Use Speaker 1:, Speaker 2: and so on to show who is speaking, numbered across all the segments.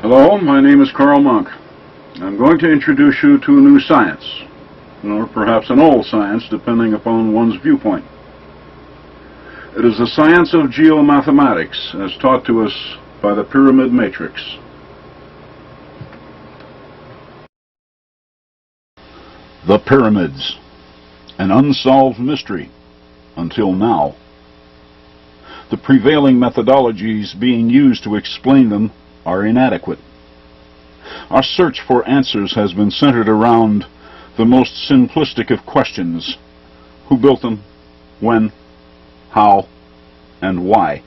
Speaker 1: Hello, my name is Carl Munck. I'm going to introduce you to a new science, or perhaps an old science, depending upon one's viewpoint. It is the science of geomathematics, as taught to us by the pyramid matrix. The pyramids, an unsolved mystery until now. The prevailing methodologies being used to explain them are inadequate. Our search for answers has been centered around the most simplistic of questions: who built them, when, how, and why.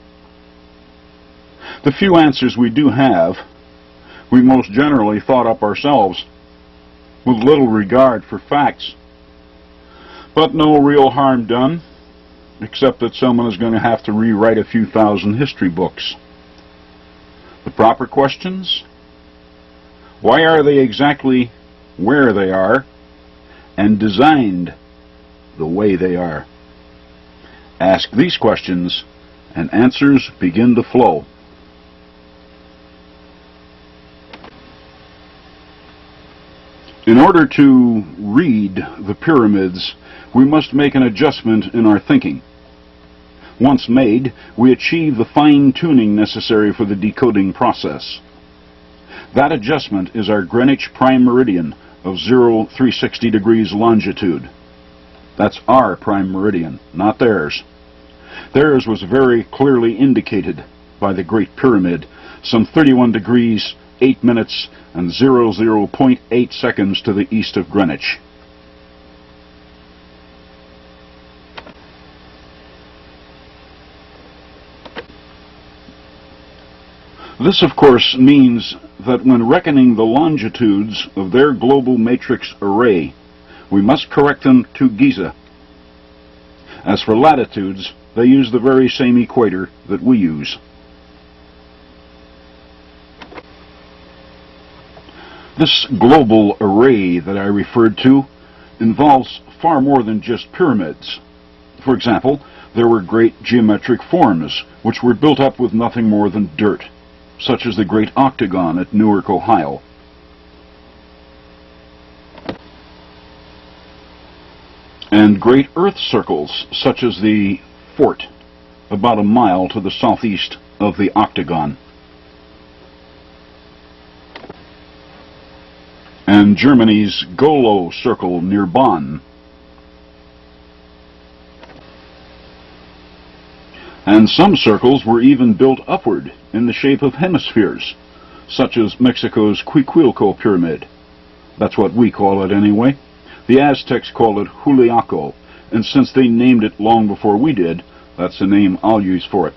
Speaker 1: The few answers we do have, we most generally thought up ourselves, with little regard for facts. But no real harm done, except that someone is going to have to rewrite a few thousand history books. The proper questions? Why are they exactly where they are and designed the way they are? Ask these questions and answers begin to flow. In order to read the pyramids, we must make an adjustment in our thinking. Once made, we achieve the fine-tuning necessary for the decoding process. That adjustment is our Greenwich prime meridian of 0-360 degrees longitude. That's our prime meridian, not theirs. Theirs was very clearly indicated by the Great Pyramid, some 31 degrees, 8 minutes, and 00.8 seconds to the east of Greenwich. This, of course, means that when reckoning the longitudes of their global matrix array, we must correct them to Giza. As for latitudes, they use the very same equator that we use. This global array that I referred to involves far more than just pyramids. For example, there were great geometric forms which were built up with nothing more than dirt, such as the Great Octagon at Newark, Ohio. And great earth circles, such as the fort, about a mile to the southeast of the Octagon. And Germany's Golo circle near Bonn. And some circles were even built upward in the shape of hemispheres, such as Mexico's Cuicuilco pyramid. That's what we call it anyway. The Aztecs call it Juliaco, and since they named it long before we did, that's the name I'll use for it.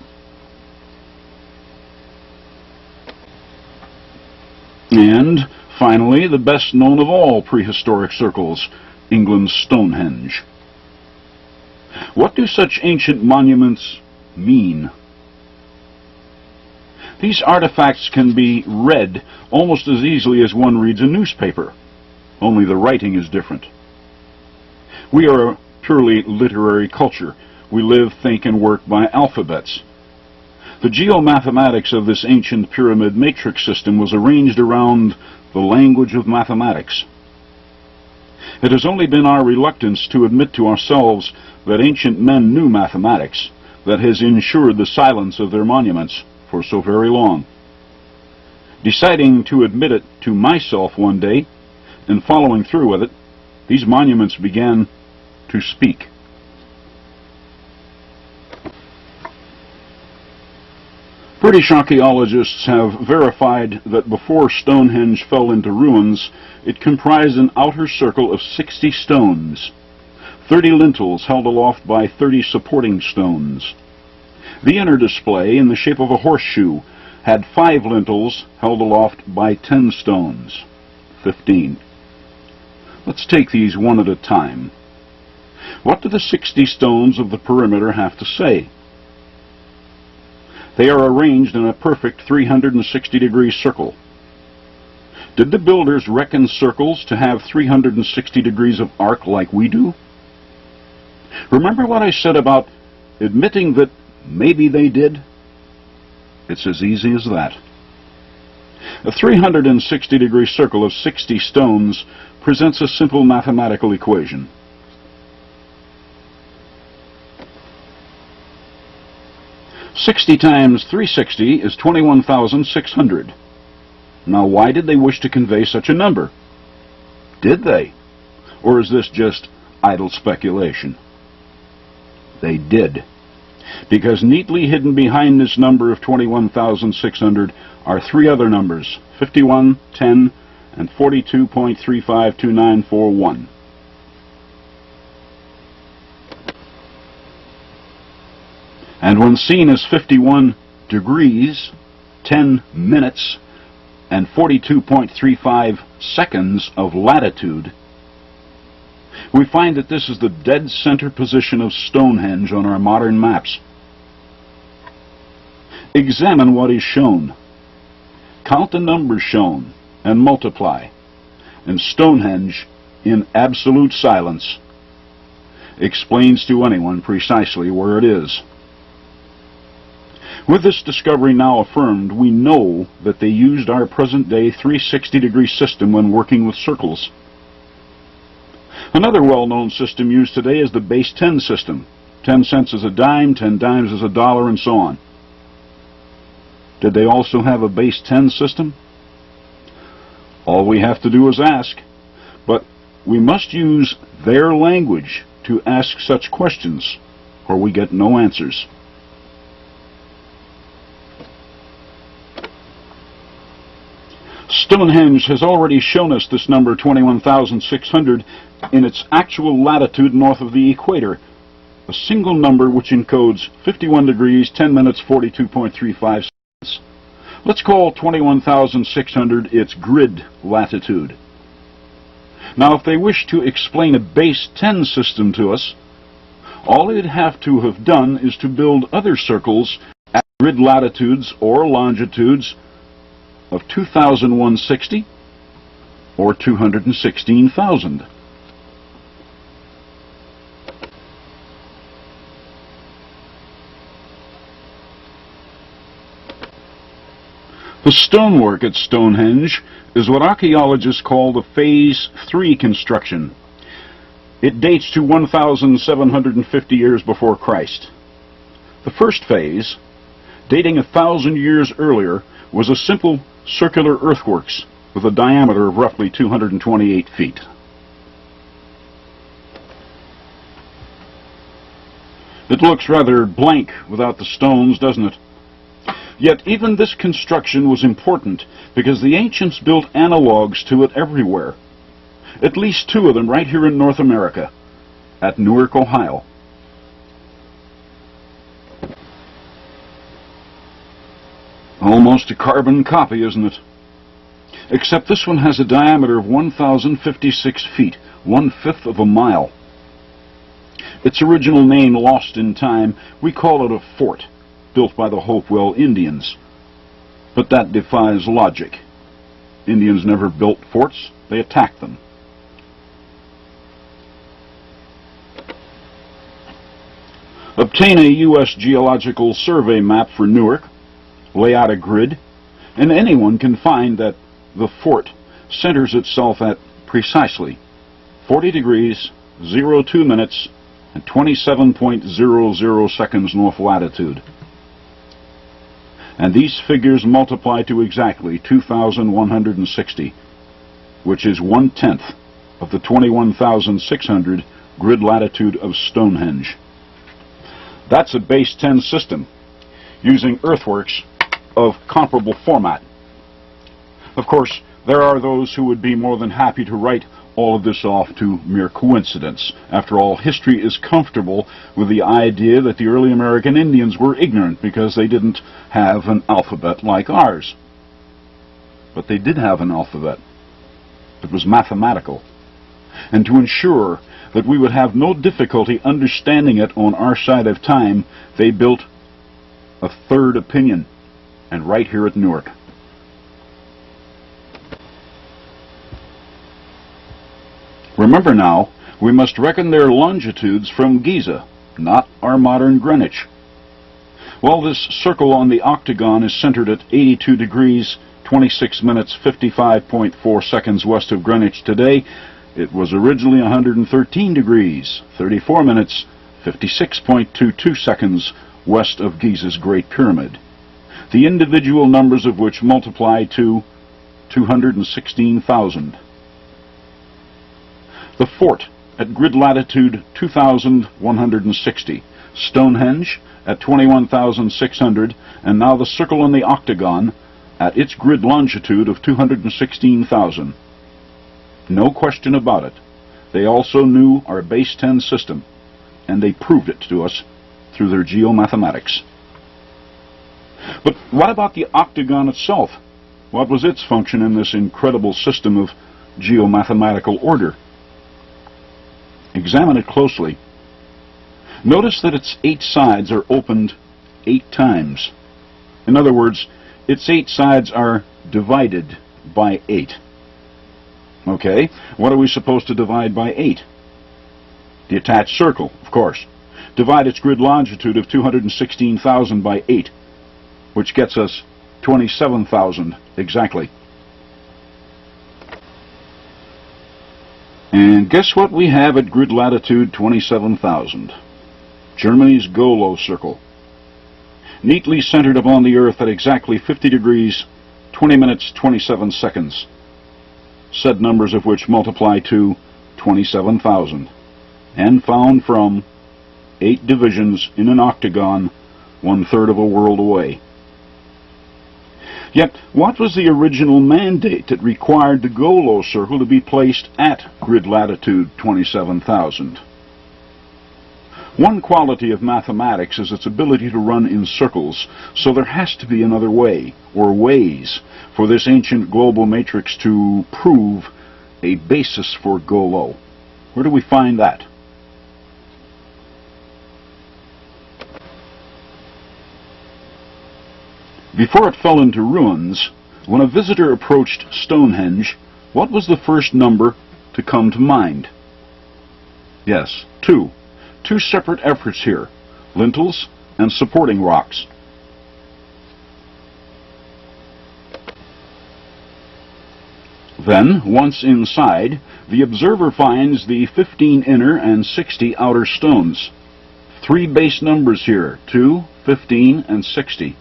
Speaker 1: And finally, the best known of all prehistoric circles, England's Stonehenge. What do such ancient monuments mean? These artifacts can be read almost as easily as one reads a newspaper, only the writing is different. We are a purely literary culture. We live, think, and work by alphabets. The geomathematics of this ancient pyramid matrix system was arranged around the language of mathematics. It has only been our reluctance to admit to ourselves that ancient men knew mathematics that has ensured the silence of their monuments for so very long. Deciding to admit it to myself one day, and following through with it, these monuments began to speak. British archaeologists have verified that before Stonehenge fell into ruins, it comprised an outer circle of 60 stones, 30 lintels held aloft by 30 supporting stones. The inner display, in the shape of a horseshoe, had 5 lintels held aloft by 10 stones, 15. Let's take these one at a time. What do the 60 stones of the perimeter have to say? They are arranged in a perfect 360-degree circle. Did the builders reckon circles to have 360 degrees of arc like we do? Remember what I said about admitting that maybe they did? It's as easy as that. A 360-degree circle of 60 stones presents a simple mathematical equation. "60 times 360 is 21,600. Now, why did they wish to convey such a number? Did they? Or is this just idle speculation? They did. Because neatly hidden behind this number of 21,600 are three other numbers, 51, 10, and 42.352941. And when seen as 51 degrees, 10 minutes, and 42.35 seconds of latitude, we find that this is the dead center position of Stonehenge on our modern maps. Examine what is shown. Count the numbers shown and multiply, and Stonehenge, in absolute silence, explains to anyone precisely where it is. With this discovery now affirmed, we know that they used our present-day 360-degree system when working with circles. Another well-known system used today is the base 10 system. 10 cents is a dime, 10 dimes is a dollar, and so on. Did they also have a base 10 system? All we have to do is ask, but we must use their language to ask such questions, or we get no answers. Stonehenge has already shown us this number 21,600 in its actual latitude north of the equator, a single number which encodes 51 degrees, 10 minutes, 42.35 seconds. Let's call 21,600 its grid latitude. Now, if they wish to explain a base 10 system to us, all they'd have to have done is to build other circles at grid latitudes or longitudes of 2,160 or 216,000. The stonework at Stonehenge is what archaeologists call the Phase 3 construction. It dates to 1,750 years before Christ. The first phase, dating 1,000 years earlier, was a simple circular earthworks with a diameter of roughly 228 feet. It looks rather blank without the stones, doesn't it? Yet even this construction was important because the ancients built analogues to it everywhere. At least two of them right here in North America, at Newark, Ohio. Almost a carbon copy, isn't it? Except this one has a diameter of 1,056 feet, 1/5 of a mile. Its original name lost in time, we call it a fort, built by the Hopewell Indians. But that defies logic. Indians never built forts, they attacked them. Obtain a U.S. Geological Survey map for Newark, lay out a grid, and anyone can find that the fort centers itself at precisely 40 degrees, 02 minutes, and 27.00 seconds north latitude. And these figures multiply to exactly 2,160, which is 1/10 of the 21,600 grid latitude of Stonehenge. That's a base 10 system, using earthworks of comparable format. Of course, there are those who would be more than happy to write all of this off to mere coincidence. After all, history is comfortable with the idea that the early American Indians were ignorant because they didn't have an alphabet like ours. But they did have an alphabet. It was mathematical. And to ensure that we would have no difficulty understanding it on our side of time, they built a third opinion, and right here at Newark. Remember now, we must reckon their longitudes from Giza, not our modern Greenwich. Well, this circle on the octagon is centered at 82 degrees, 26 minutes 55.4 seconds west of Greenwich today. It was originally 113 degrees, 34 minutes 56.22 seconds west of Giza's Great Pyramid, the individual numbers of which multiply to 216,000. The fort at grid latitude 2,160, Stonehenge at 21,600, and now the circle in the octagon at its grid longitude of 216,000. No question about it. They also knew our base 10 system, and they proved it to us through their geomathematics. But what about the octagon itself? What was its function in this incredible system of geomathematical order? Examine it closely. Notice that its 8 sides are opened 8 times. In other words, its 8 sides are divided by 8. Okay, what are we supposed to divide by 8? The attached circle, of course. Divide its grid longitude of 216,000 by 8, which gets us 27,000 exactly. And guess what we have at grid latitude 27,000? Germany's Golo circle, neatly centered upon the Earth at exactly 50 degrees, 20 minutes, 27 seconds. Said numbers of which multiply to 27,000, and found from 8 divisions in an octagon 1/3 of a world away. Yet, what was the original mandate that required the Golo circle to be placed at grid latitude 27,000? One quality of mathematics is its ability to run in circles, so there has to be another way, or ways, for this ancient global matrix to prove a basis for Golo. Where do we find that? Before it fell into ruins, when a visitor approached Stonehenge, what was the first number to come to mind? Yes, 2. 2 separate efforts here, lintels and supporting rocks. Then, once inside, the observer finds the 15 inner and 60 outer stones. 3 base numbers here, 2, 15, and 60.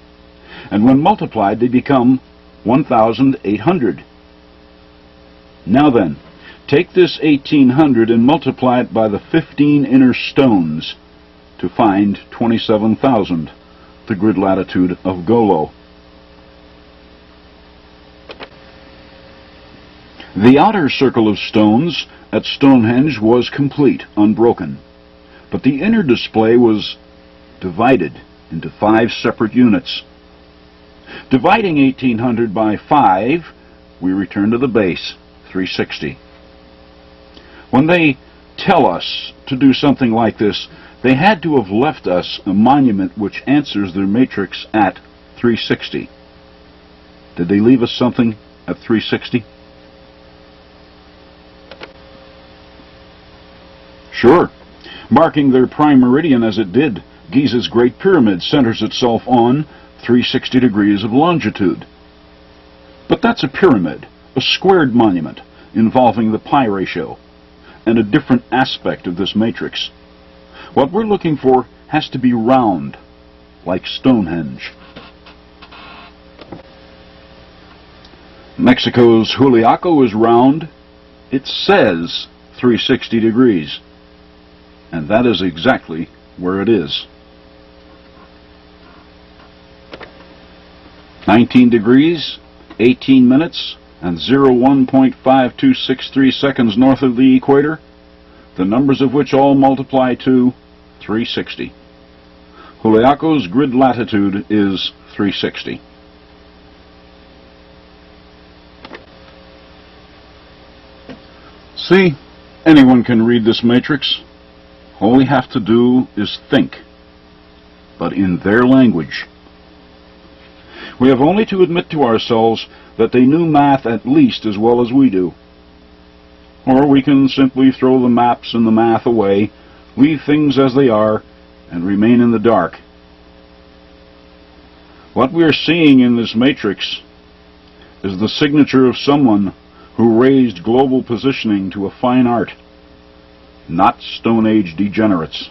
Speaker 1: And when multiplied, they become 1,800. Now then, take this 1,800 and multiply it by the 15 inner stones to find 27,000, the grid latitude of Golo. The outer circle of stones at Stonehenge was complete, unbroken, but the inner display was divided into 5 separate units. Dividing 1,800 by 5, we return to the base, 360. When they tell us to do something like this, they had to have left us a monument which answers their matrix at 360. Did they leave us something at 360? Sure. Marking their prime meridian as it did, Giza's Great Pyramid centers itself on 360 degrees of longitude. But that's a pyramid, a squared monument involving the pi ratio, and a different aspect of this matrix. What we're looking for has to be round, like Stonehenge. Mexico's Juliaco is round. It says 360 degrees, and that is exactly where it is. 19 degrees, 18 minutes, and 01.5263 seconds north of the equator, the numbers of which all multiply to 360. Juliaco's grid latitude is 360. See, anyone can read this matrix. All we have to do is think, but in their language. We have only to admit to ourselves that they knew math at least as well as we do. Or we can simply throw the maps and the math away, leave things as they are, and remain in the dark. What we are seeing in this matrix is the signature of someone who raised global positioning to a fine art, not Stone Age degenerates.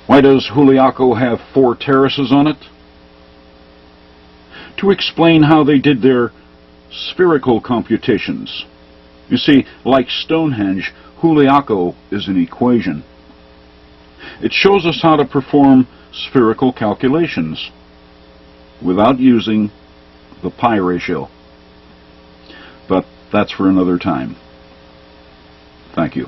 Speaker 1: Why does Juliaco have 4 terraces on it? To explain how they did their spherical computations. You see, like Stonehenge, Juliaco is an equation. It shows us how to perform spherical calculations without using the pi ratio. But that's for another time. Thank you.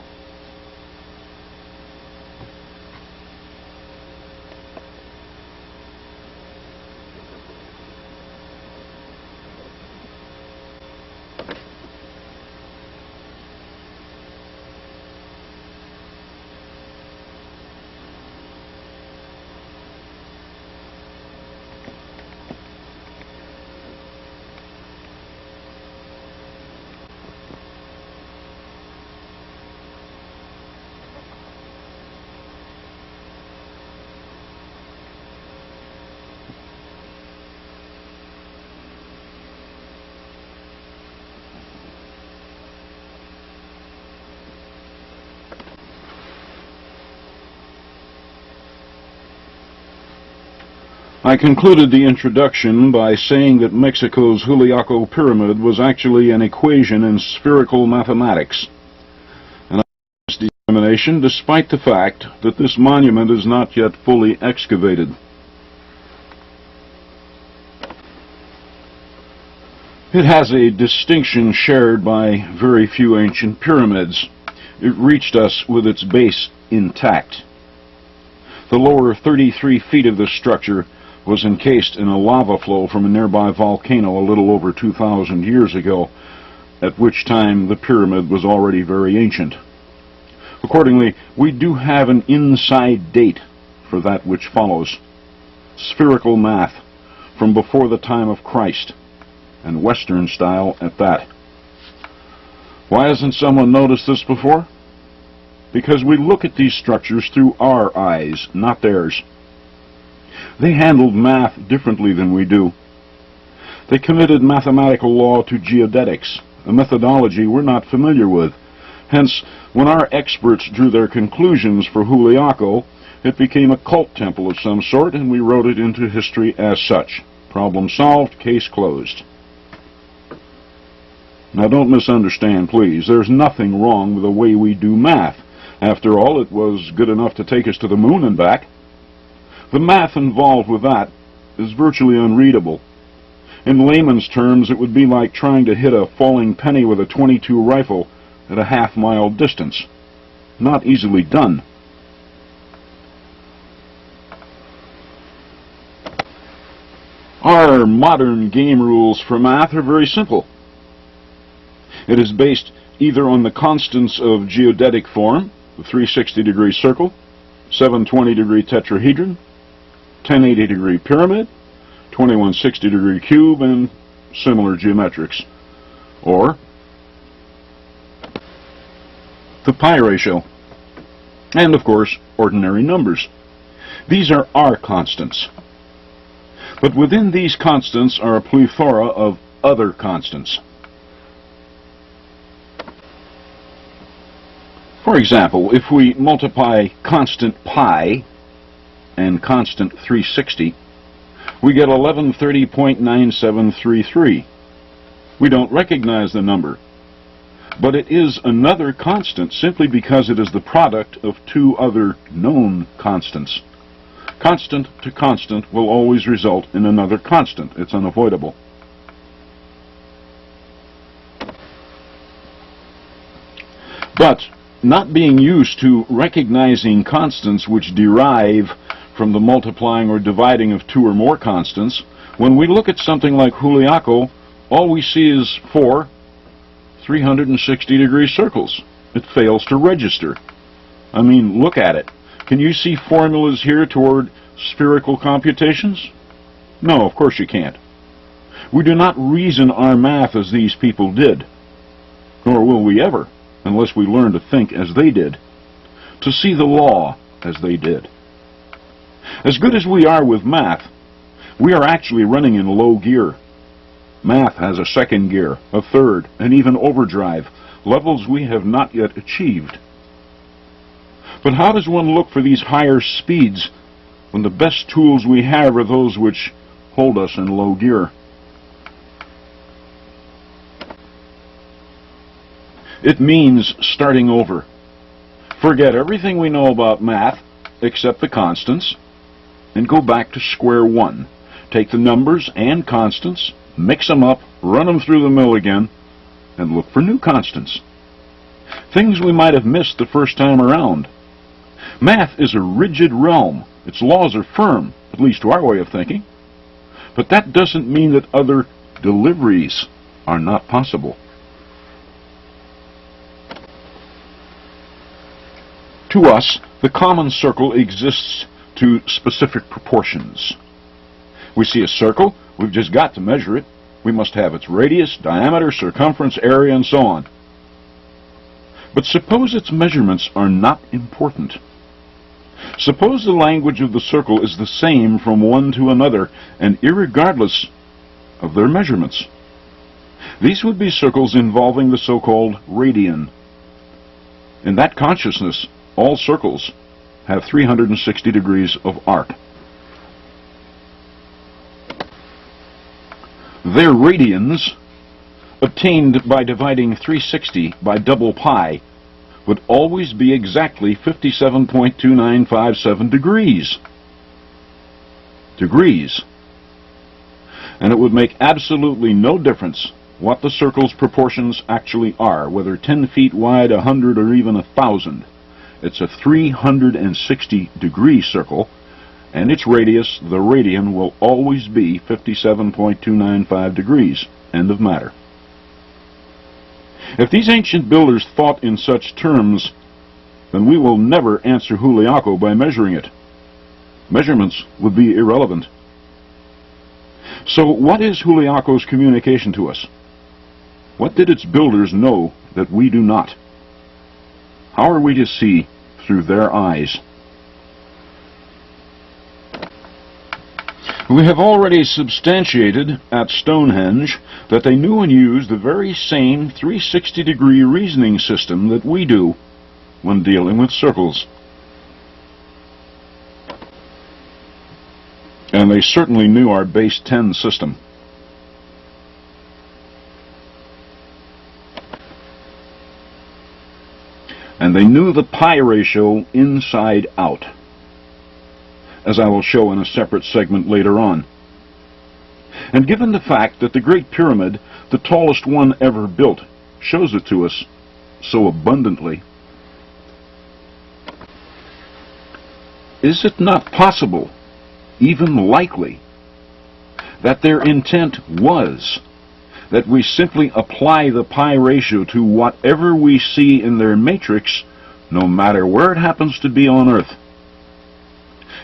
Speaker 1: I concluded the introduction by saying that Mexico's Juliaco Pyramid was actually an equation in spherical mathematics. And I made this determination despite the fact that this monument is not yet fully excavated. It has a distinction shared by very few ancient pyramids. It reached us with its base intact. The lower 33 feet of the structure was encased in a lava flow from a nearby volcano a little over 2,000 years ago, at which time the pyramid was already very ancient. Accordingly, we do have an inside date for that which follows. Spherical math from before the time of Christ, and Western style at that. Why hasn't someone noticed this before? Because we look at these structures through our eyes, not theirs. They handled math differently than we do. They committed mathematical law to geodetics, a methodology we're not familiar with. Hence, when our experts drew their conclusions for Juliaco, it became a cult temple of some sort, and we wrote it into history as such. Problem solved, case closed. Now don't misunderstand, please. There's nothing wrong with the way we do math. After all, it was good enough to take us to the moon and back. The math involved with that is virtually unreadable. In layman's terms, it would be like trying to hit a falling penny with a .22 rifle at a half-mile distance. Not easily done. Our modern game rules for math are very simple. It is based either on the constants of geodetic form, the 360-degree circle, 720-degree tetrahedron, 1080-degree pyramid, 2160-degree cube, and similar geometrics. Or the pi ratio. And, of course, ordinary numbers. These are our constants. But within these constants are a plethora of other constants. For example, if we multiply constant pi and constant 360, we get 1130.9733. We don't recognize the number, but it is another constant simply because it is the product of two other known constants. Constant to constant will always result in another constant. It's unavoidable. But not being used to recognizing constants which derive from the multiplying or dividing of two or more constants, when we look at something like Juliaco, all we see is 4 360-degree circles. It fails to register. I mean, look at it. Can you see formulas here toward spherical computations? No, of course you can't. We do not reason our math as these people did, nor will we ever, unless we learn to think as they did, to see the law as they did. As good as we are with math, we are actually running in low gear. Math has a second gear, a third, and even overdrive, levels we have not yet achieved. But how does one look for these higher speeds when the best tools we have are those which hold us in low gear? It means starting over. Forget everything we know about math, except the constants, and go back to square one. Take the numbers and constants, mix them up, run them through the mill again, and look for new constants. Things we might have missed the first time around. Math is a rigid realm. Its laws are firm, at least to our way of thinking. But that doesn't mean that other deliveries are not possible. To us, the common circle exists to specific proportions. We see a circle, we've just got to measure it. We must have its radius, diameter, circumference, area, and so on. But suppose its measurements are not important. Suppose the language of the circle is the same from one to another, and irregardless of their measurements. These would be circles involving the so-called radian. In that consciousness, all circles have 360 degrees of arc. Their radians, obtained by dividing 360 by double pi, would always be exactly 57.2957 degrees. And it would make absolutely no difference what the circle's proportions actually are, whether 10 feet wide, 100, or even 1,000. It's a 360-degree circle, and its radius, the radian, will always be 57.295 degrees. End of matter. If these ancient builders thought in such terms, then we will never answer Juliaco by measuring it. Measurements would be irrelevant. So what is Juliaco's communication to us? What did its builders know that we do not? How are we to see through their eyes? We have already substantiated at Stonehenge that they knew and used the very same 360-degree reasoning system that we do when dealing with circles. And they certainly knew our base 10 system. And they knew the pi ratio inside out, as I will show in a separate segment later on. And given the fact that the Great Pyramid, the tallest one ever built, shows it to us so abundantly, is it not possible, even likely, that their intent was that we simply apply the pi ratio to whatever we see in their matrix, no matter where it happens to be on Earth?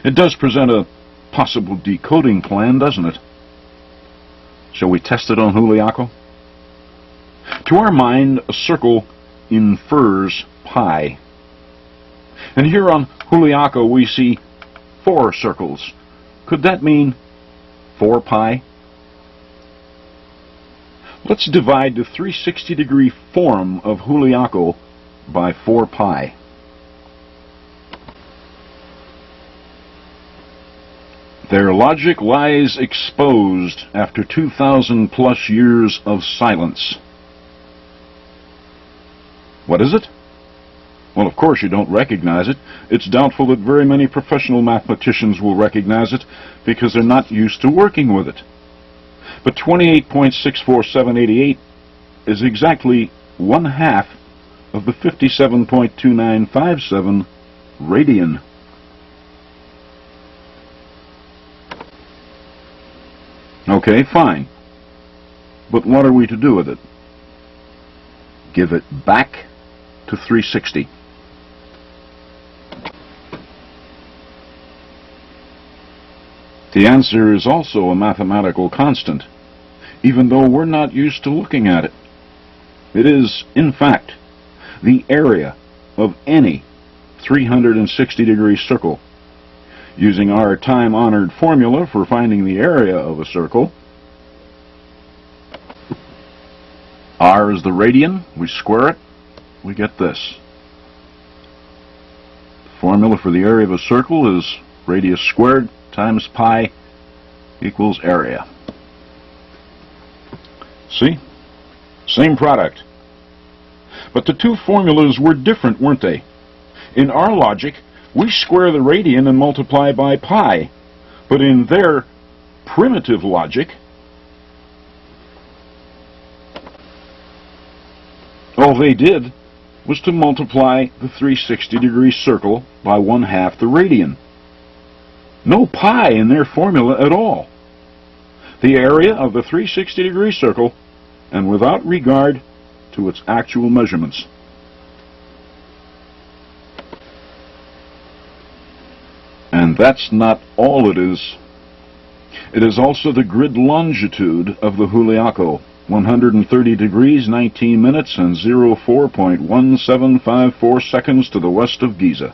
Speaker 1: It does present a possible decoding plan, doesn't it? Shall we test it on Juliaco? To our mind, a circle infers pi. And here on Juliaco we see 4 circles. Could that mean 4 pi? Let's divide the 360-degree form of Juliaco by 4 pi. Their logic lies exposed after 2,000 plus years of silence. What is it? Well, of course you don't recognize it. It's doubtful that very many professional mathematicians will recognize it because they're not used to working with it. But 28.64788 is exactly 1/2 of the 57.2957 radian. Okay, fine. But what are we to do with it? Give it back to 360. The answer is also a mathematical constant, even though we're not used to looking at it. It is, in fact, the area of any 360-degree circle, Using our time-honored formula for finding the area of a circle, r is the radian, we square it, we get this. The formula for the area of a circle is radius squared times pi equals area. See? Same product. But the two formulas were different, weren't they? In our logic, we square the radian and multiply by pi. But in their primitive logic, all they did was to multiply the 360-degree circle by 1/2 the radian. No pi in their formula at all. The area of the 360-degree circle, and without regard to its actual measurements. And that's not all it is. It is also the grid longitude of the Juliaco, 130 degrees, 19 minutes, and 04.1754 seconds to the west of Giza.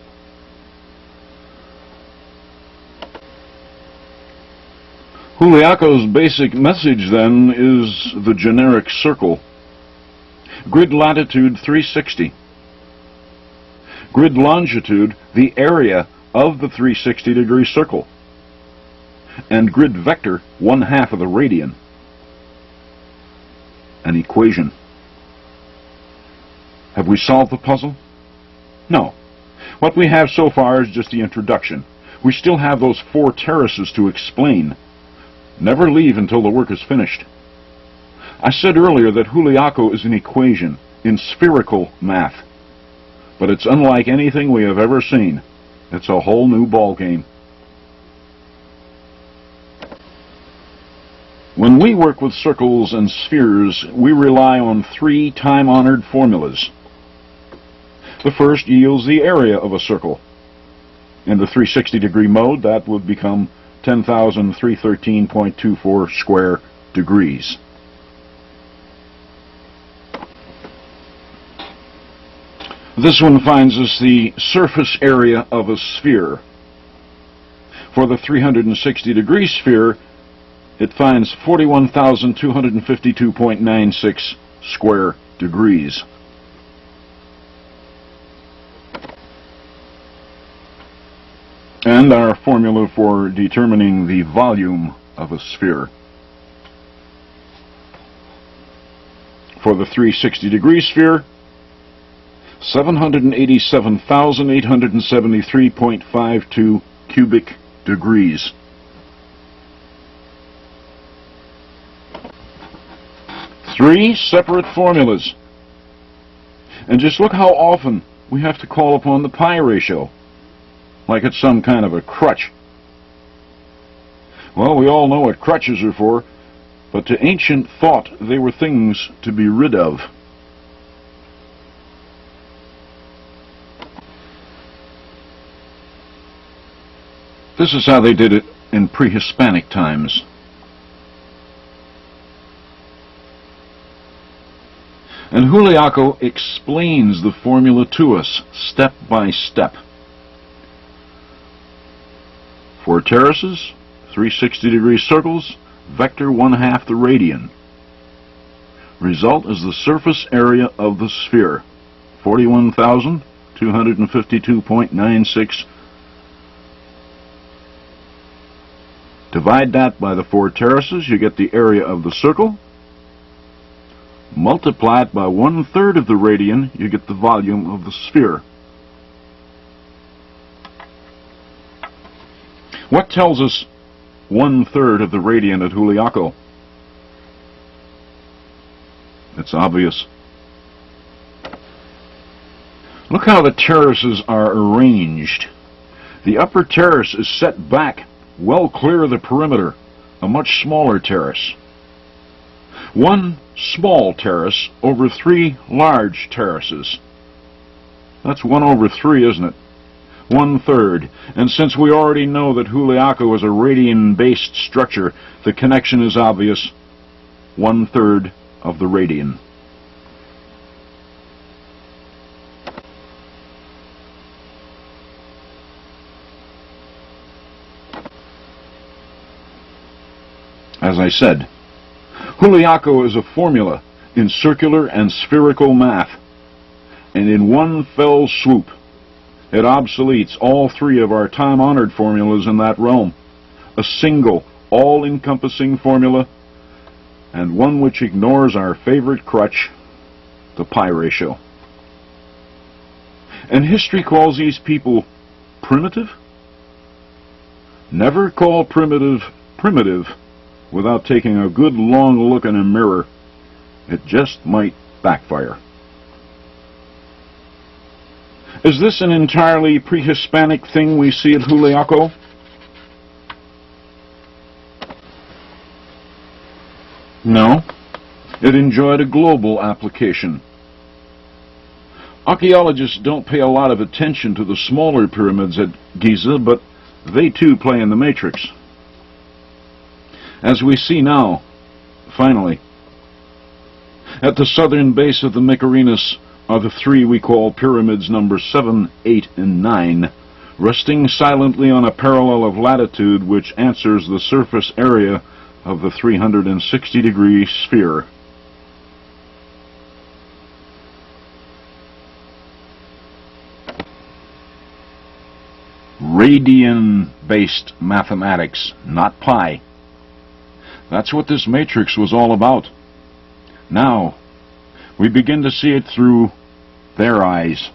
Speaker 1: Juliaco's basic message, then, is the generic circle. Grid latitude 360. Grid longitude, the area of the 360-degree circle. And grid vector, 1/2 of the radian. An equation. Have we solved the puzzle? No. What we have so far is just the introduction. We still have those 4 terraces to explain. Never leave until the work is finished. I said earlier that Juliaco is an equation in spherical math, but it's unlike anything we have ever seen. It's a whole new ballgame. When we work with circles and spheres, we rely on 3 time-honored formulas. The first yields the area of a circle. In the 360-degree mode, that would become 10,313.24 square degrees. This one finds us the surface area of a sphere. For the 360-degree sphere, it finds 41,252.96 square degrees. And our formula for determining the volume of a sphere. For the 360-degree sphere, 787,873.52 cubic degrees. Three separate formulas. And just look how often we have to call upon the pi ratio, like it's some kind of a crutch. Well, we all know what crutches are for, but to ancient thought they were things to be rid of. This is how they did it in pre-Hispanic times. And Juliaco explains the formula to us, step by step. 4 terraces, 360-degree circles, vector 1/2 the radian. Result is the surface area of the sphere, 41,252.96. Divide that by the 4 terraces, you get the area of the circle. Multiply it by 1/3 of the radian, you get the volume of the sphere. What tells us 1/3 of the radian at Juliaco? It's obvious. Look how the terraces are arranged. The upper terrace is set back well clear of the perimeter, a much smaller terrace. One small terrace over 3 large terraces. That's 1/3, isn't it? 1/3. And since we already know that Juliaco is a radian-based structure, the connection is obvious. 1/3 of the radian. As I said, Juliaco is a formula in circular and spherical math, and in one fell swoop, it obsoletes all three of our time-honored formulas in that realm. A single, all-encompassing formula, and one which ignores our favorite crutch, the pi ratio. And history calls these people primitive? Never call primitive primitive without taking a good long look in a mirror. It just might backfire. Is this an entirely pre-Hispanic thing we see at Juliaco? No, it enjoyed a global application. Archaeologists don't pay a lot of attention to the smaller pyramids at Giza, but they too play in the matrix. As we see now, finally, at the southern base of the Mycerinus are the three we call pyramids number 7, 8, and 9, resting silently on a parallel of latitude which answers the surface area of the 360-degree sphere. Radian-based mathematics, not pi. That's what this matrix was all about. Now, we begin to see it through their eyes.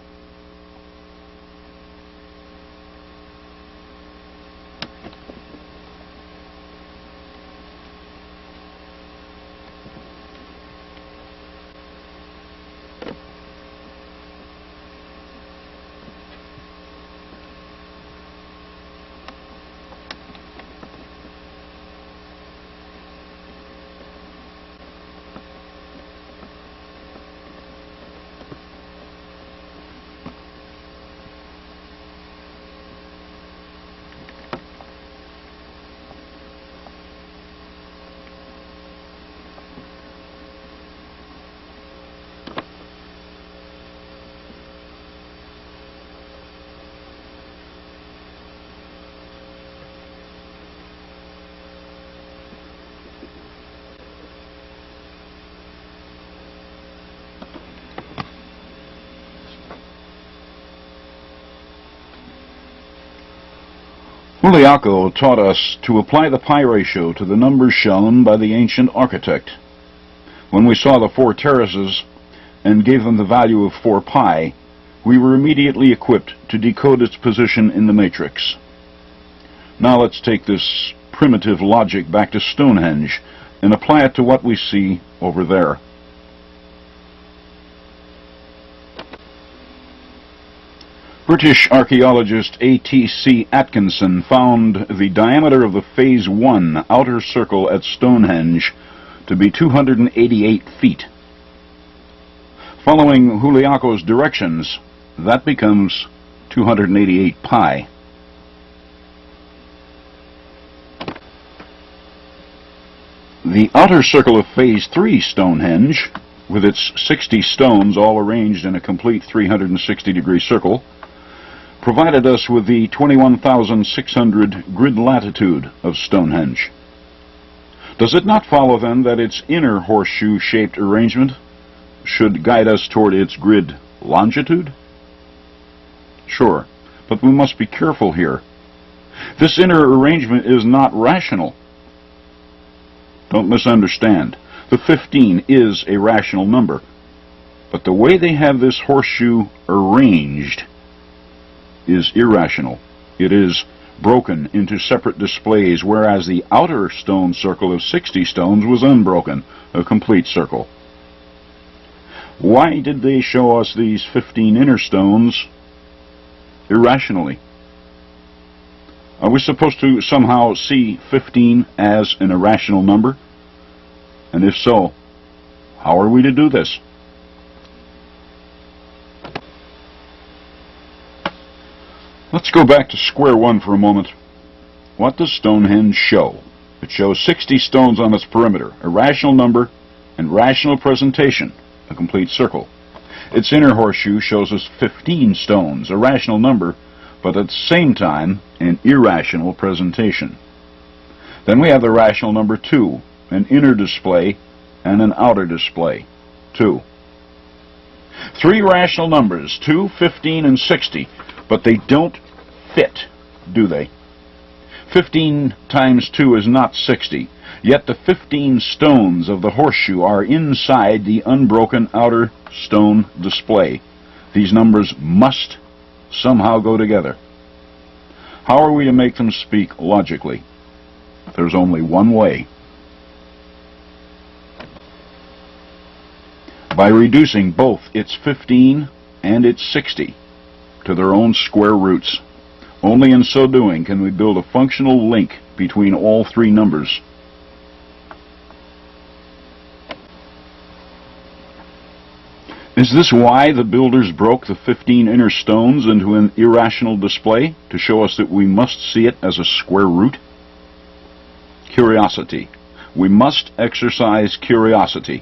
Speaker 1: Juliaco taught us to apply the pi ratio to the numbers shown by the ancient architect. When we saw the 4 terraces and gave them the value of 4 pi, we were immediately equipped to decode its position in the matrix. Now let's take this primitive logic back to Stonehenge and apply it to what we see over there. British archaeologist A.T.C. Atkinson found the diameter of the Phase 1 outer circle at Stonehenge to be 288 feet. Following Juliaco's directions, that becomes 288 pi. The outer circle of Phase 3 Stonehenge, with its 60 stones all arranged in a complete 360-degree circle, provided us with the 21,600 grid latitude of Stonehenge. Does it not follow then that its inner horseshoe-shaped arrangement should guide us toward its grid longitude? Sure, but we must be careful here. This inner arrangement is not rational. Don't misunderstand. The 15 is a rational number, but the way they have this horseshoe arranged is irrational. It is broken into separate displays, whereas the outer stone circle of 60 stones was unbroken, a complete circle. Why did they show us these 15 inner stones irrationally? Are we supposed to somehow see 15 as an irrational number? And if so, how are we to do this? Let's go back to square one for a moment. What does Stonehenge show? It shows 60 stones on its perimeter, a rational number and rational presentation, a complete circle. Its inner horseshoe shows us 15 stones, a rational number, but at the same time an irrational presentation. Then we have the rational number 2, an inner display and an outer display, 2. 3 rational numbers, 2, 15, and 60, but they don't fit, do they? 15 times 2 is not 60, yet the 15 stones of the horseshoe are inside the unbroken outer stone display. These numbers must somehow go together. How are we to make them speak logically? There's only one way. By reducing both its 15 and its 60 to their own square roots. Only in so doing can we build a functional link between all 3 numbers. Is this why the builders broke the 15 inner stones into an irrational display? To show us that we must see it as a square root? Curiosity. We must exercise curiosity.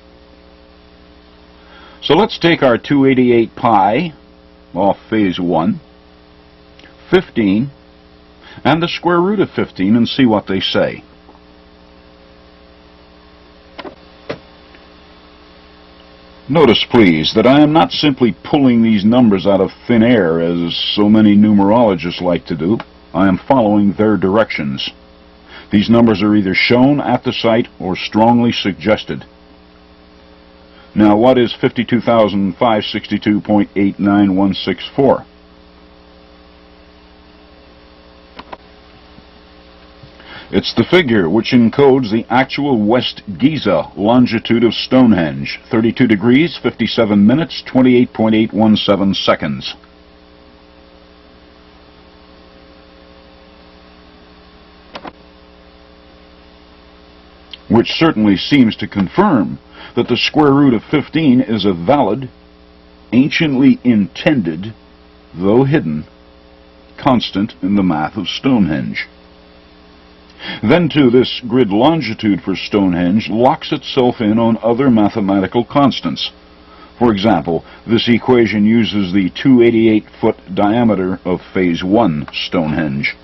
Speaker 1: So let's take our 288 pi off phase 1, 15, and the square root of 15 and see what they say. Notice, please, that I am not simply pulling these numbers out of thin air as so many numerologists like to do. I am following their directions. These numbers are either shown at the site or strongly suggested. Now, what is 52,562.89164? It's the figure which encodes the actual West Giza longitude of Stonehenge, 32 degrees, 57 minutes, 28.817 seconds. Which certainly seems to confirm that the square root of 15 is a valid, anciently intended, though hidden, constant in the math of Stonehenge. Then, too, this grid longitude for Stonehenge locks itself in on other mathematical constants. For example, this equation uses the 288-foot diameter of Phase 1 Stonehenge.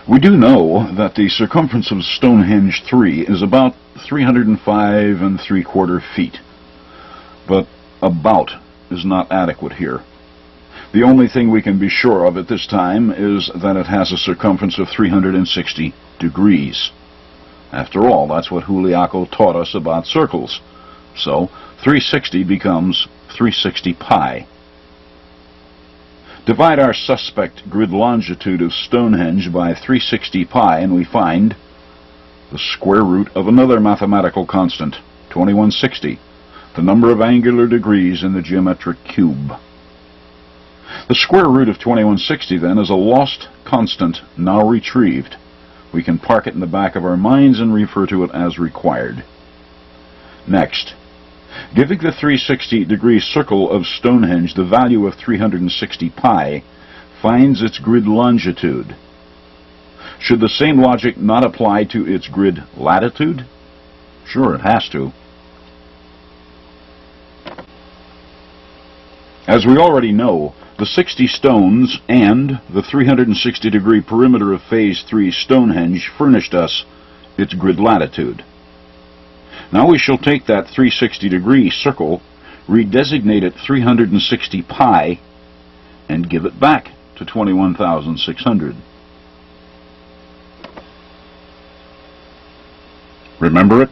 Speaker 1: We do know that the circumference of Stonehenge 3 is about 305 3/4 feet, but about is not adequate here. The only thing we can be sure of at this time is that it has a circumference of 360 degrees. After all, that's what Juliaco taught us about circles. So 360 becomes 360 pi. Divide our suspect grid longitude of Stonehenge by 360 pi and we find the square root of another mathematical constant, 2160, the number of angular degrees in the geometric cube. The square root of 2160, then, is a lost constant now retrieved. We can park it in the back of our minds and refer to it as required. Next, giving the 360-degree circle of Stonehenge the value of 360 pi finds its grid longitude. Should the same logic not apply to its grid latitude? Sure, it has to. As we already know, the 60 stones and the 360-degree perimeter of Phase 3 Stonehenge furnished us its grid latitude. Now we shall take that 360-degree circle, redesignate it 360 pi, and give it back to 21,600. Remember it?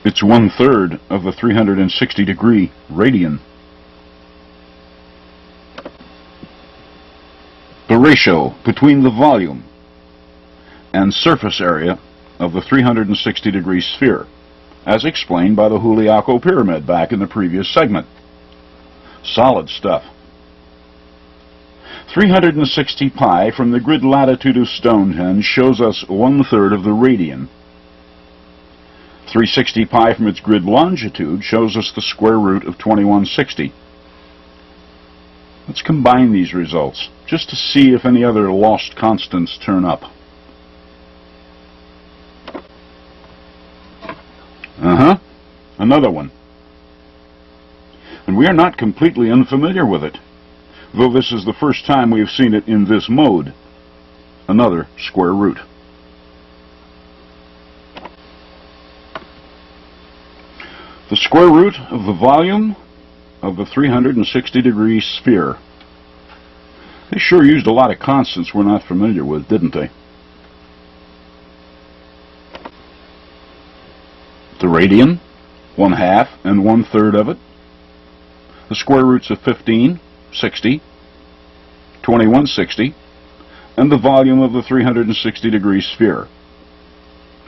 Speaker 1: It's 1/3 of the 360-degree radian. The ratio between the volume and surface area of the 360-degree sphere, as explained by the Juliaco pyramid back in the previous segment. Solid stuff. 360 pi from the grid latitude of Stonehenge shows us 1/3 of the radian. 360 pi from its grid longitude shows us the square root of 2160. Let's combine these results, just to see if any other lost constants turn up. Another one. we are not completely unfamiliar with it, though this is the first time we have seen it in this mode, another square root. The square root of the volume of the 360-degree sphere. They sure used a lot of constants we're not familiar with, didn't they? The radian, 1/2 and 1/3 of it. The square roots of 15, 60, 21, 60, and the volume of the 360-degree sphere.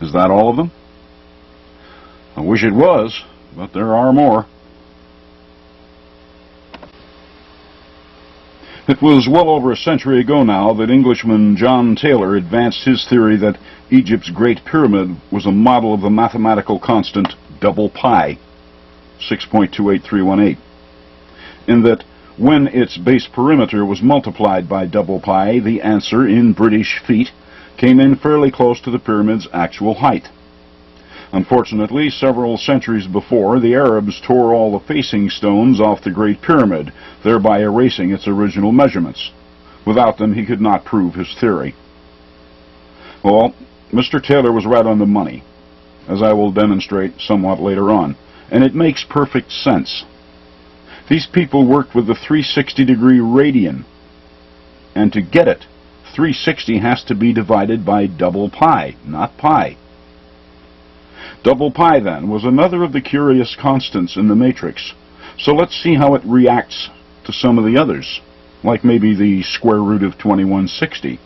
Speaker 1: Is that all of them? I wish it was, but there are more. It was well over a century ago now that Englishman John Taylor advanced his theory that Egypt's Great Pyramid was a model of the mathematical constant double pi, 6.28318, in that when its base perimeter was multiplied by double pi, the answer in British feet came in fairly close to the pyramid's actual height. Unfortunately, several centuries before, the Arabs tore all the facing stones off the Great Pyramid, thereby erasing its original measurements. Without them, he could not prove his theory. Well, Mr. Taylor was right on the money, as I will demonstrate somewhat later on, and it makes perfect sense. These people worked with the 360-degree radian, and to get it, 360 has to be divided by double pi, not pi. Double pi, then, was another of the curious constants in the matrix, so let's see how it reacts to some of the others, like maybe the square root of 2160.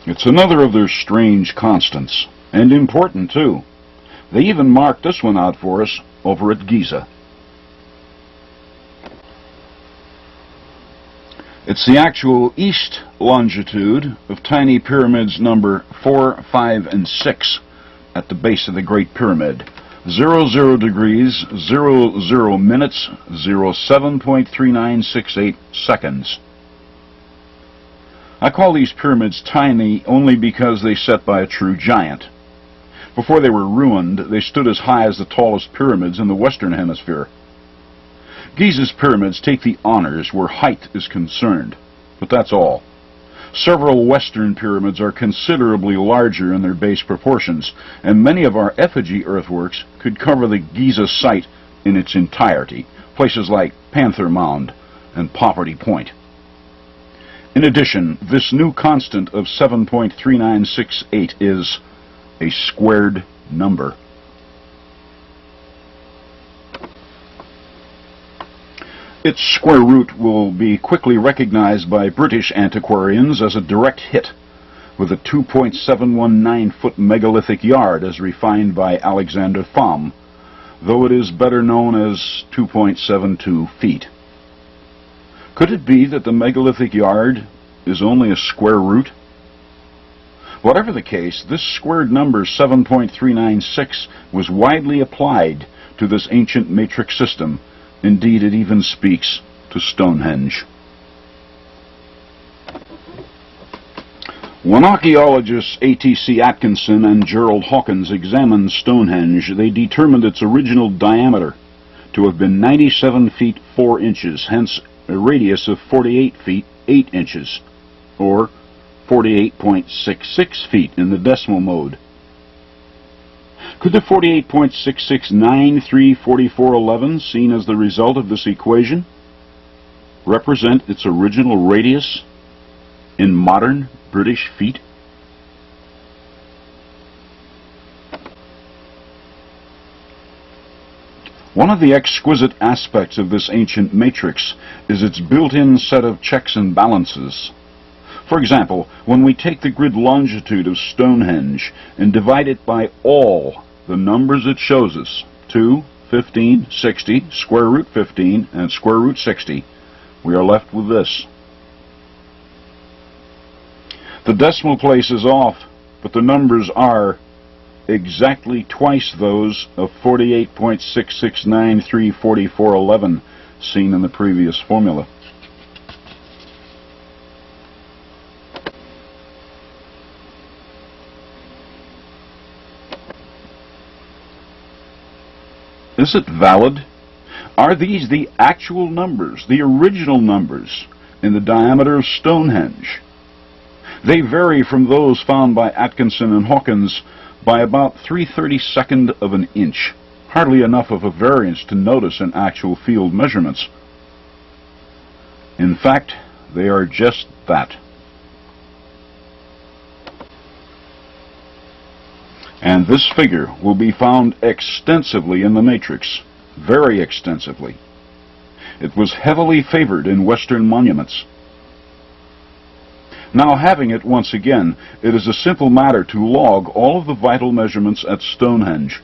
Speaker 1: It's another of their strange constants, and important too. They even marked this one out for us over at Giza. It's the actual east longitude of tiny pyramids number 4, 5, and 6 at the base of the Great Pyramid. 00 degrees, 00 minutes, 07.3968 seconds. I call these pyramids tiny only because they set by a true giant. Before they were ruined, they stood as high as the tallest pyramids in the Western Hemisphere. Giza's pyramids take the honors where height is concerned, but that's all. Several Western pyramids are considerably larger in their base proportions, and many of our effigy earthworks could cover the Giza site in its entirety, places like Panther Mound and Poverty Point. In addition, this new constant of 7.3968 is a squared number. Its square root will be quickly recognized by British antiquarians as a direct hit, with a 2.719-foot megalithic yard as refined by Alexander Thom, though it is better known as 2.72 feet. Could it be that the megalithic yard is only a square root? Whatever the case, this squared number 7.396 was widely applied to this ancient matrix system. Indeed, it even speaks to Stonehenge. When archaeologists A.T.C. Atkinson and Gerald Hawkins examined Stonehenge, they determined its original diameter to have been 97 feet 4 inches, hence a radius of 48 feet 8 inches, or 48.66 feet in the decimal mode. Could the 48.66934411, seen as the result of this equation, represent its original radius in modern British feet? One of the exquisite aspects of this ancient matrix is its built-in set of checks and balances. For example, when we take the grid longitude of Stonehenge and divide it by all the numbers it shows us, 2, 15, 60, square root 15, and square root 60, we are left with this. The decimal place is off, but the numbers are exactly twice those of 48.66934411 seen in the previous formula. Is it valid? Are these the actual numbers, the original numbers, in the diameter of Stonehenge? They vary from those found by Atkinson and Hawkins by about 3/32 of an inch, hardly enough of a variance to notice in actual field measurements. In fact, they are just that. And this figure will be found extensively in the matrix, very extensively. It was heavily favored in Western monuments. Now, having it once again, it is a simple matter to log all of the vital measurements at Stonehenge.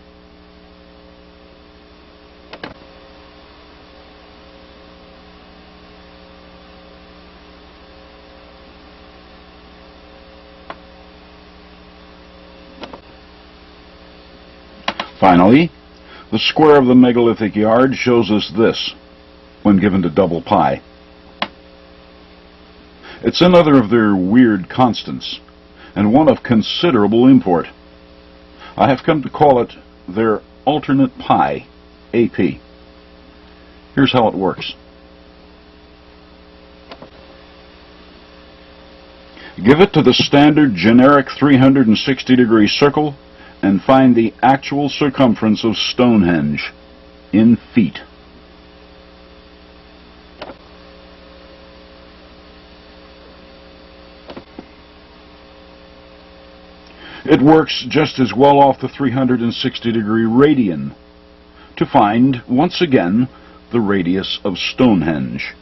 Speaker 1: Finally, the square of the megalithic yard shows us this, when given to double pi. It's another of their weird constants, and one of considerable import. I have come to call it their alternate pi, AP. Here's how it works. Give it to the standard generic 360-degree circle, and find the actual circumference of Stonehenge in feet. It works just as well off the 360-degree radian to find, once again, the radius of Stonehenge.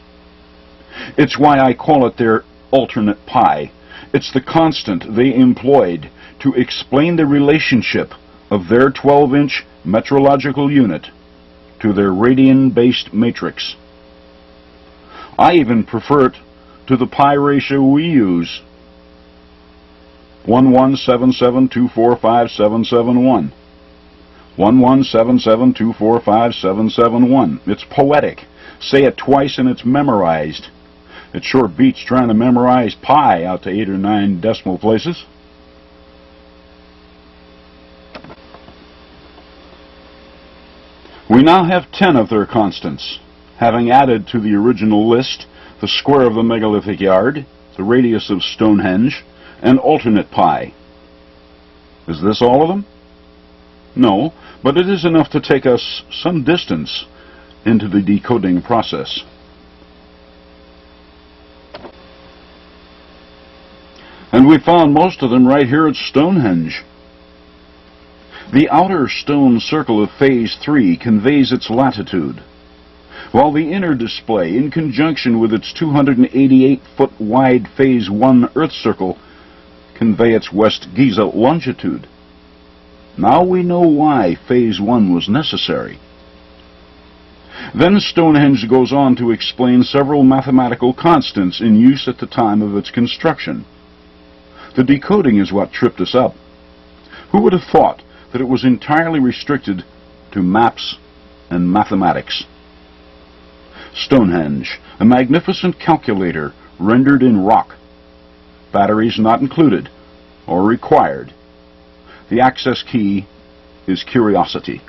Speaker 1: It's why I call it their alternate pi. It's the constant they employed to explain the relationship of their 12-inch metrological unit to their radian-based matrix. I even prefer it to the pi ratio we use, 1177245771. 1177245771. It's poetic. Say it twice and it's memorized. It sure beats trying to memorize pi out to 8 or 9 decimal places. We now have 10 of their constants, having added to the original list the square of the megalithic yard, the radius of Stonehenge, and alternate pi. Is this all of them? No, but it is enough to take us some distance into the decoding process. And we found most of them right here at Stonehenge. The outer stone circle of Phase 3 conveys its latitude, while the inner display, in conjunction with its 288-foot wide Phase 1 Earth circle, convey its West Giza longitude. Now we know why Phase 1 was necessary. Then Stonehenge goes on to explain several mathematical constants in use at the time of its construction. The decoding is what tripped us up. Who would have thought that it was entirely restricted to maps and mathematics? Stonehenge, a magnificent calculator rendered in rock. Batteries not included or required. The access key is curiosity.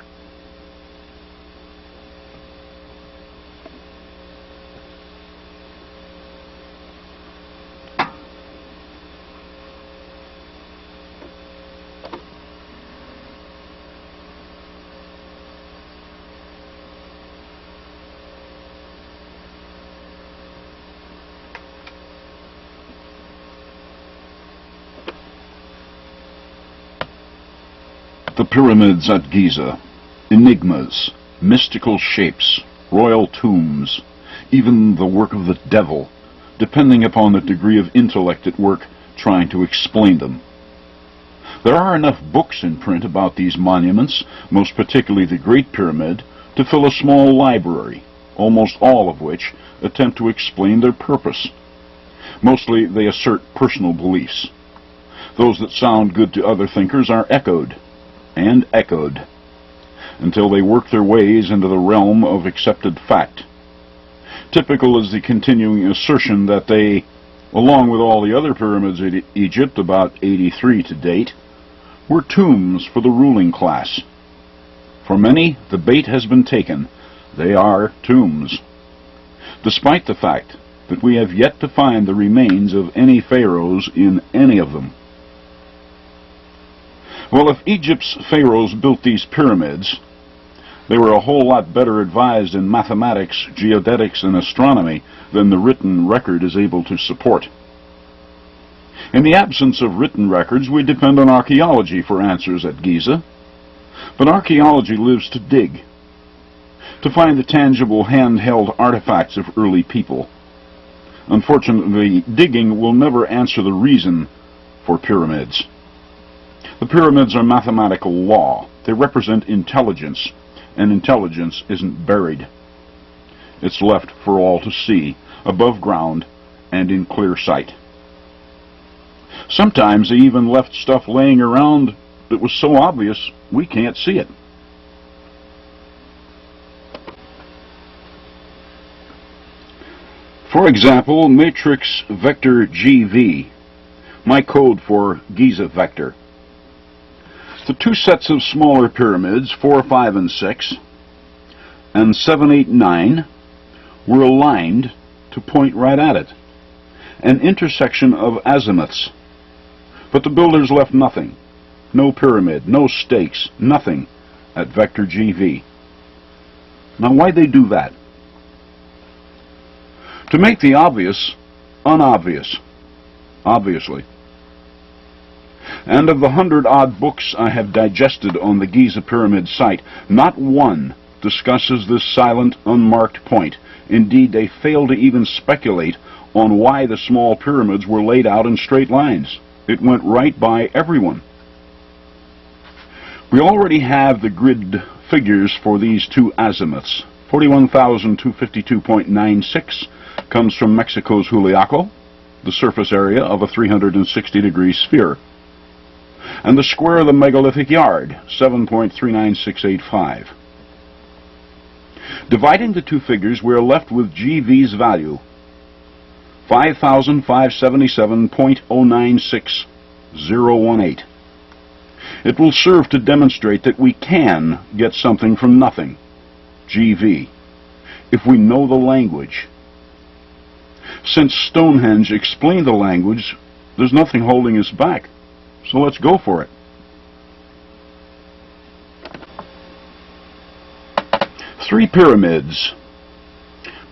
Speaker 1: The pyramids at Giza, enigmas, mystical shapes, royal tombs, even the work of the devil, depending upon the degree of intellect at work trying to explain them. There are enough books in print about these monuments, most particularly the Great Pyramid, to fill a small library, almost all of which attempt to explain their purpose. Mostly they assert personal beliefs. Those that sound good to other thinkers are echoed and echoed until they work their ways into the realm of accepted fact. Typical is the continuing assertion that they, along with all the other pyramids in Egypt, about 83 to date, were tombs for the ruling class. For many, the bait has been taken. They are tombs, despite the fact that we have yet to find the remains of any pharaohs in any of them. Well, if Egypt's pharaohs built these pyramids, they were a whole lot better advised in mathematics, geodetics, and astronomy than the written record is able to support. In the absence of written records, we depend on archaeology for answers at Giza. But archaeology lives to dig, to find the tangible handheld artifacts of early people. Unfortunately, digging will never answer the reason for pyramids. The pyramids are mathematical law. They represent intelligence, and intelligence isn't buried. It's left for all to see, above ground and in clear sight. Sometimes they even left stuff laying around that was so obvious we can't see it. For example, matrix vector GV, my code for Giza vector. The two sets of smaller pyramids, 4, 5, and 6, and 7, 8, 9, were aligned to point right at it, an intersection of azimuths. But the builders left nothing, no pyramid, no stakes, nothing at vector GV. Now, why'd they do that? To make the obvious unobvious, obviously. And of the 100-odd books I have digested on the Giza Pyramid site, not one discusses this silent, unmarked point. Indeed, they fail to even speculate on why the small pyramids were laid out in straight lines. It went right by everyone. We already have the grid figures for these two azimuths. 41,252.96 comes from Mexico's Juliaco, the surface area of a 360-degree sphere, and the square of the megalithic yard, 7.39685. Dividing the two figures, we are left with GV's value, 5,577.096018. It will serve to demonstrate that we can get something from nothing, GV, if we know the language. Since Stonehenge explained the language, there's nothing holding us back. So let's go for it. Three pyramids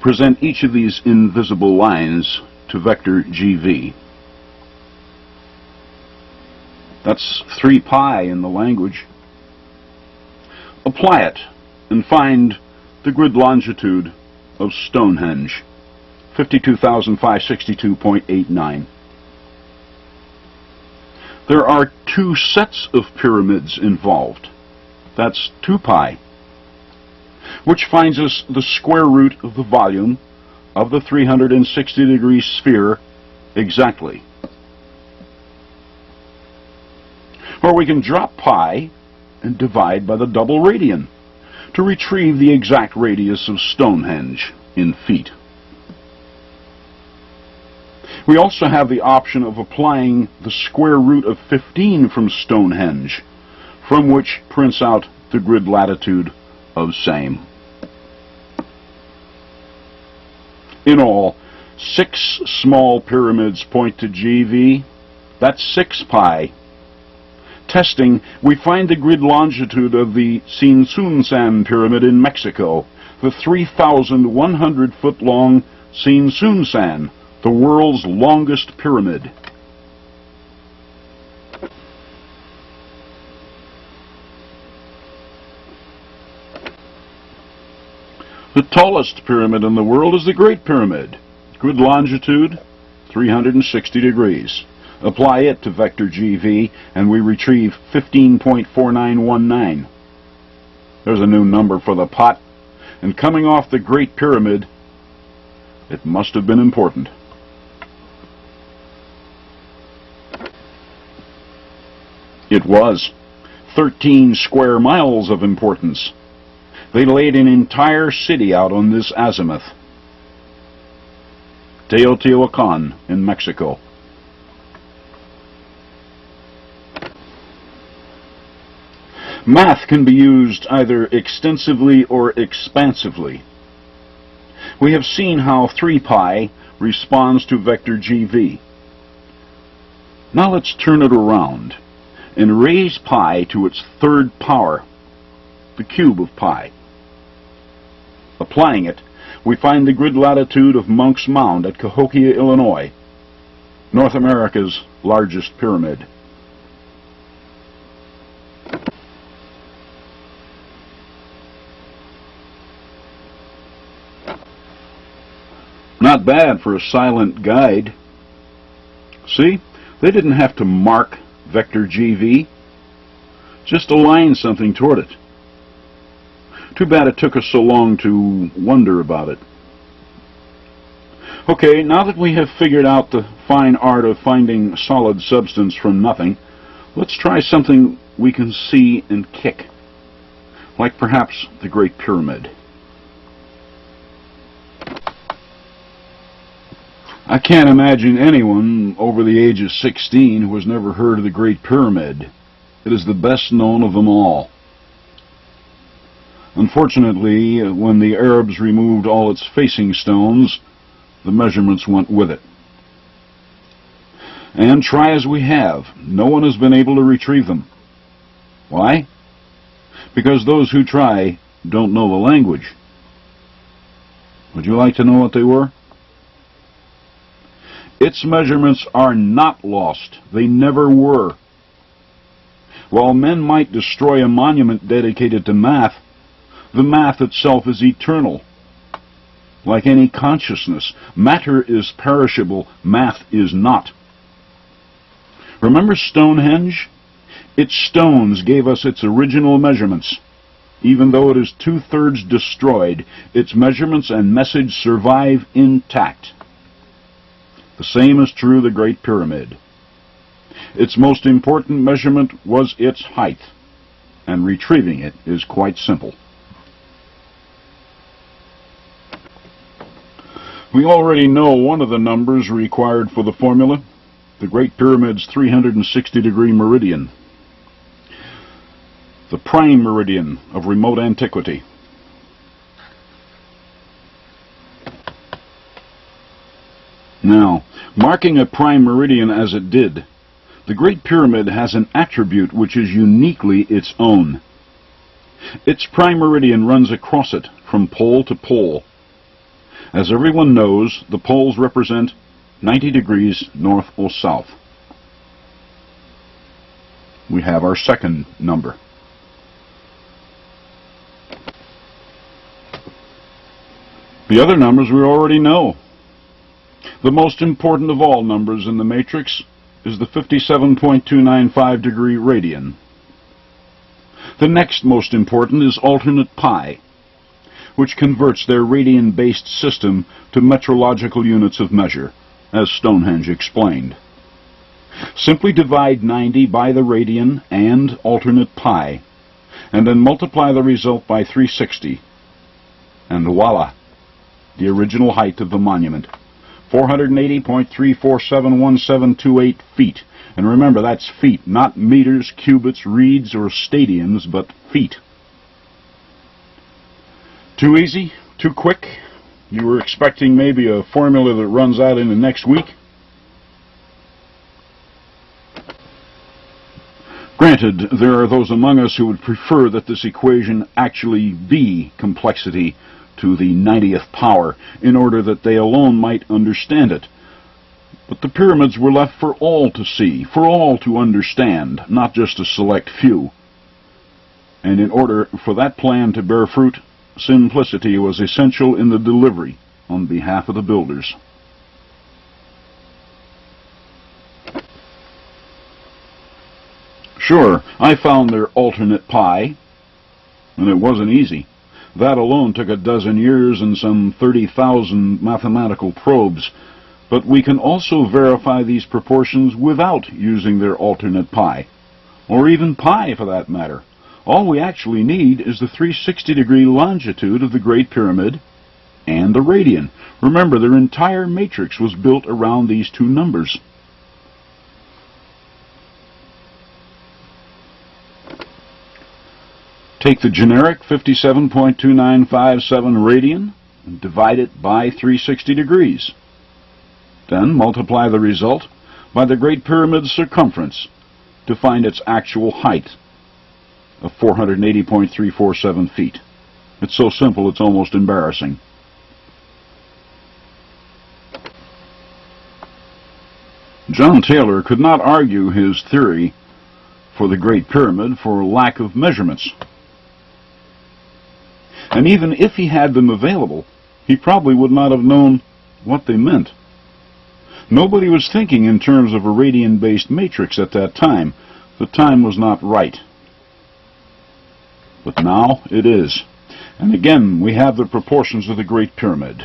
Speaker 1: present each of these invisible lines to vector GV. That's 3 pi in the language. Apply it and find the grid longitude of Stonehenge, 52,562.89. There are two sets of pyramids involved. That's 2 pi, which finds us the square root of the volume of the 360-degree sphere exactly. Or we can drop pi and divide by the double radian to retrieve the exact radius of Stonehenge in feet. We also have the option of applying the square root of 15 from Stonehenge, from which prints out the grid latitude of same. In all, 6 small pyramids point to GV. That's 6 pi. Testing, we find the grid longitude of the Tzintzuntzan pyramid in Mexico, the 3,100-foot-long Tzintzuntzan, the world's longest pyramid. The tallest pyramid in the world is the Great Pyramid. Grid longitude, 360 degrees. Apply it to vector GV, and we retrieve 15.4919. There's a new number for the pot, and coming off the Great Pyramid, it must have been important. It was 13 square miles of importance. They laid an entire city out on this azimuth. Teotihuacan in Mexico. « Math can be used either extensively or expansively. We have seen how 3 pi responds to vector GV. Now let's turn it around and raise pi to its 3rd power, the cube of pi. Applying it, we find the grid latitude of Munck's Mound at Cahokia, Illinois, North America's largest pyramid. Not bad for a silent guide. See, they didn't have to mark vector GV, just align something toward it. Too bad it took us so long to wonder about it. Okay, now that we have figured out the fine art of finding solid substance from nothing, let's try something we can see and kick, like perhaps the Great Pyramid. I can't imagine anyone over the age of 16 who has never heard of the Great Pyramid. It is the best known of them all. Unfortunately, when the Arabs removed all its facing stones, the measurements went with it. And try as we have, no one has been able to retrieve them. Why? Because those who try don't know the language. Would you like to know what they were? Its measurements are not lost. They never were. While men might destroy a monument dedicated to math, the math itself is eternal. Like any consciousness, matter is perishable, math is not. Remember Stonehenge? Its stones gave us its original measurements. Even though it is 2/3 destroyed, its measurements and message survive intact. The same is true of the Great Pyramid. Its most important measurement was its height, and retrieving it is quite simple. We already know one of the numbers required for the formula, the Great Pyramid's 360-degree meridian, the prime meridian of remote antiquity. Now, marking a prime meridian as it did, the Great Pyramid has an attribute which is uniquely its own. Its prime meridian runs across it from pole to pole. As everyone knows, the poles represent 90 degrees north or south. We have our second number. The other numbers we already know. The most important of all numbers in the matrix is the 57.295 degree radian. The next most important is alternate pi, which converts their radian-based system to metrological units of measure, as Stonehenge explained. Simply divide 90 by the radian and alternate pi, and then multiply the result by 360, and voila, the original height of the monument. 480.3471728 feet. And remember, that's feet, not meters, cubits, reeds, or stadiums, but feet. Too easy? Too quick? You were expecting maybe a formula that runs out in the next week? Granted, there are those among us who would prefer that this equation actually be complexity to the 90th power, in order that they alone might understand it. But the pyramids were left for all to see, for all to understand, not just a select few. And in order for that plan to bear fruit, simplicity was essential in the delivery on behalf of the builders. Sure, I found their alternate pi, and it wasn't easy. That alone took a dozen years and some 30,000 mathematical probes, but we can also verify these proportions without using their alternate pi, or even pi for that matter. All we actually need is the 360-degree longitude of the Great Pyramid and the radian. Remember, their entire matrix was built around these two numbers. Take the generic 57.2957 radian and divide it by 360 degrees. Then multiply the result by the Great Pyramid's circumference to find its actual height of 480.347 feet. It's so simple it's almost embarrassing. John Taylor could not argue his theory for the Great Pyramid for lack of measurements. And even if he had them available, he probably would not have known what they meant. Nobody was thinking in terms of a radian-based matrix at that time. The time was not right. But now it is. And again, we have the proportions of the Great Pyramid.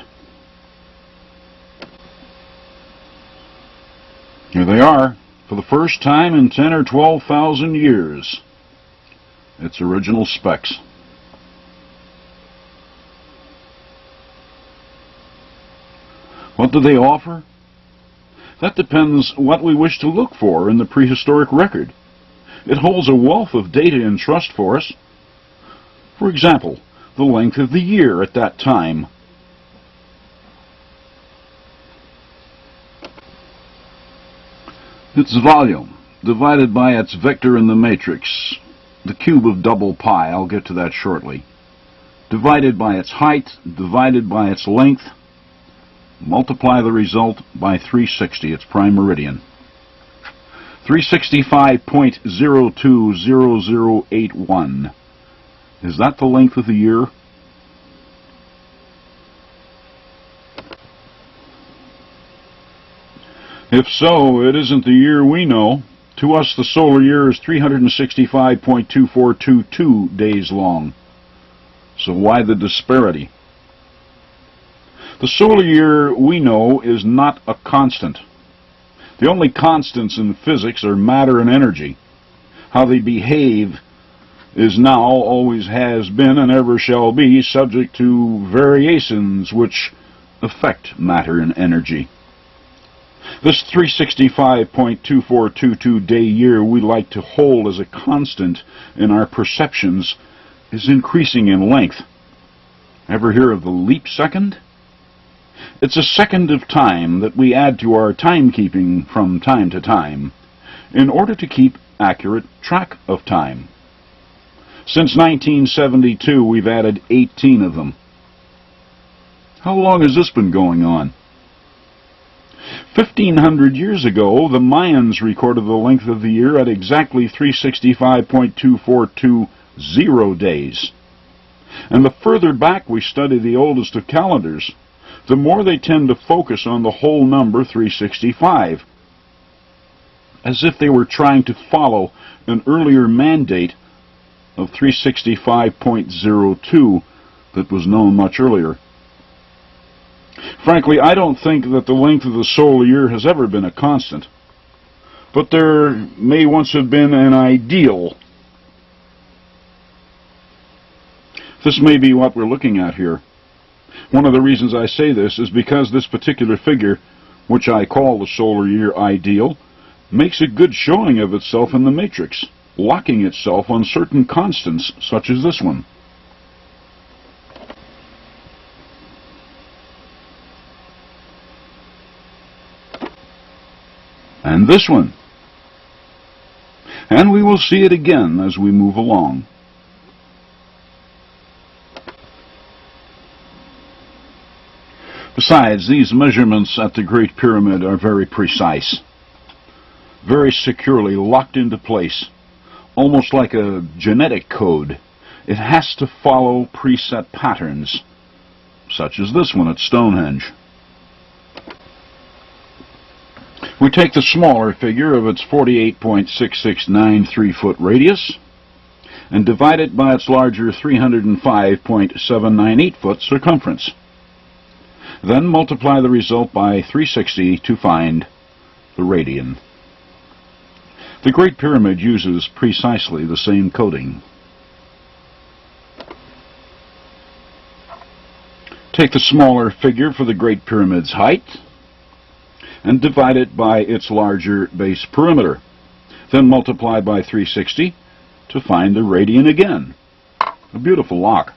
Speaker 1: Here they are, for the first time in 10 or 12,000 years. Its original specs. What do they offer? That depends what we wish to look for in the prehistoric record. It holds a wealth of data in trust for us. For example, the length of the year at that time. Its volume, divided by its vector in the matrix, the cube of double pi, I'll get to that shortly, divided by its height, divided by its length, multiply the result by 360, its prime meridian. 365.020081. Is that the length of the year? If so, it isn't the year we know. To us, the solar year is 365.2422 days long. So why the disparity? The solar year we know is not a constant. The only constants in physics are matter and energy. How they behave is now, always has been, and ever shall be subject to variations which affect matter and energy. This 365.2422 day year we like to hold as a constant in our perceptions is increasing in length. Ever hear of the leap second? It's a second of time that we add to our timekeeping from time to time in order to keep accurate track of time. Since 1972, we've added 18 of them. How long has this been going on? 1,500 years ago, the Mayans recorded the length of the year at exactly 365.2420 days. And the further back we study the oldest of calendars, the more they tend to focus on the whole number 365, as if they were trying to follow an earlier mandate of 365.02 that was known much earlier. Frankly, I don't think that the length of the solar year has ever been a constant, but there may once have been an ideal. This may be what we're looking at here. One of the reasons I say this is because this particular figure, which I call the solar year ideal, makes a good showing of itself in the matrix, locking itself on certain constants such as this one. And this one. And we will see it again as we move along. Besides, these measurements at the Great Pyramid are very precise, very securely locked into place, almost like a genetic code. It has to follow preset patterns, such as this one at Stonehenge. We take the smaller figure of its 48.6693 foot radius and divide it by its larger 305.798 foot circumference. Then multiply the result by 360 to find the radian. The Great Pyramid uses precisely the same coding. Take the smaller figure for the Great Pyramid's height and divide it by its larger base perimeter. Then multiply by 360 to find the radian again. A beautiful lock.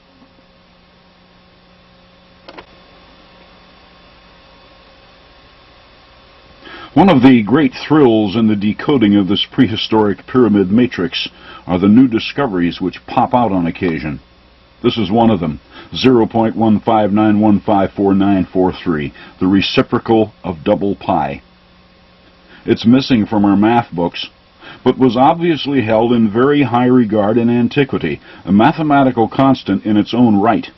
Speaker 1: One of the great thrills in the decoding of this prehistoric pyramid matrix are the new discoveries which pop out on occasion. This is one of them, 0.159154943, the reciprocal of double pi. It's missing from our math books, but was obviously held in very high regard in antiquity, a mathematical constant in its own right,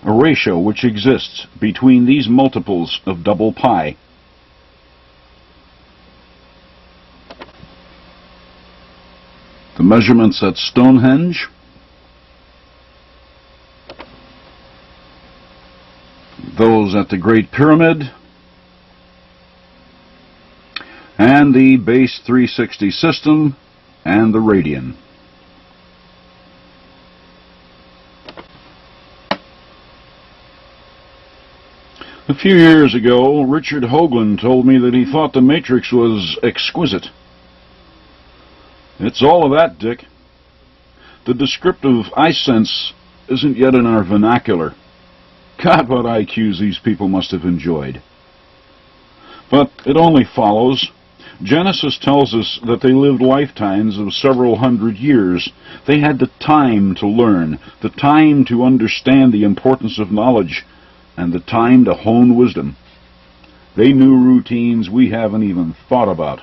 Speaker 1: a ratio which exists between these multiples of double pi. The measurements at Stonehenge, those at the Great Pyramid, and the base 360 system and the radian. A few years ago, Richard Hoagland told me that he thought the matrix was exquisite. It's all of that, Dick. The descriptive I sense isn't yet in our vernacular. God, what IQs these people must have enjoyed. But it only follows. Genesis tells us that they lived lifetimes of several hundred years. They had the time to learn, the time to understand the importance of knowledge, and the time to hone wisdom. They knew routines we haven't even thought about.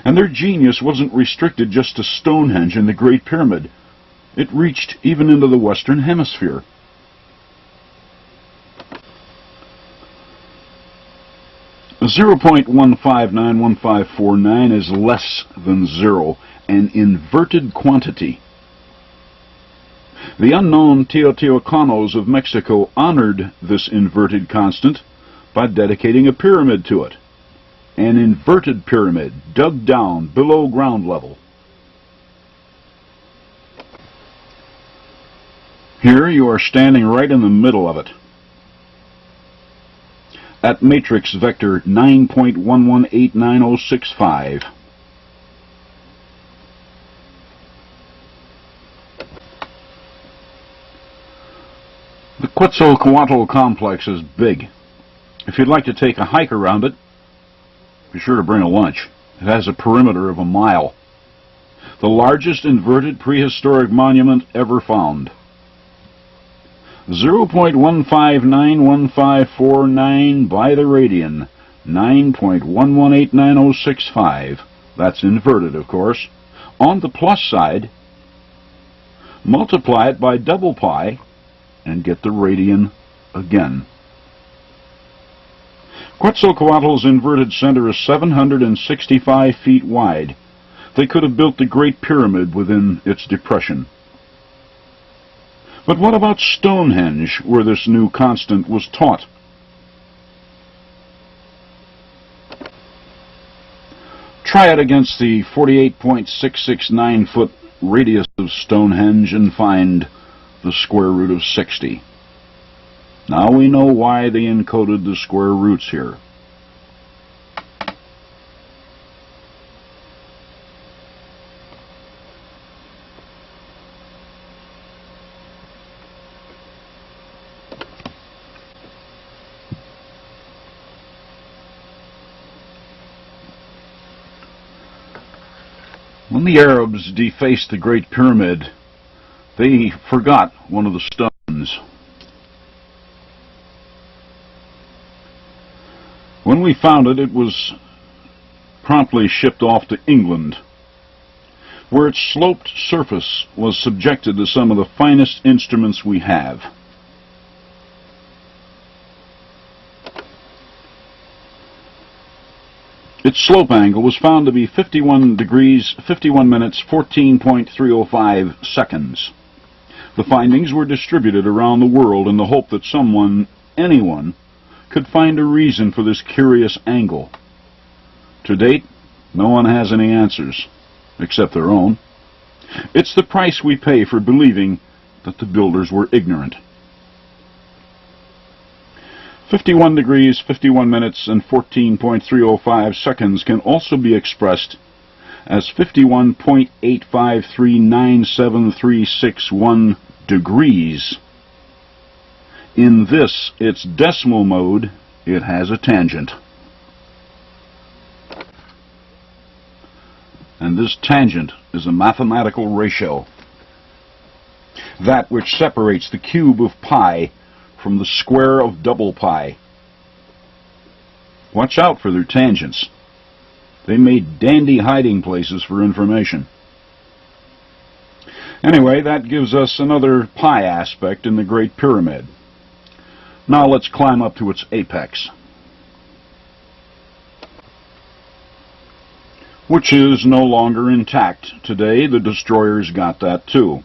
Speaker 1: And their genius wasn't restricted just to Stonehenge and the Great Pyramid. It reached even into the Western Hemisphere. A 0.1591549 is less than zero, an inverted quantity. The unknown Teotihuacanos of Mexico honored this inverted constant by dedicating a pyramid to it. An inverted pyramid dug down below ground level. Here you are standing right in the middle of it. At matrix vector 9.118965. The Quetzalcoatl complex is big. If you'd like to take a hike around it, be sure to bring a lunch. It has a perimeter of a mile. The largest inverted prehistoric monument ever found. 0.1591549 by the radian, 9.118965. That's inverted, of course. On the plus side, multiply it by double pi and get the radian again. Quetzalcoatl's inverted center is 765 feet wide. They could have built the Great Pyramid within its depression. But what about Stonehenge, where this new constant was taught? Try it against the 48.669-foot radius of Stonehenge and find the square root of 60. Now we know why they encoded the square roots here. When the Arabs defaced the Great Pyramid, they forgot one of the stones. When we found it, it was promptly shipped off to England, where its sloped surface was subjected to some of the finest instruments we have. Its slope angle was found to be 51 degrees, 51 minutes, 14.305 seconds. The findings were distributed around the world in the hope that anyone, could find a reason for this curious angle. To date, no one has any answers, except their own. It's the price we pay for believing that the builders were ignorant. 51 degrees, 51 minutes, and 14.305 seconds can also be expressed as 51.8539731 degrees. In this, its decimal mode, it has a tangent. And this tangent is a mathematical ratio, that which separates the cube of pi from the square of double pi. Watch out for their tangents. They made dandy hiding places for information. Anyway, that gives us another pi aspect in the Great Pyramid. Now let's climb up to its apex, which is no longer intact today. The destroyers got that too.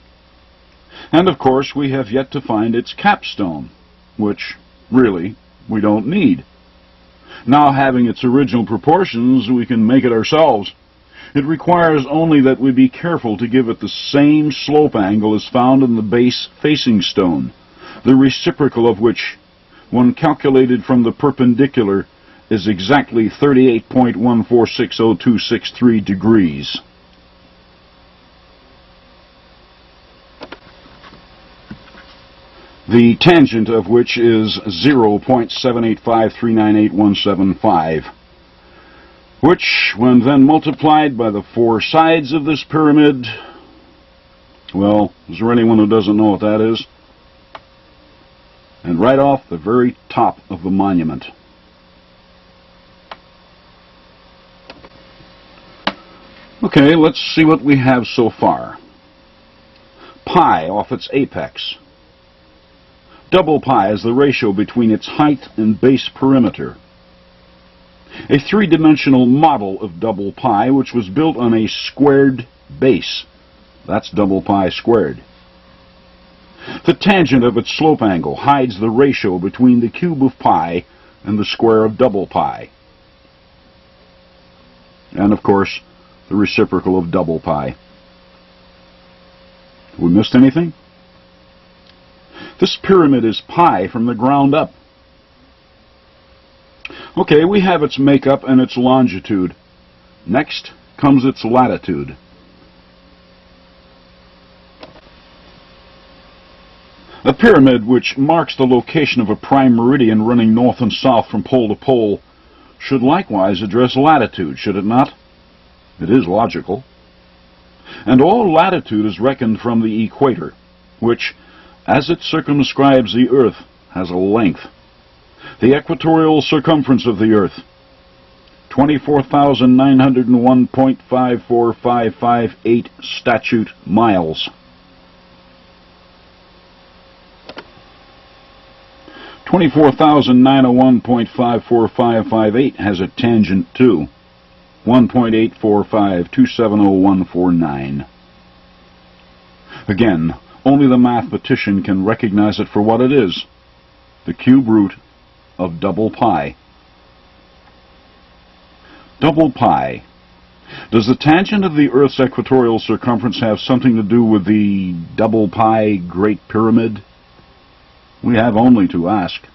Speaker 1: And of course, we have yet to find its capstone, which, really, we don't need. Now, having its original proportions, we can make it ourselves. It requires only that we be careful to give it the same slope angle as found in the base facing stone, the reciprocal of which, when calculated from the perpendicular, is exactly 38.146063 degrees. The tangent of which is 0.785398175, which, when then multiplied by the four sides of this pyramid, well, is there anyone who doesn't know what that is? And right off the very top of the monument. Okay, let's see what we have so far. Pi off its apex. Double pi is the ratio between its height and base perimeter. A three-dimensional model of double pi, which was built on a squared base. That's double pi squared. The tangent of its slope angle hides the ratio between the cube of pi and the square of double pi. And, of course, the reciprocal of double pi. Have we missed anything? This pyramid is pi from the ground up. Okay, we have its makeup and its longitude. Next comes its latitude. A pyramid which marks the location of a prime meridian running north and south from pole to pole should likewise address latitude, should it not? It is logical. And all latitude is reckoned from the equator, which, as it circumscribes the Earth, has a length. The equatorial circumference of the Earth, 24,901.54558 statute miles. 24,901.54558 has a tangent too, 1.845270149. Again, only the mathematician can recognize it for what it is, the cube root of double pi. Double pi. Does the tangent of the Earth's equatorial circumference have something to do with the double pi Great Pyramid? We have only to ask.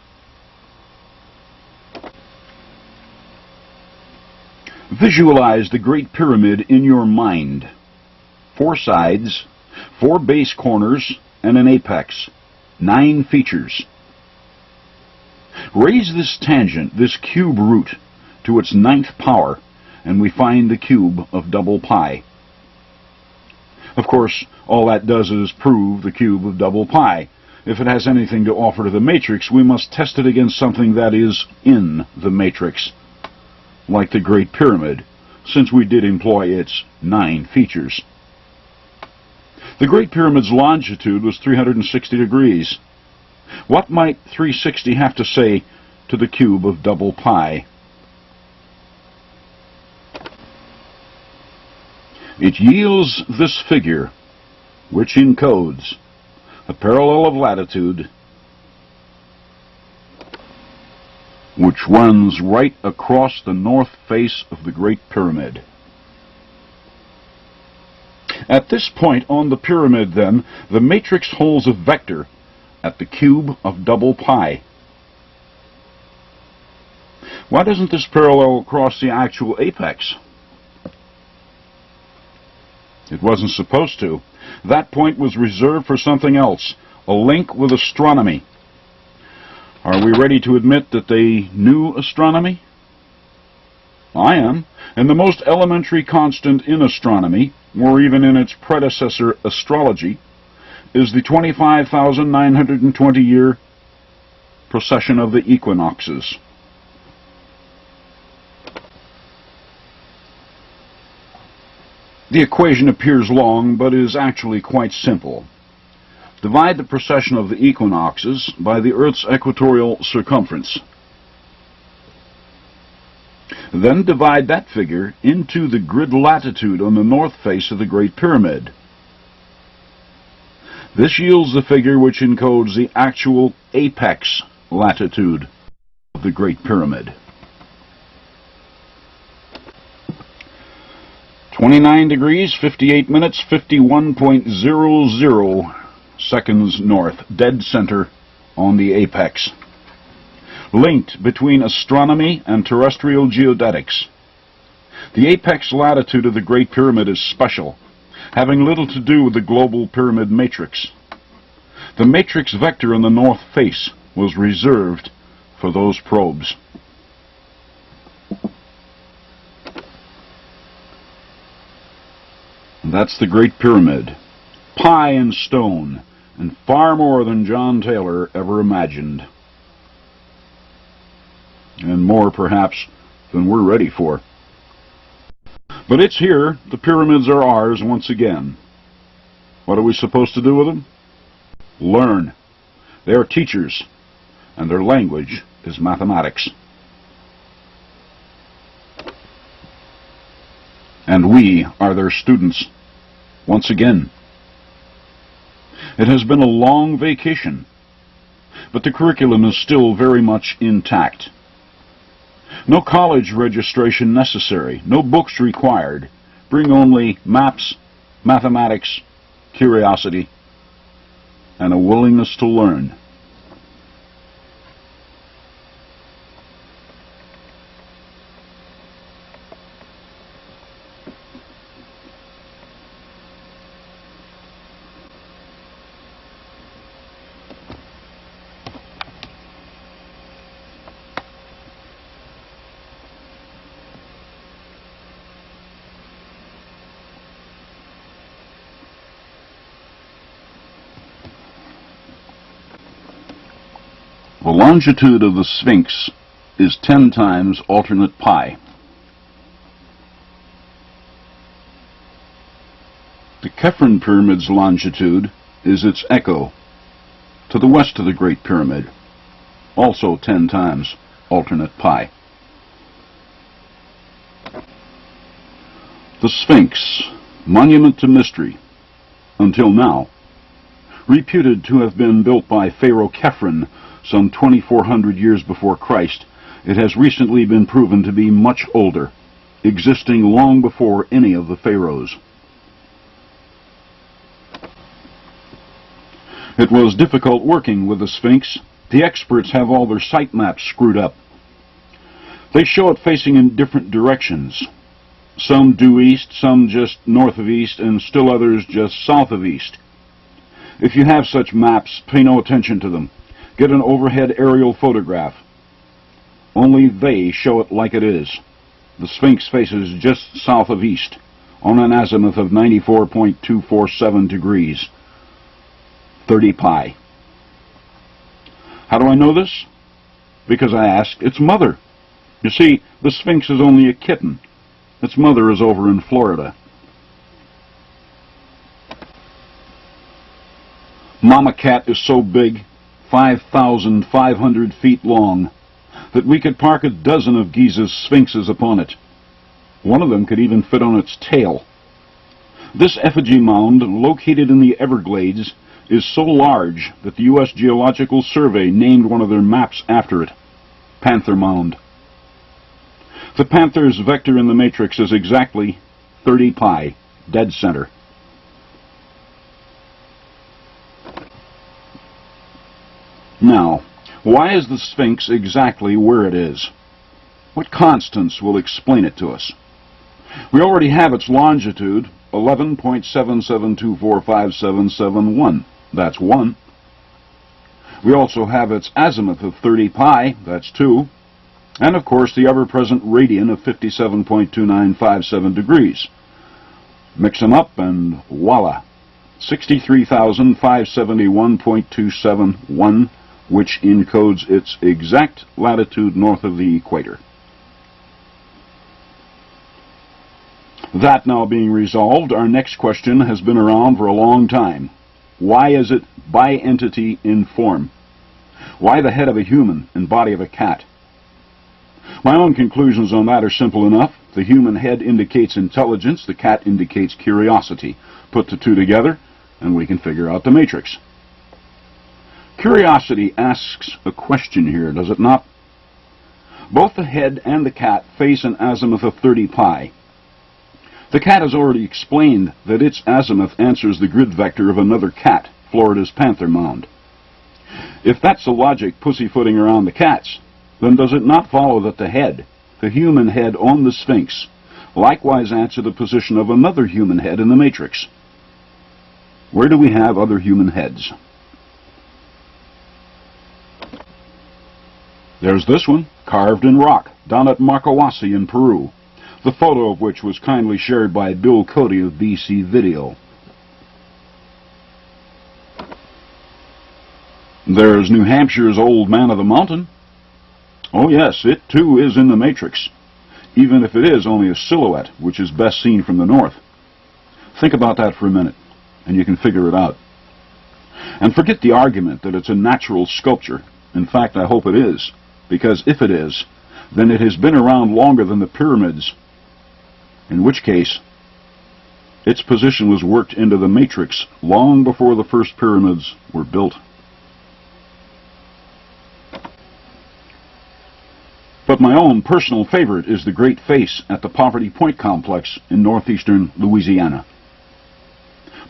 Speaker 1: Visualize the Great Pyramid in your mind. 4 sides, 4 base corners, and an apex. 9 features. Raise this tangent, this cube root, to its 9th power, and we find the cube of double pi. Of course, all that does is prove the cube of double pi. If it has anything to offer to the matrix, we must test it against something that is in the matrix, like the Great Pyramid, since we did employ its 9 features. The Great Pyramid's longitude was 360 degrees. What might 360 have to say to the cube of double pi? It yields this figure, which encodes a parallel of latitude which runs right across the north face of the Great Pyramid. At this point on the pyramid, then, the matrix holds a vector at the cube of double pi. Why doesn't this parallel cross the actual apex? It wasn't supposed to. That point was reserved for something else, a link with astronomy. Are we ready to admit that they knew astronomy? I am. And the most elementary constant in astronomy, or even in its predecessor astrology, is the 25,920-year procession of the equinoxes. The equation appears long, but is actually quite simple. Divide the precession of the equinoxes by the Earth's equatorial circumference. Then divide that figure into the grid latitude on the north face of the Great Pyramid. This yields the figure which encodes the actual apex latitude of the Great Pyramid. 29 degrees, 58 minutes, 51.00 seconds north, dead center on the apex. Linked between astronomy and terrestrial geodetics. The apex latitude of the Great Pyramid is special, having little to do with the global pyramid matrix. The matrix vector in the north face was reserved for those probes. And that's the Great Pyramid, pie in stone, and far more than John Taylor ever imagined. And more, perhaps, than we're ready for. But it's here. The pyramids are ours once again. What are we supposed to do with them? Learn. They are teachers, and their language is mathematics. And we are their students once again. It has been a long vacation, but the curriculum is still very much intact. No college registration necessary, no books required. Bring only maps, mathematics, curiosity, and a willingness to learn. The longitude of the Sphinx is 10 times alternate pi. The Khafre Pyramid's longitude is its echo to the west of the Great Pyramid, also 10 times alternate pi. The Sphinx, monument to mystery, until now, reputed to have been built by Pharaoh Khafre some 2,400 years before Christ, it has recently been proven to be much older, existing long before any of the pharaohs. It was difficult working with the Sphinx. The experts have all their site maps screwed up. They show it facing in different directions. Some due east, some just north of east, and still others just south of east. If you have such maps, pay no attention to them. Get an overhead aerial photograph. Only they show it like it is. The Sphinx faces just south of east, on an azimuth of 94.247 degrees, 30 pi. How do I know this? Because I asked its mother. You see, the Sphinx is only a kitten. Its mother is over in Florida. Mama Cat is so big, 5,500 feet long, that we could park a dozen of Giza's sphinxes upon it. One of them could even fit on its tail. This effigy mound, located in the Everglades, is so large that the U.S. Geological Survey named one of their maps after it, Panther Mound. The panther's vector in the matrix is exactly 30 pi, dead center. Now, why is the Sphinx exactly where it is? What constants will explain it to us? We already have its longitude, 11.77245771. That's 1. We also have its azimuth of 30 pi. That's 2. And of course the ever-present radian of 57.2957 degrees. Mix them up and voila, 63,571.271, which encodes its exact latitude north of the equator. That now being resolved, our next question has been around for a long time. Why is it bi-entity in form? Why the head of a human and body of a cat? My own conclusions on that are simple enough. The human head indicates intelligence, the cat indicates curiosity. Put the two together, and we can figure out the matrix. Curiosity asks a question here, does it not? Both the head and the cat face an azimuth of 30 pi. The cat has already explained that its azimuth answers the grid vector of another cat, Florida's panther mound. If that's the logic pussyfooting around the cats, then does it not follow that the head, the human head on the Sphinx, likewise answer the position of another human head in the matrix? Where do we have other human heads? There's this one, carved in rock, down at Marcahuasi in Peru, the photo of which was kindly shared by Bill Cody of BC Video. There's New Hampshire's Old Man of the Mountain. Oh yes, it too is in the matrix, even if it is only a silhouette, which is best seen from the north. Think about that for a minute, and you can figure it out. And forget the argument that it's a natural sculpture. In fact, I hope it is, because if it is, then it has been around longer than the pyramids, in which case, its position was worked into the matrix long before the first pyramids were built. But my own personal favorite is the Great Face at the Poverty Point complex in northeastern Louisiana.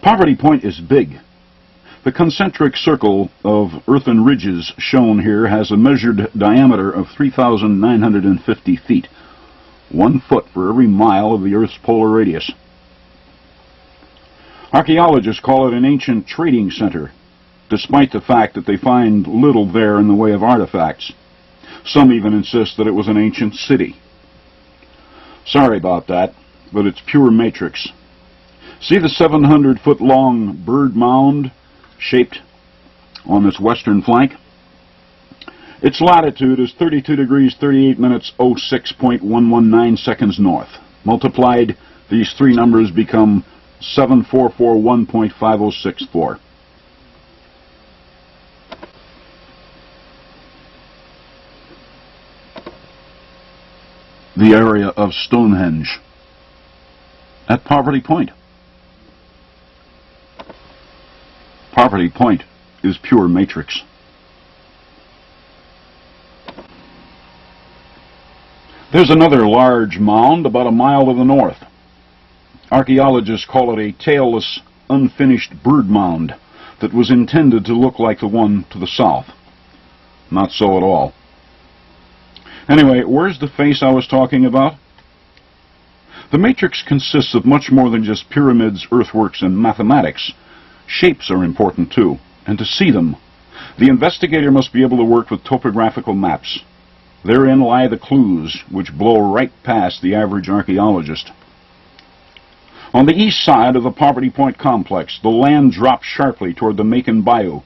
Speaker 1: Poverty Point is big. The concentric circle of earthen ridges shown here has a measured diameter of 3,950 feet, 1 foot for every mile of the Earth's polar radius. Archaeologists call it an ancient trading center, despite the fact that they find little there in the way of artifacts. Some even insist that it was an ancient city. Sorry about that, but it's pure matrix. See the 700-foot-long bird mound shaped on its western flank? Its latitude is 32 degrees 38 minutes 06.119 seconds north. Multiplied, these three numbers become 7441.5064. The area of Stonehenge at Poverty Point. Poverty Point is pure matrix. There's another large mound about a mile to the north. Archaeologists call it a tailless, unfinished bird mound that was intended to look like the one to the south. Not so at all. Anyway, where's the face I was talking about? The matrix consists of much more than just pyramids, earthworks, and mathematics. Shapes are important too, and to see them, the investigator must be able to work with topographical maps. Therein lie the clues, which blow right past the average archaeologist. On the east side of the Poverty Point complex, the land drops sharply toward the Macon Bayou,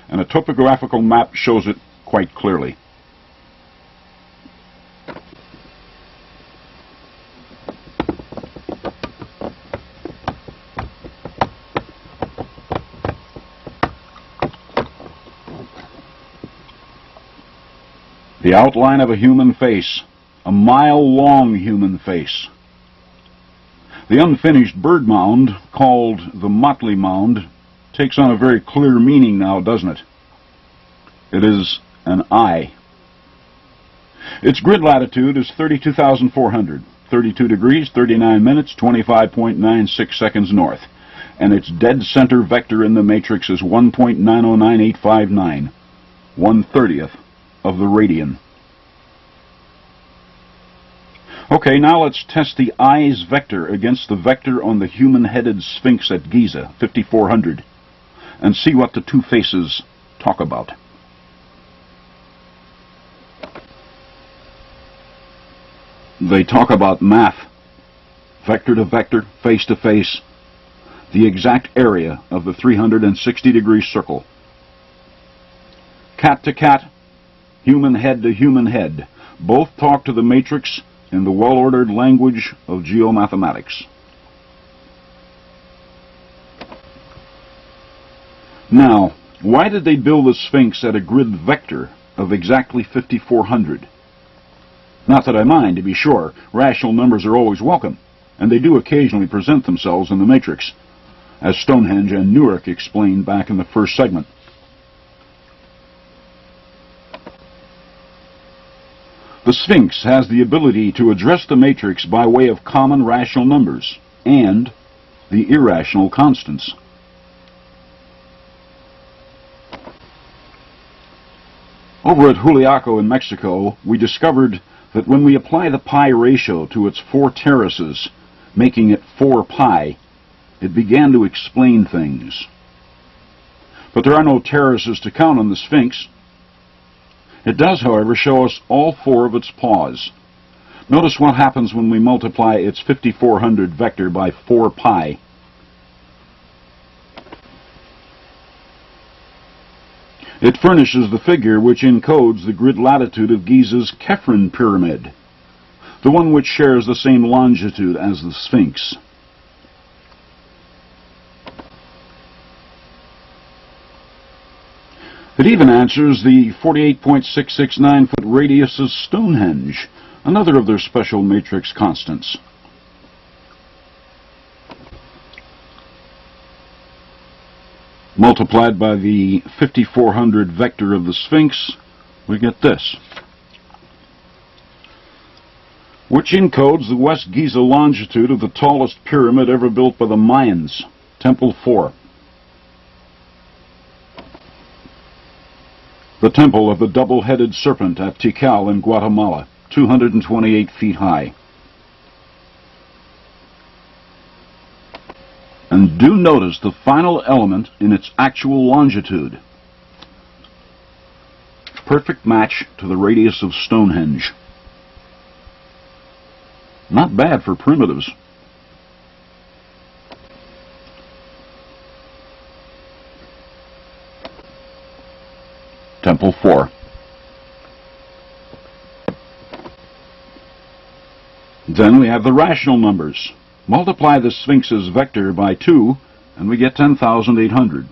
Speaker 1: and a topographical map shows it quite clearly. The outline of a human face, a mile-long human face. The unfinished bird mound, called the Motley Mound, takes on a very clear meaning now, doesn't it? It is an eye. Its grid latitude is 32,400, 32 degrees, 39 minutes, 25.96 seconds north, and its dead center vector in the matrix is 1.909859, 1/30th of the radian. Okay, now let's test the eye's vector against the vector on the human-headed Sphinx at Giza, 5400, and see what the two faces talk about. They talk about math, vector to vector, face to face, the exact area of the 360-degree circle. Cat to cat, human head to human head, both talk to the matrix in the well-ordered language of geomathematics. Now, why did they build the Sphinx at a grid vector of exactly 5400? Not that I mind, to be sure. Rational numbers are always welcome, and they do occasionally present themselves in the matrix, as Stonehenge and Munck explained back in the first segment. The Sphinx has the ability to address the matrix by way of common rational numbers and the irrational constants. Over at Juliaco in Mexico, we discovered that when we apply the pi ratio to its 4 terraces, making it 4 pi, it began to explain things. But there are no terraces to count on the Sphinx. It does, however, show us all 4 of its paws. Notice what happens when we multiply its 5400 vector by 4 pi. It furnishes the figure which encodes the grid latitude of Giza's Khephren pyramid, the one which shares the same longitude as the Sphinx. It even answers the 48.669-foot radius of Stonehenge, another of their special matrix constants. Multiplied by the 5400 vector of the Sphinx, we get this, which encodes the West Giza longitude of the tallest pyramid ever built by the Mayans, Temple 4. The temple of the double-headed serpent at Tikal in Guatemala, 228 feet high. And do notice the final element in its actual longitude. Perfect match to the radius of Stonehenge. Not bad for primitives. Temple 4. Then we have the rational numbers. Multiply the Sphinx's vector by 2, and we get 10,800.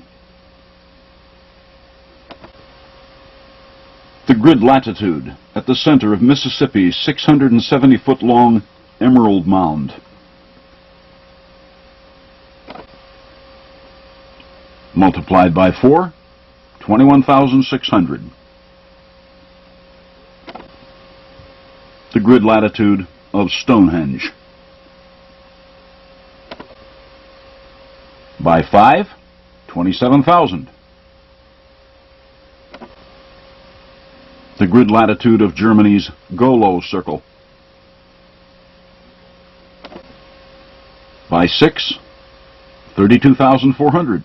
Speaker 1: The grid latitude at the center of Mississippi's 670-foot-long Emerald Mound. Multiplied by 4, 21,600. The grid latitude of Stonehenge. By 5, 27,000. The grid latitude of Germany's Golo Circle. By 6, 32,400.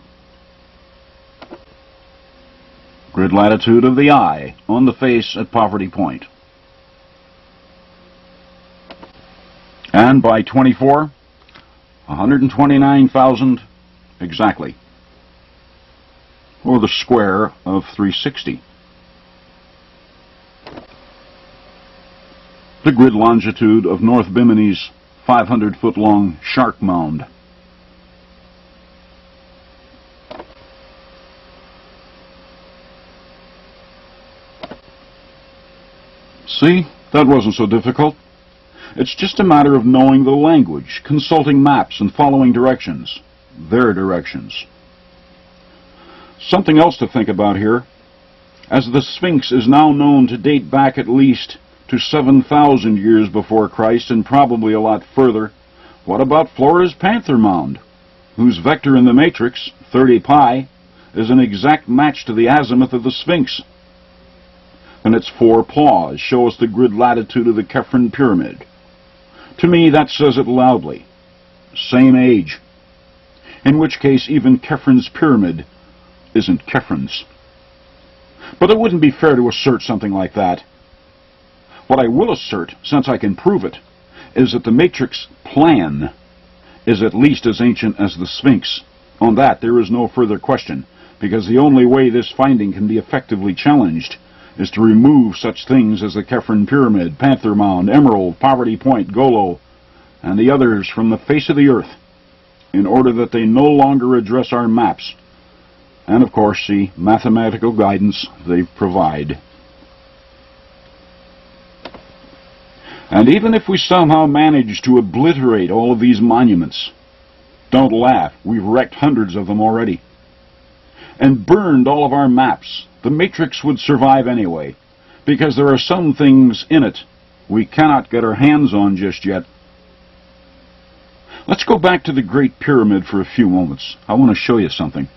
Speaker 1: Grid latitude of the eye on the face at Poverty Point. And by 24, 129,000 exactly, or the square of 360. The grid longitude of North Bimini's 500-foot-long Shark Mound. See, that wasn't so difficult. It's just a matter of knowing the language, consulting maps, and following directions. Their directions. Something else to think about here. As the Sphinx is now known to date back at least to 7,000 years before Christ, and probably a lot further, what about Flora's Panther Mound, whose vector in the matrix, 30 pi, is an exact match to the azimuth of the Sphinx? And its 4 paws show us the grid latitude of the Khephren pyramid. To me, that says it loudly. Same age. In which case, even Khephrun's pyramid isn't Khephrun's. But it wouldn't be fair to assert something like that. What I will assert, since I can prove it, is that the matrix plan is at least as ancient as the Sphinx. On that, there is no further question, because the only way this finding can be effectively challenged is to remove such things as the Khephrun Pyramid, Panther Mound, Emerald, Poverty Point, Golo, and the others from the face of the earth, in order that they no longer address our maps, and of course the mathematical guidance they provide. And even if we somehow manage to obliterate all of these monuments, don't laugh, we've wrecked hundreds of them already, and burned all of our maps, the matrix would survive anyway, because there are some things in it we cannot get our hands on just yet. Let's go back to the Great Pyramid for a few moments. I want to show you something.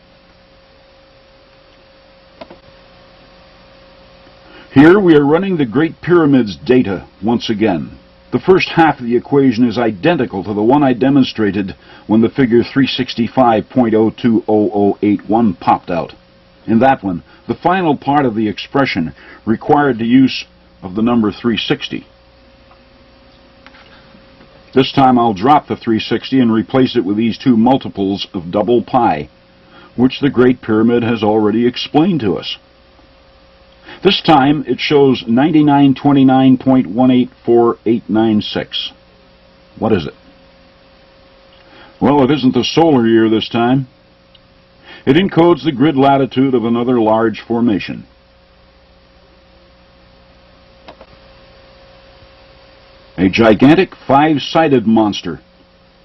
Speaker 1: Here we are running the Great Pyramid's data once again. The first half of the equation is identical to the one I demonstrated when the figure 365.020081 popped out. In that one, the final part of the expression required the use of the number 360. This time I'll drop the 360 and replace it with these two multiples of double pi, which the Great Pyramid has already explained to us. This time it shows 9929.184896. What is it? Well, it isn't the solar year this time. It encodes the grid latitude of another large formation. A gigantic five-sided monster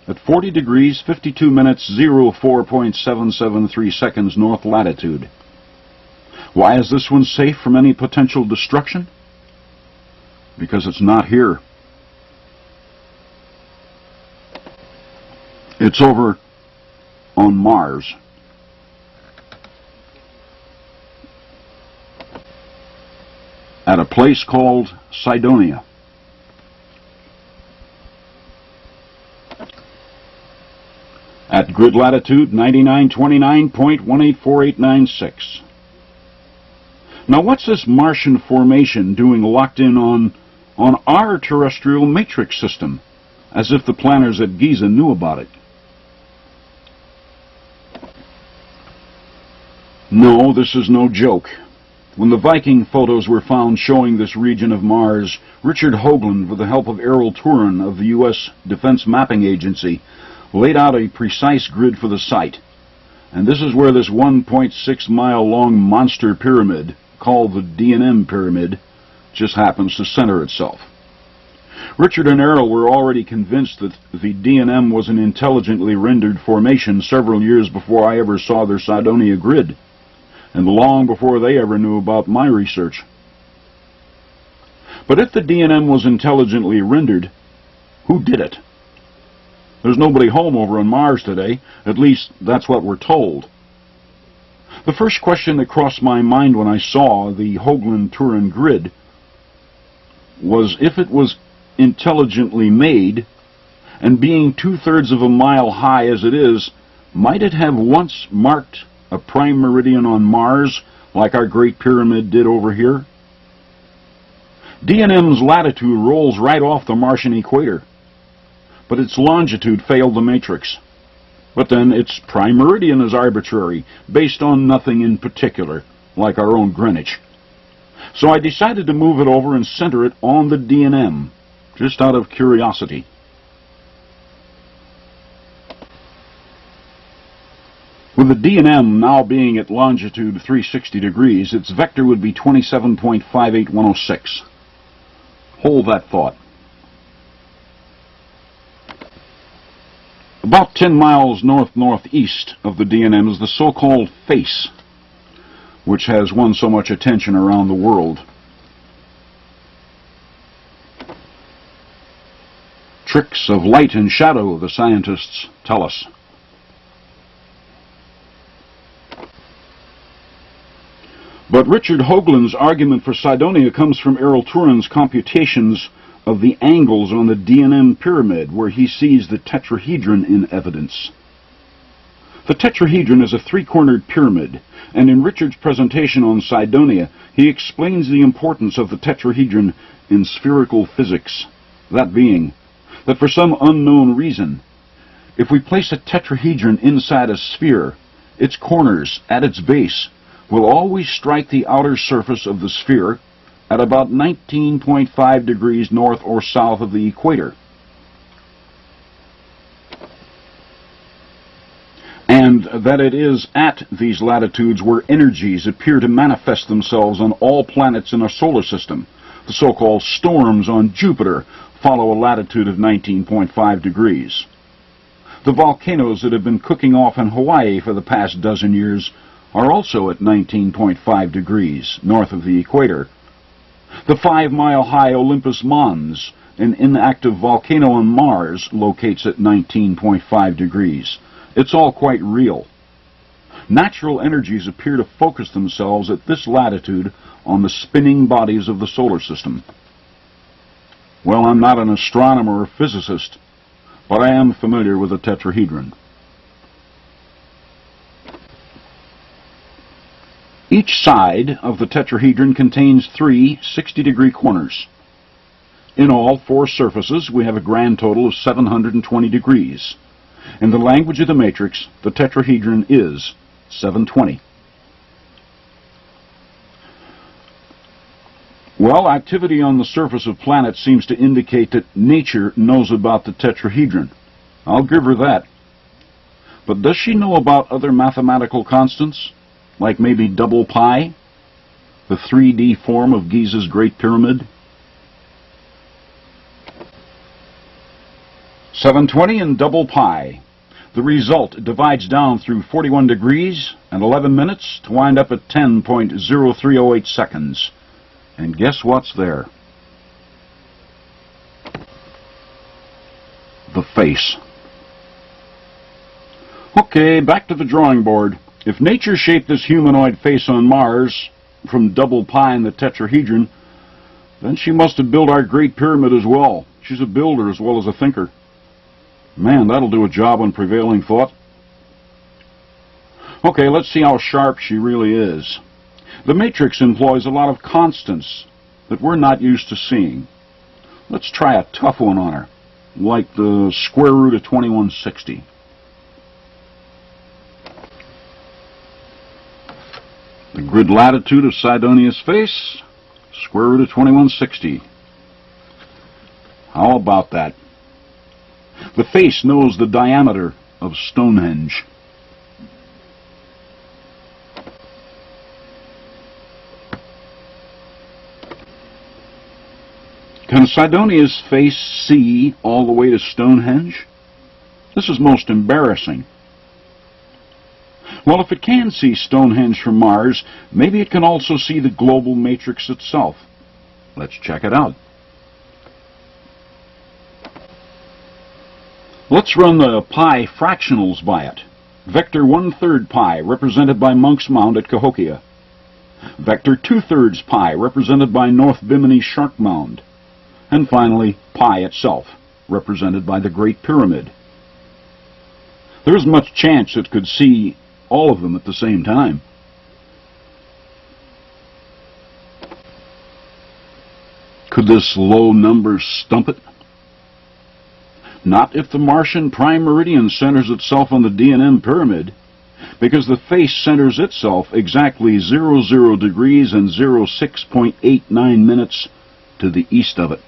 Speaker 1: at 40 degrees 52 minutes 04.773 seconds north latitude. Why is this one safe from any potential destruction? Because it's not here. It's over on Mars. At a place called Cydonia. At grid latitude 9929.184896. Now what's this Martian formation doing locked in on our terrestrial matrix system, as if the planners at Giza knew about it? No, this is no joke. When the Viking photos were found showing this region of Mars, Richard Hoagland, with the help of Errol Turin of the U.S. Defense Mapping Agency, laid out a precise grid for the site. And this is where this 1.6-mile-long monster pyramid, called the D&M Pyramid, just happens to center itself. Richard and Errol were already convinced that the D&M was an intelligently rendered formation several years before I ever saw their Cydonia grid, and long before they ever knew about my research. But if the D&M was intelligently rendered, who did it? There's nobody home over on Mars today, at least that's what we're told. The first question that crossed my mind when I saw the Hoagland-Turin grid was if it was intelligently made, and being 2/3 of a mile high as it is, might it have once marked a prime meridian on Mars like our Great Pyramid did over here? D&M's latitude rolls right off the Martian equator, but its longitude failed the matrix. But then its prime meridian is arbitrary, based on nothing in particular, like our own Greenwich. So I decided to move it over and center it on the D&M, just out of curiosity. With the D&M now being at longitude 360 degrees, its vector would be 27.58106. Hold that thought. About 10 miles north-northeast of the D&M is the so-called face, which has won so much attention around the world. Tricks of light and shadow, the scientists tell us. But Richard Hoagland's argument for Cydonia comes from Errol Turin's computations of the angles on the D&M pyramid where he sees the tetrahedron in evidence. The tetrahedron is a three-cornered pyramid, and in Richard's presentation on Cydonia, he explains the importance of the tetrahedron in spherical physics, that being, that for some unknown reason, if we place a tetrahedron inside a sphere, its corners, at its base, will always strike the outer surface of the sphere at about 19.5 degrees north or south of the equator. And that it is at these latitudes where energies appear to manifest themselves on all planets in our solar system. The so-called storms on Jupiter follow a latitude of 19.5 degrees. The volcanoes that have been cooking off in Hawaii for the past dozen years are also at 19.5 degrees north of the equator. The 5-mile-high Olympus Mons, an inactive volcano on Mars, locates at 19.5 degrees. It's all quite real. Natural energies appear to focus themselves at this latitude on the spinning bodies of the solar system. Well, I'm not an astronomer or physicist, but I am familiar with the tetrahedron. Each side of the tetrahedron contains three 60-degree corners. In all four surfaces, we have a grand total of 720 degrees. In the language of the matrix, the tetrahedron is 720. Well, activity on the surface of planets seems to indicate that nature knows about the tetrahedron. I'll give her that. But does she know about other mathematical constants? Like maybe double pi, the 3D form of Giza's Great Pyramid? 720 and double pi. The result divides down through 41 degrees and 11 minutes to wind up at 10.0308 seconds. And guess what's there? The face. Okay, back to the drawing board. If nature shaped this humanoid face on Mars from double pi and the tetrahedron, then she must have built our Great Pyramid as well. She's a builder as well as a thinker. Man, that'll do a job on prevailing thought. Okay, let's see how sharp she really is. The matrix employs a lot of constants that we're not used to seeing. Let's try a tough one on her, like the square root of 2160. The grid latitude of Cydonia's face, square root of 2160. How about that? The face knows the diameter of Stonehenge. Can Cydonia's face see all the way to Stonehenge? This is most embarrassing. Well, if it can see Stonehenge from Mars, maybe it can also see the global matrix itself. Let's check it out. Let's run the pi fractionals by it. Vector 1/3 pi, represented by Munck's Mound at Cahokia. Vector 2/3 pi, represented by North Bimini Shark Mound. And finally, pi itself, represented by the Great Pyramid. There isn't much chance it could see all of them at the same time. Could this low number stump it? Not if the Martian prime meridian centers itself on the D&M pyramid, because the face centers itself exactly 00 degrees and 06.89 minutes to the east of it.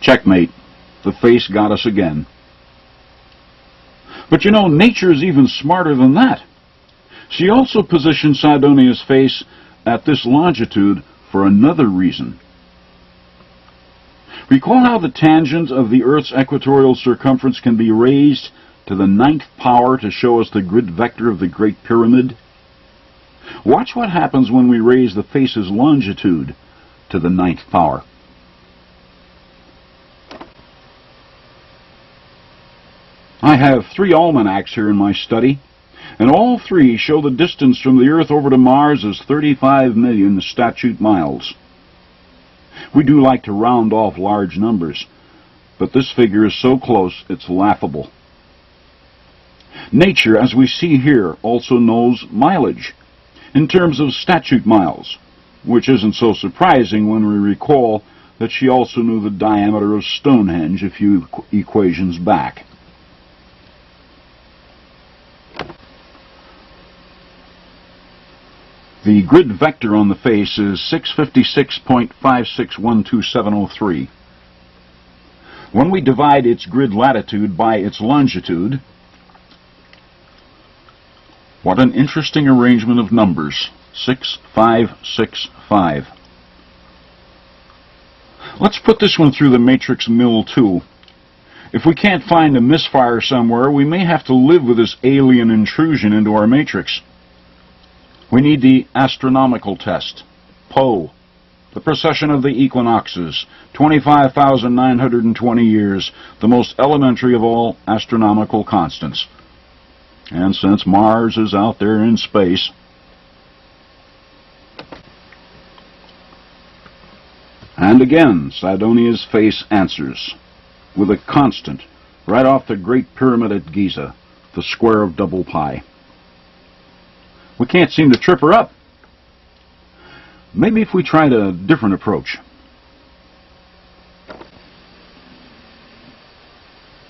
Speaker 1: Checkmate. The face got us again. But you know, nature is even smarter than that. She also positioned Cydonia's face at this longitude for another reason. Recall how the tangent of the Earth's equatorial circumference can be raised to the 9th power to show us the grid vector of the Great Pyramid? Watch what happens when we raise the face's longitude to the 9th power. I have 3 almanacs here in my study, And all three show the distance from the Earth over to Mars as 35 million statute miles. We do like to round off large numbers, but this figure is so close it's laughable. Nature, as we see here, also knows mileage in terms of statute miles, which isn't so surprising when we recall that she also knew the diameter of Stonehenge a few equations back. The grid vector on the face is 656.561270. When we divide its grid latitude by its longitude, what an interesting arrangement of numbers. 6565. Let's put this one through the matrix mill too. If we can't find a misfire somewhere, we may have to live with this alien intrusion into our matrix. We need the astronomical test. Po, the precession of the equinoxes, 25,920 years, the most elementary of all astronomical constants. And since Mars is out there in space, and again, Sidonia's face answers with a constant right off the Great Pyramid at Giza, the square of double pi. We can't seem to trip her up. Maybe if we tried a different approach.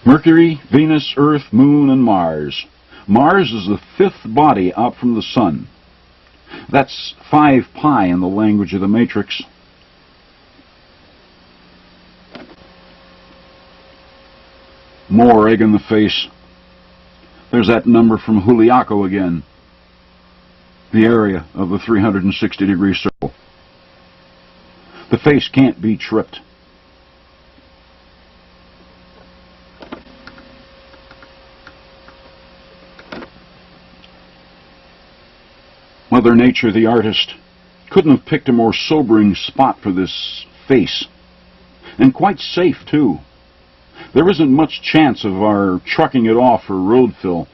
Speaker 1: Mercury, Venus, Earth, Moon, and Mars. Mars is the fifth body out from the Sun. That's 5 pi in the language of the matrix. More egg in the face. There's that number from Juliaco again. The area of the 360-degree circle. The face can't be tripped. Mother Nature, the artist, couldn't have picked a more sobering spot for this face. And quite safe, too. There isn't much chance of our trucking it off for road fill.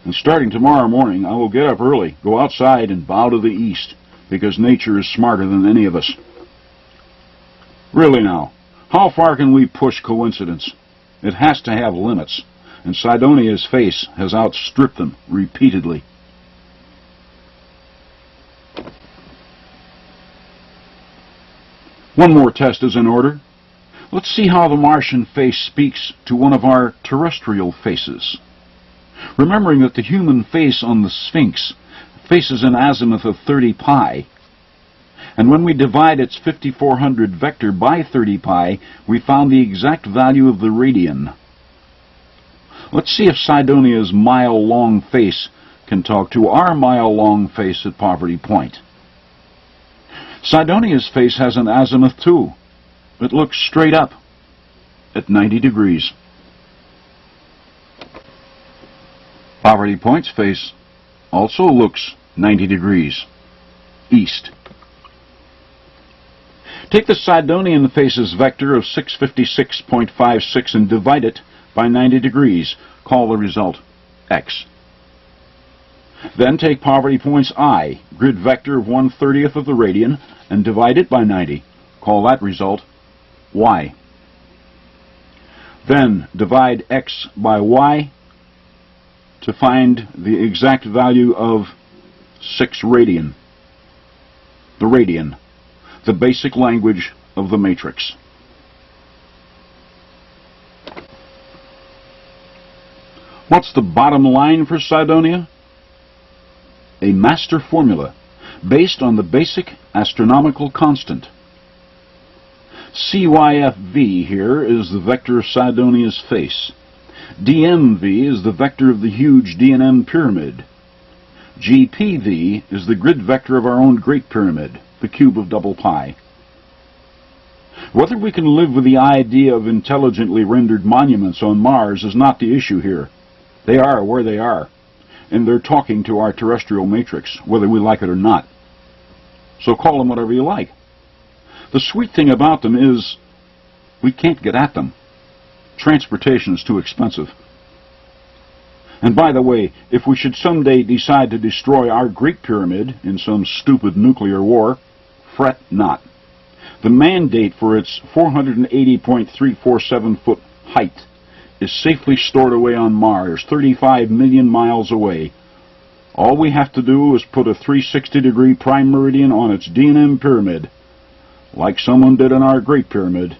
Speaker 1: And starting tomorrow morning, I will get up early, go outside, and bow to the east, because nature is smarter than any of us. Really now, how far can we push coincidence? It has to have limits, and Sidonia's face has outstripped them repeatedly. One more test is in order. Let's see how the Martian face speaks to one of our terrestrial faces. Remembering that the human face on the Sphinx faces an azimuth of 30 pi, and when we divide its 5400 vector by 30 pi, we found the exact value of the radian. Let's see if Sidonia's mile-long face can talk to our mile-long face at Poverty Point. Sidonia's face has an azimuth too. It looks straight up at 90 degrees. Poverty Point's face also looks 90 degrees east. Take the Sidonian face's vector of 656.56 and divide it by 90 degrees. Call the result x. Then take Poverty Point's I, grid vector of 1/30th of the radian, and divide it by 90. Call that result y. Then divide x by y to find the exact value of 6 radian. The radian, the basic language of the matrix. What's the bottom line for Sidonia? A master formula based on the basic astronomical constant. CYFV here is the vector of Sidonia's face. DMV is the vector of the huge D&M pyramid. GPV is the grid vector of our own Great Pyramid, the cube of double pi. Whether we can live with the idea of intelligently rendered monuments on Mars is not the issue here. They are where they are, and they're talking to our terrestrial matrix, whether we like it or not. So call them whatever you like. The sweet thing about them is we can't get at them. Transportation is too expensive. And by the way, if we should someday decide to destroy our Great Pyramid in some stupid nuclear war, fret not. The mandate for its 480.347-foot height is safely stored away on Mars, 35 million miles away. All we have to do is put a 360-degree prime meridian on its D&M pyramid, like someone did in our Great Pyramid,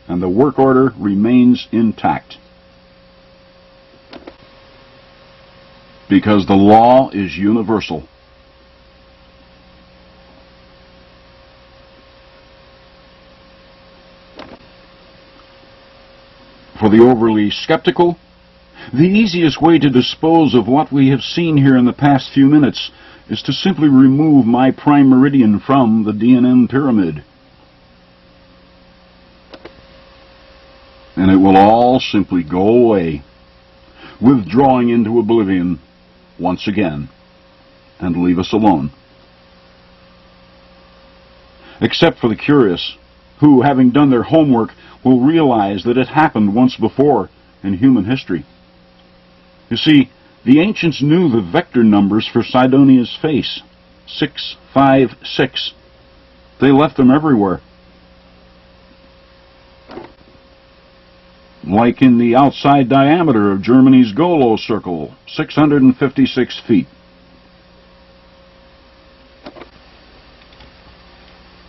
Speaker 1: and the work order remains intact. Because the law is universal. For the overly skeptical, the easiest way to dispose of what we have seen here in the past few minutes is to simply remove my prime meridian from the D&M pyramid. And it will all simply go away, withdrawing into oblivion once again, and leave us alone. Except for the curious, who, having done their homework, will realize that it happened once before in human history. You see, the ancients knew the vector numbers for Sidonia's face, 656. They left them everywhere. Like in the outside diameter of Germany's Golo circle, 656 feet.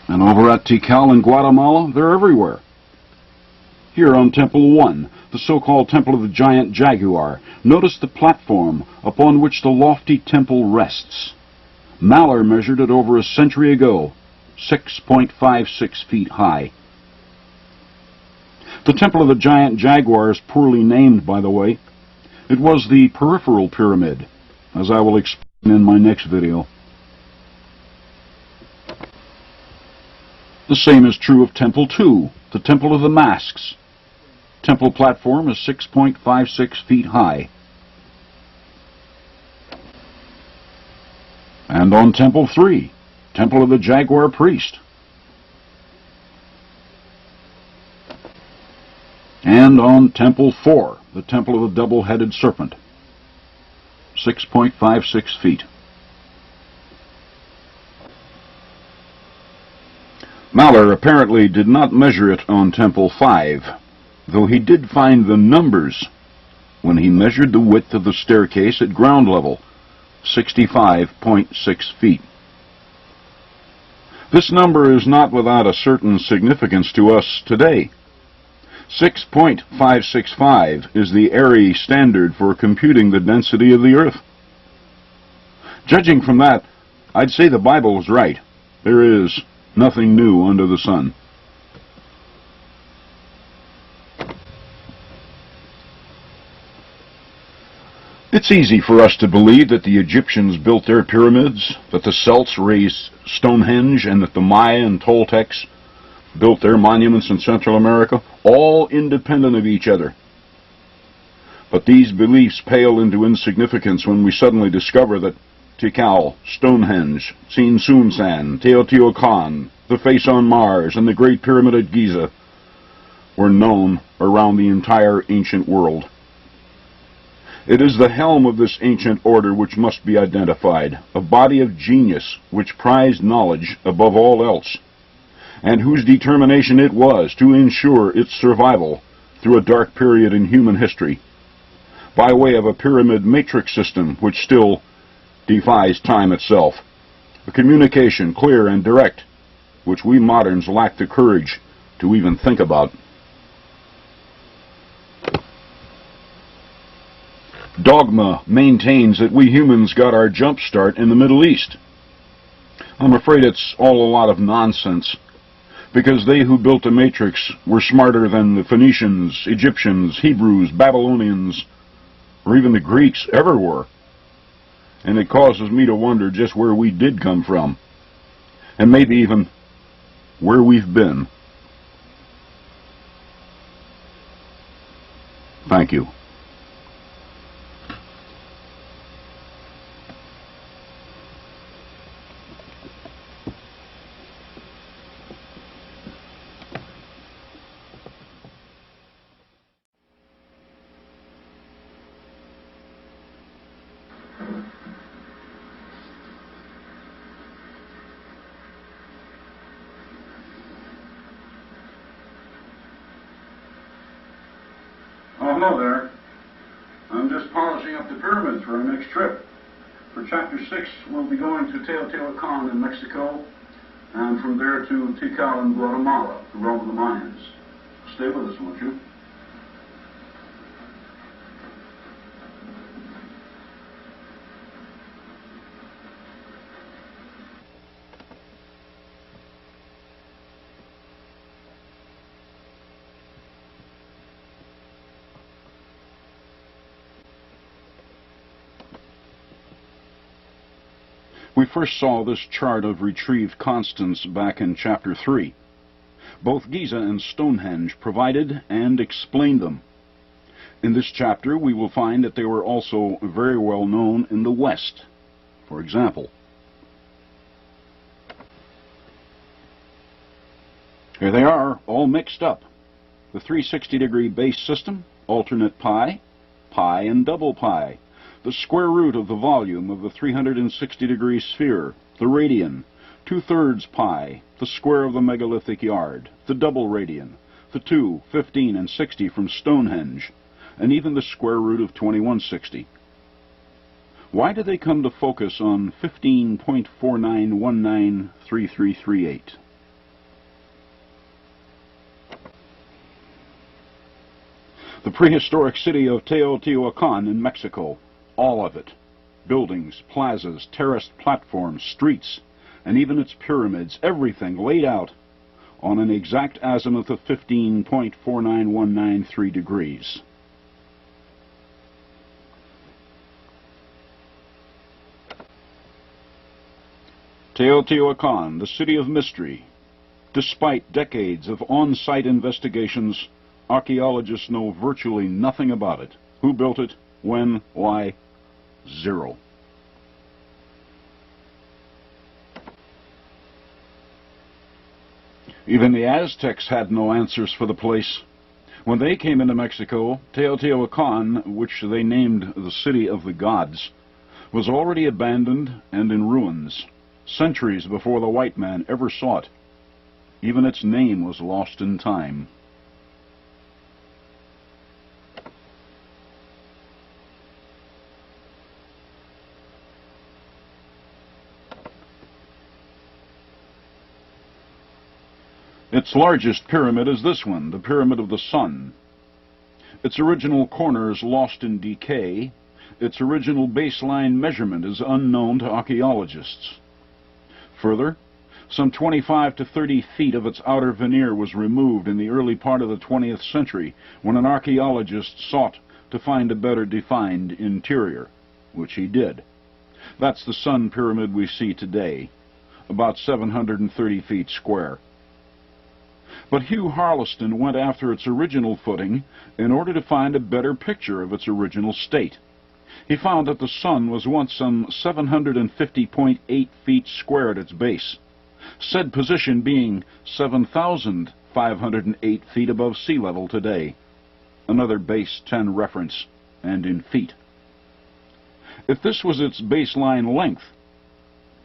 Speaker 1: And over at Tikal in Guatemala, they're everywhere. Here on Temple 1, the so-called Temple of the Giant Jaguar, notice the platform upon which the lofty temple rests. Mahler measured it over a century ago, 6.56 feet high. The Temple of the Giant Jaguar is poorly named, by the way. It was the peripheral pyramid, as I will explain in my next video. The same is true of Temple 2, the Temple of the Masks. Temple platform is 6.56 feet high. And on Temple 3, Temple of the Jaguar Priest. And on Temple 4, the Temple of the Double-Headed Serpent, 6.56 feet. Mahler apparently did not measure it on Temple 5, though he did find the numbers when he measured the width of the staircase at ground level, 65.6 feet. This number is not without a certain significance to us today. 6.565 is the ARRI standard for computing the density of the Earth. Judging from that, I'd say the Bible was right. There is nothing new under the sun. It's easy for us to believe that the Egyptians built their pyramids, that the Celts raised Stonehenge, and that the Maya and Toltecs built their monuments in Central America, all independent of each other. But these beliefs pale into insignificance when we suddenly discover that Tikal, Stonehenge, Tsinsunsan, Teotihuacan, the Face on Mars, and the Great Pyramid at Giza were known around the entire ancient world. It is the helm of this ancient order which must be identified, a body of genius which prized knowledge above all else, and whose determination it was to ensure its survival through a dark period in human history, by way of a pyramid matrix system which still defies time itself, a communication clear and direct, which we moderns lack the courage to even think about. Dogma maintains that we humans got our jump start in the Middle East. I'm afraid it's all a lot of nonsense, because they who built the matrix were smarter than the Phoenicians, Egyptians, Hebrews, Babylonians, or even the Greeks ever were. And it causes me to wonder just where we did come from, and maybe even where we've been. Thank you. Hello there. I'm just polishing up the pyramids for our next trip. For Chapter 6, we'll be going to Teotihuacan in Mexico, and from there to Tikal in Guatemala, the realm of the Mayans. Stay with us, won't you? We first saw this chart of retrieved constants back in Chapter 3. Both Giza and Stonehenge provided and explained them. In this chapter, we will find that they were also very well known in the West. For example, here they are, all mixed up. The 360-degree base system, alternate pi, pi and double pi. The square root of the volume of the 360-degree sphere, the radian, 2/3 pi, the square of the megalithic yard, the double radian, the 2, 15, and 60 from Stonehenge, and even the square root of 2160. Why do they come to focus on 15.49193338? The prehistoric city of Teotihuacan in Mexico. All of it. Buildings, plazas, terraced platforms, streets, and even its pyramids, everything laid out on an exact azimuth of 15.49193 degrees. Teotihuacan, the city of mystery. Despite decades of on-site investigations, archaeologists know virtually nothing about it. Who built it? When? Why? Zero. Even the Aztecs had no answers for the place. When they came into Mexico, Teotihuacan, which they named the City of the Gods, was already abandoned and in ruins, centuries before the white man ever saw it. Even its name was lost in time. Its largest pyramid is this one, the Pyramid of the Sun. Its original corners lost in decay. Its original baseline measurement is unknown to archaeologists. Further, some 25 to 30 feet of its outer veneer was removed in the early part of the 20th century when an archaeologist sought to find a better defined interior, which he did. That's the Sun Pyramid we see today, about 730 feet square. But Hugh Harleston went after its original footing in order to find a better picture of its original state. He found that the Sun was once some 750.8 feet square at its base, said position being 7,508 feet above sea level today, another base 10 reference, and in feet. If this was its baseline length,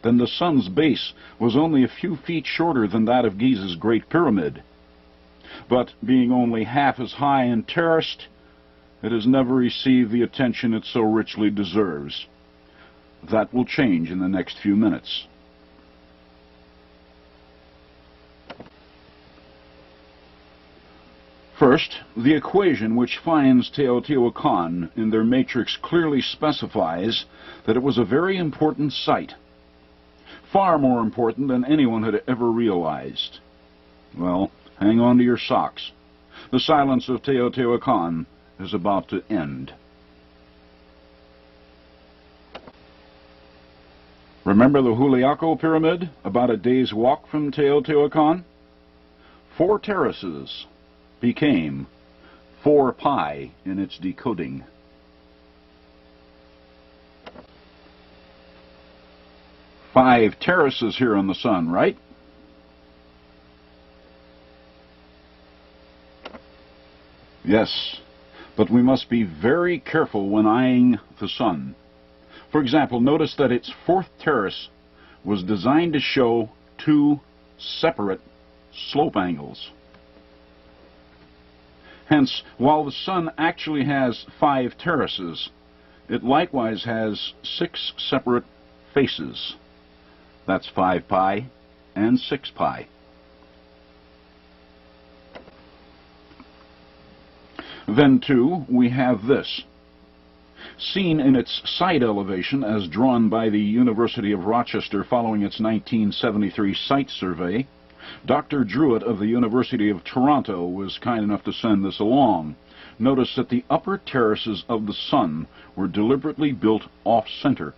Speaker 1: then the Sun's base was only a few feet shorter than that of Giza's Great Pyramid. But being only half as high and terraced, it has never received the attention it so richly deserves. That will change in the next few minutes. First, the equation which finds Teotihuacan in their matrix clearly specifies that it was a very important site. Far more important than anyone had ever realized. Well, hang on to your socks. The silence of Teotihuacan is about to end. Remember the Juliaco Pyramid, about a day's walk from Teotihuacan? 4 terraces became 4 pi in its decoding. Five terraces here on the Sun, right? Yes, but we must be very careful when eyeing the Sun. For example, notice that its 4th terrace was designed to show 2 separate slope angles. Hence, while the Sun actually has 5 terraces, it likewise has 6 separate faces. That's 5 pi and 6 pi. Then, too, we have this. Seen in its side elevation as drawn by the University of Rochester following its 1973 site survey, Dr. Druitt of the University of Toronto was kind enough to send this along. Notice that the upper terraces of the Sun were deliberately built off-center.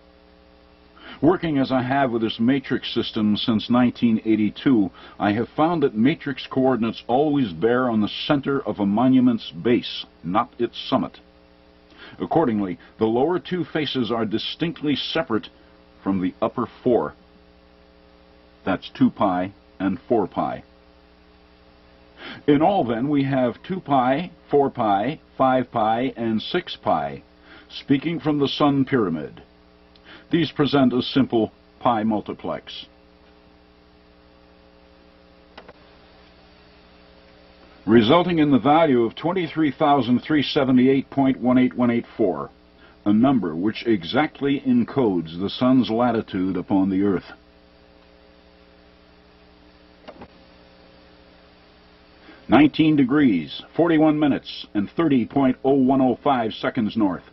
Speaker 1: Working as I have with this matrix system since 1982, I have found that matrix coordinates always bear on the center of a monument's base, not its summit. Accordingly, the lower 2 faces are distinctly separate from the upper 4. That's 2 pi and 4 pi. In all, then, we have 2 pi, 4 pi, 5 pi, and 6 pi, speaking from the Sun pyramid. These present a simple pi multiplex. Resulting in the value of 23,378.18184, a number which exactly encodes the Sun's latitude upon the Earth. (19°, 41 minutes, and 30.0105 seconds north,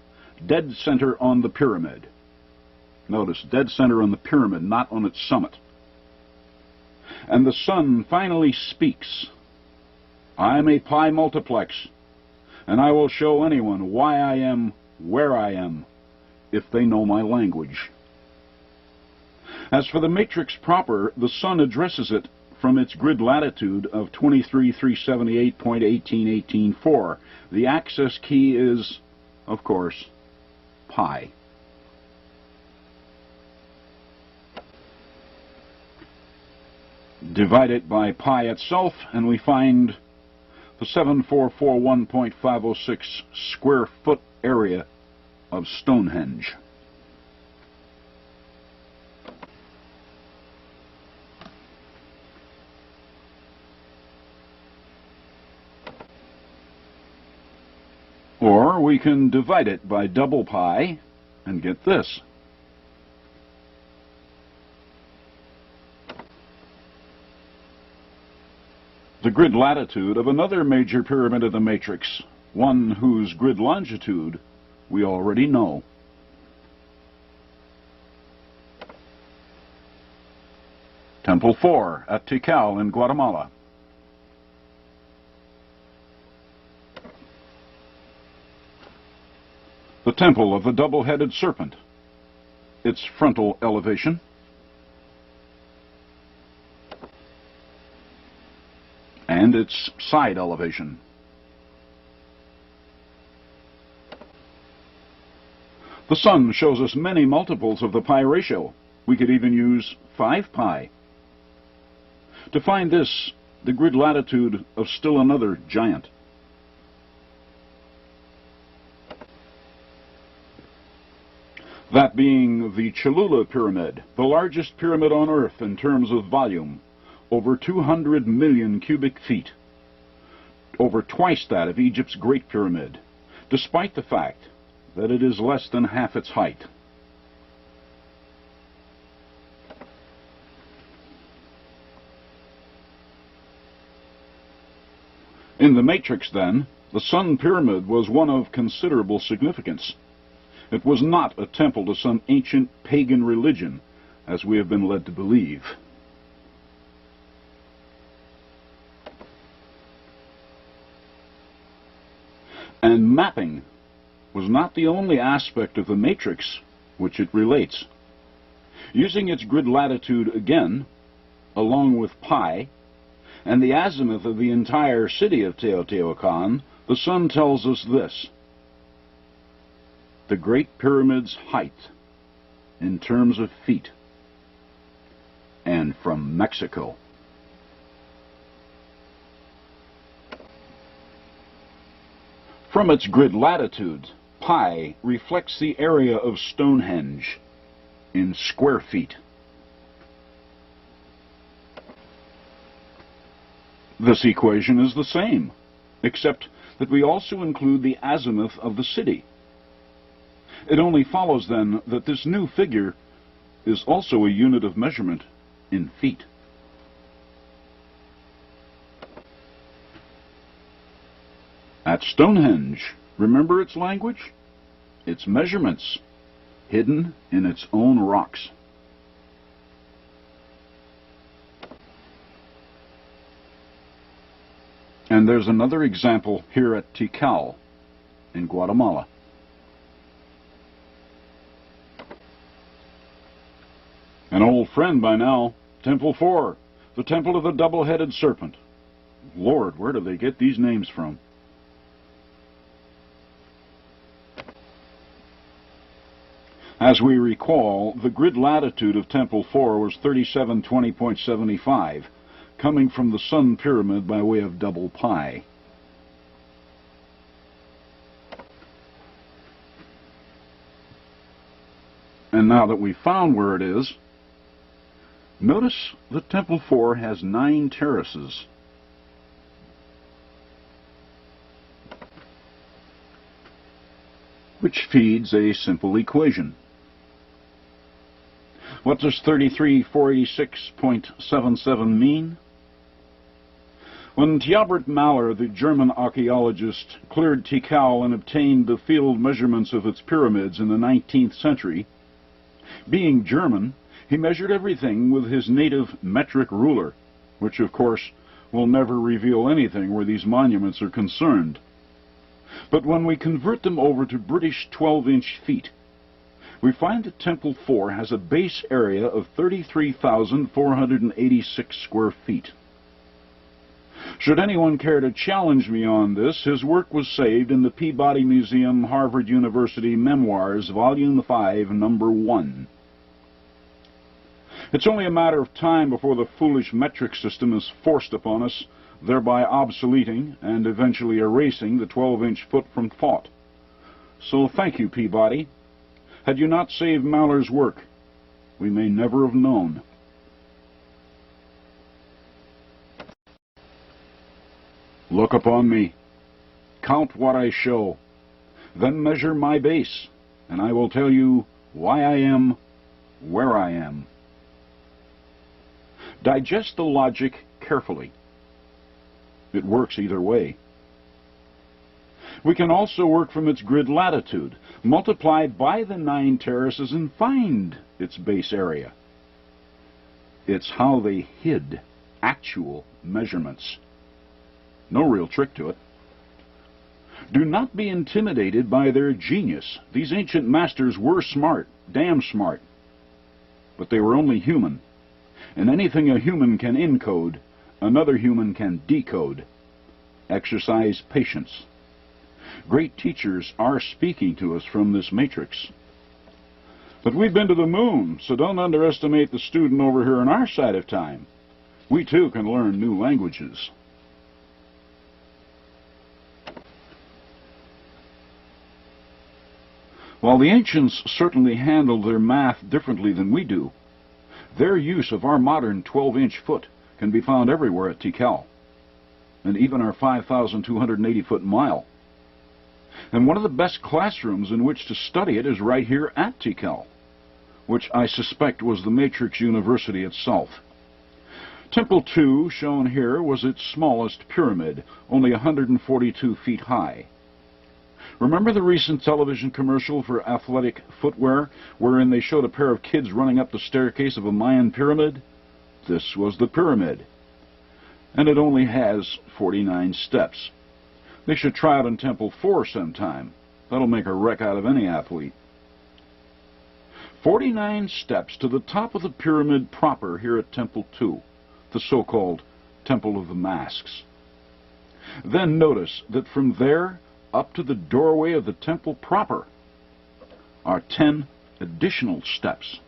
Speaker 1: dead center on the pyramid. Notice, dead center on the pyramid, not on its summit. And the Sun finally speaks. I am a pi multiplex, and I will show anyone why I am where I am, if they know my language. As for the matrix proper, the Sun addresses it from its grid latitude of 23,378.18184. The access key is, of course, pi. Divide it by pi itself, and we find the 7441.506 square foot area of Stonehenge. Or we can divide it by double pi and get this. The grid latitude of another major pyramid of the matrix, one whose grid longitude we already know. Temple 4 at Tikal in Guatemala. The Temple of the Double-Headed Serpent, its frontal elevation. And its side elevation. The Sun shows us many multiples of the pi ratio. We could even use 5 pi. To find this, the grid latitude of still another giant. That being the Cholula Pyramid, the largest pyramid on Earth in terms of volume. Over 200 million cubic feet, over twice that of Egypt's Great Pyramid, despite the fact that it is less than half its height. In the matrix, then, the Sun Pyramid was one of considerable significance. It was not a temple to some ancient pagan religion, as we have been led to believe. And mapping was not the only aspect of the matrix which it relates. Using its grid latitude again, along with pi, and the azimuth of the entire city of Teotihuacan, the Sun tells us this. The Great Pyramid's height, in terms of feet, and from Mexico. From its grid latitude, pi reflects the area of Stonehenge in square feet. This equation is the same, except that we also include the azimuth of the city. It only follows then that this new figure is also a unit of measurement in feet. At Stonehenge, remember its language? Its measurements, hidden in its own rocks. And there's another example here at Tikal in Guatemala. An old friend by now, Temple 4, the Temple of the Double-Headed Serpent. Lord, where do they get these names from? As we recall, the grid latitude of Temple 4 was 3720.75, coming from the Sun Pyramid by way of double pi. And now that we've found where it is, notice that Temple 4 has 9 terraces. Which feeds a simple equation. What does 33,486.77 mean? When Thiobert Mahler, the German archaeologist, cleared Tikal and obtained the field measurements of its pyramids in the 19th century, being German, he measured everything with his native metric ruler, which of course will never reveal anything where these monuments are concerned. But when we convert them over to British 12-inch feet, we find that Temple 4 has a base area of 33,486 square feet. Should anyone care to challenge me on this, his work was saved in the Peabody Museum, Harvard University Memoirs, Volume 5, Number 1. It's only a matter of time before the foolish metric system is forced upon us, thereby obsoleting and eventually erasing the 12-inch foot from thought. So thank you, Peabody. Had you not saved Mahler's work, we may never have known. Look upon me, count what I show, then measure my base, and I will tell you why I am where I am. Digest the logic carefully. It works either way. We can also work from its grid latitude, multiply by the 9 terraces, and find its base area. It's how they hid actual measurements. No real trick to it. Do not be intimidated by their genius. These ancient masters were smart, damn smart. But they were only human. And anything a human can encode, another human can decode. Exercise patience. Great teachers are speaking to us from this matrix. But we've been to the moon, so don't underestimate the student over here on our side of time. We too can learn new languages. While the ancients certainly handled their math differently than we do, their use of our modern 12-inch foot can be found everywhere at Tikal, and even our 5,280-foot mile. And one of the best classrooms in which to study it is right here at Tikal, which I suspect was the Matrix University itself. Temple 2, shown here, was its smallest pyramid, only 142 feet high. Remember the recent television commercial for athletic footwear, wherein they showed a pair of kids running up the staircase of a Mayan pyramid? This was the pyramid. And it only has 49 steps. They should try it on Temple 4 sometime. That'll make a wreck out of any athlete. 49 steps to the top of the pyramid proper here at Temple 2, the so-called Temple of the Masks. Then notice that from there up to the doorway of the temple proper are 10 additional steps.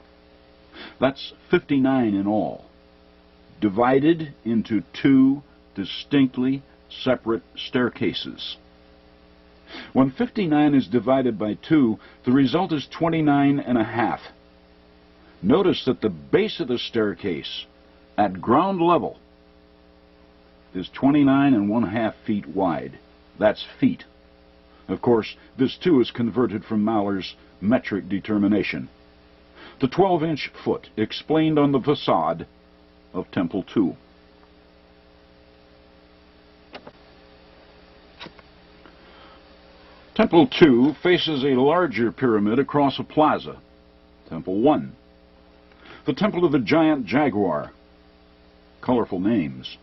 Speaker 1: That's 59 in all, divided into 2 distinctly separate staircases. When 59 is divided by 2, the result is 29.5. Notice that the base of the staircase at ground level is 29.5 feet wide. That's feet. Of course, this too is converted from Maller's metric determination. The 12-inch foot explained on the facade of Temple 2. Temple 2 faces a larger pyramid across a plaza, Temple 1. The Temple of the Giant Jaguar. Colorful names.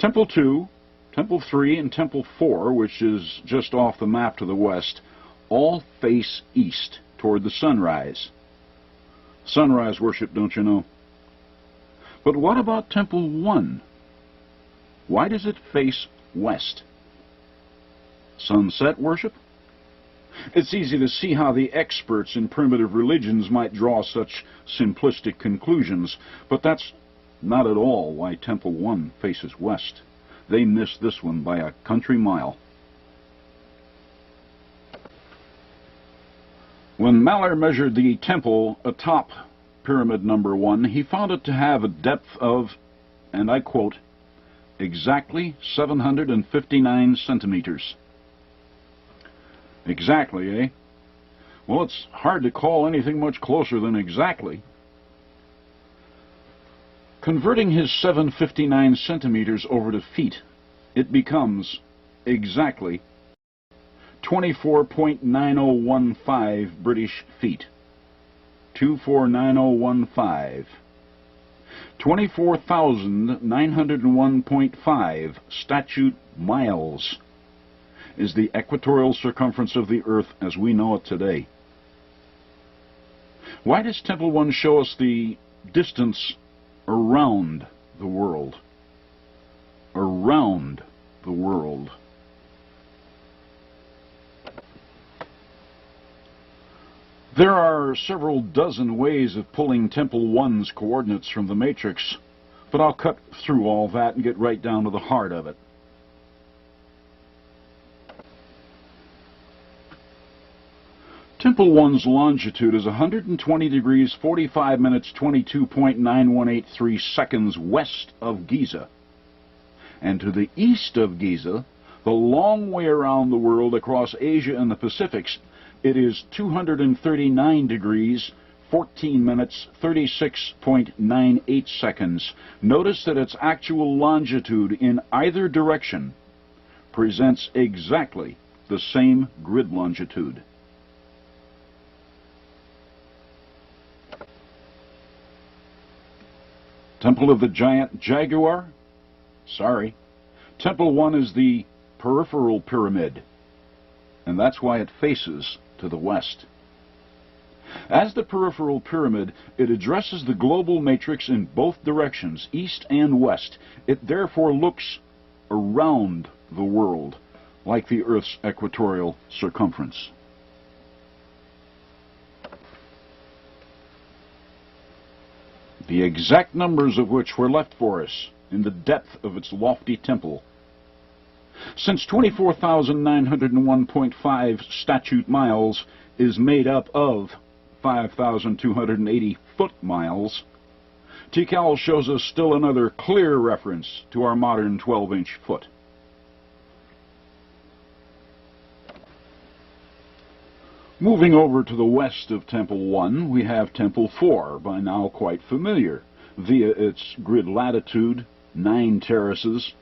Speaker 1: Temple 2, Temple 3, and Temple 4, which is just off the map to the west, all face east toward the sunrise. Sunrise worship, don't you know? But what about Temple 1? Why does it face west? Sunset worship? It's easy to see how the experts in primitive religions might draw such simplistic conclusions, but that's not at all why Temple 1 faces west. They missed this one by a country mile. When Maller measured the temple atop Pyramid number 1, he found it to have a depth of, and I quote, exactly 759 centimeters. Exactly, eh? Well, it's hard to call anything much closer than exactly. Converting his 759 centimeters over to feet, it becomes exactly 24.9015 British feet. 249015. 24,901.5 statute miles is the equatorial circumference of the Earth as we know it today. Why does Temple 1 show us the distance around the world? Around the world. There are several dozen ways of pulling Temple 1's coordinates from the matrix, but I'll cut through all that and get right down to the heart of it. Temple 1's longitude is 120 degrees 45 minutes 22.9183 seconds west of Giza. And to the east of Giza, the long way around the world across Asia and the Pacifics, it is 239 degrees 14 minutes 36.98 seconds. Notice that its actual longitude in either direction presents exactly the same grid longitude. Temple of the Giant Jaguar? Sorry. Temple 1 is the peripheral pyramid, and that's why it faces to the west. As the peripheral pyramid, it addresses the global matrix in both directions, east and west. It therefore looks around the world, like the Earth's equatorial circumference. The exact numbers of which were left for us in the depth of its lofty temple. Since 24,901.5 statute miles is made up of 5,280 foot miles, TCAL shows us still another clear reference to our modern 12-inch foot. Moving over to the west of Temple 1, we have Temple 4, by now quite familiar, via its grid latitude, 9 terraces,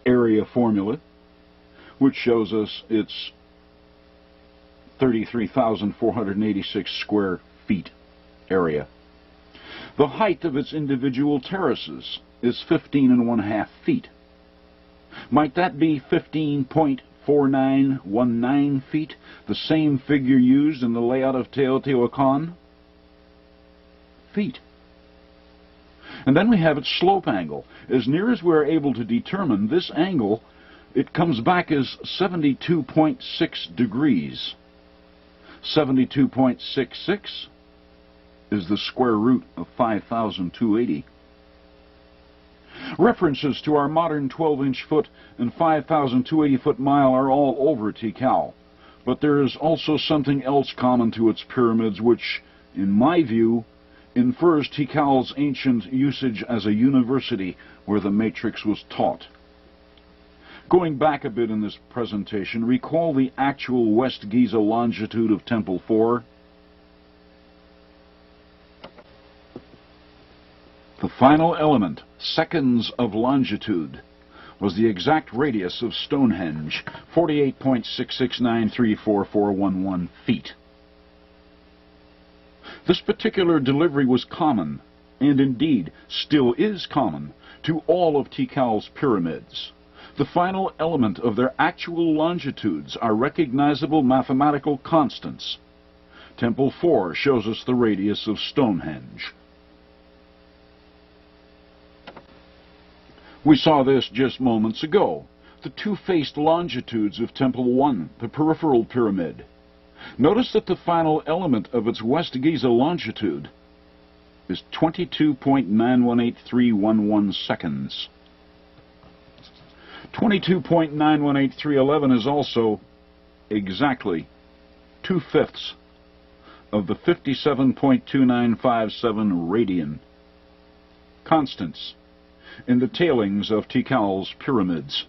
Speaker 1: area formula, which shows us its 33,486 square feet area. The height of its individual terraces is 15.5 feet. Might that be 15.4919 feet, the same figure used in the layout of Teotihuacan? Feet. And then we have its slope angle. As near as we're able to determine this angle, it comes back as 72.6 degrees. 72.66 is the square root of 5,280. References to our modern 12-inch foot and 5,280 foot mile are all over TCAL, but there is also something else common to its pyramids which, in my view, infers TCAL's ancient usage as a university where the matrix was taught. Going back a bit in this presentation, recall the actual West Giza longitude of Temple 4. The final element, seconds of longitude, was the exact radius of Stonehenge, 48.6693441 feet. This particular delivery was common, and indeed still is common, to all of Tikal's pyramids. The final element of their actual longitudes are recognizable mathematical constants. Temple 4 shows us the radius of Stonehenge. We saw this just moments ago, the two-faced longitudes of Temple 1, the peripheral pyramid. Notice that the final element of its West Giza longitude is 22.918311 seconds. 22.918311 is also exactly 2/5 of the 57.2957 radian. Constants in the tailings of Tikal's pyramids.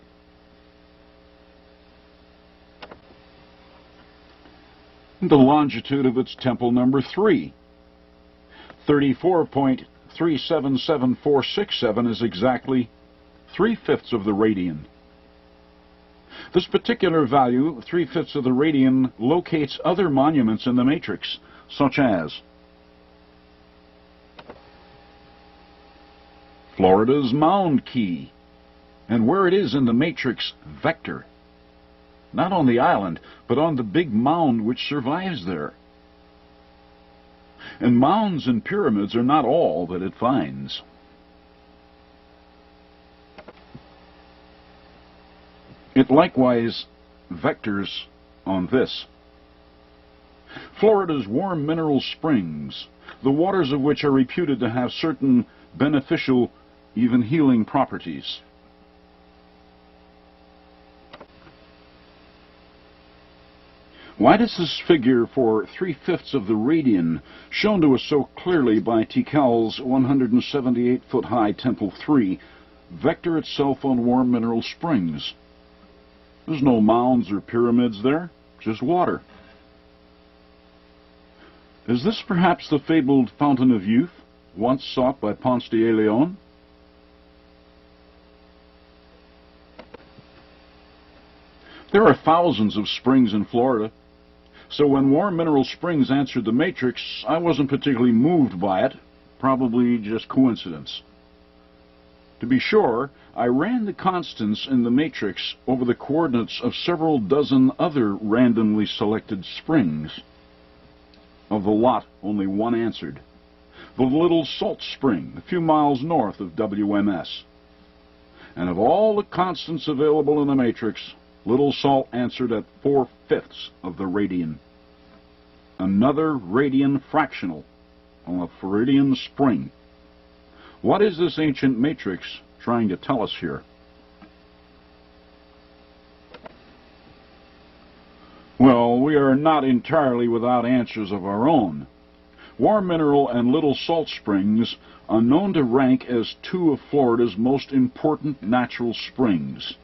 Speaker 1: The longitude of its temple number 3, 34.377467, is exactly 3/5 of the radian. This particular value, 3/5 of the radian, locates other monuments in the matrix, such as Florida's Mound Key, and where it is in the matrix vector, not on the island, but on the big mound which survives there. And mounds and pyramids are not all that it finds. It likewise vectors on this. Florida's warm mineral springs, the waters of which are reputed to have certain beneficial, even healing properties. Why does this figure for 3/5 of the radian, shown to us so clearly by Tikal's 178-foot-high Temple 3, vector itself on warm mineral springs? There's no mounds or pyramids there, just water. Is this perhaps the fabled Fountain of Youth, once sought by Ponce de Leon? There are thousands of springs in Florida, so when warm mineral springs answered the matrix, I wasn't particularly moved by it, probably just coincidence. To be sure, I ran the constants in the matrix over the coordinates of several dozen other randomly selected springs. Of the lot, only one answered. The Little Salt Spring, a few miles north of WMS. And of all the constants available in the matrix, Little Salt answered at 4/5 of the radian. Another radian fractional on a Floridian spring. What is this ancient matrix trying to tell us here? Well, we are not entirely without answers of our own. Warm Mineral and Little Salt Springs are known to rank as two of Florida's most important natural springs.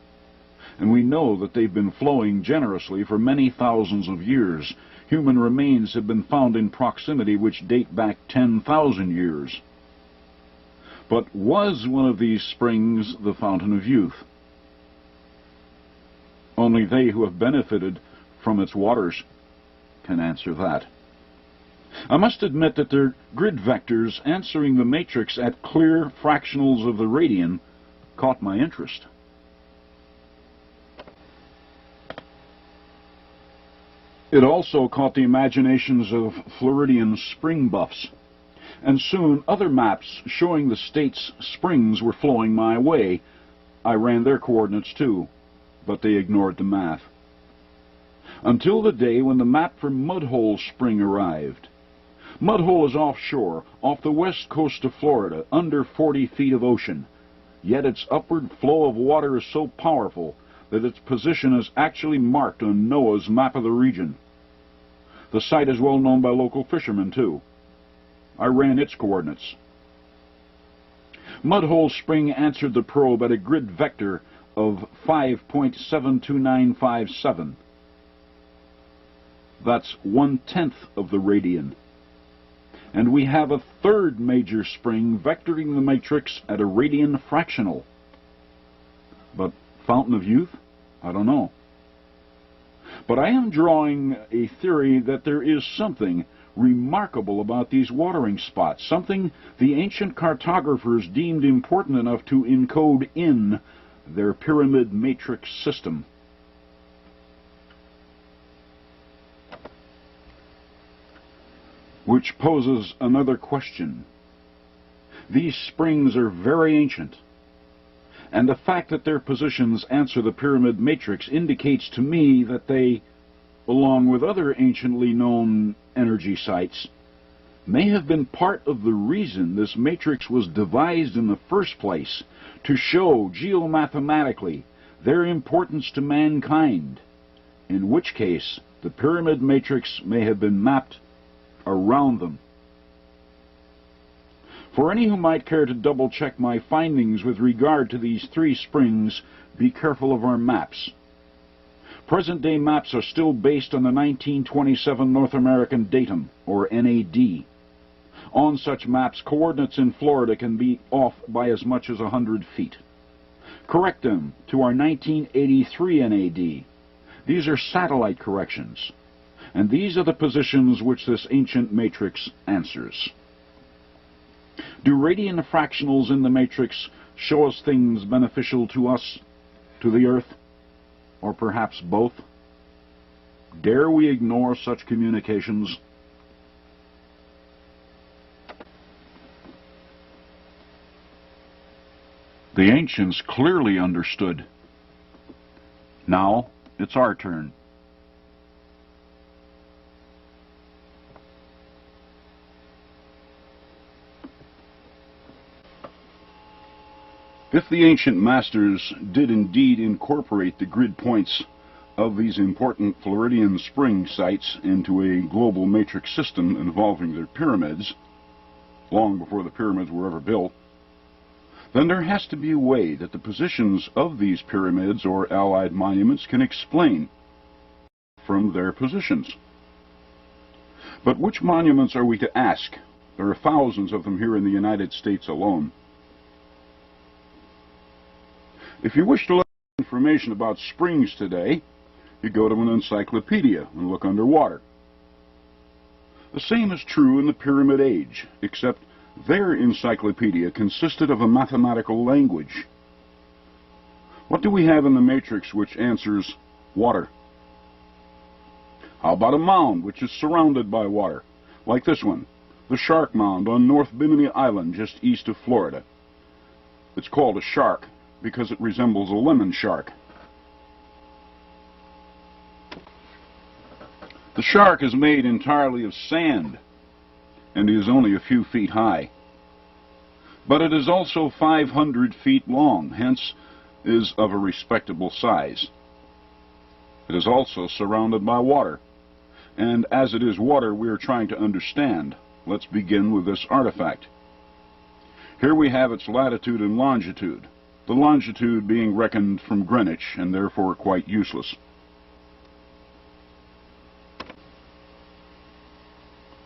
Speaker 1: And we know that they've been flowing generously for many thousands of years. Human remains have been found in proximity which date back 10,000 years. But was one of these springs the Fountain of Youth? Only they who have benefited from its waters can answer that. I must admit that their grid vectors answering the matrix at clear fractionals of the radian caught my interest. It also caught the imaginations of Floridian spring buffs, and soon other maps showing the state's springs were flowing my way. I ran their coordinates too, but they ignored the math. Until the day when the map for Mudhole Spring arrived. Mudhole is offshore, off the west coast of Florida, under 40 feet of ocean. Yet its upward flow of water is so powerful that its position is actually marked on NOAA's map of the region. The site is well known by local fishermen, too. I ran its coordinates. Mudhole Spring answered the probe at a grid vector of 5.72957. That's 1/10 of the radian. And we have a third major spring vectoring the matrix at a radian fractional. But fountain of youth? I don't know. But I am drawing a theory that there is something remarkable about these watering spots, something the ancient cartographers deemed important enough to encode in their pyramid matrix system. Which poses another question. These springs are very ancient, and the fact that their positions answer the pyramid matrix indicates to me that they, along with other anciently known energy sites, may have been part of the reason this matrix was devised in the first place, to show geomathematically their importance to mankind, in which case the pyramid matrix may have been mapped around them. For any who might care to double-check my findings with regard to these three springs, be careful of our maps. Present-day maps are still based on the 1927 North American Datum, or NAD. On such maps, coordinates in Florida can be off by as much as 100 feet. Correct them to our 1983 NAD. These are satellite corrections, and these are the positions which this ancient matrix answers. Do radian fractionals in the matrix show us things beneficial to us, to the Earth, or perhaps both? Dare we ignore such communications? The ancients clearly understood. Now it's our turn. If the ancient masters did indeed incorporate the grid points of these important Floridian spring sites into a global matrix system involving their pyramids, long before the pyramids were ever built, then there has to be a way that the positions of these pyramids or allied monuments can explain from their positions. But which monuments are we to ask? There are thousands of them here in the United States alone. If you wish to learn information about springs today, you go to an encyclopedia and look underwater. The same is true in the Pyramid Age, except their encyclopedia consisted of a mathematical language. What do we have in the matrix which answers water? How about a mound which is surrounded by water, like this one, the Shark Mound on North Bimini Island just east of Florida? It's called a shark because it resembles a lemon shark. The shark is made entirely of sand and is only a few feet high. But it is also 500 feet long, hence is of a respectable size. It is also surrounded by water, and as it is water we are trying to understand. Let's begin with this artifact. Here we have its latitude and longitude, the longitude being reckoned from Greenwich and therefore quite useless.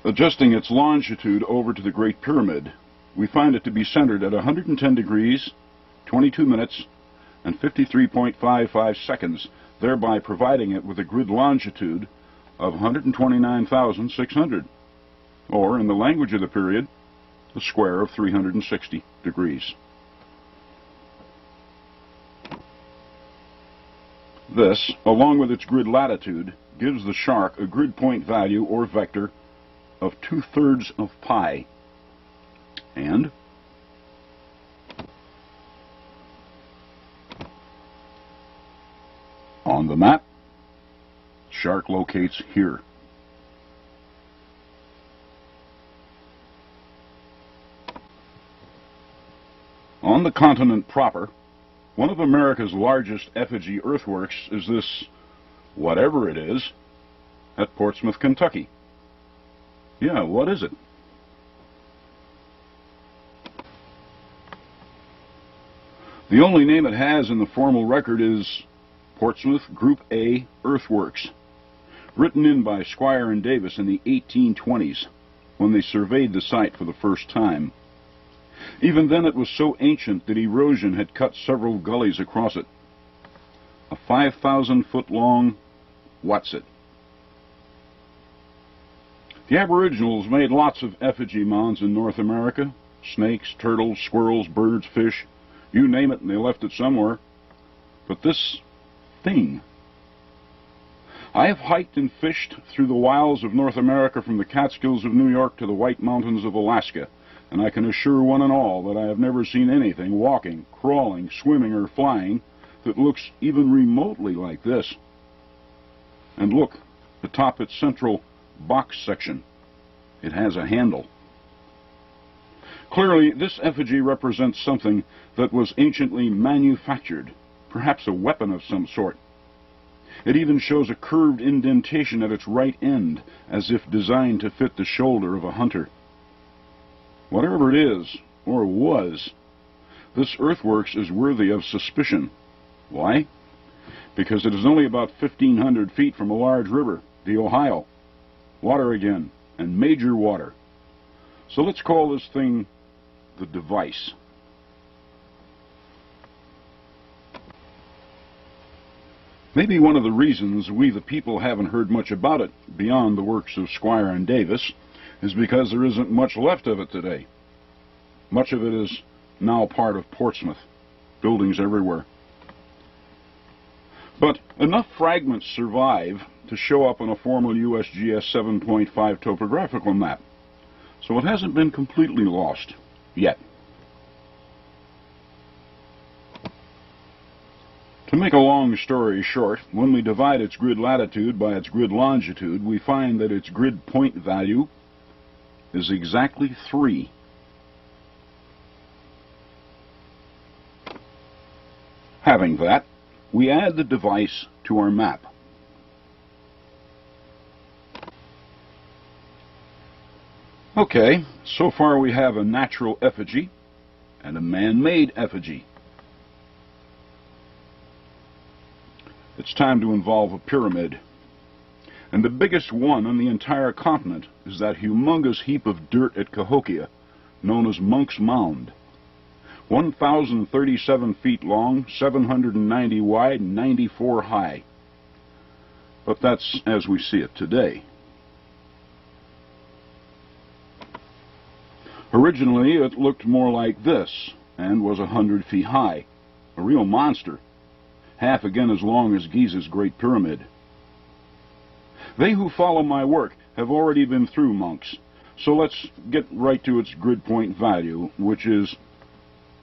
Speaker 1: Adjusting its longitude over to the Great Pyramid, we find it to be centered at 110 degrees, 22 minutes, and 53.55 seconds, thereby providing it with a grid longitude of 129,600, or, in the language of the period, a square of 360 degrees. This, along with its grid latitude, gives the shark a grid point value or vector of 2/3 of pi. And on the map, shark locates here. On the continent proper, one of America's largest effigy earthworks is this, whatever it is, at Portsmouth, Kentucky. Yeah, what is it? The only name it has in the formal record is Portsmouth Group A Earthworks, written in by Squire and Davis in the 1820s, when they surveyed the site for the first time. Even then it was so ancient that erosion had cut several gullies across it. A 5,000-foot-long what's-it. The Aboriginals made lots of effigy mounds in North America. Snakes, turtles, squirrels, birds, fish, you name it, and they left it somewhere. But this thing... I have hiked and fished through the wilds of North America from the Catskills of New York to the White Mountains of Alaska, and I can assure one and all that I have never seen anything walking, crawling, swimming, or flying that looks even remotely like this. And look, atop its central box section, it has a handle. Clearly, this effigy represents something that was anciently manufactured, perhaps a weapon of some sort. It even shows a curved indentation at its right end, as if designed to fit the shoulder of a hunter. Whatever it is, or was, this earthworks is worthy of suspicion. Why? Because it is only about 1,500 feet from a large river, the Ohio. Water again, and major water. So let's call this thing the device. Maybe one of the reasons we the people haven't heard much about it beyond the works of Squire and Davis is because there isn't much left of it today. Much of it is now part of Portsmouth, buildings everywhere. But enough fragments survive to show up on a formal USGS 7.5 topographical map, so it hasn't been completely lost yet. To make a long story short, when we divide its grid latitude by its grid longitude, we find that its grid point value is exactly 3. Having that, we add the device to our map. Okay, so far we have a natural effigy and a man-made effigy. It's time to involve a pyramid. And the biggest one on the entire continent is that humongous heap of dirt at Cahokia, known as Munck's Mound. 1,037 feet long, 790 wide, and 94 high. But that's as we see it today. Originally, it looked more like this, and was 100 feet high. A real monster. Half again as long as Giza's Great Pyramid. They who follow my work have already been through Munck's, so let's get right to its grid point value, which is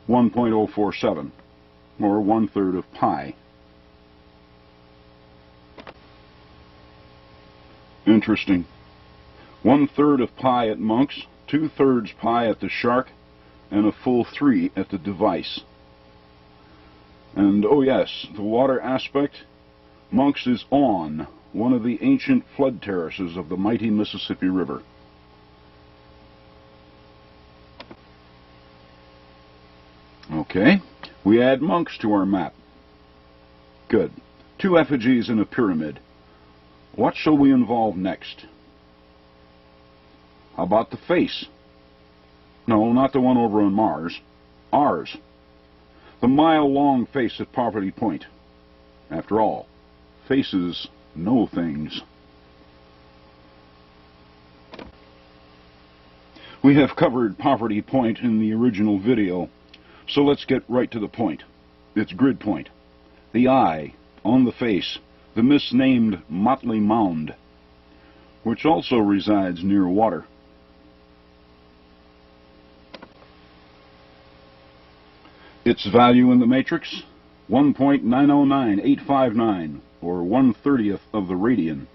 Speaker 1: 1.047, or 1/3 of pi. Interesting. 1/3 of pi at Munck's, 2/3 pi at the Shark, and a full 3 at the device. And oh yes, the water aspect, Munck's is on one of the ancient flood terraces of the mighty Mississippi River. Okay, we add Munck's to our map. Good. 2 effigies in a pyramid. What shall we involve next? How about the face? No, not the one over on Mars. Ours. The mile-long face at Poverty Point. After all, faces know things. We have covered Poverty Point in the original video, so let's get right to the point. Its grid point. The eye on the face, the misnamed Motley Mound, which also resides near water. Its value in the matrix, 1.909859, or 1/30th of the radian,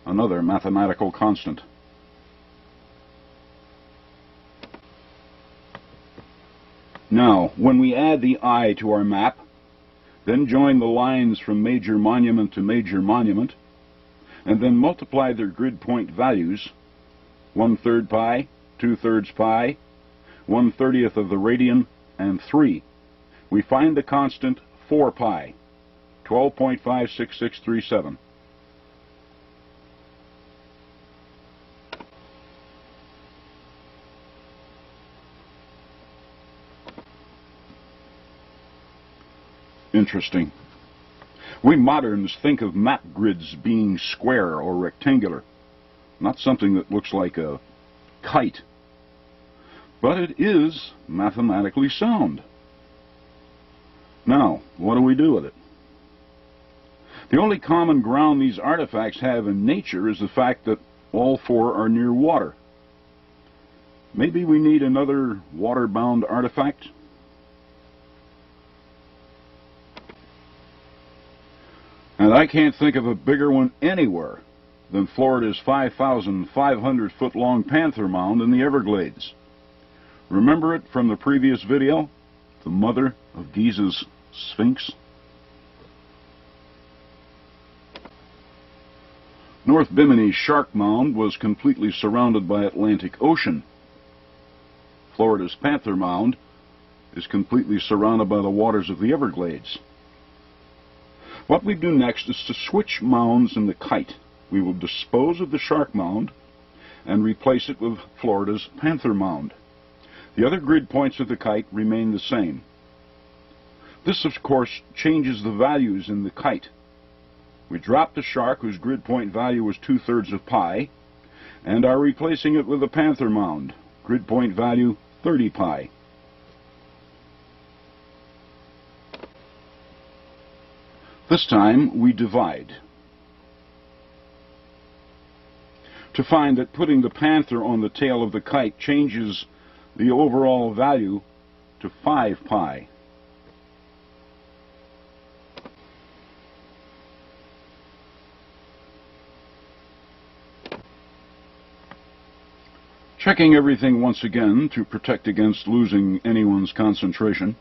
Speaker 1: another mathematical constant. Now, when we add the eye to our map, then join the lines from major monument to major monument, and then multiply their grid point values, 1/3 pi, 2/3 pi, 1/30th of the radian, and 3, we find the constant 4 pi, 12.56637. Interesting. We moderns think of map grids being square or rectangular, not something that looks like a kite. But it is mathematically sound. Now, what do we do with it? The only common ground these artifacts have in nature is the fact that all four are near water. Maybe we need another water-bound artifact? And I can't think of a bigger one anywhere than Florida's 5,500-foot-long Panther Mound in the Everglades. Remember it from the previous video? The mother of Giza's Sphinx? North Bimini's Shark Mound was completely surrounded by Atlantic Ocean. Florida's Panther Mound is completely surrounded by the waters of the Everglades. What we do next is to switch mounds in the kite. We will dispose of the Shark Mound and replace it with Florida's Panther Mound. The other grid points of the kite remain the same. This, of course, changes the values in the kite. We drop the Shark, whose grid point value was 2/3 of pi, and are replacing it with the Panther Mound, grid point value 30 pi. This time we divide to find that putting the panther on the tail of the kite changes the overall value to 5 pi. Checking everything once again to protect against losing anyone's concentration.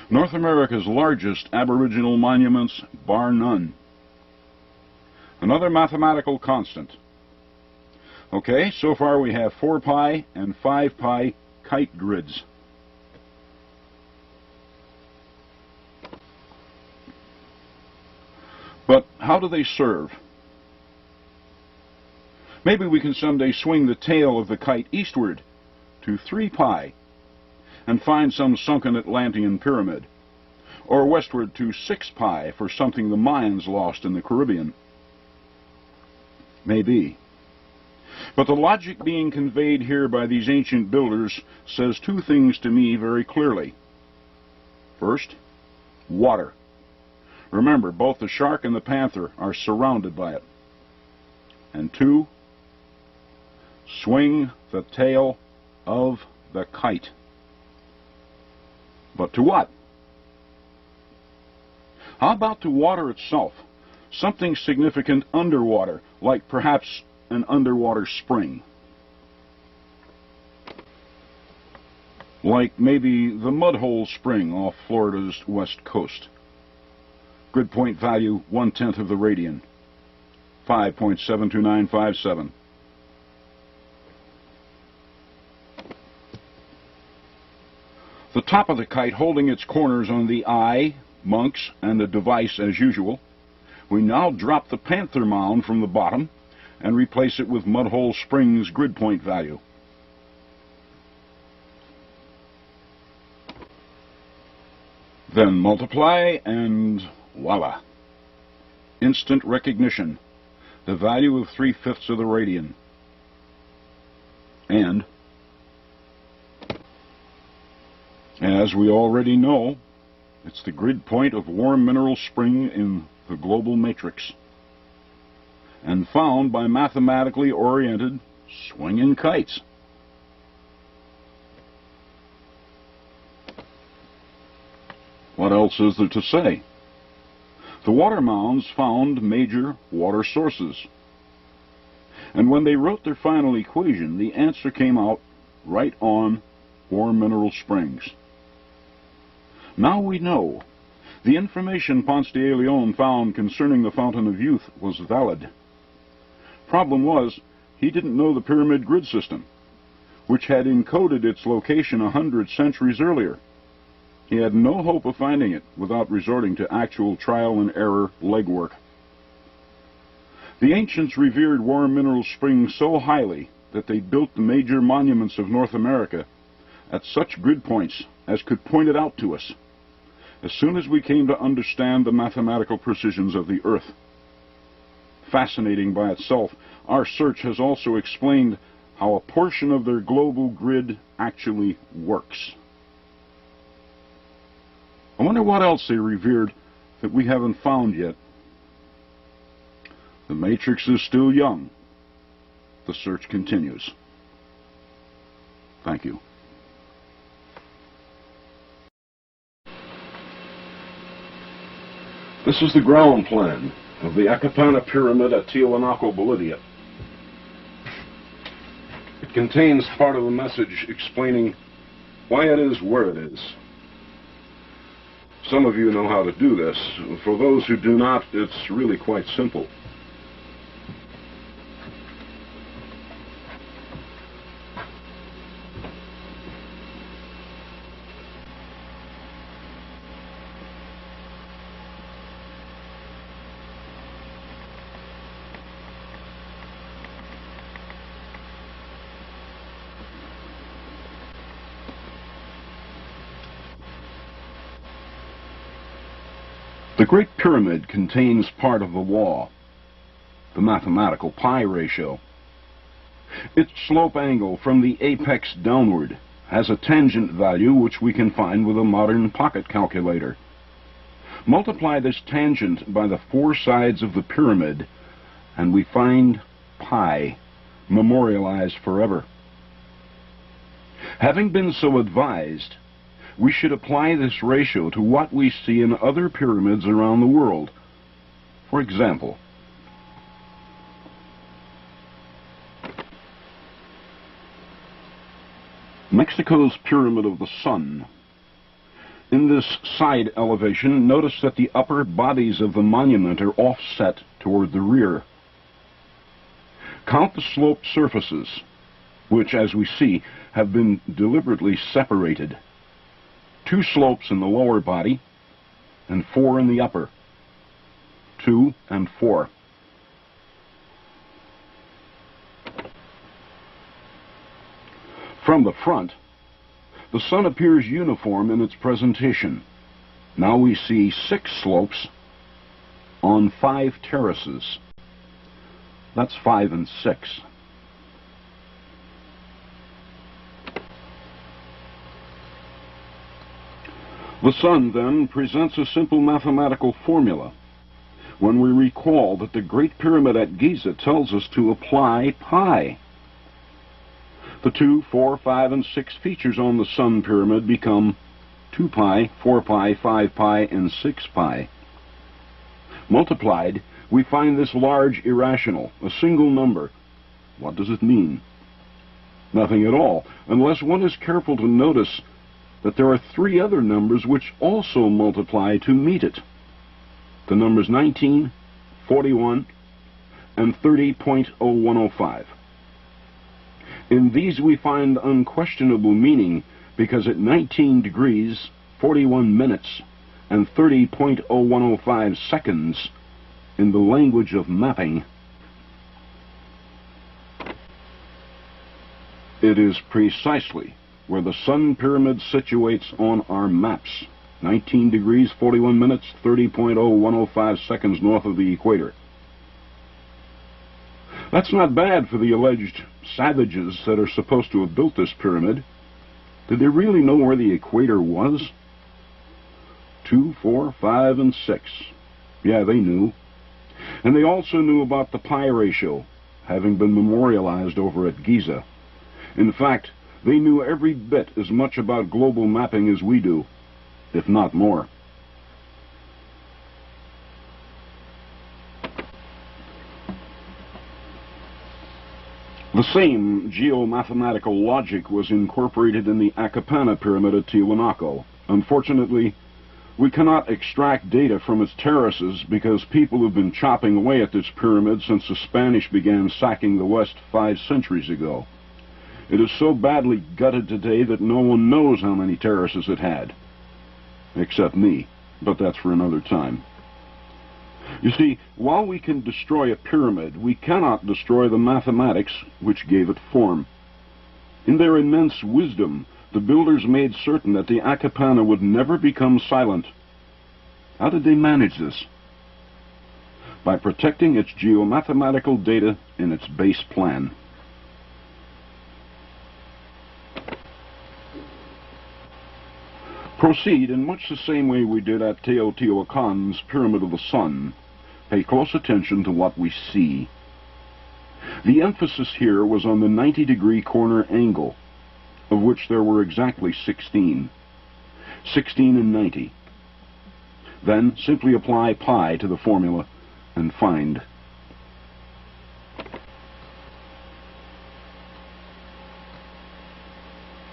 Speaker 1: North America's largest Aboriginal monuments, bar none. Another mathematical constant. Okay, so far we have 4 pi and 5 pi kite grids. But how do they serve? Maybe we can someday swing the tail of the kite eastward to 3 pi and find some sunken Atlantean pyramid, or westward to 6 pi for something the Mayans lost in the Caribbean. Maybe. But the logic being conveyed here by these ancient builders says two things to me very clearly. First, water. Remember, both the shark and the panther are surrounded by it. And two, swing the tail of the kite. But to what? How about to water itself? Something significant underwater, like perhaps an underwater spring. Like maybe the Mudhole Spring off Florida's west coast. Grid point value 1/10 of the radian, 5.72957. The top of the kite holding its corners on the eye, Munck's, and the device as usual. We now drop the Panther Mound from the bottom and replace it with Mudhole Spring's grid point value. Then multiply and voila. Instant recognition. The value of 3/5 of the radian. And as we already know, it's the grid point of warm mineral spring in the global matrix, and found by mathematically oriented swinging kites. What else is there to say? The water mounds found major water sources, and when they wrote their final equation, the answer came out right on warm mineral springs. Now we know the information Ponce de Leon found concerning the Fountain of Youth was valid. Problem was, he didn't know the pyramid grid system. which had encoded its location 100 centuries earlier. He had no hope of finding it without resorting to actual trial and error legwork. The ancients revered War Mineral Springs so highly that they built the major monuments of North America at such grid points as could point it out to us, as soon as we came to understand the mathematical precisions of the Earth. Fascinating by itself, our search has also explained how a portion of their global grid actually works. I wonder what else they revered that we haven't found yet. The matrix is still young. The search continues. Thank you. This is the ground plan of the Acapana Pyramid at Tiwanaku, Bolivia. It contains part of a message explaining why it is where it is. Some of you know how to do this. For those who do not, it's really quite simple. The Great Pyramid contains part of the law, the mathematical pi ratio. Its slope angle from the apex downward has a tangent value which we can find with a modern pocket calculator. Multiply this tangent by the four sides of the pyramid, and we find pi, memorialized forever. Having been so advised, we should apply this ratio to what we see in other pyramids around the world. For example, Mexico's Pyramid of the Sun. In this side elevation, notice that the upper bodies of the monument are offset toward the rear. Count the sloped surfaces, which, as we see, have been deliberately separated. 2 slopes in the lower body, and 4 in the upper. 2 and 4. From the front, the sun appears uniform in its presentation. Now we see 6 slopes on 5 terraces. That's 5 and 6. The sun, then, presents a simple mathematical formula when we recall that the Great Pyramid at Giza tells us to apply pi. The 2, 4, 5, and 6 features on the Sun Pyramid become 2 pi, 4 pi, 5 pi, and 6 pi. Multiplied, we find this large irrational, a single number. What does it mean? Nothing at all, unless one is careful to notice that there are 3 other numbers which also multiply to meet it. The numbers 19, 41, and 30.0105. In these we find unquestionable meaning, because at 19 degrees, 41 minutes, and 30.0105 seconds, in the language of mapping, it is precisely where the Sun Pyramid situates on our maps. 19 degrees, 41 minutes, 30.0105 seconds north of the equator. That's not bad for the alleged savages that are supposed to have built this pyramid. Did they really know where the equator was? 2, 4, 5, and 6. Yeah, they knew. And they also knew about the pi ratio, having been memorialized over at Giza. In fact, they knew every bit as much about global mapping as we do, if not more. The same geomathematical logic was incorporated in the Acapana Pyramid at Tiwanaku. Unfortunately, we cannot extract data from its terraces because people have been chopping away at this pyramid since the Spanish began sacking the West 5 centuries ago.
Speaker 2: It is so badly gutted today that no one knows how many terraces it had. Except me, but that's for another time. You see, while we can destroy a pyramid, we cannot destroy the mathematics which gave it form. In their immense wisdom, the builders made certain that the Akapana would never become silent. How did they manage this? By protecting its geomathematical data in its base plan. Proceed in much the same way we did at Teotihuacan's Pyramid of the Sun. Pay close attention to what we see. The emphasis here was on the 90-degree corner angle, of which there were exactly 16. 16 and 90. Then simply apply pi to the formula and find.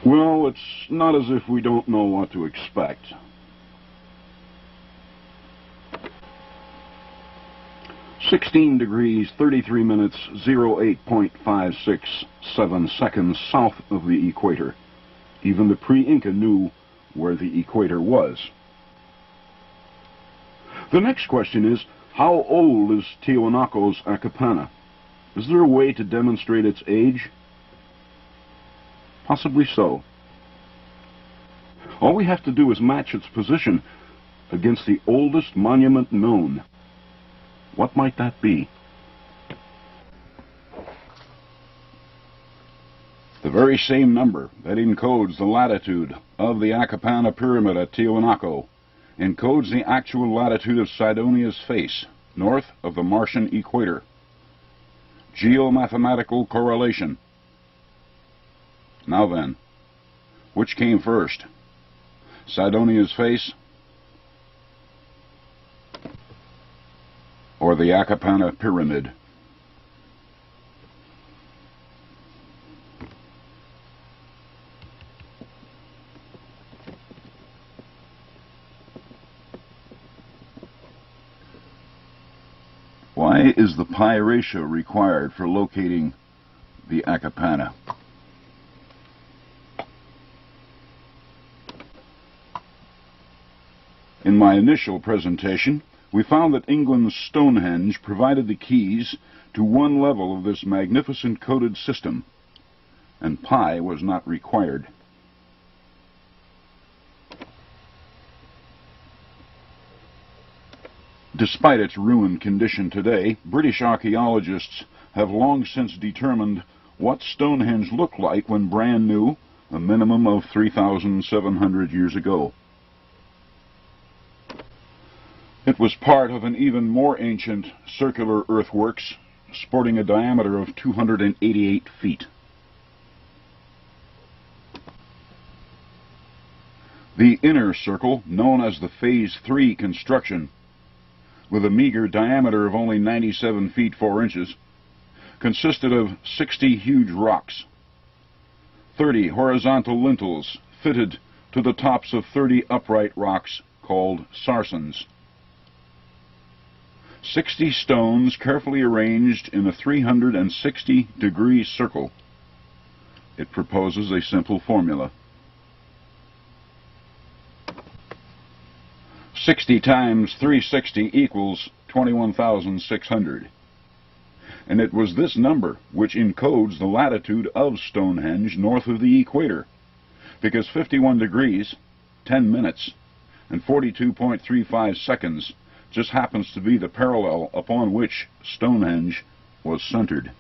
Speaker 2: Well, it's not as if we don't know what to expect. "16 degrees, 33 minutes, 08.567 seconds south of the equator." Even the pre-Inca knew where the equator was. The next question is, how old is Tiwanaku's Akapana? Is there a way to demonstrate its age? Possibly so. All we have to do is match its position against the oldest monument known. What might that be? The very same number that encodes the latitude of the Akapana Pyramid at Tiwanaku encodes the actual latitude of Sidonia's face, north of the Martian equator. Geomathematical correlation. Now then, which came first? Sidonia's face or the Akapana Pyramid? Why is the pi ratio required for locating the Akapana? In my initial presentation, we found that England's Stonehenge provided the keys to one level of this magnificent coded system, and pi was not required. Despite its ruined condition today, British archaeologists have long since determined what Stonehenge looked like when brand new, a minimum of 3,700 years ago. It was part of an even more ancient circular earthworks, sporting a diameter of 288 feet. The inner circle, known as the Phase 3 construction, with a meager diameter of only 97 feet 4 inches, consisted of 60 huge rocks, 30 horizontal lintels fitted to the tops of 30 upright rocks called sarsens. 60 stones carefully arranged in a 360-degree circle. It proposes a simple formula. 60 times 360 equals 21,600. And it was this number which encodes the latitude of Stonehenge north of the equator, because 51 degrees, 10 minutes, and 42.35 seconds just happens to be the parallel upon which Stonehenge was centered.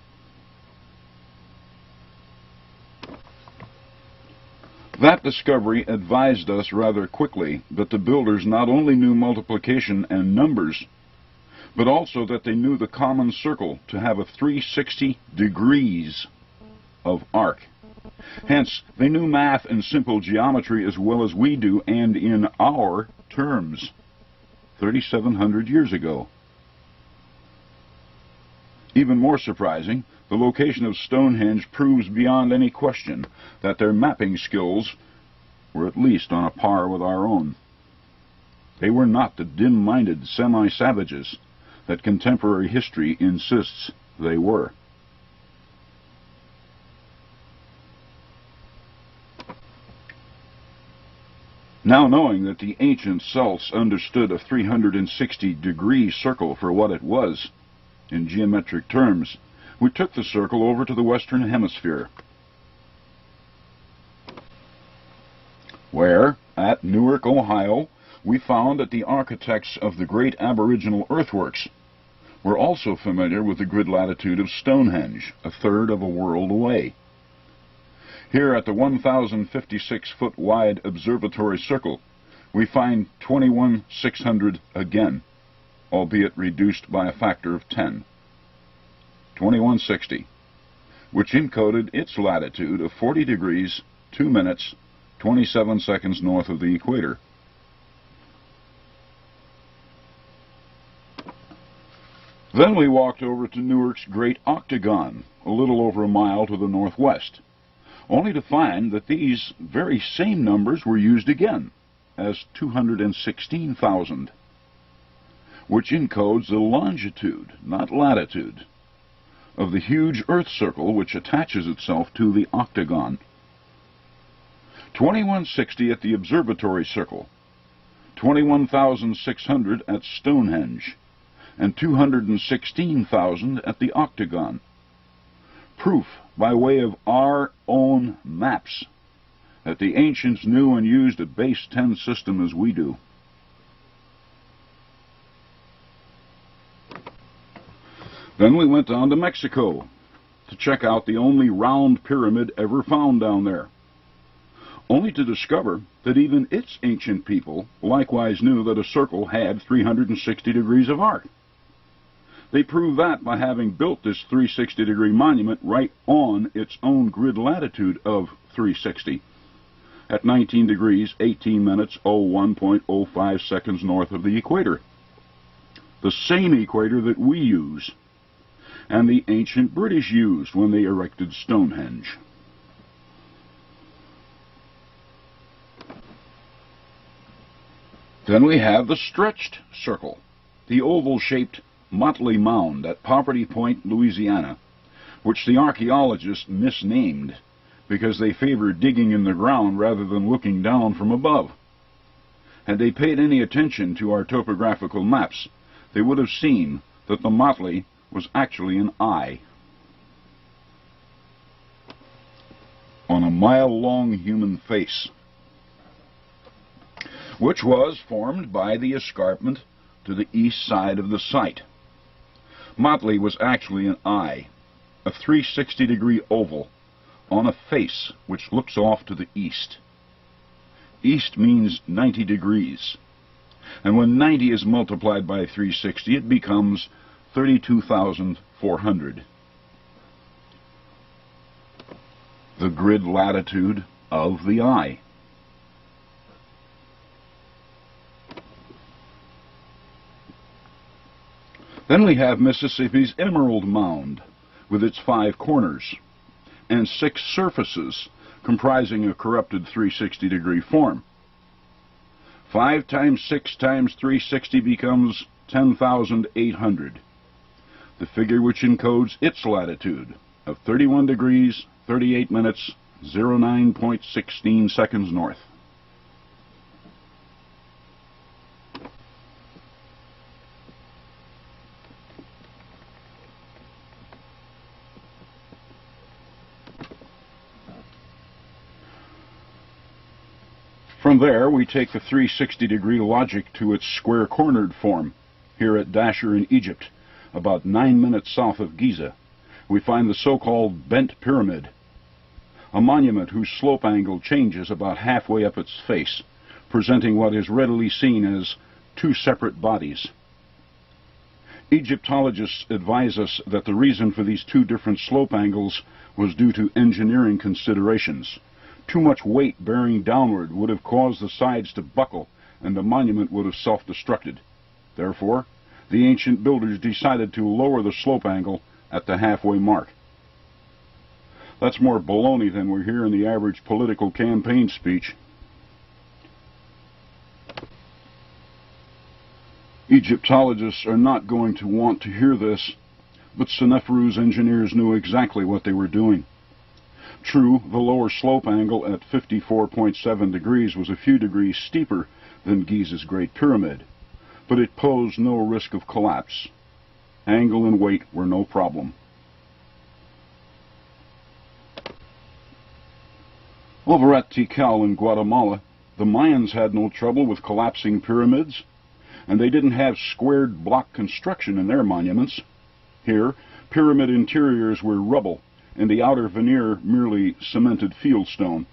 Speaker 2: That discovery advised us rather quickly that the builders not only knew multiplication and numbers, but also that they knew the common circle to have a 360 degrees of arc. Hence, they knew math and simple geometry as well as we do, and in our terms, 3,700 years ago. Even more surprising, the location of Stonehenge proves beyond any question that their mapping skills were at least on a par with our own. They were not the dim-minded semi-savages that contemporary history insists they were.
Speaker 1: Now, knowing that the ancient Celts understood a 360-degree circle for what it was, in geometric terms, we took the circle over to the Western Hemisphere, where, at Newark, Ohio, we found that the architects of the great aboriginal earthworks were also familiar with the grid latitude of Stonehenge, a third of a world away. Here at the 1,056-foot wide observatory circle, we find 21,600 again, albeit reduced by a factor of 10. 2160, which encoded its latitude of 40 degrees, 2 minutes, 27 seconds north of the equator. Then we walked over to Newark's Great Octagon, a little over a mile to the northwest, only to find that these very same numbers were used again, as 216,000, which encodes the longitude, not latitude, of the huge Earth circle which attaches itself to the octagon. 2160 at the observatory circle, 21,600 at Stonehenge, and 216,000 at the octagon. Proof, by way of our own maps, that the ancients knew and used a base 10 system as we do. Then we went down to Mexico to check out the only round pyramid ever found down there, only to discover that even its ancient people likewise knew that a circle had 360 degrees of arc. They proved that by having built this 360-degree monument right on its own grid latitude of 360, at 19 degrees, 18 minutes, 01.05 seconds north of the equator. The same equator that we use, and the ancient British used when they erected Stonehenge. Then we have the stretched circle, the oval-shaped Motley Mound at Poverty Point, Louisiana, which the archaeologists misnamed because they favor digging in the ground rather than looking down from above. Had they paid any attention to our topographical maps, they would have seen that the motley was actually an eye on a mile-long human face, which was formed by the escarpment to the east side of the site. Motley was actually an eye, a 360-degree oval, on a face which looks off to the east. East means 90 degrees, and when 90 is multiplied by 360, it becomes 32,400. The grid latitude of the eye. Then we have Mississippi's Emerald Mound, with its 5 corners, and 6 surfaces, comprising a corrupted 360-degree form. 5 times 6 times 360 becomes 10,800, the figure which encodes its latitude of 31 degrees, 38 minutes, 09.16 seconds north. From there, we take the 360-degree logic to its square-cornered form. Here at Dashur in Egypt, about 9 minutes south of Giza, we find the so-called bent pyramid, a monument whose slope angle changes about halfway up its face, presenting what is readily seen as 2 separate bodies. Egyptologists advise us that the reason for these 2 different slope angles was due to engineering considerations. Too much weight bearing downward would have caused the sides to buckle, and the monument would have self-destructed. Therefore, the ancient builders decided to lower the slope angle at the halfway mark. That's more baloney than we hear in the average political campaign speech. Egyptologists are not going to want to hear this, but Seneferu's engineers knew exactly what they were doing.
Speaker 2: True, the lower slope angle at 54.7 degrees was a few degrees steeper than Giza's Great Pyramid, but it posed no risk of collapse. Angle and weight were no problem. Over at Tikal in Guatemala, the Mayans had no trouble with collapsing pyramids, and they didn't have squared block construction in their monuments. Here, pyramid interiors were rubble, and the outer veneer merely cemented fieldstone.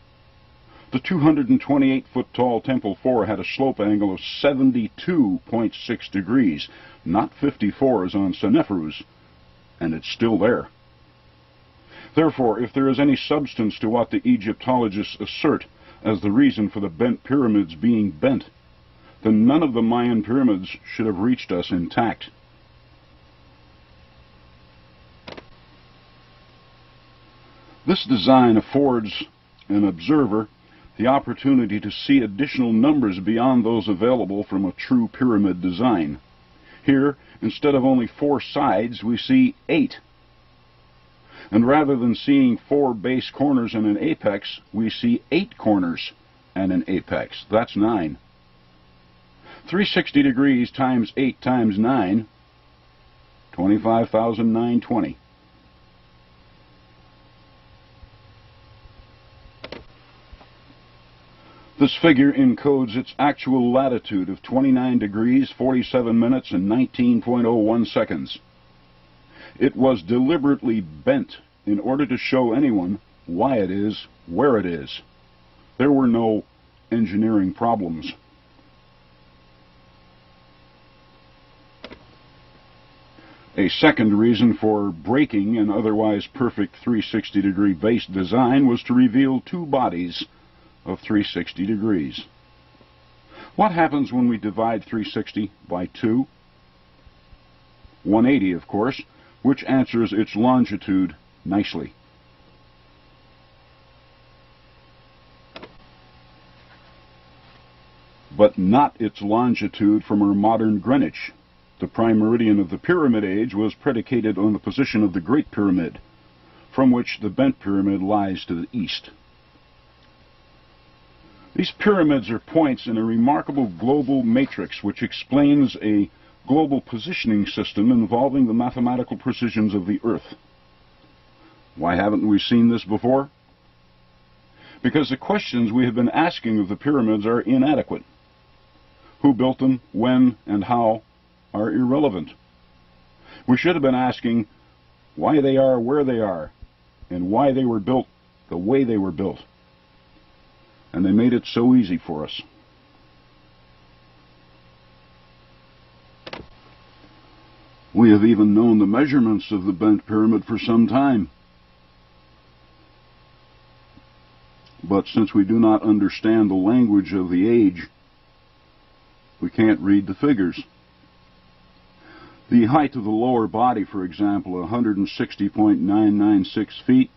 Speaker 2: The 228-foot-tall Temple 4 had a slope angle of 72.6 degrees, not 54 as on Seneferu's, and it's still there. Therefore, if there is any substance to what the Egyptologists assert as the reason for the bent pyramids being bent, then none of the Mayan pyramids should have reached us intact. This design affords an observer the opportunity to see additional numbers beyond those available from a true pyramid design. Here, instead of only 4 sides, we see 8. And rather than seeing 4 base corners and an apex, we see 8 corners and an apex. That's 9. 360 degrees times 8 times 9, 25,920. This figure encodes its actual latitude of 29 degrees, 47 minutes, and 19.01 seconds. It was deliberately bent in order to show anyone why it is where it is. There were no engineering problems. A second reason for breaking an otherwise perfect 360-degree base design was to reveal 2 bodies of 360 degrees. What happens when we divide 360 by 2? 180, of course, which answers its longitude nicely. But not its longitude from our modern Greenwich. The prime meridian of the Pyramid Age was predicated on the position of the Great Pyramid, from which the bent pyramid lies to the east. These pyramids are points in a remarkable global matrix which explains a global positioning system involving the mathematical precisions of the Earth. Why haven't we seen this before? Because the questions we have been asking of the pyramids are inadequate. Who built them, when, and how are irrelevant. We should have been asking why they are where they are, and why they were built the way they were built. And they made it so easy for us. We have even known the measurements of the bent pyramid for some time. But since we do not understand the language of the age, we can't read the figures. The height of the lower body, for example, 160.996 feet,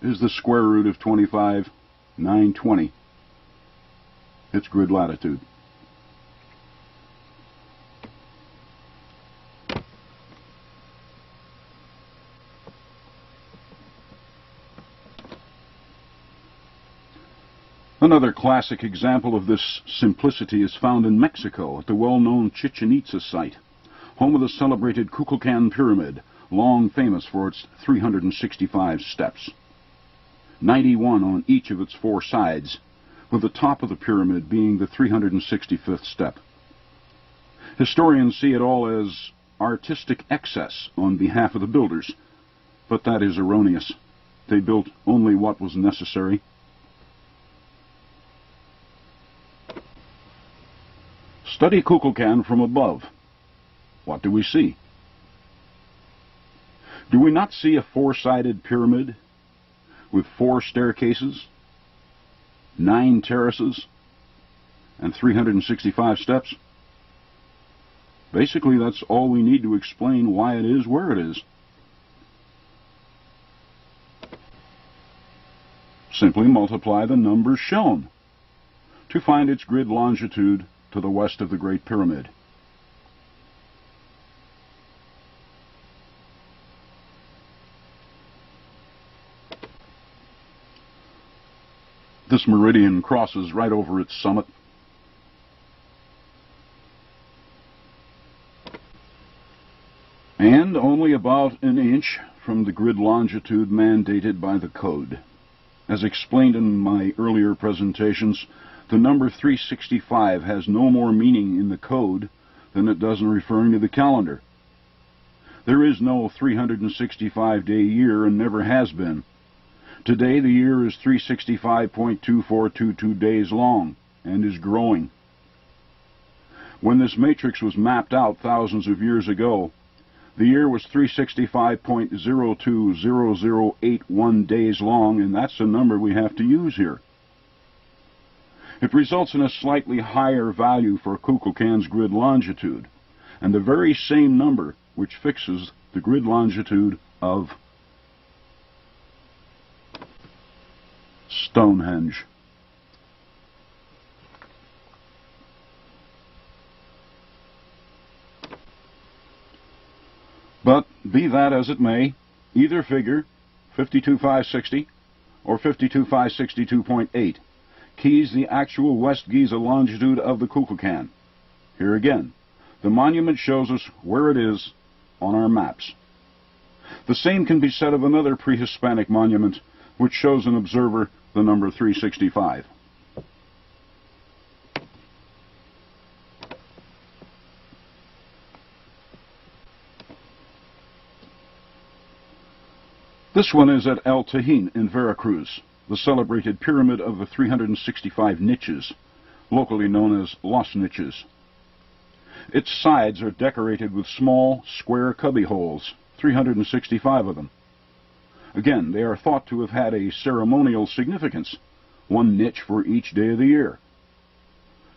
Speaker 2: is the square root of 25,920. Its grid latitude. Another classic example of this simplicity is found in Mexico at the well-known Chichen Itza site, home of the celebrated Kukulkan Pyramid, long famous for its 365 steps. 91 on each of its 4 sides, with the top of the pyramid being the 365th step. Historians see it all as artistic excess on behalf of the builders, but that is erroneous. They built only what was necessary. Study Kukulkan from above. What do we see? Do we not see a 4-sided pyramid with 4 staircases, 9 terraces, and 365 steps? Basically, that's all we need to explain why it is where it is. Simply multiply the numbers shown to find its grid longitude to the west of the Great Pyramid.
Speaker 1: This meridian crosses right over its summit. And only about an inch from the grid longitude mandated by the code. As explained in my earlier presentations, the number 365 has no more meaning in the code than it does in referring to the calendar. There is no 365-day year and never has been. Today the year is 365.2422 days long and is growing. When this matrix was mapped out thousands of years ago, the year was 365.020081 days long, and that's the number we have to use here. It results in a slightly higher value for Kukulkan's grid longitude, and the very same number which fixes the grid longitude of Stonehenge. But be that as it may, either figure, 52,560 or 52,562.8, keys the actual West Giza longitude of the Kukulkan. Here again, the monument shows us where it is on our maps. The same can be said of another pre-Hispanic monument, which shows an observer the number 365. This one is at El Tajín in Veracruz, the celebrated pyramid of the 365 niches, locally known as Los Niches. Its sides are decorated with small, square cubby holes, 365 of them. Again, they are thought to have had a ceremonial significance, one niche for each day of the year.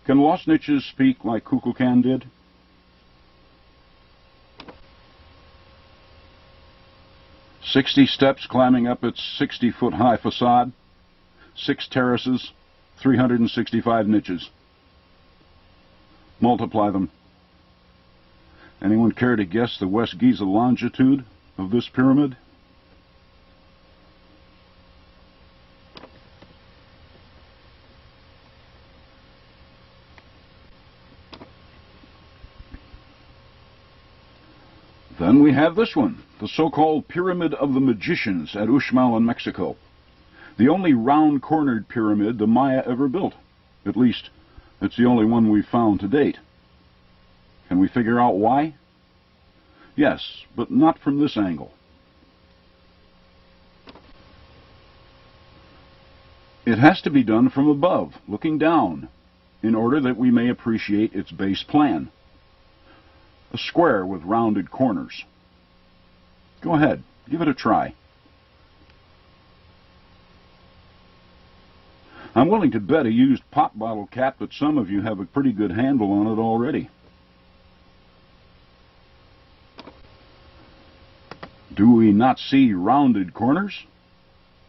Speaker 1: Can Los Niches speak like Kukulkan did? "60 steps climbing up its 60-foot-high facade, 6 terraces, 365 niches. Multiply them. Anyone care to guess the West Giza longitude of this pyramid?" Then we have this one, the so-called Pyramid of the Magicians at Uxmal in Mexico. The only round-cornered pyramid the Maya ever built. At least, it's the only one we've found to date. Can we figure out why? Yes, but not from this angle. It has to be done from above, looking down, in order that we may appreciate its base plan. A square with rounded corners. Go ahead, give it a try. I'm willing to bet a used pop bottle cap that some of you have a pretty good handle on it already. Do we not see rounded corners,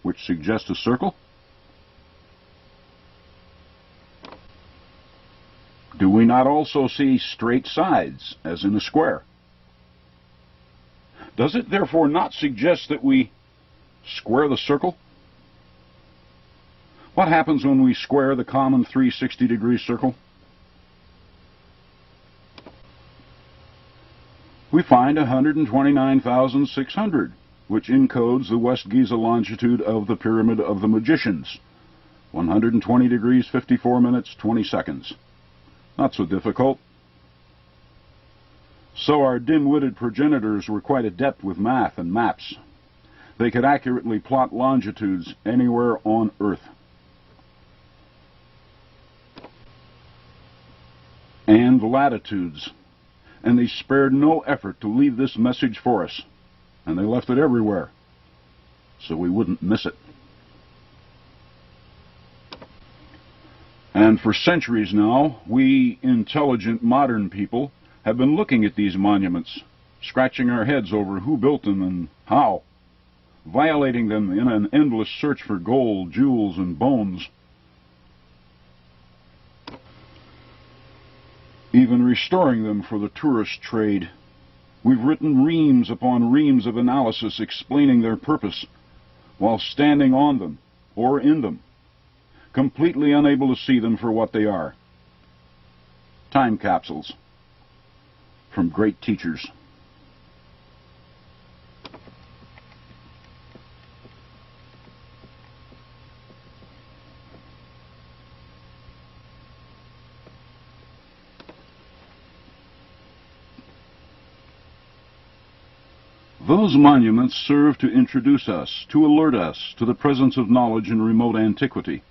Speaker 1: which suggest a circle? Do we not also see straight sides, as in a square? Does it therefore not suggest that we square the circle? What happens when we square the common 360-degree circle? We find 129,600, which encodes the West Giza longitude of the Pyramid of the Magicians. 120 degrees, 54 minutes, 20 seconds. Not so difficult. So our dim-witted progenitors were quite adept with math and maps. They could accurately plot longitudes anywhere on Earth. And latitudes. And they spared no effort to leave this message for us. And they left it everywhere, so we wouldn't miss it. And for centuries now, we intelligent modern people have been looking at these monuments, scratching our heads over who built them and how, violating them in an endless search for gold, jewels, and bones. Even restoring them for the tourist trade. We've written reams upon reams of analysis explaining their purpose, while standing on them or in them. completely unable to see them for what they are. Time capsules from great teachers. Those monuments serve to introduce us, to alert us to the presence of knowledge in remote antiquity,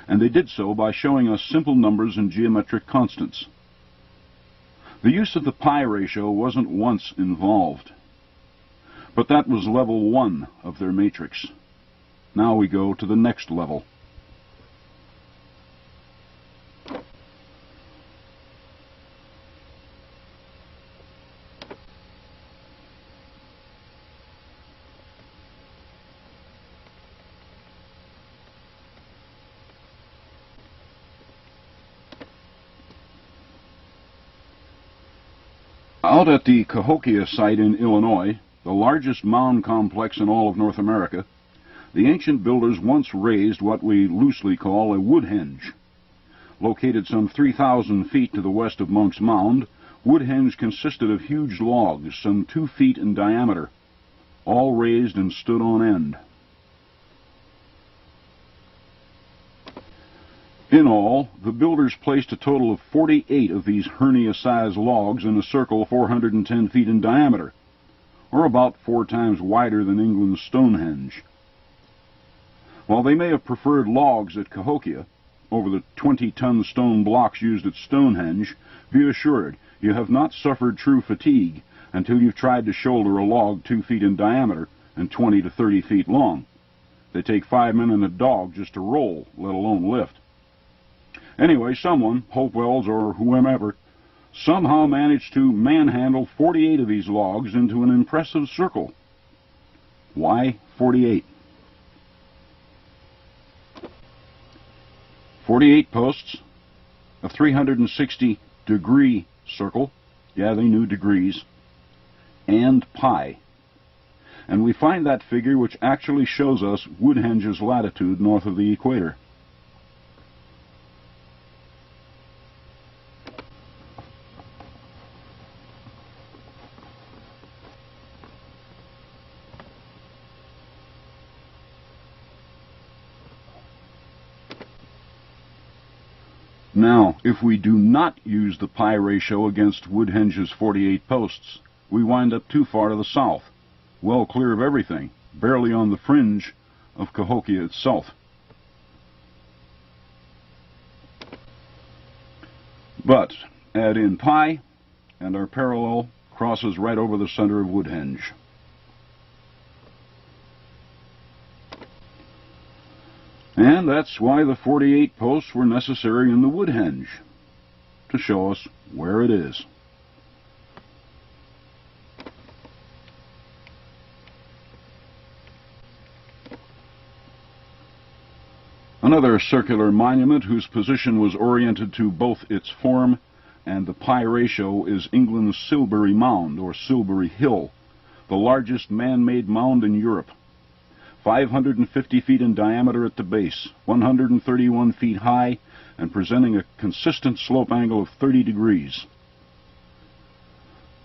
Speaker 1: and they did so by showing us simple numbers and geometric constants. The use of the pi ratio wasn't once involved, but that was level 1 of their matrix. Now we go to the next level. Out at the Cahokia site in Illinois, the largest mound complex in all of North America, the ancient builders once raised what we loosely call a woodhenge. Located some 3,000 feet to the west of Munck's Mound, woodhenge consisted of huge logs some 2 feet in diameter, all raised and stood on end. In all, the builders placed a total of 48 of these hernia-sized logs in a circle 410 feet in diameter, or about 4 times wider than England's Stonehenge. While they may have preferred logs at Cahokia over the 20-ton stone blocks used at Stonehenge, be assured you have not suffered true fatigue until you've tried to shoulder a log 2 feet in diameter and 20 to 30 feet long. They take 5 men and a dog just to roll, let alone lift. Anyway, someone, Hopewells or whomever, somehow managed to manhandle 48 of these logs into an impressive circle. Why 48? 48 posts, a 360-degree circle, yeah, they knew degrees, and pi. And we find that figure which actually shows us Woodhenge's latitude north of the equator. Now, if we do not use the pi ratio against Woodhenge's 48 posts, we wind up too far to the south, well clear of everything, barely on the fringe of Cahokia itself. But add in pi, and our parallel crosses right over the center of Woodhenge. And that's why the 48 posts were necessary in the Woodhenge, to show us where it is. Another circular monument whose position was oriented to both its form and the pi ratio is England's Silbury Mound, or Silbury Hill, the largest man-made mound in Europe. 550 feet in diameter at the base, 131 feet high, and presenting a consistent slope angle of 30 degrees.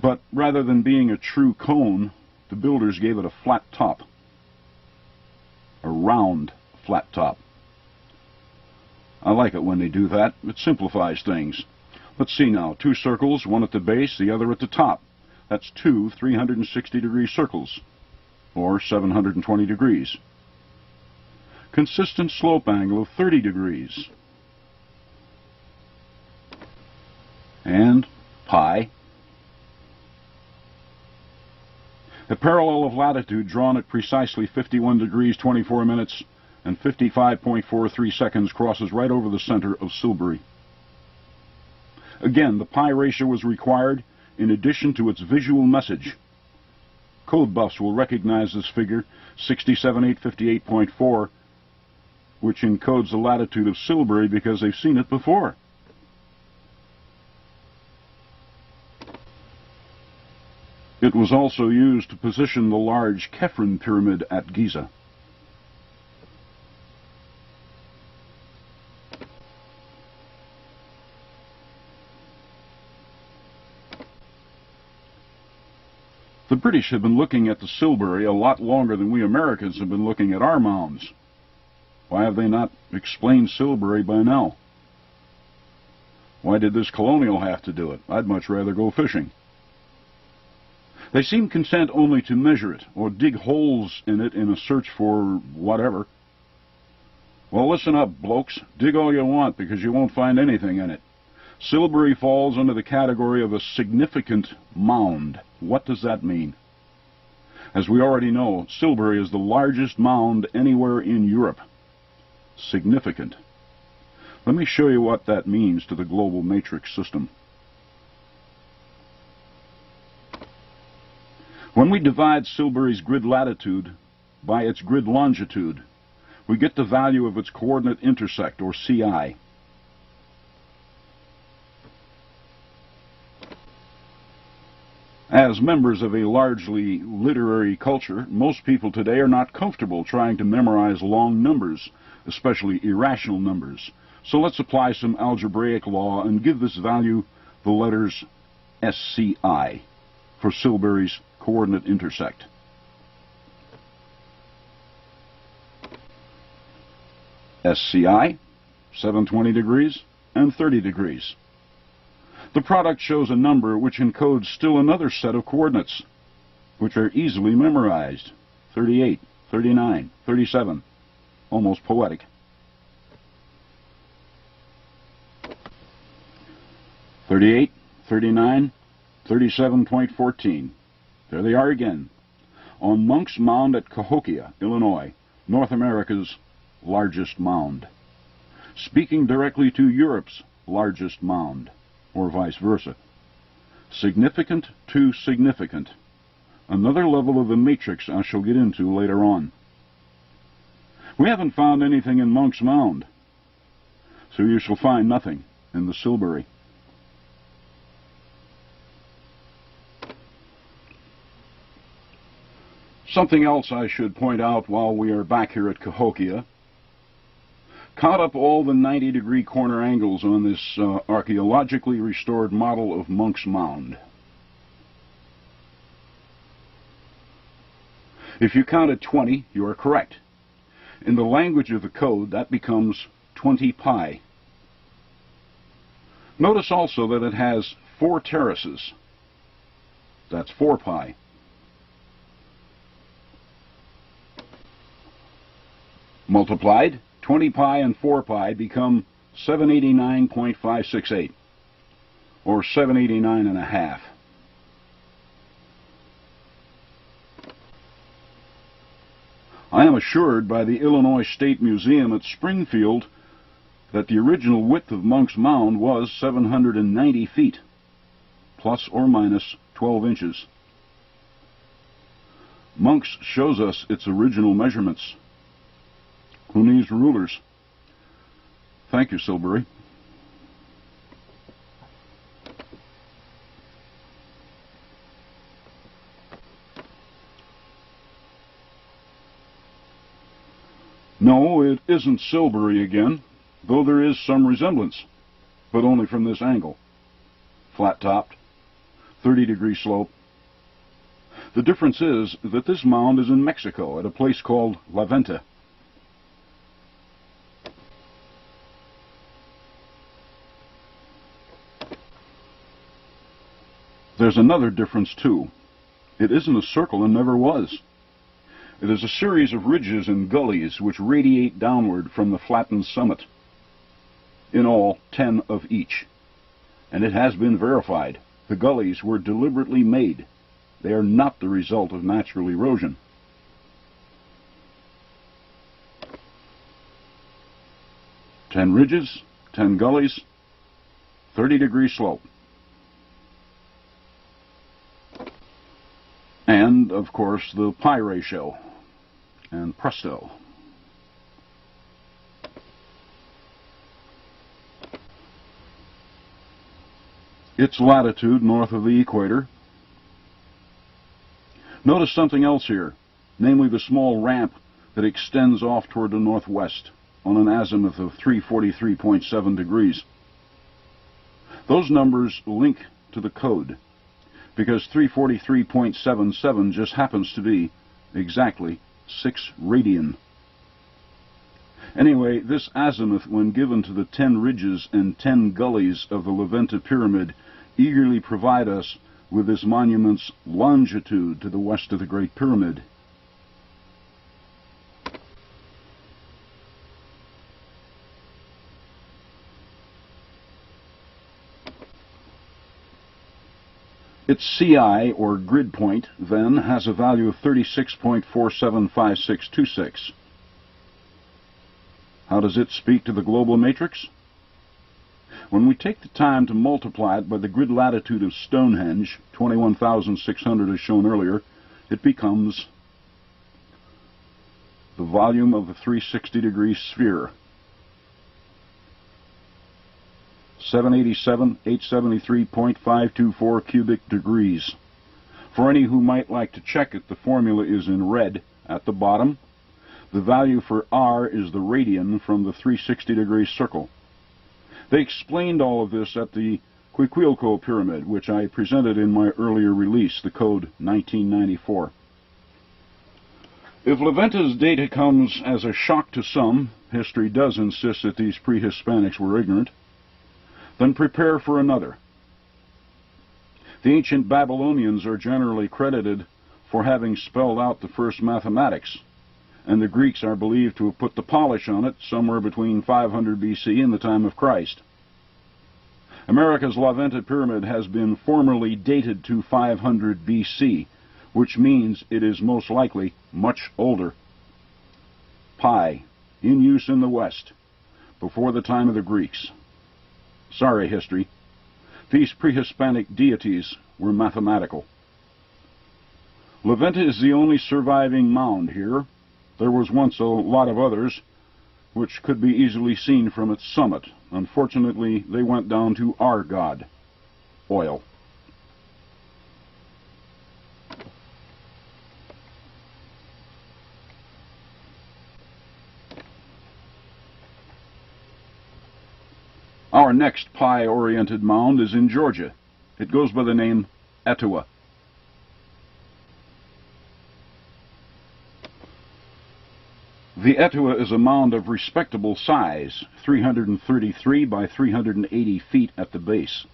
Speaker 1: But rather than being a true cone, the builders gave it a flat top. A round flat top. I like it when they do that. It simplifies things. Let's see now. 2 circles, one at the base, the other at the top. That's 2 360-degree circles, or 720 degrees. Consistent slope angle of 30 degrees. And pi. A parallel of latitude drawn at precisely 51 degrees 24 minutes and 55.43 seconds crosses right over the center of Silbury. Again, the pi ratio was required in addition to its visual message. Code buffs will recognize this figure, 67858.4, which encodes the latitude of Silbury because they've seen it before. It was also used to position the large Khephren pyramid at Giza. The British have been looking at the Silbury a lot longer than we Americans have been looking at our mounds. Why have they not explained Silbury by now? Why did this colonial have to do it? I'd much rather go fishing. They seem content only to measure it, or dig holes in it in a search for whatever. Well, listen up, blokes. Dig all you want, because you won't find anything in it. Silbury falls under the category of a significant mound. What does that mean? As we already know, Silbury is the largest mound anywhere in Europe. Significant. Let me show you what that means to the global matrix system. When we divide Silbury's grid latitude by its grid longitude, we get the value of its coordinate intersect, or CI. As members of a largely literary culture, most people today are not comfortable trying to memorize long numbers, especially irrational numbers. So let's apply some algebraic law and give this value the letters SCI for Silbury's coordinate intersect. SCI, 720 degrees and 30 degrees. The product shows a number which encodes still another set of coordinates, which are easily memorized. 38, 39, 37. Almost poetic. "38, 39, 37.14. There they are again, on Munck's Mound at Cahokia, Illinois, North America's largest mound. Speaking directly to Europe's largest mound, or vice versa. Significant to significant. Another level of the matrix I shall get into later on. We haven't found anything in Munck's Mound, so you shall find nothing in the Silbury. Something else I should point out while we are back here at Cahokia. Count up all the 90-degree corner angles on this archaeologically restored model of Munck's Mound. If you counted 20, you are correct. In the language of the code, that becomes 20 pi. Notice also that it has 4 terraces. That's 4 pi. Multiplied, 20 pi and 4 pi become 789.568, or 789 and a half. I am assured by the Illinois State Museum at Springfield that the original width of Munck's Mound was 790 feet, plus or minus 12 inches. Munck's shows us its original measurements. Who needs rulers? Thank you, Silbury. No, it isn't Silbury again, though there is some resemblance, but only from this angle. Flat-topped, 30-degree slope. The difference is that this mound is in Mexico, at a place called La Venta. There's another difference, too. It isn't a circle and never was. It is a series of ridges and gullies which radiate downward from the flattened summit. In all, 10 of each. And it has been verified. The gullies were deliberately made. They are not the result of natural erosion. Ten ridges, 10 gullies, 30-degree slope. And, of course, the pi ratio. And presto. Its latitude north of the equator. Notice something else here, namely the small ramp that extends off toward the northwest on an azimuth of 343.7 degrees. Those numbers link to the code. because 343.77 just happens to be exactly 6 radian. Anyway, this azimuth, when given to the 10 ridges and 10 gullies of the Levanta Pyramid, eagerly provide us with this monument's longitude to the west of the Great Pyramid. Its CI, or grid point, then, has a value of 36.475626. How does it speak to the global matrix? When we take the time to multiply it by the grid latitude of Stonehenge, 21,600 as shown earlier, it becomes the volume of the 360-degree sphere. 787,873.524 cubic degrees. For any who might like to check it, the formula is in red at the bottom. The value for R is the radian from the 360-degree circle. They explained all of this at the Quiquilco Pyramid, which I presented in my earlier release, the code 1994. If Levanta's data comes as a shock to some, history does insist that these pre-Hispanics were ignorant, then prepare for another. The ancient Babylonians are generally credited for having spelled out the first mathematics, and the Greeks are believed to have put the polish on it somewhere between 500 BC and the time of Christ. America's Levanta Pyramid has been formally dated to 500 BC, which means it is most likely much older. Pi, in use in the West, before the time of the Greeks. Sorry, history. These pre-Hispanic deities were mathematical. Levanta is the only surviving mound here. There was once a lot of others, which could be easily seen from its summit. Unfortunately, they went down to our god, oil. Our next Pi-oriented mound is in Georgia. It goes by the name Etowah. The Etowah is a mound of respectable size, 333 by 380 feet at the base,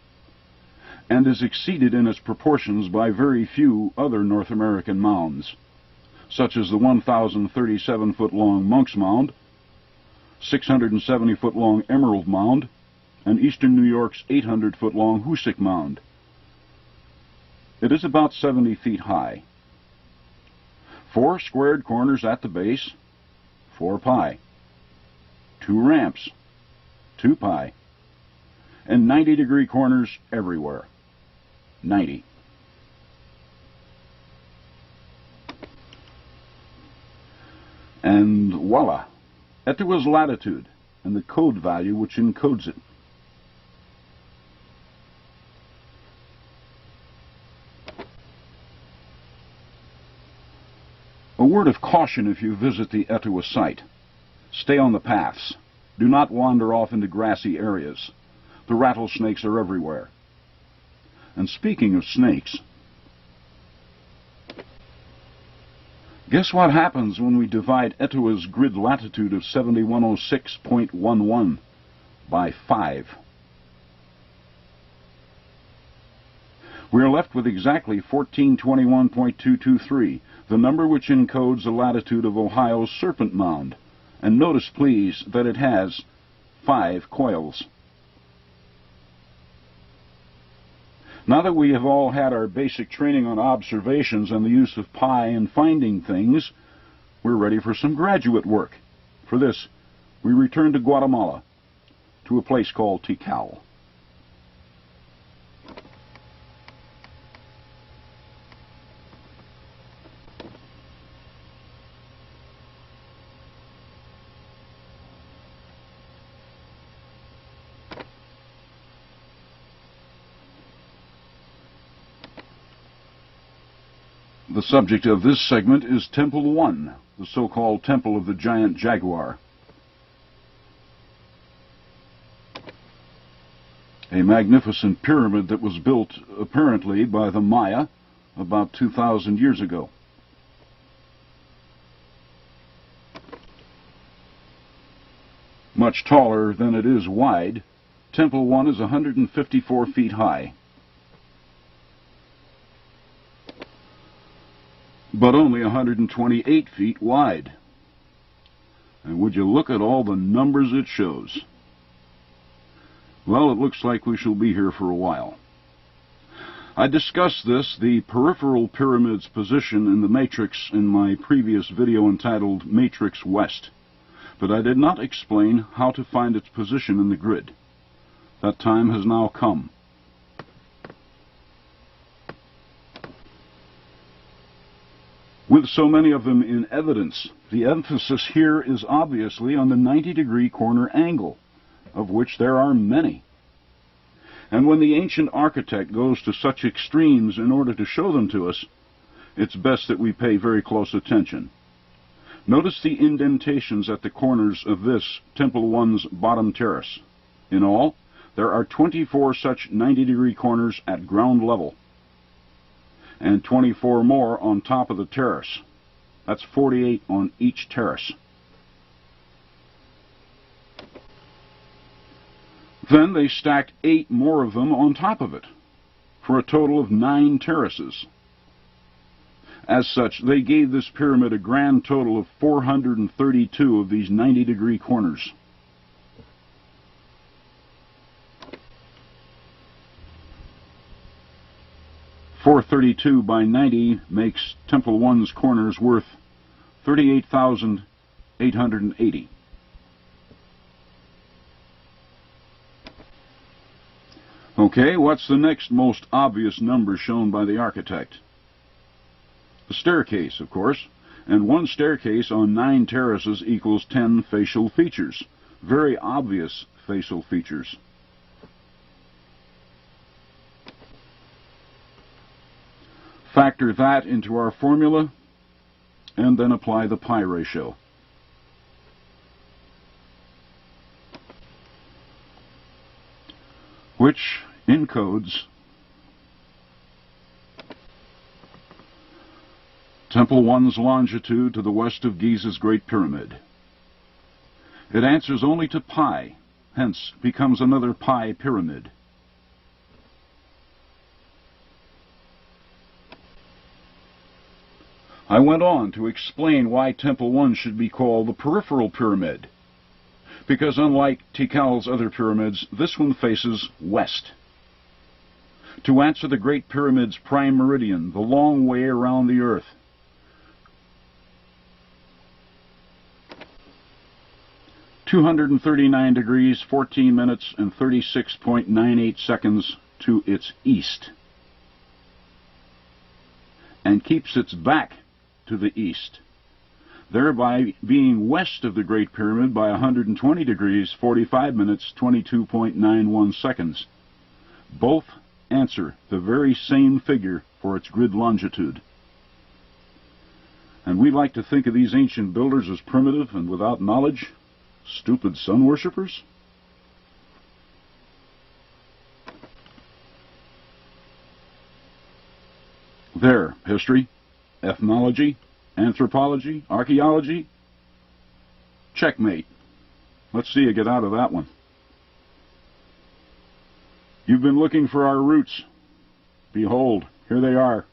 Speaker 1: and is exceeded in its proportions by very few other North American mounds, such as the 1,037-foot-long Munck's Mound, 670-foot-long Emerald Mound, and eastern New York's 800-foot-long Hoosick Mound. It is about 70 feet high. 4 squared corners at the base, 4 pi. 2 ramps, 2 pi. And 90-degree corners everywhere, 90. And voila, Etowah's latitude and the code value which encodes it. A word of caution if you visit the Etowah site. Stay on the paths. Do not wander off into grassy areas. The rattlesnakes are everywhere. And speaking of snakes, guess what happens when we divide Etowah's grid latitude of 7106.11 by 5? We are left with exactly 1421.223, the number which encodes the latitude of Ohio's Serpent Mound. And notice, please, that it has 5 coils. Now that we have all had our basic training on observations and the use of pi in finding things, we're ready for some graduate work. For this, we return to Guatemala, to a place called Tikal. The subject of this segment is Temple 1, the so-called Temple of the Giant Jaguar. A magnificent pyramid that was built, apparently, by the Maya about 2,000 years ago. Much taller than it is wide, Temple 1 is 154 feet high, but only 128 feet wide. And would you look at all the numbers it shows? Well, it looks like we shall be here for a while. I discussed the peripheral pyramid's position in the matrix, in my previous video entitled Matrix West, but I did not explain how to find its position in the grid. That time has now come. With so many of them in evidence, the emphasis here is obviously on the 90-degree corner angle, of which there are many. And when the ancient architect goes to such extremes in order to show them to us, it's best that we pay very close attention. Notice the indentations at the corners of this, Temple 1's bottom terrace. In all, there are 24 such 90-degree corners at ground level, and 24 more on top of the terrace. That's 48 on each terrace. Then they stacked 8 more of them on top of it, for a total of 9 terraces. As such, they gave this pyramid a grand total of 432 of these 90-degree corners. .432 by 90 makes Temple 1's corners worth 38,880. Okay, what's the next most obvious number shown by the architect? The staircase, of course, and one staircase on 9 terraces equals 10 facial features. Very obvious facial features. Factor that into our formula, and then apply the pi ratio. Which encodes Temple 1's longitude to the west of Giza's Great Pyramid. It answers only to pi, hence becomes another pi pyramid. I went on to explain why Temple 1 should be called the peripheral pyramid, because unlike Tikal's other pyramids, this one faces west. To answer the Great Pyramid's prime meridian, the long way around the earth. (239 degrees, 14 minutes, and 36.98 seconds) to its east, and keeps its back to the east, thereby being west of the Great Pyramid by 120 degrees, 45 minutes, 22.91 seconds. Both answer the very same figure for its grid longitude. And we like to think of these ancient builders as primitive and without knowledge, stupid sun worshippers. There, history, ethnology, anthropology, archaeology. Checkmate. Let's see you get out of that one. You've been looking for our roots. Behold, here they are.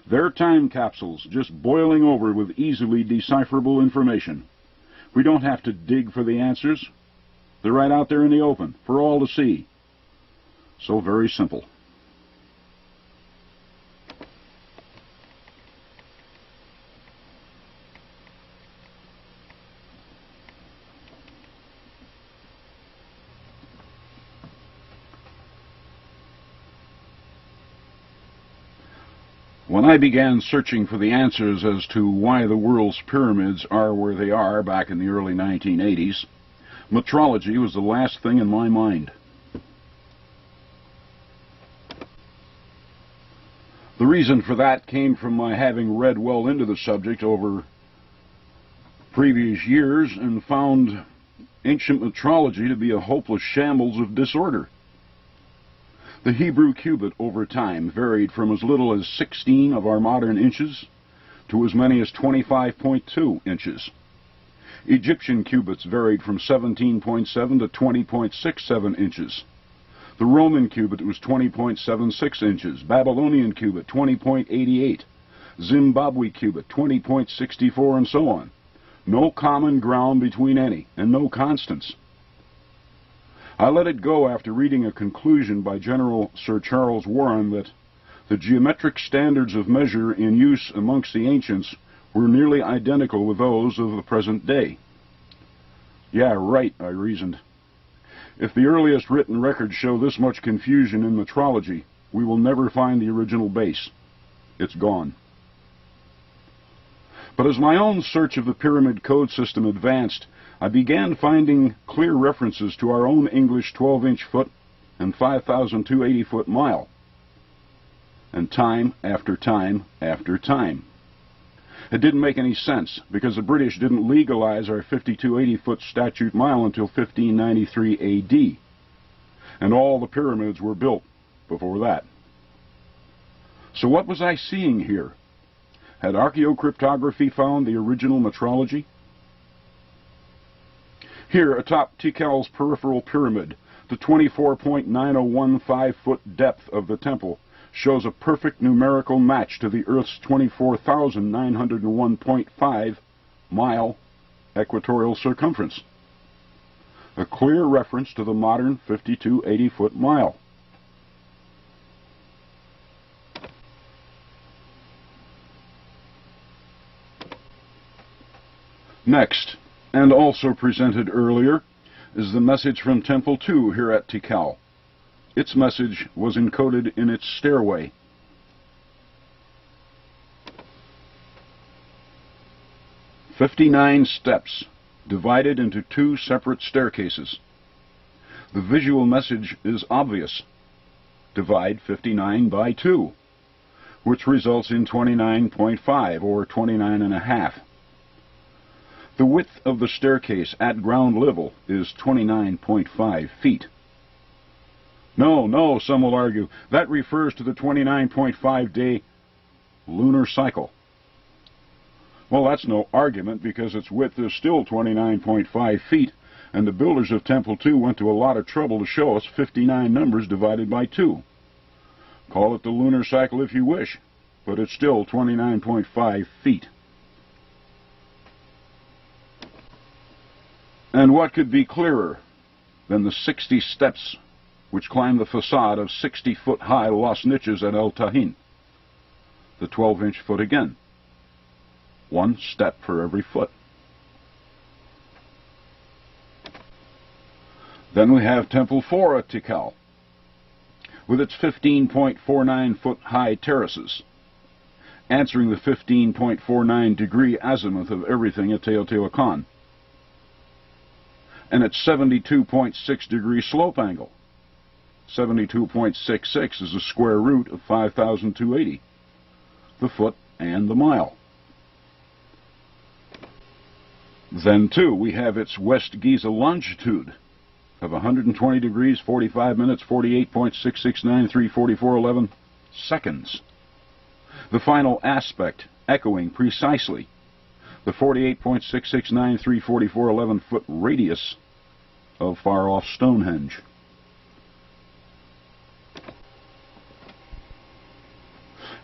Speaker 1: They're time capsules, just boiling over with easily decipherable information. We don't have to dig for the answers. They're right out there in the open, for all to see. So very simple. When I began searching for the answers as to why the world's pyramids are where they are back in the early 1980s, metrology was the last thing in my mind. The reason for that came from my having read well into the subject over previous years and found ancient metrology to be a hopeless shambles of disorder.
Speaker 2: The Hebrew cubit over time varied from as little as 16 of our modern inches to as many as 25.2 inches. Egyptian cubits varied from 17.7 to 20.67 inches. The Roman cubit was 20.76 inches, Babylonian cubit 20.88, Zimbabwe cubit 20.64, and so on. No common ground between any, and no constants. I let it go after reading a conclusion by General Sir Charles Warren that the geometric standards of measure in use amongst the ancients were nearly identical with those of the present day. Yeah, right, I reasoned. If the earliest written records show this much confusion in metrology, we will never find the original base. It's gone. But as my own search of the pyramid code system advanced, I began finding clear references to our own English 12-inch foot and 5,280-foot mile. And time after time after time. It didn't make any sense, because the British didn't legalize our 5,280-foot statute mile until 1593 AD, and all the pyramids were built before that. So what was I seeing here? Had archaeocryptography found the original metrology? Here, atop Tikal's peripheral pyramid, the 24.9015-foot depth of the temple shows a perfect numerical match to the Earth's 24,901.5-mile equatorial circumference. A clear reference to the modern 5,280-foot mile. Next, and also presented earlier, is the message from Temple 2 here at Tikal. Its message was encoded in its stairway. "59 steps, divided into 2 separate staircases. The visual message is obvious. Divide 59 by 2, which results in 29.5, or 29.5. The width of the staircase at ground level is 29.5 feet. No, some will argue, that refers to the 29.5-day lunar cycle. Well, that's no argument, because its width is still 29.5 feet, and the builders of Temple 2 went to a lot of trouble to show us 59 numbers divided by 2. Call it the lunar cycle if you wish, but it's still 29.5 feet. And what could be clearer than the 60 steps which climb the facade of 60-foot-high Los Niches at El Tahin? The 12-inch foot again. 1 step for every foot. Then we have Temple 4 at Tikal, with its 15.49-foot-high terraces, answering the 15.49-degree azimuth of everything at Teotihuacan, and its 72.6-degree slope angle. 72.66 is the square root of 5,280, the foot and the mile. Then, too, we have its West Giza longitude of 120 degrees, 45 minutes, 48.6693, 4411 seconds. The final aspect echoing precisely the 48.6693, 4411 foot radius of far-off Stonehenge.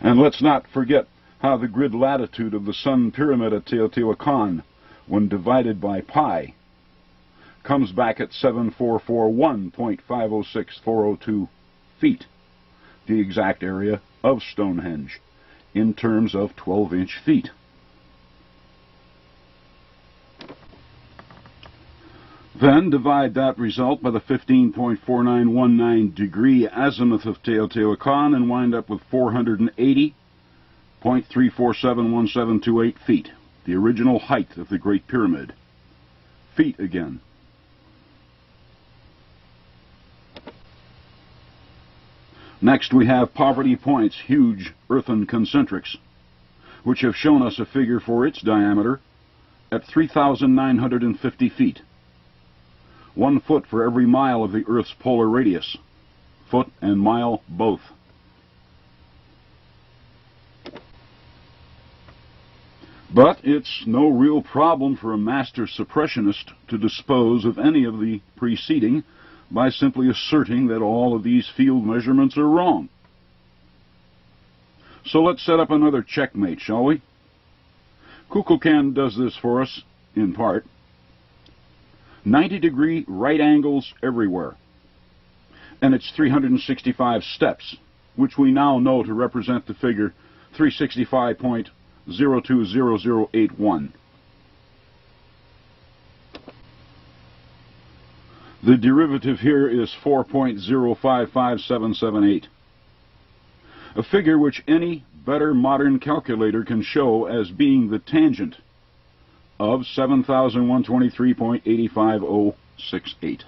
Speaker 2: And let's not forget how the grid latitude of the Sun Pyramid at Teotihuacan, when divided by pi, comes back at 7441.506402 feet, the exact area of Stonehenge, in terms of 12-inch feet. Then divide that result by the 15.4919 degree azimuth of Teotihuacan and wind up with 480.3471728 feet, the original height of the Great Pyramid. Feet again. Next we have Poverty Point's huge earthen concentrics, which have shown us a figure for its diameter at 3,950 feet. 1 foot for every mile of the Earth's polar radius,
Speaker 1: foot and mile both. But it's no real problem for a master suppressionist to dispose of any of the preceding by simply asserting that all of these field measurements are wrong. So let's set up another checkmate, shall we? Kukulkan does this for us, in part. 90-degree right angles everywhere. And it's 365 steps, which we now know to represent the figure 365.020081. The derivative here is 4.055778. A figure which any better modern calculator can show as being the tangent of 7,123.85068.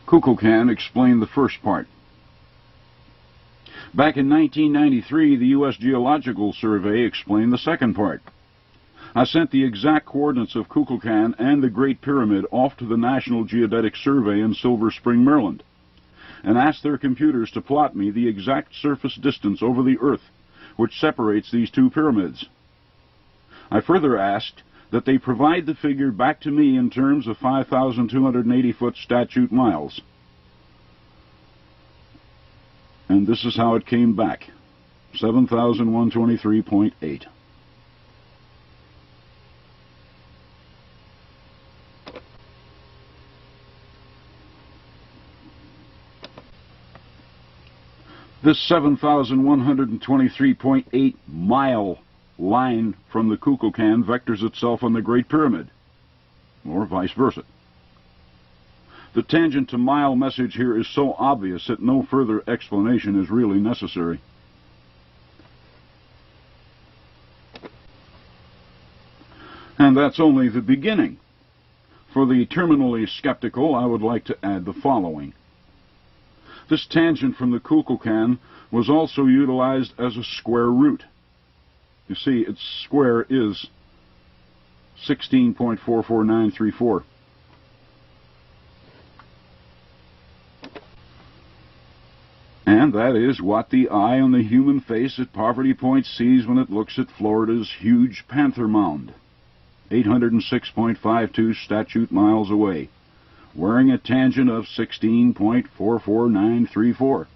Speaker 1: Kukulkan explained the first part. Back in 1993, the U.S. Geological Survey explained the second part. I sent the exact coordinates of Kukulkan and the Great Pyramid off to the National Geodetic Survey in Silver Spring, Maryland, and asked their computers to plot me the exact surface distance over the Earth which separates these two pyramids. I further asked that they provide the figure back to me in terms of 5,280-foot statute miles. And this is how it came back, 7,123.8. This 7,123.8 mile line from the Kukulkan vectors itself on the Great Pyramid, or vice versa. The tangent to mile message here is so obvious that no further explanation is really necessary. And that's only the beginning. For the terminally skeptical, I would like to add the following. This tangent from the Kukulkan was also utilized as a square root. You see, its square is 16.44934. And that is what the eye on the human face at Poverty Point sees when it looks at Florida's huge Panther Mound, 806.52 statute miles away, wearing a tangent of 16.44934.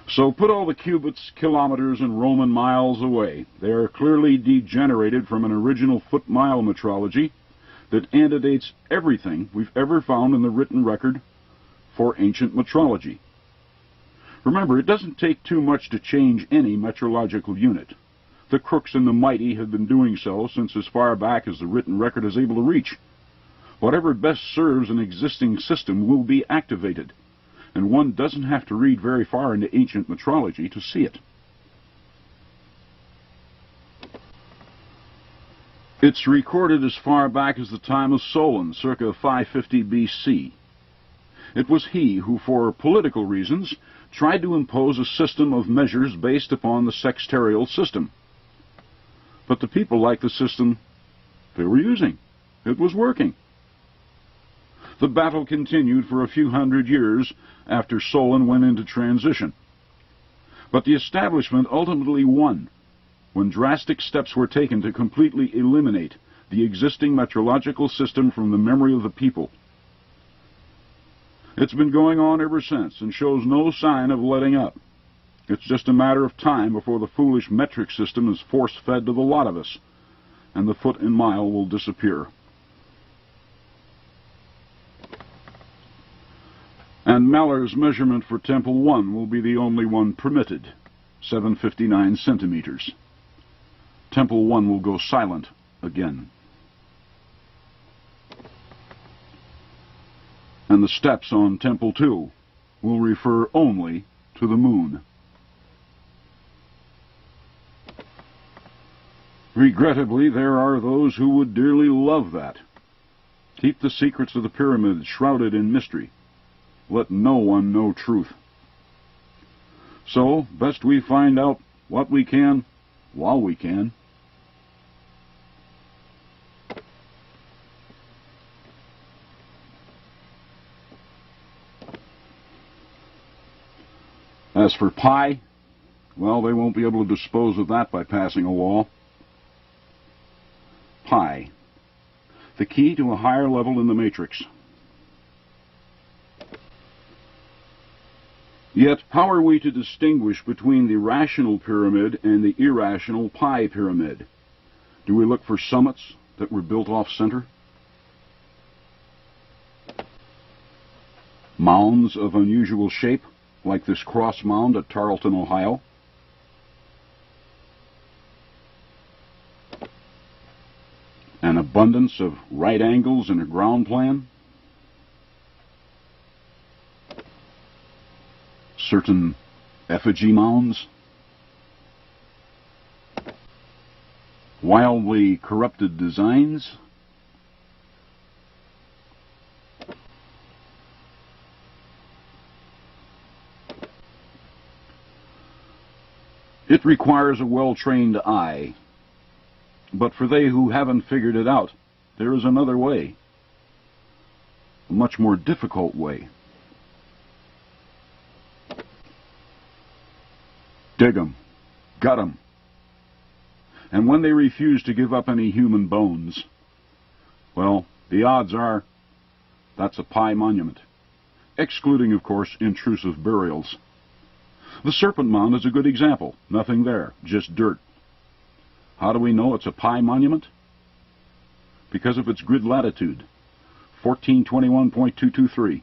Speaker 1: So put all the cubits, kilometers, and Roman miles away. They are clearly degenerated from an original foot-mile metrology that antedates everything we've ever found in the written record for ancient metrology. Remember, it doesn't take too much to change any metrological unit. The crooks and the mighty have been doing so since as far back as the written record is able to reach. Whatever best serves an existing system will be activated, and one doesn't have to read very far into ancient metrology to see it. It's recorded as far back as the time of Solon, circa 550 BC. It was he who, for political reasons, tried to impose a system of measures based upon the sextarial system. But the people liked the system they were using. It was working. The battle continued for a few hundred years after Solon went into transition. But the establishment ultimately won when drastic steps were taken to completely eliminate the existing metrological system from the memory of the people. It's been going on ever since and shows no sign of letting up. It's just a matter of time before the foolish metric system is force-fed to the lot of us, and the foot and mile will disappear. And Maller's measurement for Temple 1 will be the only one permitted, 759 centimeters. Temple 1 will go silent again. And the steps on Temple 2 will refer only to the moon. Regrettably, there are those who would dearly love that. Keep the secrets of the pyramids shrouded in mystery. Let no one know truth. So, best we find out what we can while we can.
Speaker 2: As for pi, well, they won't be able to dispose of that by passing a law. Pi, the key to a higher level in the matrix. Yet, how are we to distinguish between the rational pyramid and the irrational pi pyramid? Do we look for summits that were built off-center? Mounds of unusual shape, like this cross mound at Tarleton, Ohio? An abundance of right angles in a ground plan? Certain effigy mounds? Wildly corrupted designs? It requires a well-trained eye. But for they who haven't figured it out, there is another way. A much more difficult way. Dig 'em. Gut 'em. And when they refuse to give up any human bones, well, the odds are that's a pi monument. Excluding, of course, intrusive burials. The Serpent Mound is a good example. Nothing there, just dirt. How do we know it's a pi monument? Because of its grid latitude, 1421.223.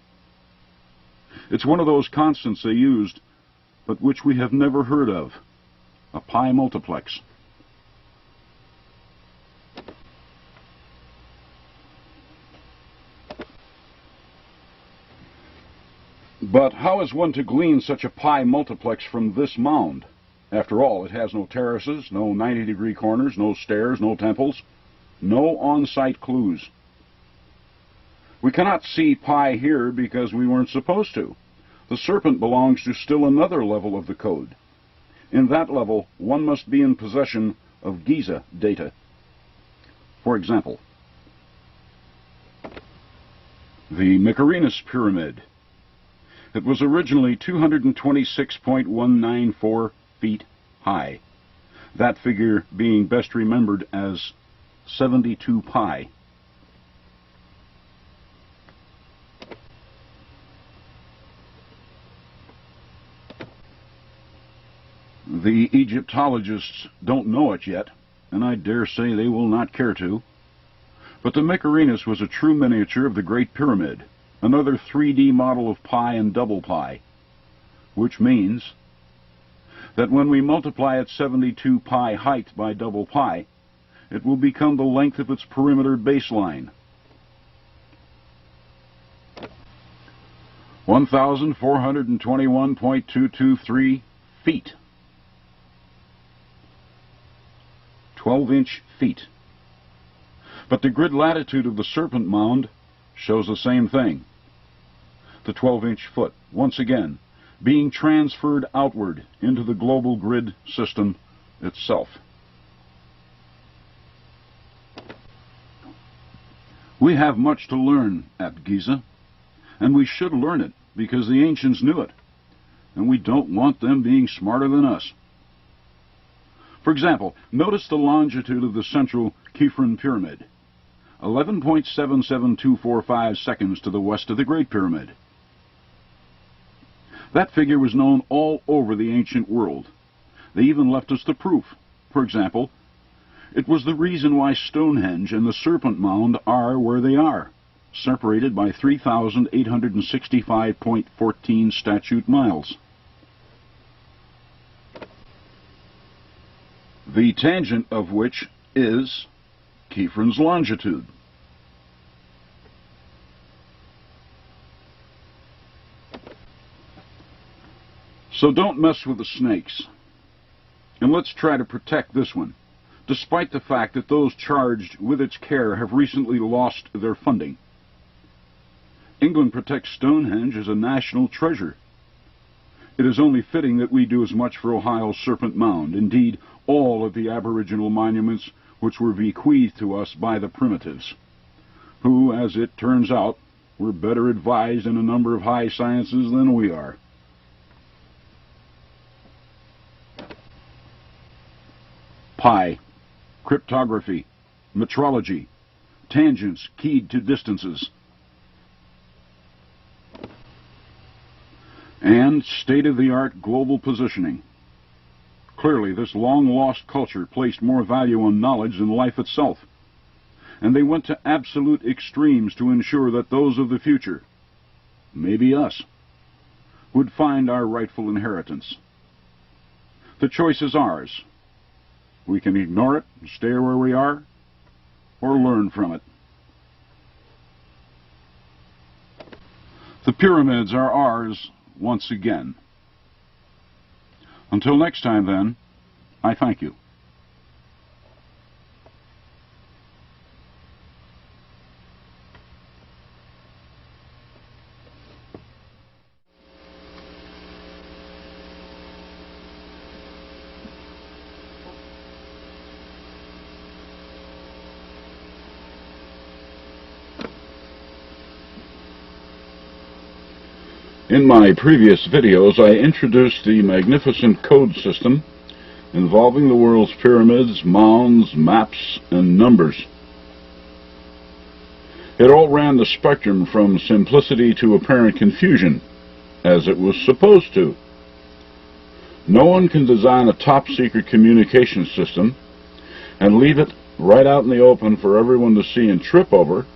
Speaker 2: It's one of those constants they used, but which we have never heard of, a pi multiplex. But how is one to glean such a pi multiplex from this mound? After all, it has no terraces, no 90-degree corners, no stairs, no temples, no on-site clues. We cannot see pi here because we weren't supposed to. The serpent belongs to still another level of the code. In that level, one must be in possession of Giza data. For example, the Mycerinus Pyramid. It was originally 226.194 feet high, that figure being best remembered as 72 pi. The Egyptologists don't know it yet, and I dare say they will not care to, but the Mycerinus was a true miniature of the Great Pyramid, another 3D model of pi and double pi, which means that when we multiply its 72 pi height by double pi, it will become the length of its perimeter baseline. 1,421.223 feet. 12-inch feet. But the grid latitude of the Serpent Mound shows the same thing. The 12-inch foot, once again, being transferred outward into the global grid system itself. We have much to learn at Giza, and we should learn it because the ancients knew it, and we don't want them being smarter than us. For example, notice the longitude of the central Khafre Pyramid, 11.77245 seconds to the west of the Great Pyramid. That figure was known all over the ancient world. They even left us the proof. For example, it was the reason why Stonehenge and the Serpent Mound are where they are, separated by 3,865.14 statute miles. The tangent of which is Khafre's longitude. So don't mess with the snakes. And let's try to protect this one, despite the fact that those charged with its care have recently lost their funding. England protects Stonehenge as a national treasure. It is only fitting that we do as much for Ohio's Serpent Mound, indeed, all of the aboriginal monuments which were bequeathed to us by the primitives, who, as it turns out, were better advised in a number of high sciences than we are.
Speaker 1: pi, cryptography, metrology, tangents keyed to distances, and state-of-the-art global positioning. Clearly, this long-lost culture placed more value on knowledge than life itself, and they went to absolute extremes to ensure that those of the future, maybe us, would find our rightful inheritance. The choice is ours. We can ignore it, stay where we are, or learn from it. The pyramids are ours once again. Until next time, then, I thank you. In my previous videos, I introduced the magnificent code system involving the world's pyramids, mounds, maps, and numbers. It all ran the spectrum from simplicity to apparent confusion, as it was supposed to. No one can design a top-secret communication system and leave it right out in the open for everyone to see and trip over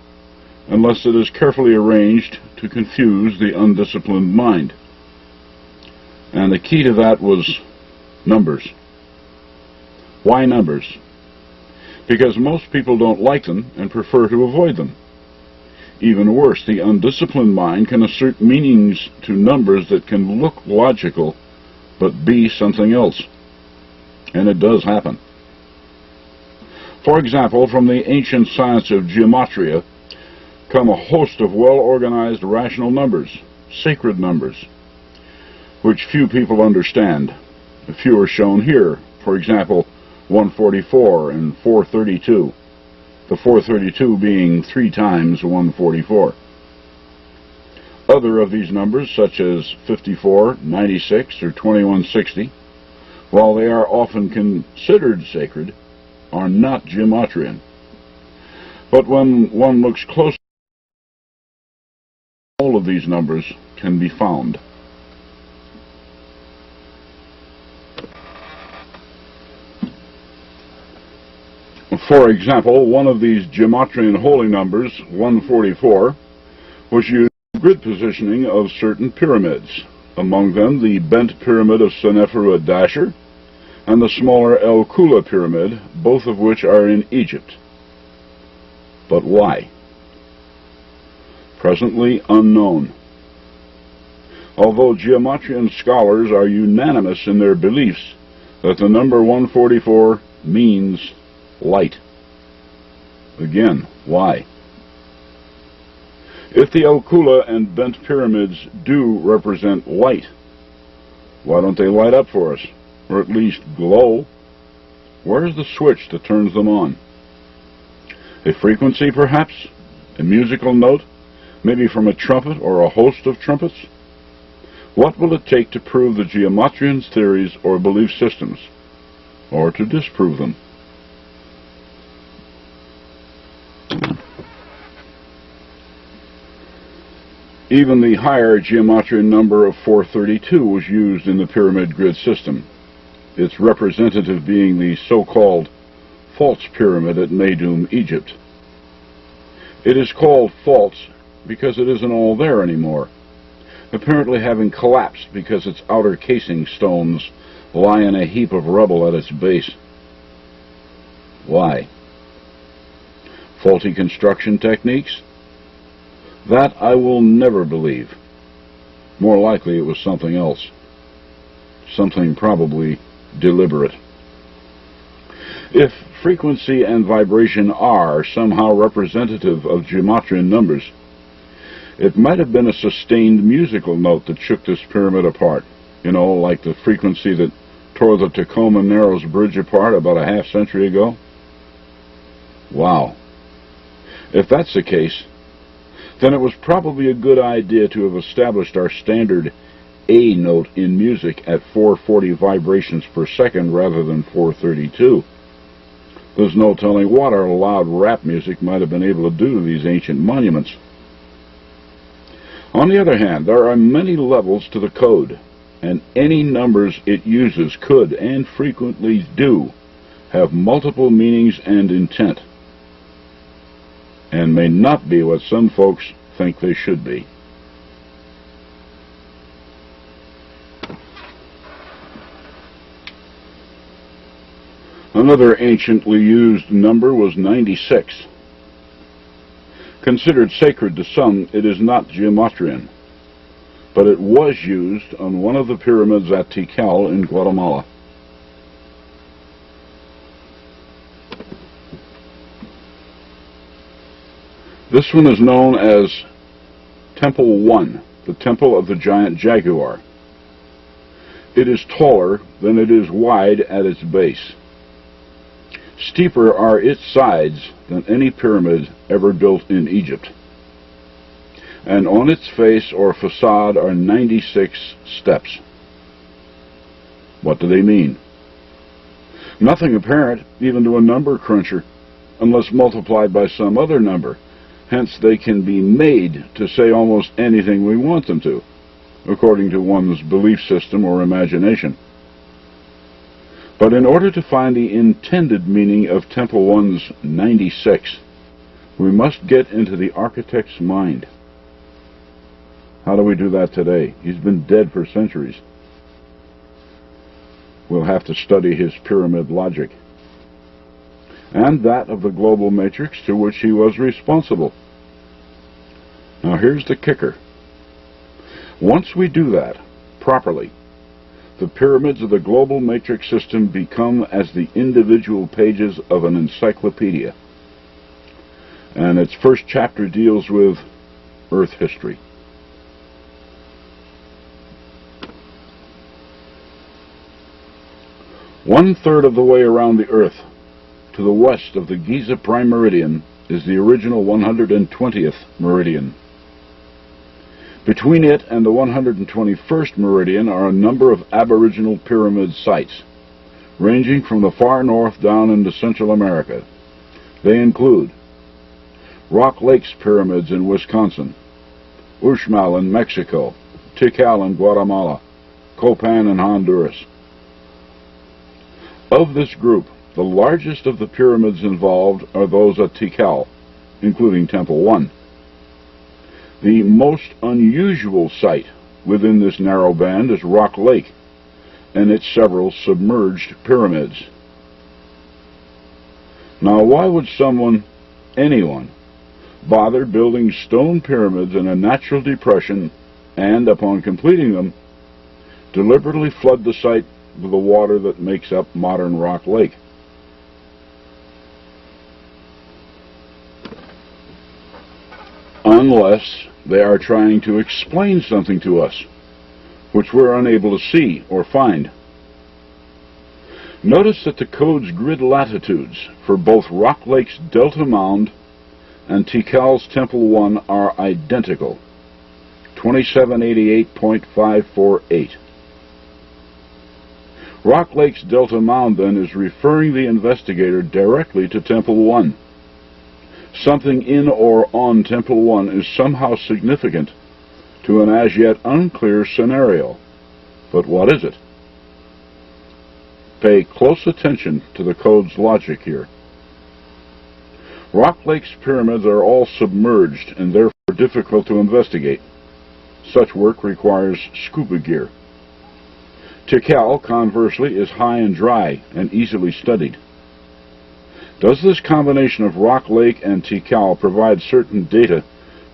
Speaker 1: unless it is carefully arranged to confuse the undisciplined mind. And the key to that was numbers. Why numbers? Because most people don't like them and prefer to avoid them. Even worse, the undisciplined mind can assert meanings to numbers that can look logical but be something else. And it does happen. For example, from the ancient science of gematria come a host of well-organized rational numbers, sacred numbers, which few people understand. A few are shown here. For example, 144 and 432. The 432 being 3 times 144. Other of these numbers, such as 54, 96, or 2160, while they are often considered sacred, are not gematrian. But when one looks closely, all of these numbers can be found. For example, one of these gematrian holy numbers, 144, was used in grid positioning of certain pyramids, among them the bent pyramid of Seneferu at Dashur and the smaller El Kula pyramid, both of which are in Egypt. But why? Presently unknown. Although gematrian scholars are unanimous in their beliefs that the number 144 means light. Again, why? If the El Kula and bent pyramids do represent light, why don't they light up for us? Or at least glow? Where's the switch that turns them on? A frequency, perhaps? A musical note? Maybe from a trumpet or a host of trumpets? What will it take to prove the gematrians' theories or belief systems, or to disprove them? Even the higher gematrian number of 432 was used in the pyramid grid system, its representative being the so-called false pyramid at Meidum, Egypt. It is called false because it isn't all there anymore, apparently having collapsed because its outer casing stones lie in a heap of rubble at its base. Why? Faulty construction techniques? That I will never believe. More likely it was something else. Something probably deliberate. If frequency and vibration are somehow representative of gematrian numbers, it might have been a sustained musical note that shook this pyramid apart. You know, like the frequency that tore the Tacoma Narrows Bridge apart about a half-century ago. Wow. If that's the case, then it was probably a good idea to have established our standard A note in music at 440 vibrations per second rather than 432.
Speaker 2: There's no telling what our loud rap music might have been able to do to these ancient monuments. On the other hand, there are many levels to the code, and any numbers it uses could, and frequently do, have multiple meanings and intent, and may not be what some folks think they should be. Another anciently used number was 96. Considered sacred to some, it is not geometrian, but it was used on one of the pyramids at Tikal in Guatemala. This one is known as Temple 1, the Temple of the Giant Jaguar. It is taller than it is wide at its base. Steeper are its sides than any pyramid ever built in Egypt. And on its face or facade are 96 steps. What do they mean? Nothing apparent, even to a number cruncher, unless multiplied by some other number. Hence they can be made to say almost anything we want them to, according to one's belief system or imagination. But in order to find the intended meaning of Temple 1's 96, we must get into the architect's mind. How do we do that today? He's been dead for centuries. We'll have to study his pyramid logic, and that of the global matrix to which he was responsible. Now here's the kicker. Once we do that properly, the pyramids of the global matrix system become as the individual pages of an encyclopedia. And its first chapter deals with Earth history. One-third of the way around the Earth, to the west of the Giza Prime Meridian, is the original 120th meridian. Between it and the 121st meridian are a number of aboriginal pyramid sites, ranging from the far north down into Central America. They include Rock Lakes Pyramids in Wisconsin, Uxmal in Mexico, Tikal in Guatemala, Copan in Honduras. Of this group, the largest of the pyramids involved are those at Tikal, including Temple 1. The most unusual site within this narrow band is Rock Lake and its several submerged pyramids. Now, why would anyone, bother building stone pyramids in a natural depression and, upon completing them, deliberately flood the site with the water that makes up modern Rock Lake? Unless they are trying to explain something to us, which we're unable to see or find. Notice that the code's grid latitudes for both Rock Lake's Delta Mound and Tikal's Temple 1 are identical, 2788.548. Rock Lake's Delta Mound, then, is referring the investigator directly to Temple 1. Something in or on Temple 1 is somehow significant to an as yet unclear scenario. But what is it? Pay close attention to the code's logic here. Rock Lake's pyramids are all submerged and therefore difficult to investigate. Such work requires scuba gear. Tikal, conversely, is high and dry and easily studied. Does this combination of Rock Lake and Tikal provide certain data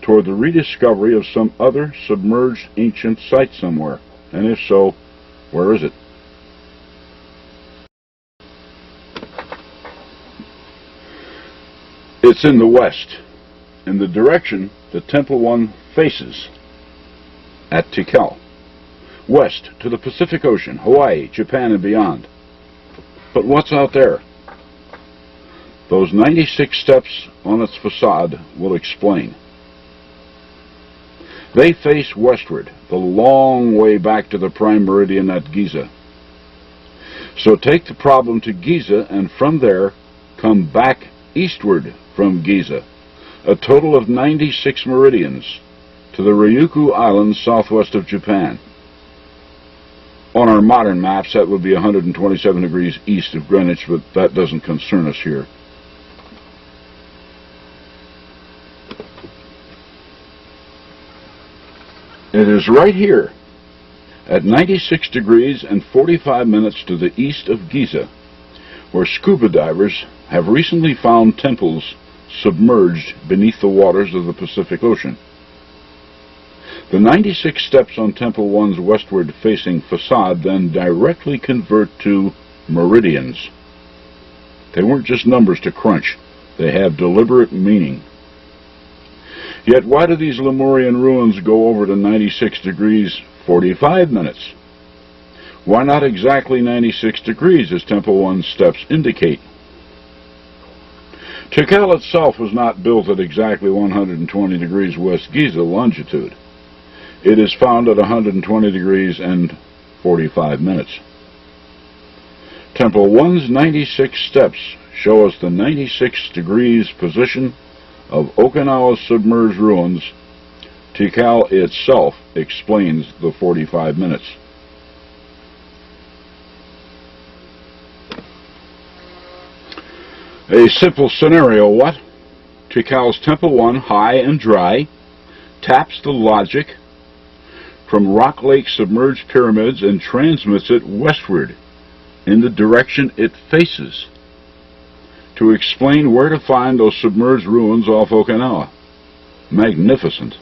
Speaker 2: toward the rediscovery of some other submerged ancient site somewhere? And if so, where is it? It's in the west, in the direction that Temple 1 faces, at Tikal. West to the Pacific Ocean, Hawaii, Japan, and beyond. But what's out there? Those 96 steps on its facade will explain. They face westward, the long way back to the prime meridian at Giza. So take the problem to Giza, and from there,
Speaker 1: come back eastward from Giza, a total of 96 meridians, to the Ryukyu Islands southwest of Japan. On our modern maps, that would be 127 degrees east of Greenwich, but that doesn't concern us here. It is right here, at 96 degrees and 45 minutes to the east of Giza, where scuba divers have recently found temples submerged beneath the waters of the Pacific Ocean. The 96 steps on Temple 1's westward-facing facade then directly convert to meridians. They weren't just numbers to crunch. They have deliberate meaning. Yet why do these Lemurian ruins go over to 96 degrees 45 minutes? Why not exactly 96 degrees as Temple 1's steps indicate? Tikal itself was not built at exactly 120 degrees west Giza longitude. It is found at 120 degrees and 45 minutes. Temple 1's 96 steps show us the 96 degrees position of Okinawa's submerged ruins. Tikal itself explains the 45 minutes. A simple scenario, what? Tikal's Temple 1, high and dry, taps the logic from Rock Lake submerged pyramids and transmits it westward in the direction it faces to explain where to find those submerged ruins off Okinawa. Magnificent.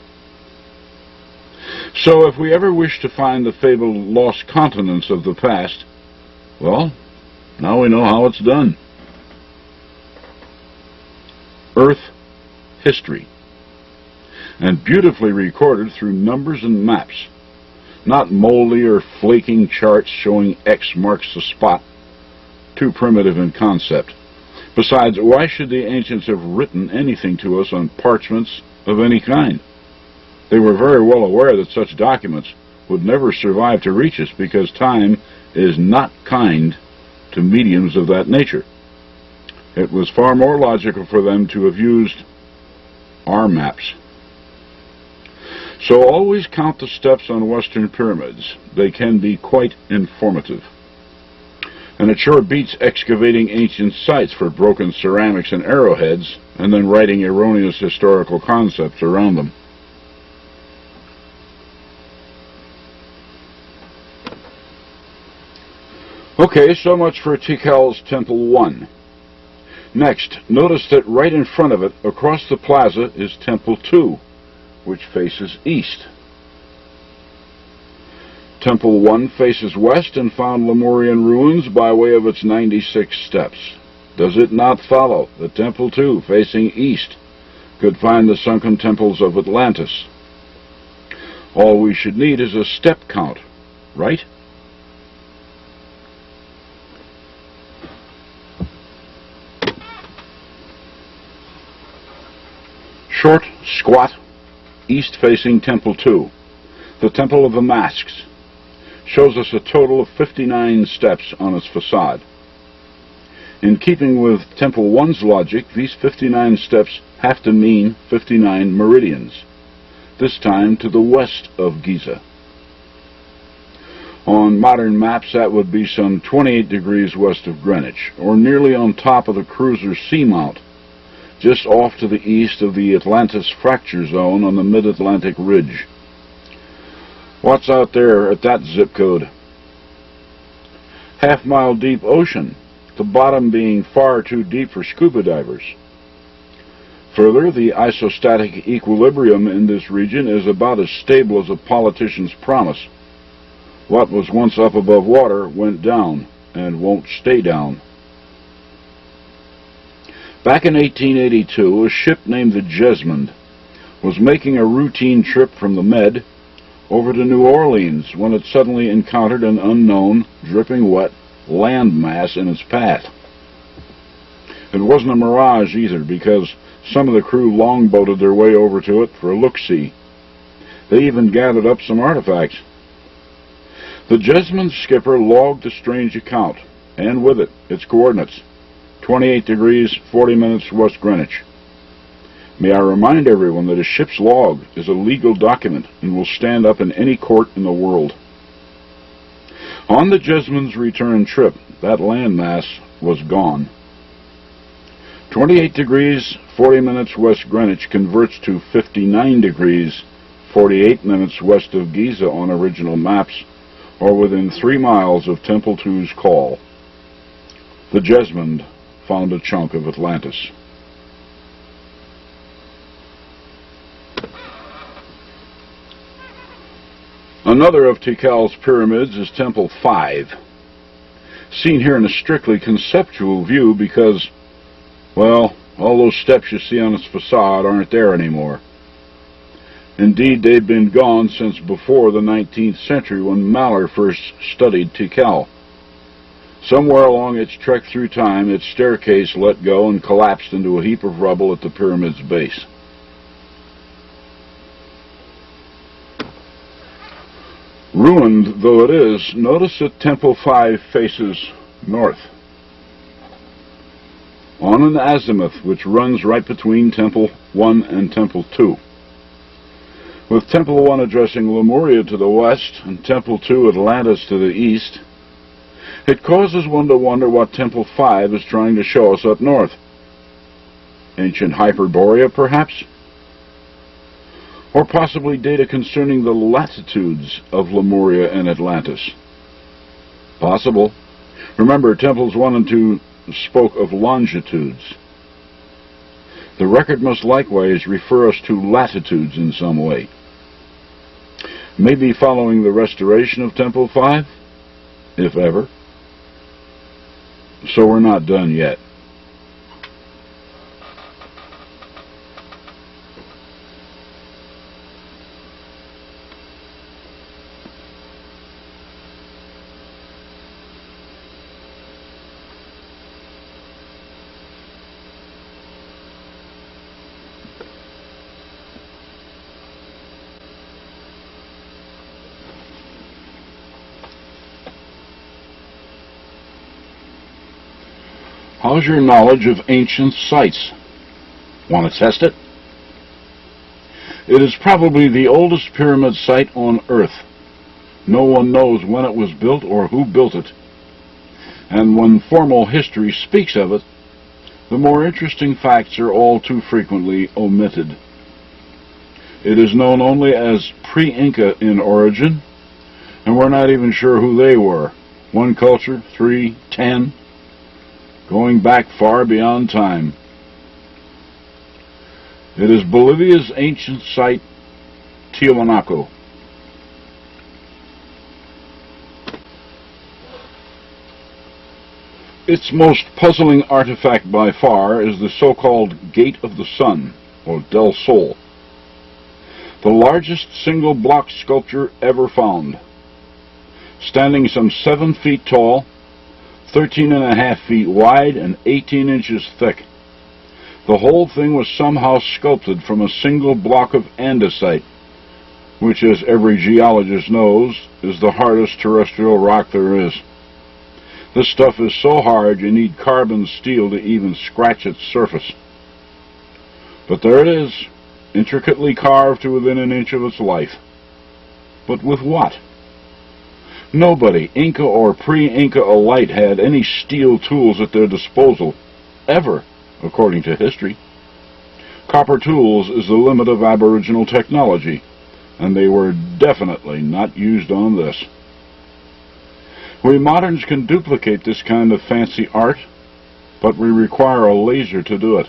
Speaker 1: So if we ever wish to find the fabled lost continents of the past, well, now we know how it's done. Earth history, and beautifully recorded through numbers and maps, not moldy or flaking charts showing X marks the spot, too primitive in concept. Besides, why should the ancients have written anything to us on parchments of any kind? They were very well aware that such documents would never survive to reach us because time is not kind to mediums of that nature. It was far more logical for them to have used our maps. So always count the steps on Western pyramids. They can be quite informative. And it sure beats excavating ancient sites for broken ceramics and arrowheads and then writing erroneous historical concepts around them. Okay, so much for Tikal's Temple 1. Next, notice that right in front of it, across the plaza, is Temple 2, which faces east. Temple 1 faces west and found Lemurian ruins by way of its 96 steps. Does it not follow that Temple 2, facing east, could find the sunken temples of Atlantis? All we should need is a step count, right? Short, squat, east-facing Temple 2, the Temple of the Masks, shows us a total of 59 steps on its facade. In keeping with Temple 1's logic, these 59 steps have to mean 59 meridians, this time to the west of Giza. On modern maps, that would be some 28 degrees west of Greenwich, or nearly on top of the cruiser seamount, just off to the east of the Atlantis fracture zone on the mid-Atlantic ridge. What's out there at that zip code? Half-mile deep ocean, the bottom being far too deep for scuba divers. Further, the isostatic equilibrium in this region is about as stable as a politician's promise. What was once up above water went down and won't stay down. Back in 1882, a ship named the Jesmond was making a routine trip from the Med over to New Orleans when it suddenly encountered an unknown, dripping wet landmass in its path. It wasn't a mirage either, because some of the crew longboated their way over to it for a look-see. They even gathered up some artifacts. The Jesmond's skipper logged the strange account, and with it, its coordinates, 28 degrees, 40 minutes West Greenwich. May I remind everyone that a ship's log is a legal document and will stand up in any court in the world. On the Jesmond's return trip, that landmass was gone. 28 degrees, 40 minutes West Greenwich converts to 59 degrees, 48 minutes west of Giza on original maps, or within 3 miles of Temple II's call. The Jesmond found a chunk of Atlantis. Another of Tikal's pyramids is Temple 5, seen here in a strictly conceptual view because, well, all those steps you see on its facade aren't there anymore. Indeed, they've been gone since before the 19th century when Mahler first studied Tikal. Somewhere along its trek through time, its staircase let go and collapsed into a heap of rubble at the pyramid's base. Ruined though it is, notice that Temple 5 faces north, on an azimuth which runs right between Temple 1 and Temple 2. With Temple 1 addressing Lemuria to the west and Temple 2 Atlantis to the east, it causes one to wonder what Temple 5 is trying to show us up north. Ancient Hyperborea, perhaps? Or possibly data concerning the latitudes of Lemuria and Atlantis? Possible. Remember, Temples 1 and 2 spoke of longitudes. The record must likewise refer us to latitudes in some way. Maybe following the restoration of Temple 5, if ever. So we're not done yet. How's your knowledge of ancient sites? Want to test it? It is probably the oldest pyramid site on Earth. No one knows when it was built or who built it. And when formal history speaks of it, the more interesting facts are all too frequently omitted. It is known only as pre-Inca in origin, and we're not even sure who they were. 1 culture, 3, 10... going back far beyond time. It is Bolivia's ancient site, Tiwanaku. Its most puzzling artifact by far is the so-called Gate of the Sun, or Del Sol, the largest single block sculpture ever found. Standing some 7 feet tall, 13.5 feet wide and 18 inches thick. The whole thing was somehow sculpted from a single block of andesite, which, as every geologist knows, is the hardest terrestrial rock there is. This stuff is so hard you need carbon steel to even scratch its surface. But there it is, intricately carved to within an inch of its life. But with what? Nobody, Inca or pre-Inca alike, had any steel tools at their disposal, ever, according to history. Copper tools is the limit of Aboriginal technology, and they were definitely not used on this. We moderns can duplicate this kind of fancy art, but we require a laser to do it.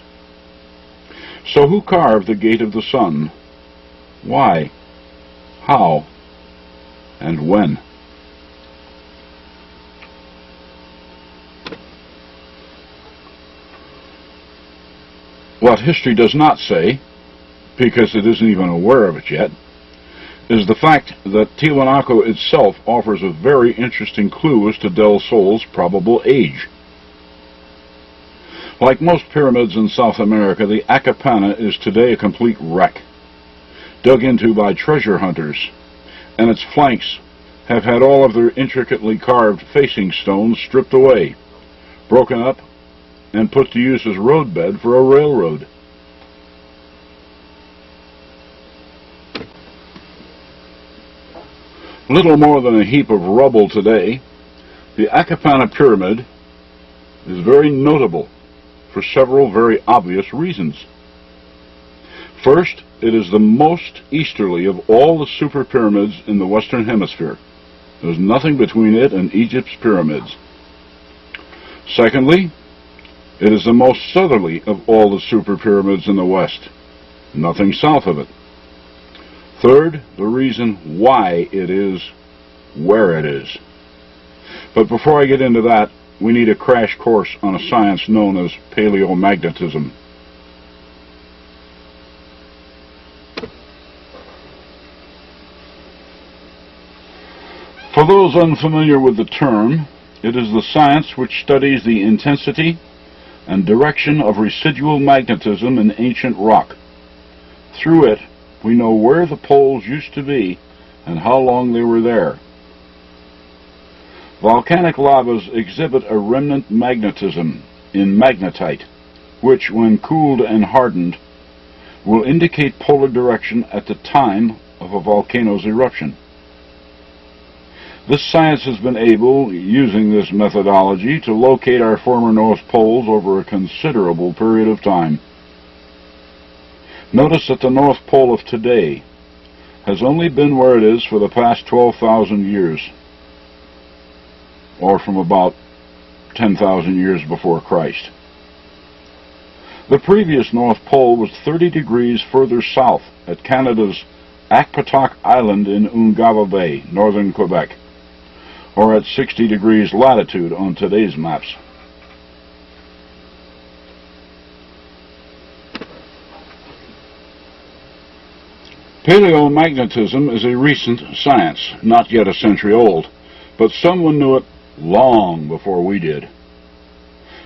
Speaker 1: So who carved the Gate of the Sun? Why? How? And when? What history does not say, because it isn't even aware of it yet, is the fact that Tiwanaku itself offers a very interesting clue as to Del Sol's probable age. Like most pyramids in South America, the Acapana is today a complete wreck, dug into by treasure hunters, and its flanks have had all of their intricately carved facing stones stripped away, broken up, and put to use as roadbed for a railroad. Little more than a heap of rubble today, the Akapana Pyramid is very notable for several very obvious reasons. First, it is the most easterly of all the super pyramids in the Western Hemisphere. There's nothing between it and Egypt's pyramids. Secondly, it is the most southerly of all the super pyramids in the West. Nothing south of it. Third, the reason why it is where it is. But before I get into that, we need a crash course on a science known as paleomagnetism. For those unfamiliar with the term, it is the science which studies the intensity and direction of residual magnetism in ancient rock. Through it, we know where the poles used to be and how long they were there. Volcanic lavas exhibit a remnant magnetism in magnetite, which, when cooled and hardened, will indicate polar direction at the time of a volcano's eruption. This science has been able, using this methodology, to locate our former North Poles over a considerable period of time. Notice that the North Pole of today has only been where it is for the past 12,000 years, or from about 10,000 years before Christ. The previous North Pole was 30 degrees further south at Canada's Akpatak Island in Ungava Bay, northern Quebec, or at 60 degrees latitude on today's maps. Paleomagnetism is a recent science, not yet a century old, but someone knew it long before we did.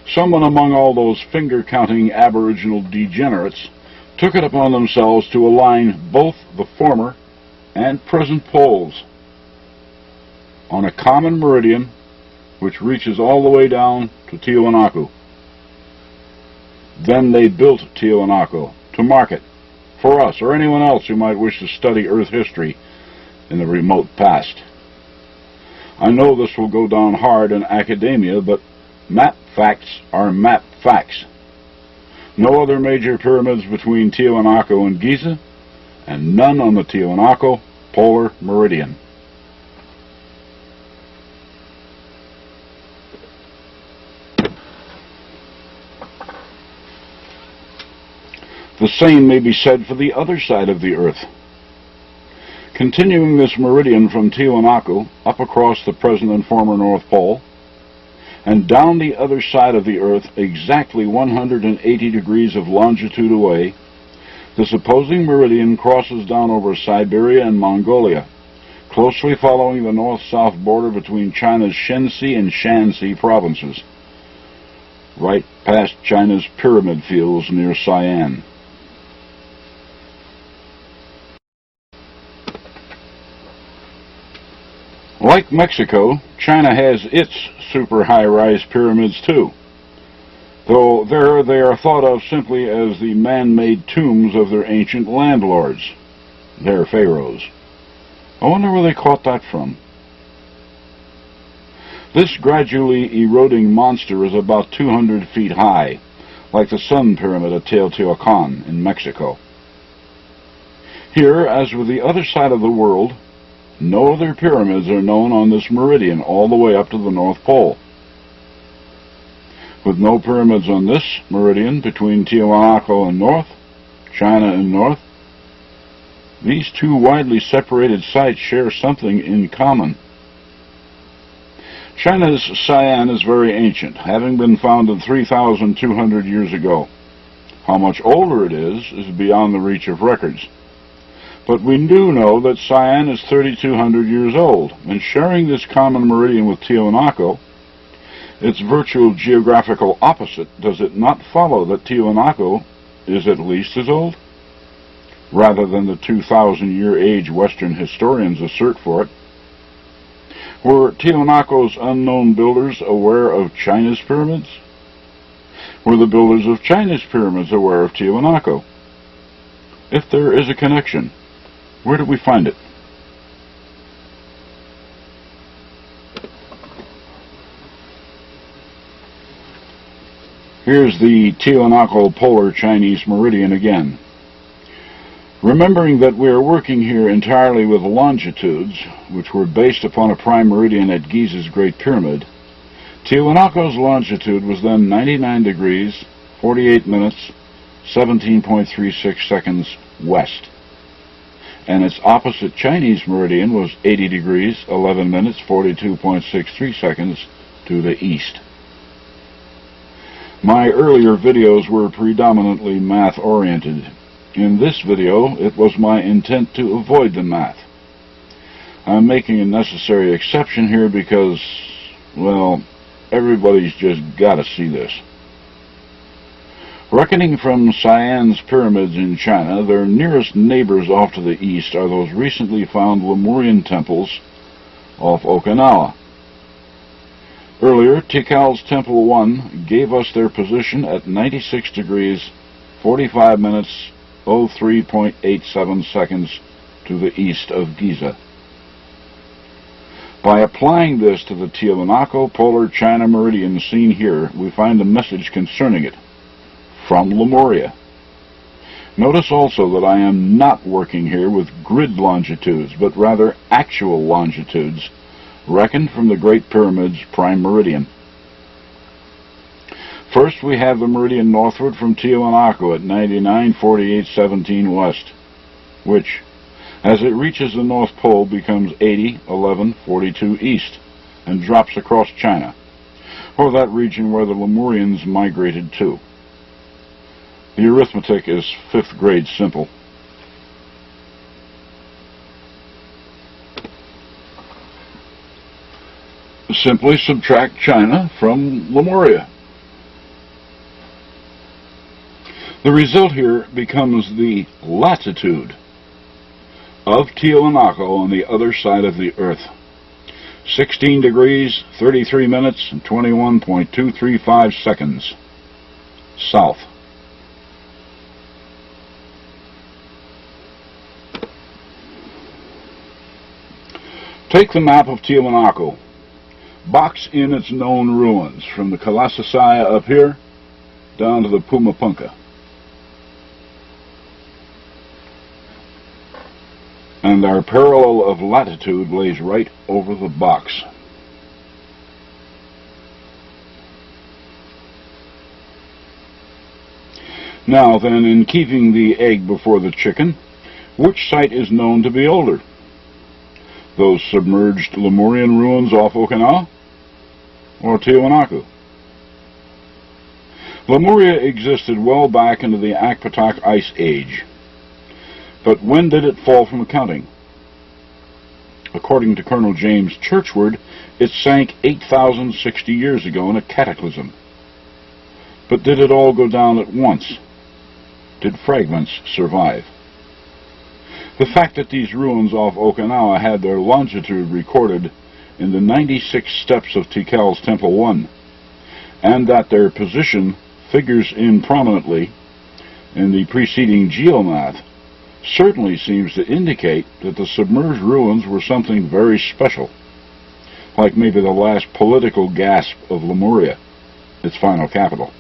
Speaker 1: Someone among all those finger-counting aboriginal degenerates took it upon themselves to align both the former and present poles on a common meridian which reaches all the way down to Tiwanaku. Then they built Tiwanaku to mark it for us or anyone else who might wish to study Earth history in the remote past. I know this will go down hard in academia, but map facts are map facts. No other major pyramids between Tiwanaku and Giza, and none on the Tiwanaku polar meridian. The same may be said for the other side of the Earth. Continuing this meridian from Tiwanaku up across the present and former North Pole, and down the other side of the Earth exactly 180 degrees of longitude away, the supposing meridian crosses down over Siberia and Mongolia, closely following the north-south border between China's Shenxi and Shanxi provinces, right past China's pyramid fields near Sian. Like Mexico, China has its super high-rise pyramids too, though there they are thought of simply as the man-made tombs of their ancient landlords, their pharaohs. I wonder where they caught that from. This gradually eroding monster is about 200 feet high, like the Sun Pyramid at Teotihuacan in Mexico. Here, as with the other side of the world, no other pyramids are known on this meridian all the way up to the North Pole. With no pyramids on this meridian between Tiwanaku and north, China and north, these two widely separated sites share something in common. China's Sian is very ancient, having been founded 3,200 years ago. How much older it is beyond the reach of records. But we do know that Sian is 3,200 years old, and sharing this common meridian with Tiwanaku, its virtual geographical opposite, does it not follow that Tiwanaku is at least as old? Rather than the 2,000-year age Western historians assert for it. Were Tiwanaku's unknown builders aware of China's pyramids? Were the builders of China's pyramids aware of Tiwanaku? If there is a connection, where do we find it? Here's the Tiwanaku polar Chinese meridian again. Remembering that we are working here entirely with longitudes, which were based upon a prime meridian at Giza's Great Pyramid, Tiwanaku's longitude was then 99 degrees, 48 minutes, 17.36 seconds west, and its opposite Chinese meridian was 80 degrees, 11 minutes, 42.63 seconds to the east. My earlier videos were predominantly math-oriented. In this video, it was my intent to avoid the math. I'm making a necessary exception here because, well, everybody's just got to see this. Reckoning from Siam's pyramids in China, their nearest neighbors off to the east are those recently found Lemurian temples off Okinawa. Earlier, Tikal's Temple 1 gave us their position at 96 degrees, 45 minutes, 03.87 seconds to the east of Giza. By applying this to the Tiwanaku polar China meridian seen here, we find a message concerning it from Lemuria. Notice also that I am not working here with grid longitudes, but rather actual longitudes, reckoned from the Great Pyramid's prime meridian. First, we have the meridian northward from Tiwanaku at 99:48:17 west, which, as it reaches the North Pole, becomes 80:11:42 east and drops across China, or that region where the Lemurians migrated to. The arithmetic is 5th grade simple. Simply subtract China from Lemuria. The result here becomes the latitude of Tiwanaku on the other side of the Earth. 16 degrees, 33 minutes, and 21.235 seconds south. Take the map of Tiwanaku. Box in its known ruins, from the Kalasasaya up here down to the Pumapunka. And our parallel of latitude lays right over the box. Now then, in keeping the egg before the chicken, which site is known to be older? Those submerged Lemurian ruins off Okinawa, or Tiwanaku? Lemuria existed well back into the Akpatak Ice Age. But when did it fall from accounting? According to Colonel James Churchward, it sank 8,060 years ago in a cataclysm. But did it all go down at once? Did fragments survive? The fact that these ruins off Okinawa had their longitude recorded in the 96 steps of Tikal's Temple 1, and that their position figures in prominently in the preceding geomath, certainly seems to indicate that the submerged ruins were something very special, like maybe the last political gasp of Lemuria, its final capital.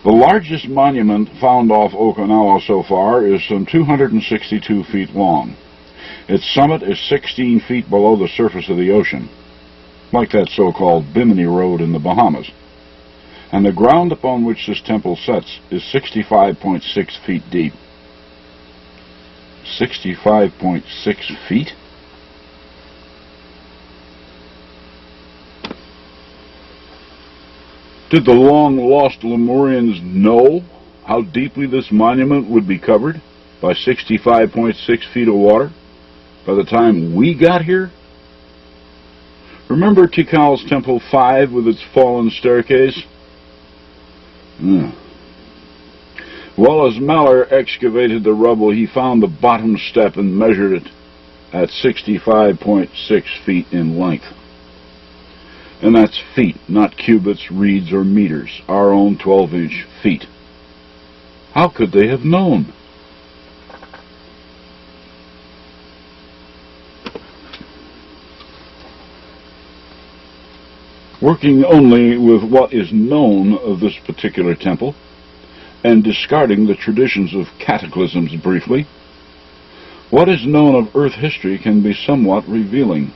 Speaker 1: The largest monument found off Okinawa so far is some 262 feet long. Its summit is 16 feet below the surface of the ocean, like that so-called Bimini Road in the Bahamas. And the ground upon which this temple sets is 65.6 feet deep. 65.6 feet? Did the long-lost Lemurians know how deeply this monument would be covered by 65.6 feet of water by the time we got here? Remember Tikal's Temple 5 with its fallen staircase? Well, as Maller excavated the rubble, he found the bottom step and measured it at 65.6 feet in length. And that's feet, not cubits, reeds, or meters, our own 12-inch feet. How could they have known? Working only with what is known of this particular temple, and discarding the traditions of cataclysms briefly, what is known of Earth history can be somewhat revealing.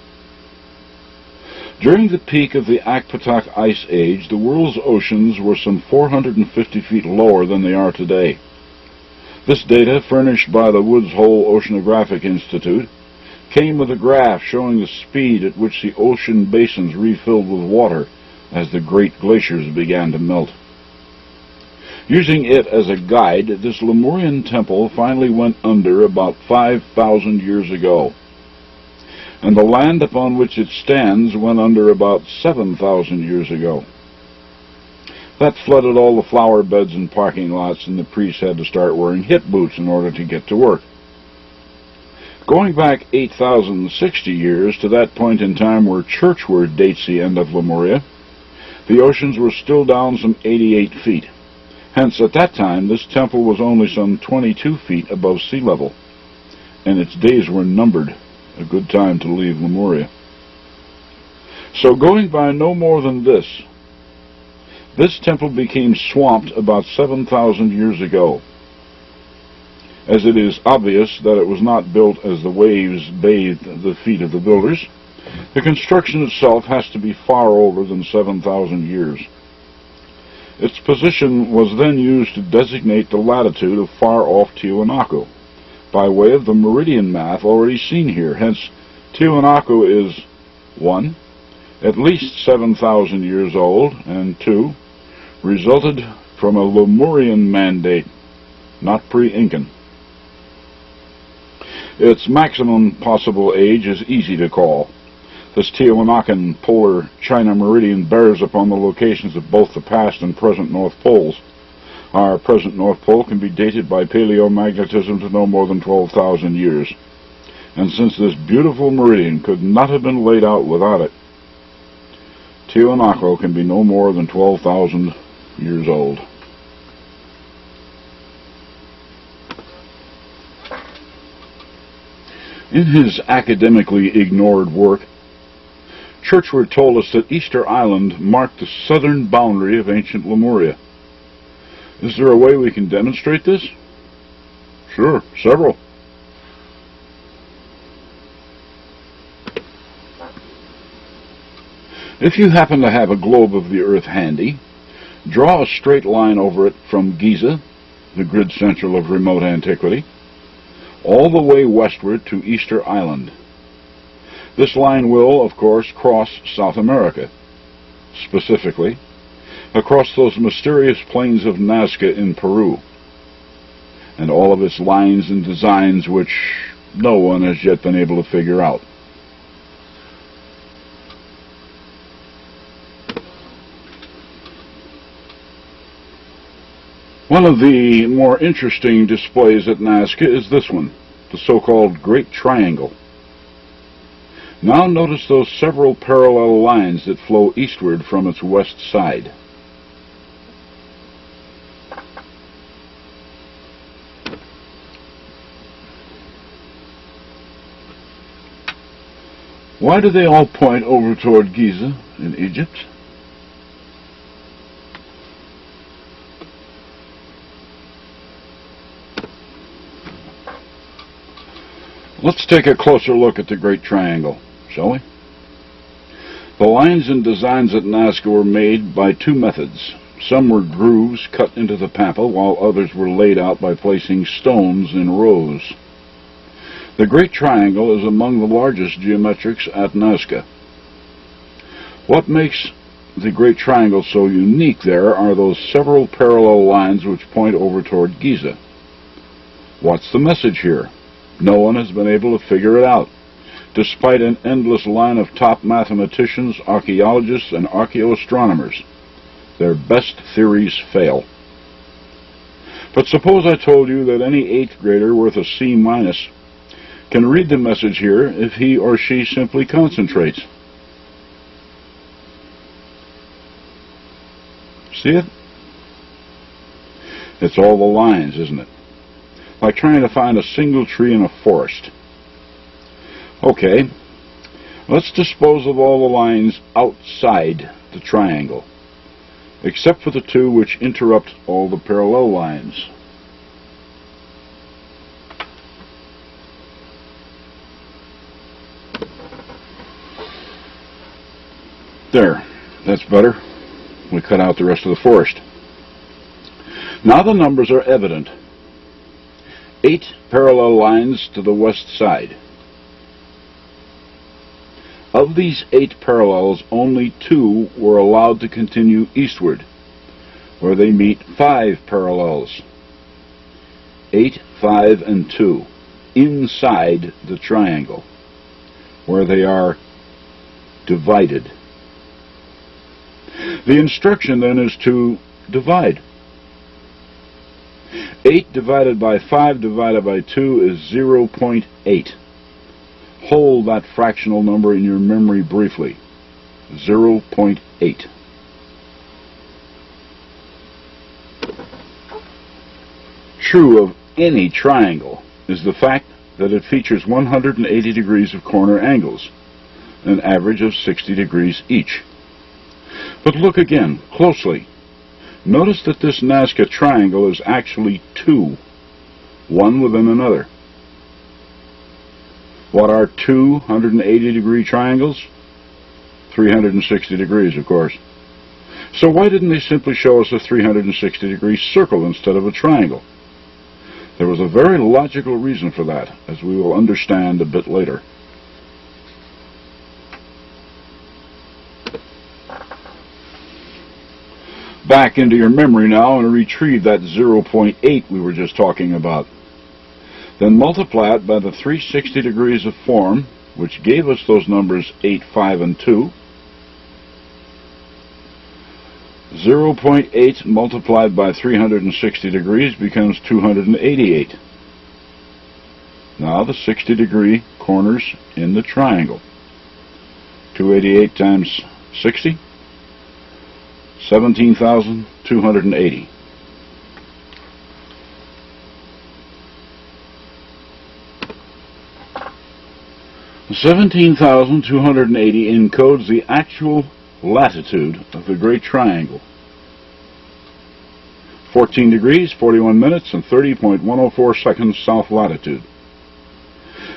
Speaker 1: During the peak of the Akpatak Ice Age, the world's oceans were some 450 feet lower than they are today. This data, furnished by the Woods Hole Oceanographic Institute, came with a graph showing the speed at which the ocean basins refilled with water as the great glaciers began to melt. Using it as a guide, this Lemurian temple finally went under about 5,000 years ago, and the land upon which it stands went under about 7,000 years ago. That flooded all the flower beds and parking lots, and the priests had to start wearing hip boots in order to get to work. Going back 8,060 years to that point in time where Churchward dates the end of Lemuria, the oceans were still down some 88 feet. Hence, at that time, this temple was only some 22 feet above sea level, and its days were numbered, a good time to leave Lemuria. So going by no more than this temple became swamped about 7,000 years ago. As it is obvious that it was not built as the waves bathed the feet of the builders, the construction itself has to be far older than 7,000 years. Its position was then used to designate the latitude of far-off Tiwanaku, by way of the meridian math already seen here. Hence, Tiwanaku is 1. At least 7,000 years old, and 2. Resulted from a Lemurian mandate, not pre-Incan. Its maximum possible age is easy to call. This Tiwanakan polar China meridian bears upon the locations of both the past and present North Poles. Our present North Pole can be dated by paleomagnetism to no more than 12,000 years. And since this beautiful meridian could not have been laid out without it, Tiwanaku can be no more than 12,000 years old. In his academically ignored work, Churchward told us that Easter Island marked the southern boundary of ancient Lemuria. Is there a way we can demonstrate this? Sure, several. If you happen to have a globe of the Earth handy, draw a straight line over it from Giza, the grid central of remote antiquity, all the way westward to Easter Island. This line will, of course, cross South America, specifically across those mysterious plains of Nazca in Peru, and all of its lines and designs which no one has yet been able to figure out. One of the more interesting displays at Nazca is this one, the so-called Great Triangle. Now notice those several parallel lines that flow eastward from its west side. Why do they all point over toward Giza in Egypt? Let's take a closer look at the Great Triangle, shall we? The lines and designs at Nazca were made by two methods. Some were grooves cut into the pampa, while others were laid out by placing stones in rows. The Great Triangle is among the largest geometrics at Nazca. What makes the Great Triangle so unique there are those several parallel lines which point over toward Giza. What's the message here? No one has been able to figure it out, despite an endless line of top mathematicians, archaeologists, and archaeoastronomers. Their best theories fail. But suppose I told you that any 8th grader worth a C- can read the message here if he or she simply concentrates. See it? It's all the lines, isn't it? Like trying to find a single tree in a forest. Okay, let's dispose of all the lines outside the triangle, except for the two which interrupt all the parallel lines. There, that's better. We cut out the rest of the forest. Now the numbers are evident. 8 parallel lines to the west side. Of these 8 parallels, only 2 were allowed to continue eastward, where they meet 5 parallels. 8, 5, and 2, inside the triangle, where they are divided. The instruction then is to divide. 8 divided by 5 divided by 2 is 0.8. Hold that fractional number in your memory briefly. 0.8. True of any triangle is the fact that it features 180 degrees of corner angles, an average of 60 degrees each. But look again, closely. Notice that this Nazca triangle is actually 2, one within another. What are 2 180-degree triangles? 360 degrees, of course. So why didn't they simply show us a 360-degree circle instead of a triangle? There was a very logical reason for that, as we will understand a bit later. Back into your memory now and retrieve that 0.8 we were just talking about. Then multiply it by the 360 degrees of form, which gave us those numbers 8, 5, and 2. 0.8 multiplied by 360 degrees becomes 288. Now the 60-degree corners in the triangle. 288 times 60? 17,280. The 17,280 encodes the actual latitude of the Great Triangle. 14 degrees, 41 minutes, and 30.104 seconds south latitude.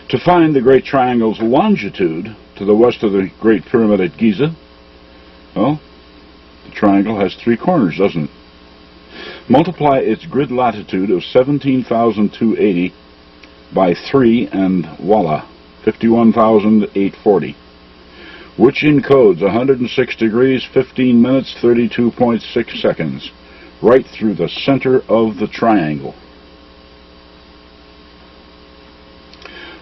Speaker 1: To find the Great Triangle's longitude to the west of the Great Pyramid at Giza, well, the triangle has 3 corners, doesn't it? Multiply its grid latitude of 17,280 by 3 and voila, 51,840, which encodes 106 degrees, 15 minutes, 32.6 seconds, right through the center of the triangle.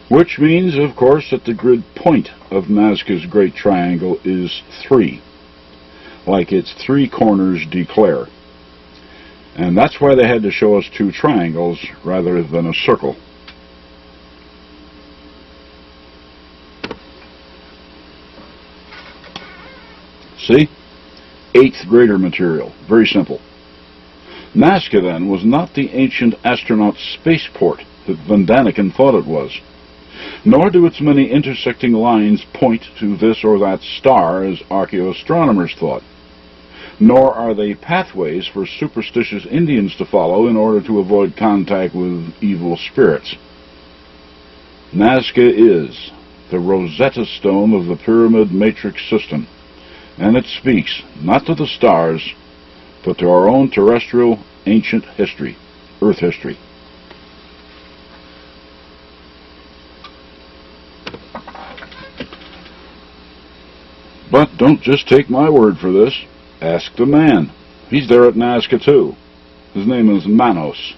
Speaker 1: Which means, of course, that the grid point of Nazca's Great Triangle is 3, like its 3 corners declare. And that's why they had to show us 2 triangles rather than a circle. See? 8th grader material. Very simple. Nazca, then, was not the ancient astronaut spaceport that Van Daniken thought it was. Nor do its many intersecting lines point to this or that star as archaeoastronomers thought. Nor are they pathways for superstitious Indians to follow in order to avoid contact with evil spirits. Nazca is the Rosetta Stone of the pyramid matrix system, and it speaks not to the stars, but to our own terrestrial ancient history, Earth history. But don't just take my word for this. Ask the man. He's there at Nazca too. His name is Manos.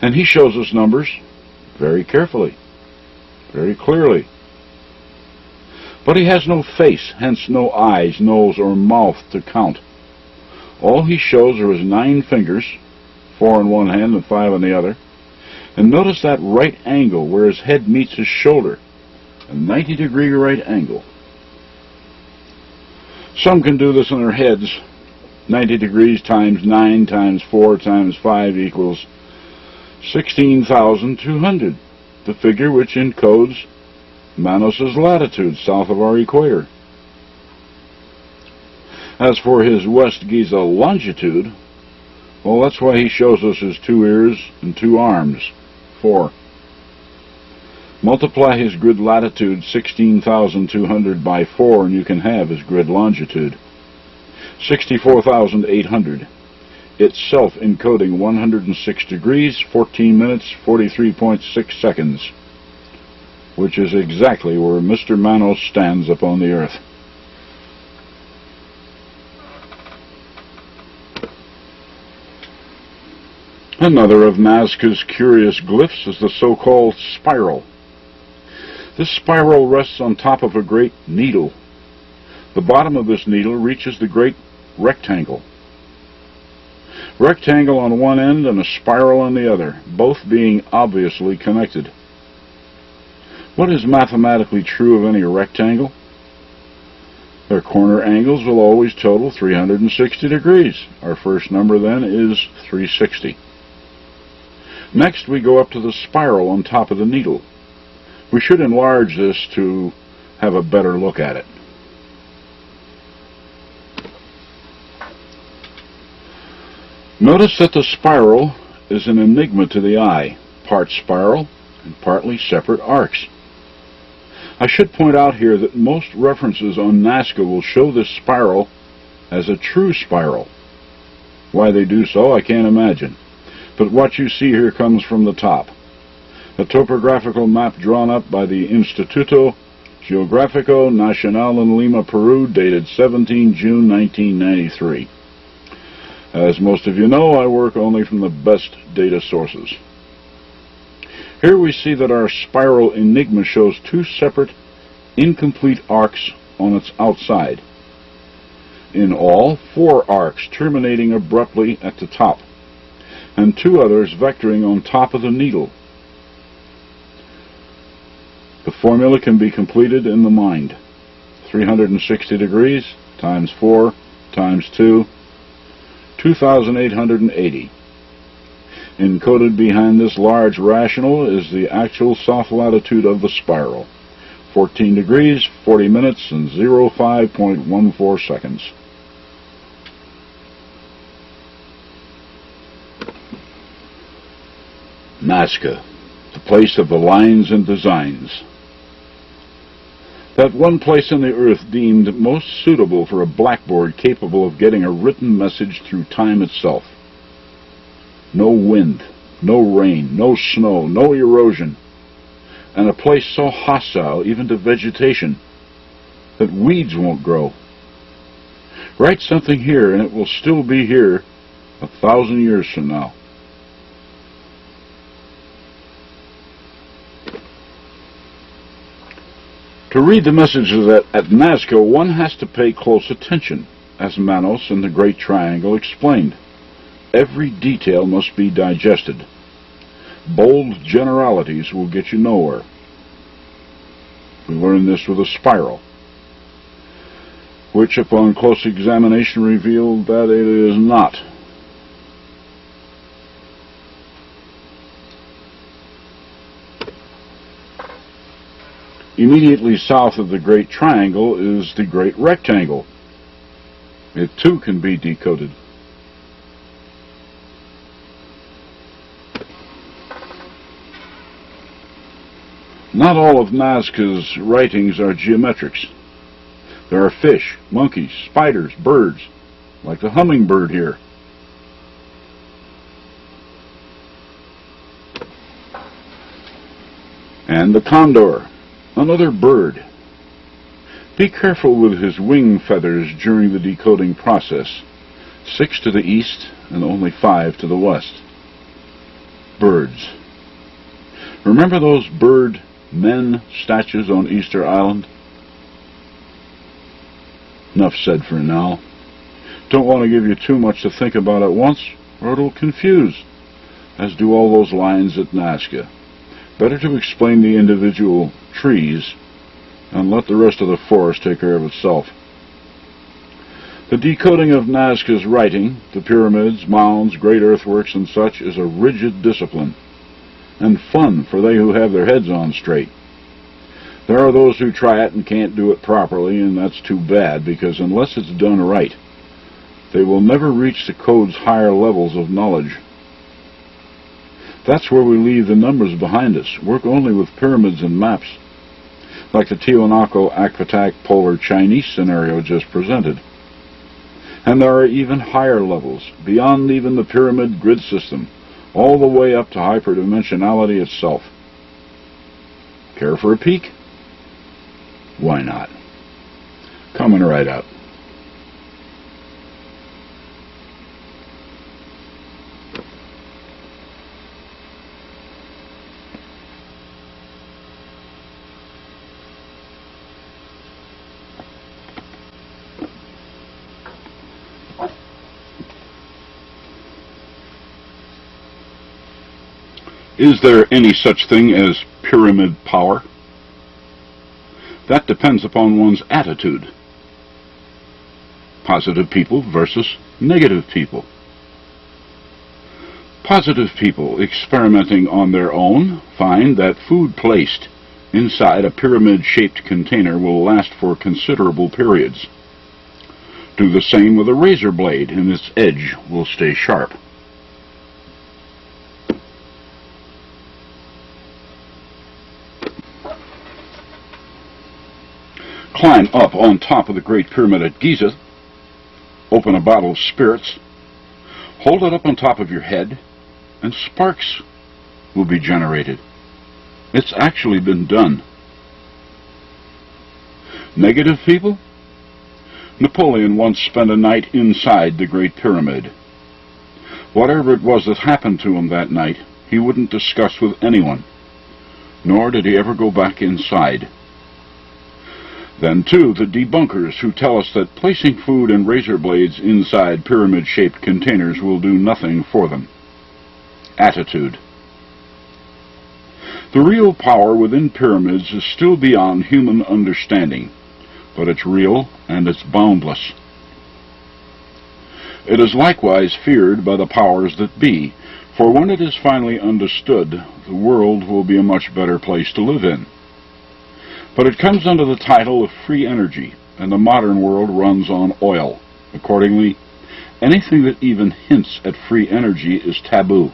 Speaker 1: And he shows us numbers very carefully, very clearly. But he has no face, hence no eyes, nose, or mouth to count. All he shows are his 9 fingers, 4 in one hand and 5 in the other. And notice that right angle where his head meets his shoulder, a 90-degree right angle. Some can do this in their heads, 90 degrees times 9 times 4 times 5 equals 16,200, the figure which encodes Manos's latitude south of our equator. As for his West Giza longitude, well, that's why he shows us his 2 ears and 2 arms, 4. Multiply his grid latitude 16,200 by 4 and you can have his grid longitude, 64,800, itself encoding 106 degrees, 14 minutes, 43.6 seconds, which is exactly where Mr. Manos stands upon the Earth. Another of Nazca's curious glyphs is the so-called spiral. This spiral rests on top of a great needle. The bottom of this needle reaches the great rectangle. Rectangle on one end and a spiral on the other, both being obviously connected. What is mathematically true of any rectangle? Their corner angles will always total 360 degrees. Our first number then is 360. Next we go up to the spiral on top of the needle. We should enlarge this to have a better look at it. Notice that the spiral is an enigma to the eye, part spiral and partly separate arcs. I should point out here that most references on Nazca will show this spiral as a true spiral. Why they do so, I can't imagine. But what you see here comes from the top. A topographical map drawn up by the Instituto Geográfico Nacional in Lima, Peru, dated 17 June 1993. As most of you know, I work only from the best data sources. Here we see that our spiral enigma shows 2 separate, incomplete arcs on its outside. In all, 4 arcs terminating abruptly at the top, and 2 others vectoring on top of the needle. The formula can be completed in the mind. 360 degrees times 4 times 2, 2,880. Encoded behind this large rational is the actual soft latitude of the spiral, 14 degrees, 40 minutes, and 05.14 seconds. Nazca, the place of the lines and designs. That one place on the Earth deemed most suitable for a blackboard capable of getting a written message through time itself. No wind, no rain, no snow, no erosion, and a place so hostile even to vegetation that weeds won't grow. Write something here and it will still be here 1,000 years from now. To read the messages at Nazca, one has to pay close attention, as Manos in the Great Triangle explained. Every detail must be digested. Bold generalities will get you nowhere. We learned this with a spiral, which upon close examination revealed that it is not. Immediately south of the Great Triangle is the Great Rectangle. It too can be decoded. Not all of Nazca's writings are geometrics. There are fish, monkeys, spiders, birds, like the hummingbird here. And the condor, another bird. Be careful with his wing feathers during the decoding process. 6 to the east and only 5 to the west. Birds. Remember those bird men statues on Easter Island? Enough said for now. Don't want to give you too much to think about at once, or it'll confuse, as do all those lines at Nazca. Better to explain the individual trees and let the rest of the forest take care of itself. The decoding of Nazca's writing, the pyramids, mounds, great earthworks, and such, is a rigid discipline, and fun for they who have their heads on straight. There are those who try it and can't do it properly, and that's too bad, because unless it's done right, they will never reach the code's higher levels of knowledge. That's where we leave the numbers behind us. Work only with pyramids and maps, like the Tiwanaku-Akpatak polar Chinese scenario just presented. And there are even higher levels, beyond even the pyramid grid system, all the way up to hyperdimensionality itself. Care for a peek? Why not? Coming right up. Is there any such thing as pyramid power? That depends upon one's attitude. Positive people versus negative people. Positive people experimenting on their own find that food placed inside a pyramid-shaped container will last for considerable periods. Do the same with a razor blade, and its edge will stay sharp. Climb up on top of the Great Pyramid at Giza, open a bottle of spirits, hold it up on top of your head, and sparks will be generated. It's actually been done. Negative people? Napoleon once spent a night inside the Great Pyramid. Whatever it was that happened to him that night, he wouldn't discuss with anyone, nor did he ever go back inside. Then, too, the debunkers who tell us that placing food and razor blades inside pyramid-shaped containers will do nothing for them. Attitude. The real power within pyramids is still beyond human understanding, but it's real and it's boundless. It is likewise feared by the powers that be, for when it is finally understood, the world will be a much better place to live in. But it comes under the title of free energy, and the modern world runs on oil. Accordingly, anything that even hints at free energy is taboo,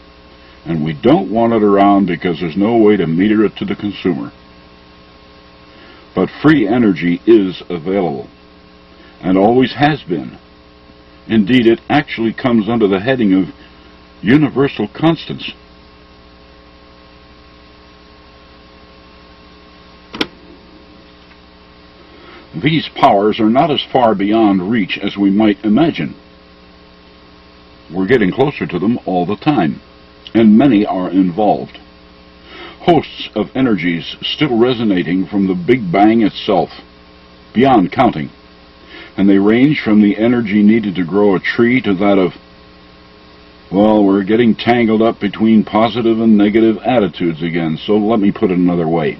Speaker 1: and we don't want it around because there's no way to meter it to the consumer. But free energy is available, and always has been. Indeed, it actually comes under the heading of universal constants. These powers are not as far beyond reach as we might imagine. We're getting closer to them all the time, and many are involved. Hosts of energies still resonating from the Big Bang itself, beyond counting, and they range from the energy needed to grow a tree to that of, well, we're getting tangled up between positive and negative attitudes again, so let me put it another way.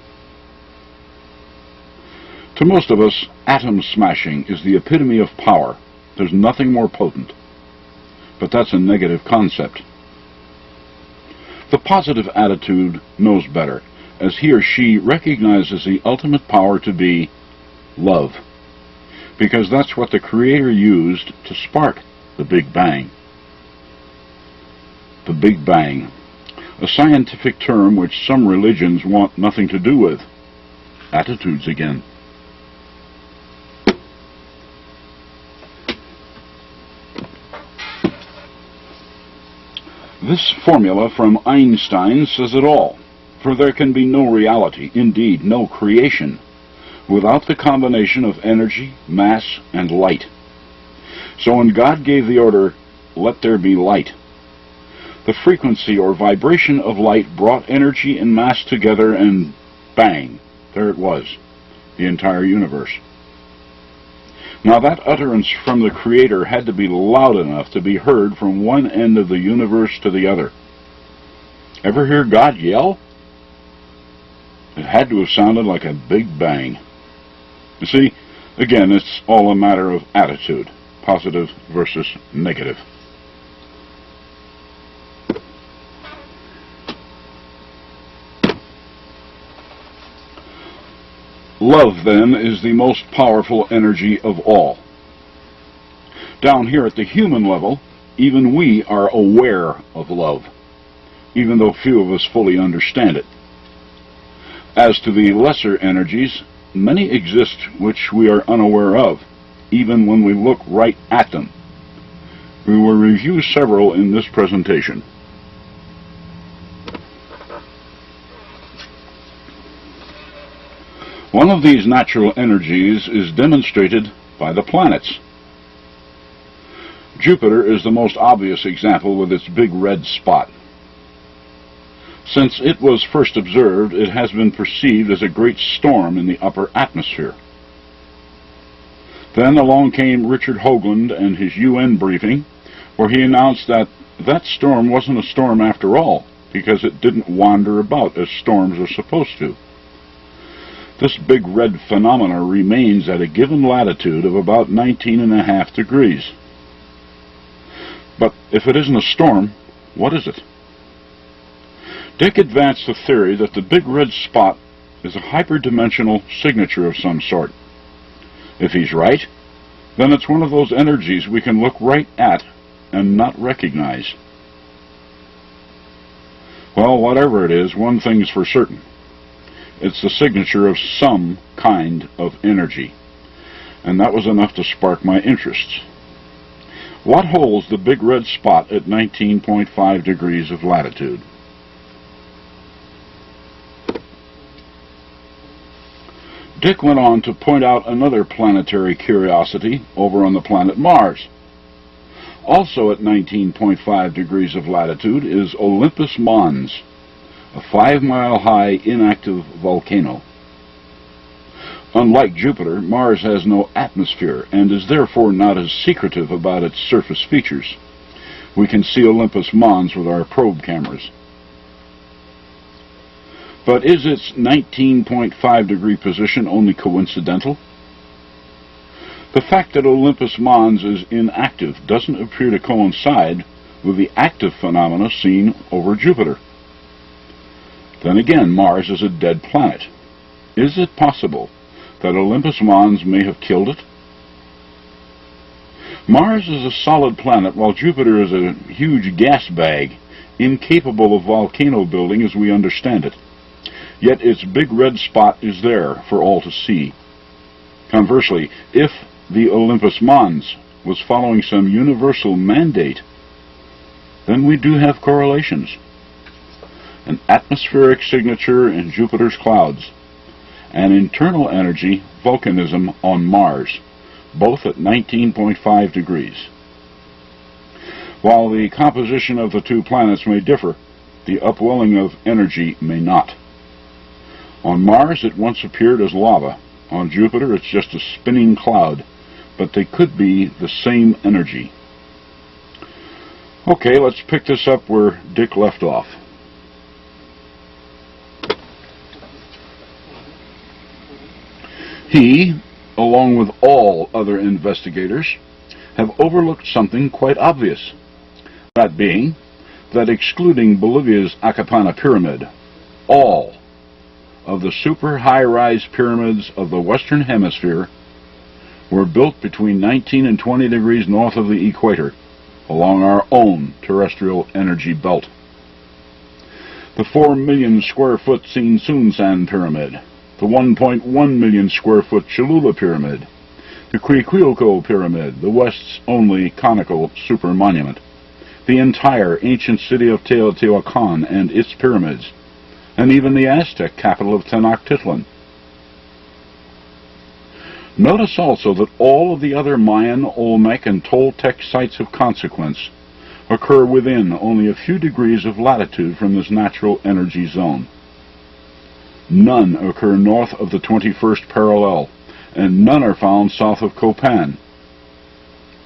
Speaker 1: To most of us, atom smashing is the epitome of power. There's nothing more potent. But that's a negative concept. The positive attitude knows better, as he or she recognizes the ultimate power to be love, because that's what the Creator used to spark the Big Bang. The Big Bang, a scientific term which some religions want nothing to do with. Attitudes again. This formula from Einstein says it all, for there can be no reality, indeed no creation, without the combination of energy, mass, and light. So when God gave the order, "Let there be light," the frequency or vibration of light brought energy and mass together, and bang, there it was, the entire universe. Now that utterance from the Creator had to be loud enough to be heard from one end of the universe to the other. Ever hear God yell? It had to have sounded like a big bang. You see, again, it's all a matter of attitude. positive versus negative. Love, then, is the most powerful energy of all. Down here at the human level, even we are aware of love, even though few of us fully understand it. As to the lesser energies, many exist which we are unaware of, even when we look right at them. We will review several in this presentation. One of these natural energies is demonstrated by the planets. Jupiter is the most obvious example with its big red spot. Since it was first observed, it has been perceived as a great storm in the upper atmosphere. Then along came Richard Hoagland and his UN briefing, where he announced that that storm wasn't a storm after all, because it didn't wander about as storms are supposed to. This big red phenomena remains at a given latitude of about 19.5 degrees. But if it isn't a storm, what is it? Dick advanced the theory that the big red spot is a hyperdimensional signature of some sort. If he's right, then it's one of those energies we can look right at and not recognize. Well, whatever it is, one thing's for certain. It's the signature of some kind of energy, and that was enough to spark my interest. What holds the big red spot at 19.5 degrees of latitude? Dick went on to point out another planetary curiosity over on the planet Mars. Also at 19.5 degrees of latitude is Olympus Mons, a 5-mile-high inactive volcano. Unlike Jupiter, Mars has no atmosphere and is therefore not as secretive about its surface features. We can see Olympus Mons with our probe cameras. But is its 19.5 degree position only coincidental? The fact that Olympus Mons is inactive doesn't appear to coincide with the active phenomena seen over Jupiter. Then again, Mars is a dead planet. Is it possible that Olympus Mons may have killed it? Mars is a solid planet, while Jupiter is a huge gas bag, incapable of volcano building as we understand it. Yet its big red spot is there for all to see. Conversely, if the Olympus Mons was following some universal mandate, then we do have correlations. An atmospheric signature in Jupiter's clouds, and internal energy, volcanism, on Mars, both at 19.5 degrees. While the composition of the two planets may differ, the upwelling of energy may not. On Mars it once appeared as lava. On Jupiter it's just a spinning cloud, but they could be the same energy. Okay, let's pick this up where Dick left off. He, along with all other investigators, have overlooked something quite obvious. That being, that excluding Bolivia's Acapana Pyramid, all of the super high-rise pyramids of the Western Hemisphere were built between 19 and 20 degrees north of the equator, along our own terrestrial energy belt. The 4 million square foot Sinsunsan Pyramid, the 1.1 million square foot Cholula Pyramid, the Quiquilco Pyramid, the West's only conical supermonument, the entire ancient city of Teotihuacan and its pyramids, and even the Aztec capital of Tenochtitlan. Notice also that all of the other Mayan, Olmec, and Toltec sites of consequence occur within only a few degrees of latitude from this natural energy zone. None occur north of the 21st parallel, and none are found south of Copan.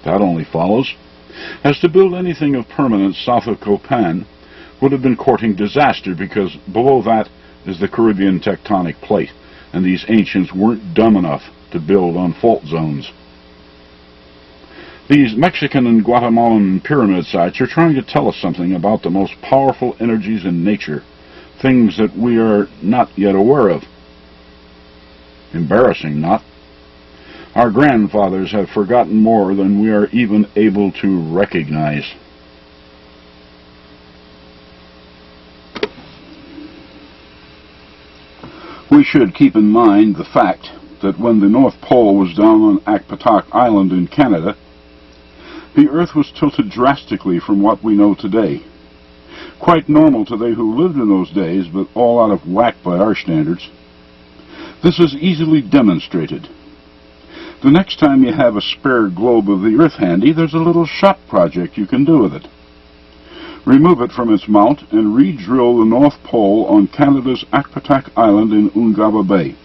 Speaker 1: That only follows, as to build anything of permanence south of Copan would have been courting disaster, because below that is the Caribbean tectonic plate, and these ancients weren't dumb enough to build on fault zones. These Mexican and Guatemalan pyramid sites are trying to tell us something about the most powerful energies in nature, things that we are not yet aware of. Embarrassing, not? Our grandfathers have forgotten more than we are even able to recognize. We should keep in mind the fact that when the North Pole was down on Akpatak Island in Canada, the Earth was tilted drastically from what we know today. Quite normal to they who lived in those days, but all out of whack by our standards. This is easily demonstrated. The next time you have a spare globe of the Earth handy, there's a little shop project you can do with it. Remove it from its mount and re-drill the North Pole on Canada's Akpatak Island in Ungava Bay.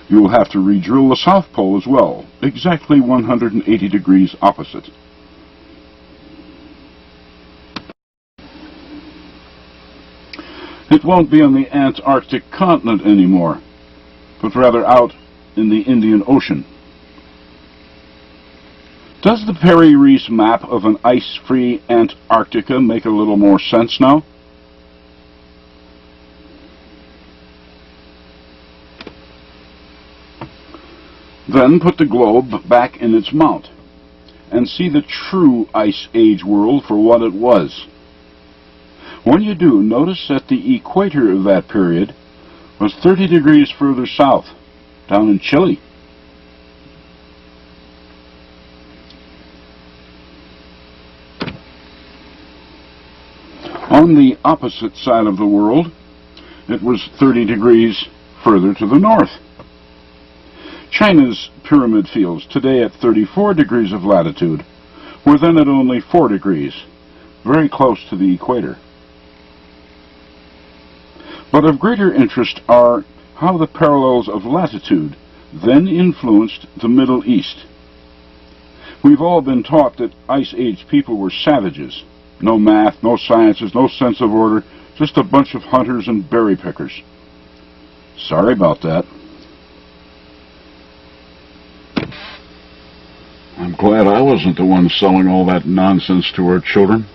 Speaker 1: You will have to re-drill the South Pole as well, exactly 180 degrees opposite. It won't be on the Antarctic continent anymore, but rather out in the Indian Ocean. Does the Perry-Reese map of an ice-free Antarctica make a little more sense now? Then put the globe back in its mount and see the true Ice Age world for what it was. When you do, notice that the equator of that period was 30 degrees further south, down in Chile. On the opposite side of the world, it was 30 degrees further to the north. China's pyramid fields, today at 34 degrees of latitude, were then at only 4 degrees, very close to the equator. But of greater interest are how the parallels of latitude then influenced the Middle East. We've all been taught that Ice Age people were savages. No math, no sciences, no sense of order, just a bunch of hunters and berry pickers. Sorry about that. I'm glad I wasn't the one selling all that nonsense to our children.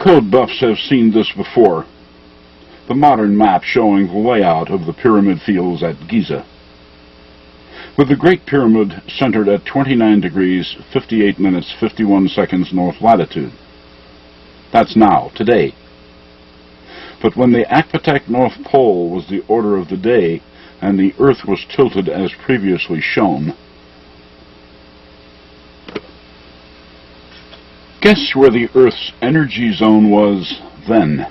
Speaker 1: Code buffs have seen this before. The modern map showing the layout of the pyramid fields at Giza. With the Great Pyramid centered at 29 degrees, 58 minutes, 51 seconds north latitude. That's now, today. But when the Akpatak North Pole was the order of the day, and the Earth was tilted as previously shown, guess where the Earth's energy zone was then?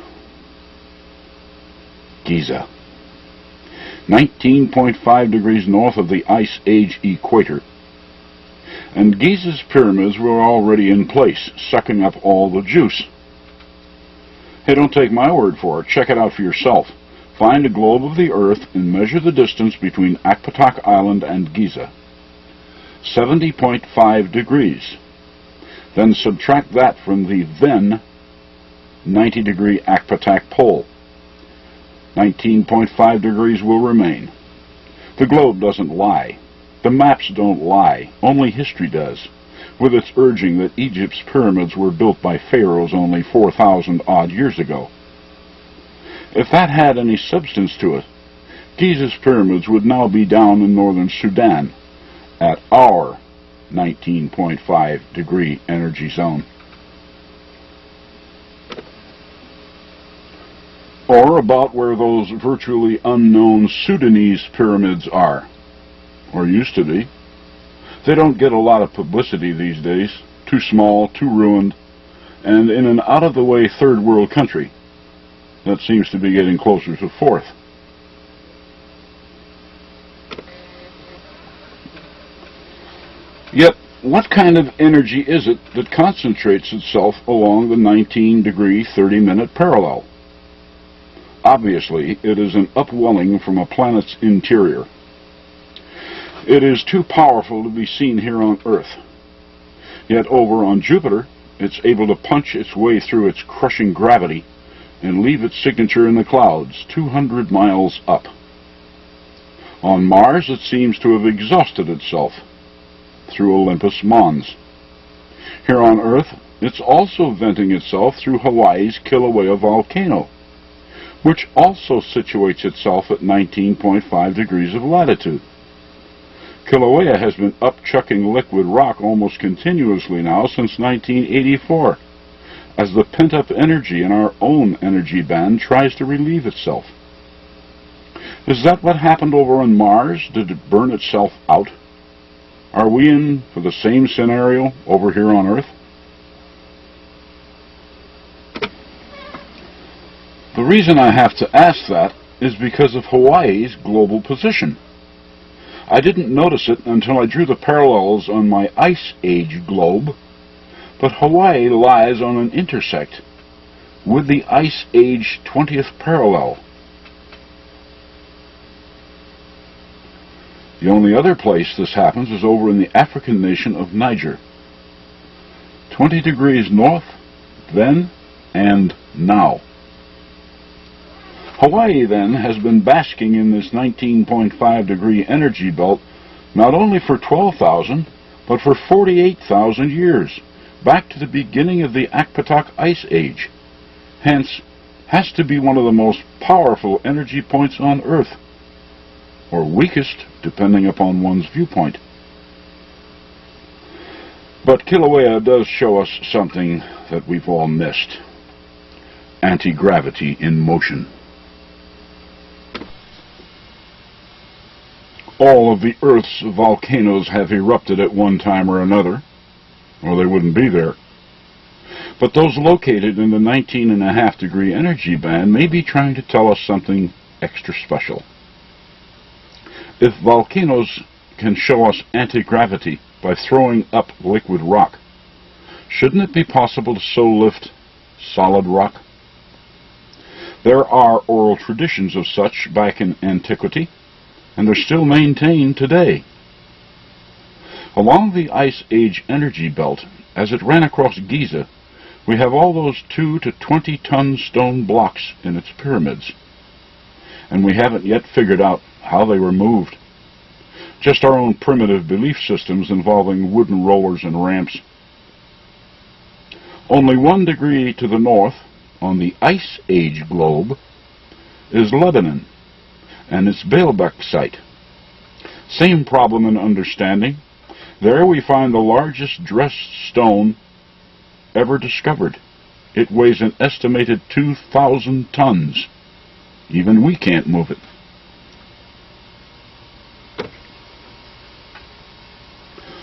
Speaker 1: Giza. 19.5 degrees north of the Ice Age equator. And Giza's pyramids were already in place, sucking up all the juice. Hey, don't take my word for it. Check it out for yourself. Find a globe of the Earth and measure the distance between Akpatak Island and Giza. 70.5 degrees. Then subtract that from the then 90-degree Akpatak pole. 19.5 degrees will remain. The globe doesn't lie. The maps don't lie. Only history does, with its urging that Egypt's pyramids were built by pharaohs only 4,000 odd years ago. If that had any substance to it, Giza's pyramids would now be down in northern Sudan at our 19.5 degree energy zone. Or about where those virtually unknown Sudanese pyramids are, or used to be. They don't get a lot of publicity these days. Too small, too ruined, and in an out-of-the-way third world country that seems to be getting closer to fourth. Yet, what kind of energy is it that concentrates itself along the 19-degree, 30-minute parallel? Obviously, it is an upwelling from a planet's interior. It is too powerful to be seen here on Earth. Yet over on Jupiter, it's able to punch its way through its crushing gravity and leave its signature in the clouds 200 miles up. On Mars, it seems to have exhausted itself through Olympus Mons. Here on Earth, it's also venting itself through Hawaii's Kilauea volcano, which also situates itself at 19.5 degrees of latitude. Kilauea has been upchucking liquid rock almost continuously now since 1984, as the pent-up energy in our own energy band tries to relieve itself. Is that what happened over on Mars? Did it burn itself out? Are we in for the same scenario over here on Earth? The reason I have to ask that is because of Hawaii's global position. I didn't notice it until I drew the parallels on my Ice Age globe, but Hawaii lies on an intersect with the Ice Age 20th parallel. The only other place this happens is over in the African nation of Niger. 20 degrees north, then and now. Hawaii, then, has been basking in this 19.5 degree energy belt not only for 12,000, but for 48,000 years, back to the beginning of the Akpatak Ice Age. Hence, has to be one of the most powerful energy points on Earth, or weakest, depending upon one's viewpoint. But Kilauea does show us something that we've all missed: anti-gravity in motion. All of the Earth's volcanoes have erupted at one time or another, or they wouldn't be there. But those located in the 19.5 degree energy band may be trying to tell us something extra special. If volcanoes can show us anti-gravity by throwing up liquid rock, shouldn't it be possible to so lift solid rock? There are oral traditions of such back in antiquity, and they're still maintained today. Along the Ice Age energy belt, as it ran across Giza, we have all those 2 to 20-ton stone blocks in its pyramids, and we haven't yet figured out how they were moved. Just our own primitive belief systems involving wooden rollers and ramps. Only 1 degree to the north, on the Ice Age globe, is Lebanon and its Baalbek site. Same problem in understanding. There we find the largest dressed stone ever discovered. It weighs an estimated 2,000 tons. Even we can't move it.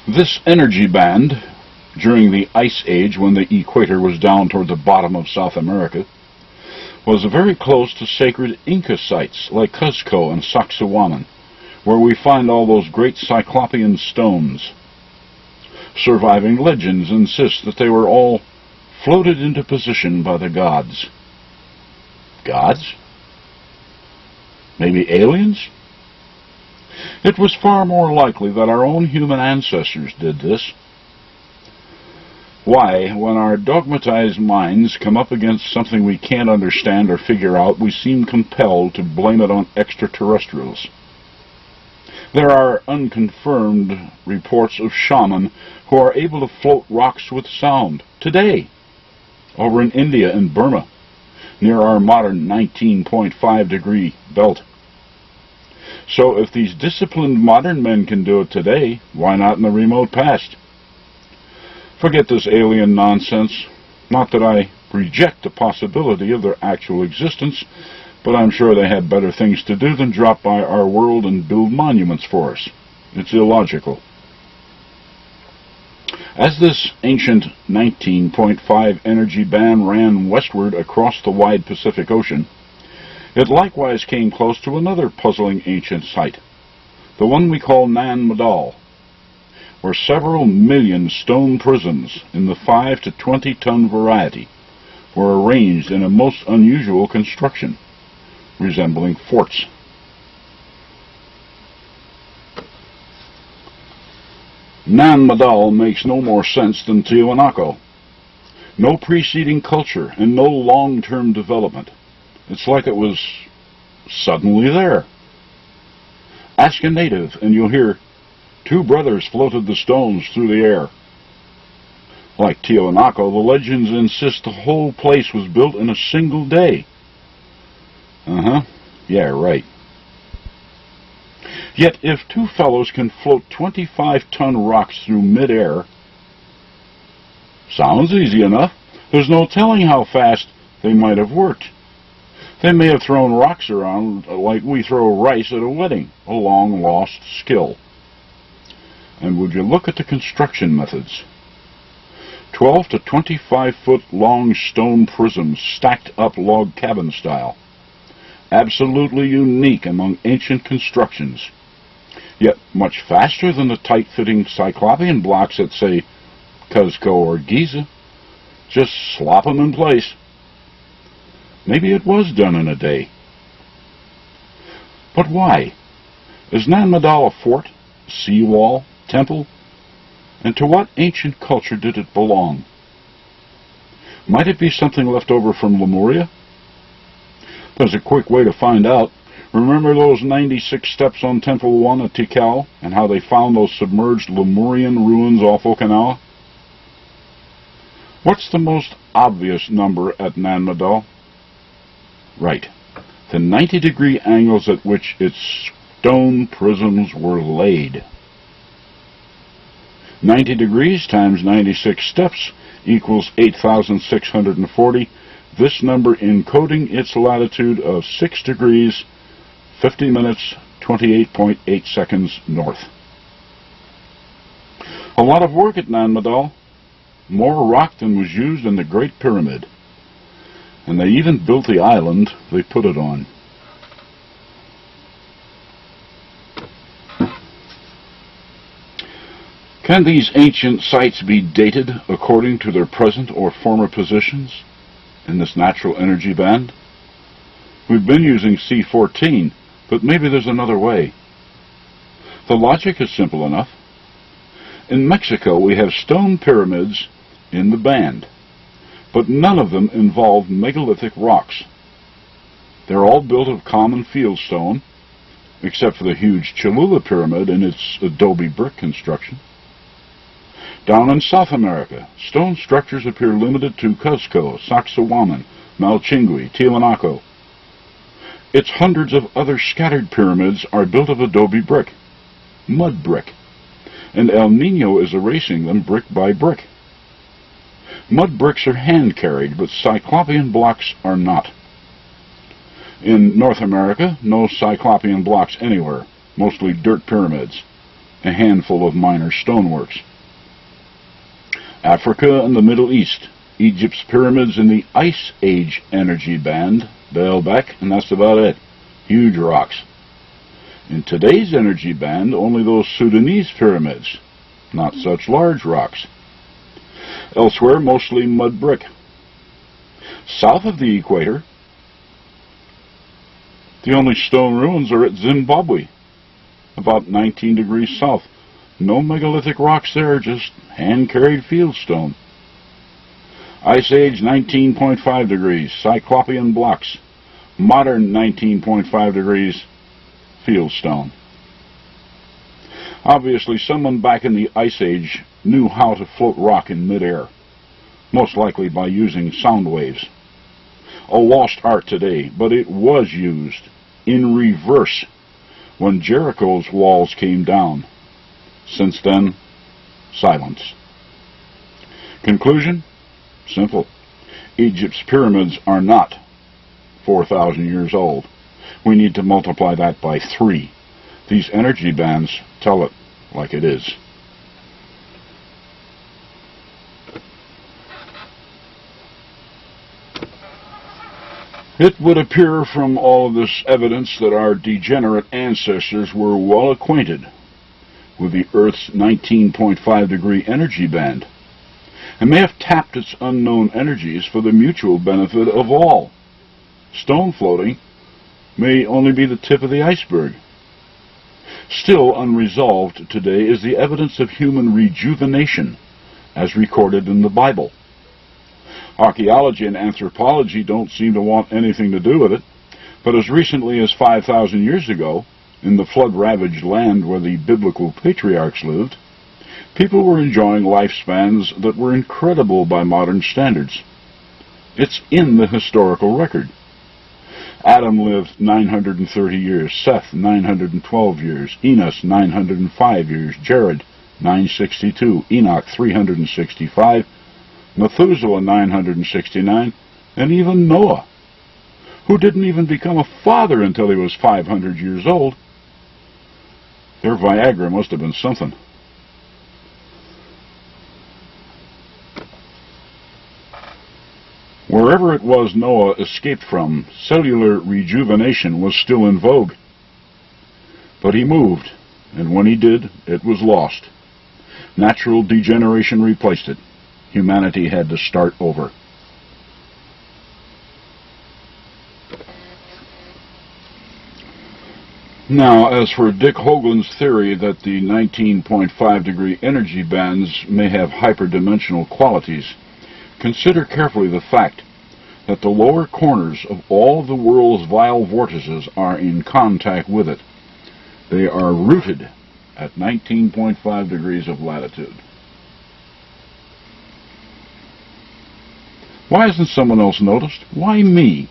Speaker 1: This energy band, during the Ice Age, when the equator was down toward the bottom of South America, was very close to sacred Inca sites like Cuzco and Sacsayhuaman, where we find all those great Cyclopean stones. Surviving legends insist that they were all floated into position by the gods. Gods? Maybe aliens? It was far more likely that our own human ancestors did this. Why, when our dogmatized minds come up against something we can't understand or figure out, we seem compelled to blame it on extraterrestrials. There are unconfirmed reports of shamans who are able to float rocks with sound today, over in India and Burma, near our modern 19.5 degree belt. So if these disciplined modern men can do it today, why not in the remote past? Forget this alien nonsense. Not that I reject the possibility of their actual existence, but I'm sure they have better things to do than drop by our world and build monuments for us. It's illogical. As this ancient 19.5 energy band ran westward across the wide Pacific Ocean, it likewise came close to another puzzling ancient site, the one we call Nan Madol, where several million stone prisons in the 5 to 20-ton variety were arranged in a most unusual construction, resembling forts. Nan Madol makes no more sense than Tiwanaku. No preceding culture and no long-term development. It's like it was suddenly there. Ask a native and you'll hear, 2 brothers floated the stones through the air. Like Tiwanaku, the legends insist the whole place was built in a single day. Yeah, right. Yet if 2 fellows can float 25-ton rocks through mid-air, sounds easy enough. There's no telling how fast they might have worked. They may have thrown rocks around like we throw rice at a wedding, a long-lost skill. And would you look at the construction methods? 12 to 25-foot long stone prisms stacked up log cabin style. Absolutely unique among ancient constructions, yet much faster than the tight-fitting Cyclopean blocks at, say, Cuzco or Giza. Just slop them in place. Maybe it was done in a day. But why? Is Nan Madol a fort, seawall, temple? And to what ancient culture did it belong? Might it be something left over from Lemuria? There's a quick way to find out. Remember those 96 steps on Temple 1 at Tikal, and how they found those submerged Lemurian ruins off Okinawa? What's the most obvious number at Nan Madol? Right, the 90-degree angles at which its stone prisms were laid. 90 degrees times 96 steps equals 8,640, this number encoding its latitude of 6 degrees, 50 minutes, 28.8 seconds north. A lot of work at Nan Madol, more rock than was used in the Great Pyramid. And they even built the island they put it on. Can these ancient sites be dated according to their present or former positions in this natural energy band? We've been using C14, but maybe there's another way. The logic is simple enough. In Mexico, we have stone pyramids in the band, but none of them involve megalithic rocks. They're all built of common fieldstone, except for the huge Cholula pyramid and its adobe brick construction. Down in South America, stone structures appear limited to Cuzco, Sacsayhuaman, Malchingui, Tiwanaku. Its hundreds of other scattered pyramids are built of adobe brick, mud brick, and El Nino is erasing them brick by brick. Mud bricks are hand-carried, but Cyclopean blocks are not. In North America, no Cyclopean blocks anywhere, mostly dirt pyramids, a handful of minor stoneworks. Africa and the Middle East, Egypt's pyramids in the Ice Age energy band, Baalbek, and that's about it. Huge rocks. In today's energy band, only those Sudanese pyramids, not such large rocks. Elsewhere, mostly mud brick. South of the equator, the only stone ruins are at Zimbabwe, about 19 degrees south. No megalithic rocks there, just hand-carried fieldstone. Ice Age, 19.5 degrees, Cyclopean blocks. Modern, 19.5 degrees, fieldstone. Obviously, someone back in the Ice Age knew how to float rock in midair, most likely by using sound waves. A lost art today, but it was used in reverse when Jericho's walls came down. Since then, silence. Conclusion? Simple. Egypt's pyramids are not 4,000 years old. We need to multiply that by 3. These energy bands tell it like it is. It would appear from all of this evidence that our degenerate ancestors were well acquainted with the Earth's 19.5 degree energy band, and may have tapped its unknown energies for the mutual benefit of all. Stone floating may only be the tip of the iceberg. Still unresolved today is the evidence of human rejuvenation, as recorded in the Bible. Archaeology and anthropology don't seem to want anything to do with it, but as recently as 5,000 years ago, in the flood-ravaged land where the biblical patriarchs lived, people were enjoying lifespans that were incredible by modern standards. It's in the historical record. Adam lived 930 years, Seth 912 years, Enos 905 years, Jared 962, Enoch 365, Methuselah 969, and even Noah, who didn't even become a father until he was 500 years old. Their Viagra must have been something. Wherever it was Noah escaped from, cellular rejuvenation was still in vogue. But he moved, and when he did, it was lost. Natural degeneration replaced it. Humanity had to start over. Now, as for Dick Hoagland's theory that the 19.5-degree energy bands may have hyperdimensional qualities, consider carefully the fact that the lower corners of all the world's vile vortices are in contact with it. They are rooted at 19.5 degrees of latitude. Why hasn't someone else noticed? Why me?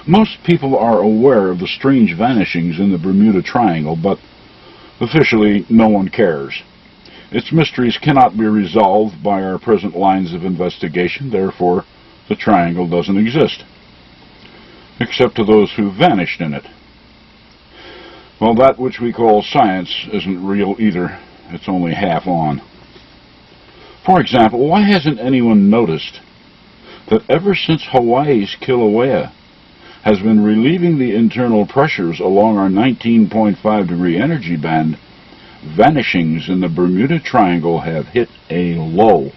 Speaker 1: Most people are aware of the strange vanishings in the Bermuda Triangle, but officially no one cares. Its mysteries cannot be resolved by our present lines of investigation, therefore the triangle doesn't exist, except to those who vanished in it. Well, that which we call science isn't real either. It's only half on. For example, why hasn't anyone noticed that ever since Hawaii's Kilauea has been relieving the internal pressures along our 19.5 degree energy band, vanishings in the Bermuda Triangle have hit a low.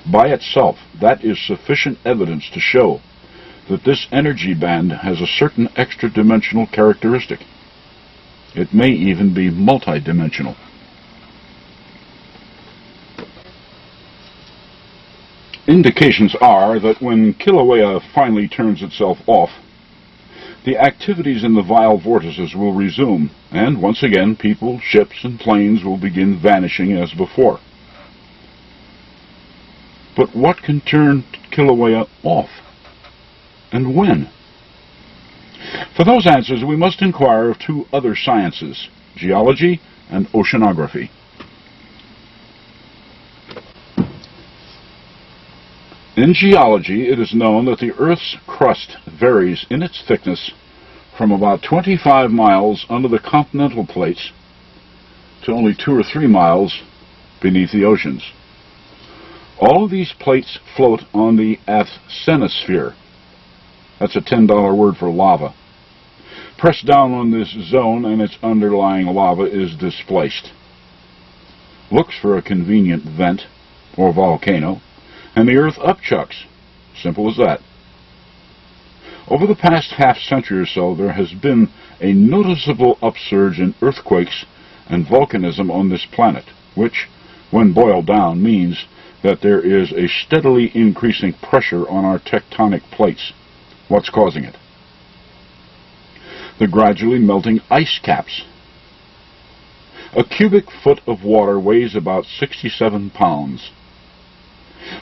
Speaker 1: By itself, that is sufficient evidence to show that this energy band has a certain extra-dimensional characteristic. It may even be multidimensional. Indications are that when Kilauea finally turns itself off, the activities in the vile vortices will resume, and once again people, ships, and planes will begin vanishing as before. But what can turn Kilauea off? And when? For those answers, we must inquire of two other sciences, geology and oceanography. In geology, it is known that the Earth's crust varies in its thickness from about 25 miles under the continental plates to only 2 or 3 miles beneath the oceans. All of these plates float on the asthenosphere. That's a $10 word for lava. Press down on this zone and its underlying lava is displaced. Looks for a convenient vent or volcano, and the Earth upchucks. Simple as that. Over the past half-century or so, there has been a noticeable upsurge in earthquakes and volcanism on this planet, which, when boiled down, means that there is a steadily increasing pressure on our tectonic plates. What's causing it? The gradually melting ice caps. A cubic foot of water weighs about 67 pounds.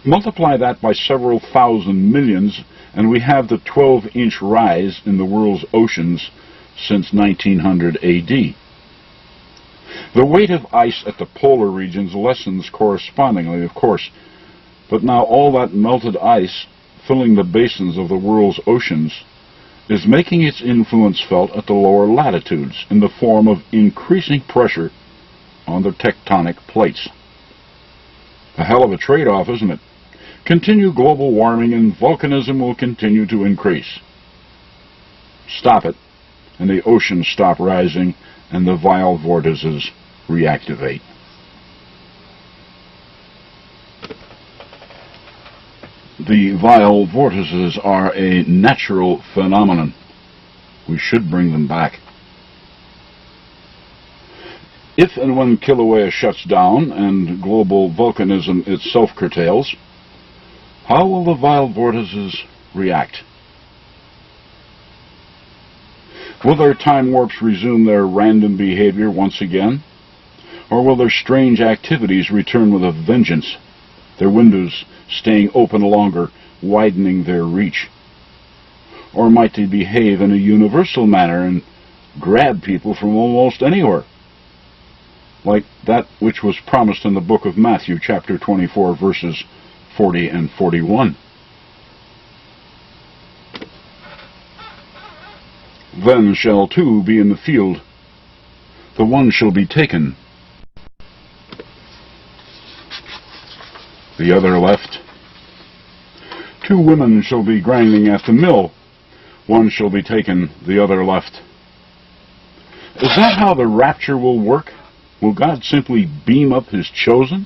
Speaker 1: Multiply that by several thousand millions, and we have the 12-inch rise in the world's oceans since 1900 AD. The weight of ice at the polar regions lessens correspondingly, of course, but now all that melted ice filling the basins of the world's oceans is making its influence felt at the lower latitudes in the form of increasing pressure on the tectonic plates. A hell of a trade-off, isn't it? Continue global warming and volcanism will continue to increase. Stop it, and the oceans stop rising, and the vile vortices reactivate. The vile vortices are a natural phenomenon. We should bring them back. If and when Kilauea shuts down and global volcanism itself curtails, how will the vile vortices react? Will their time warps resume their random behavior once again? Or will their strange activities return with a vengeance, their windows staying open longer, widening their reach? Or might they behave in a universal manner and grab people from almost anywhere, like that which was promised in the book of Matthew, chapter 24, verses 40 and 41? Then shall two be in the field, the one shall be taken, the other left. Two women shall be grinding at the mill, one shall be taken, the other left. Is that how the rapture will work? Will God simply beam up His chosen?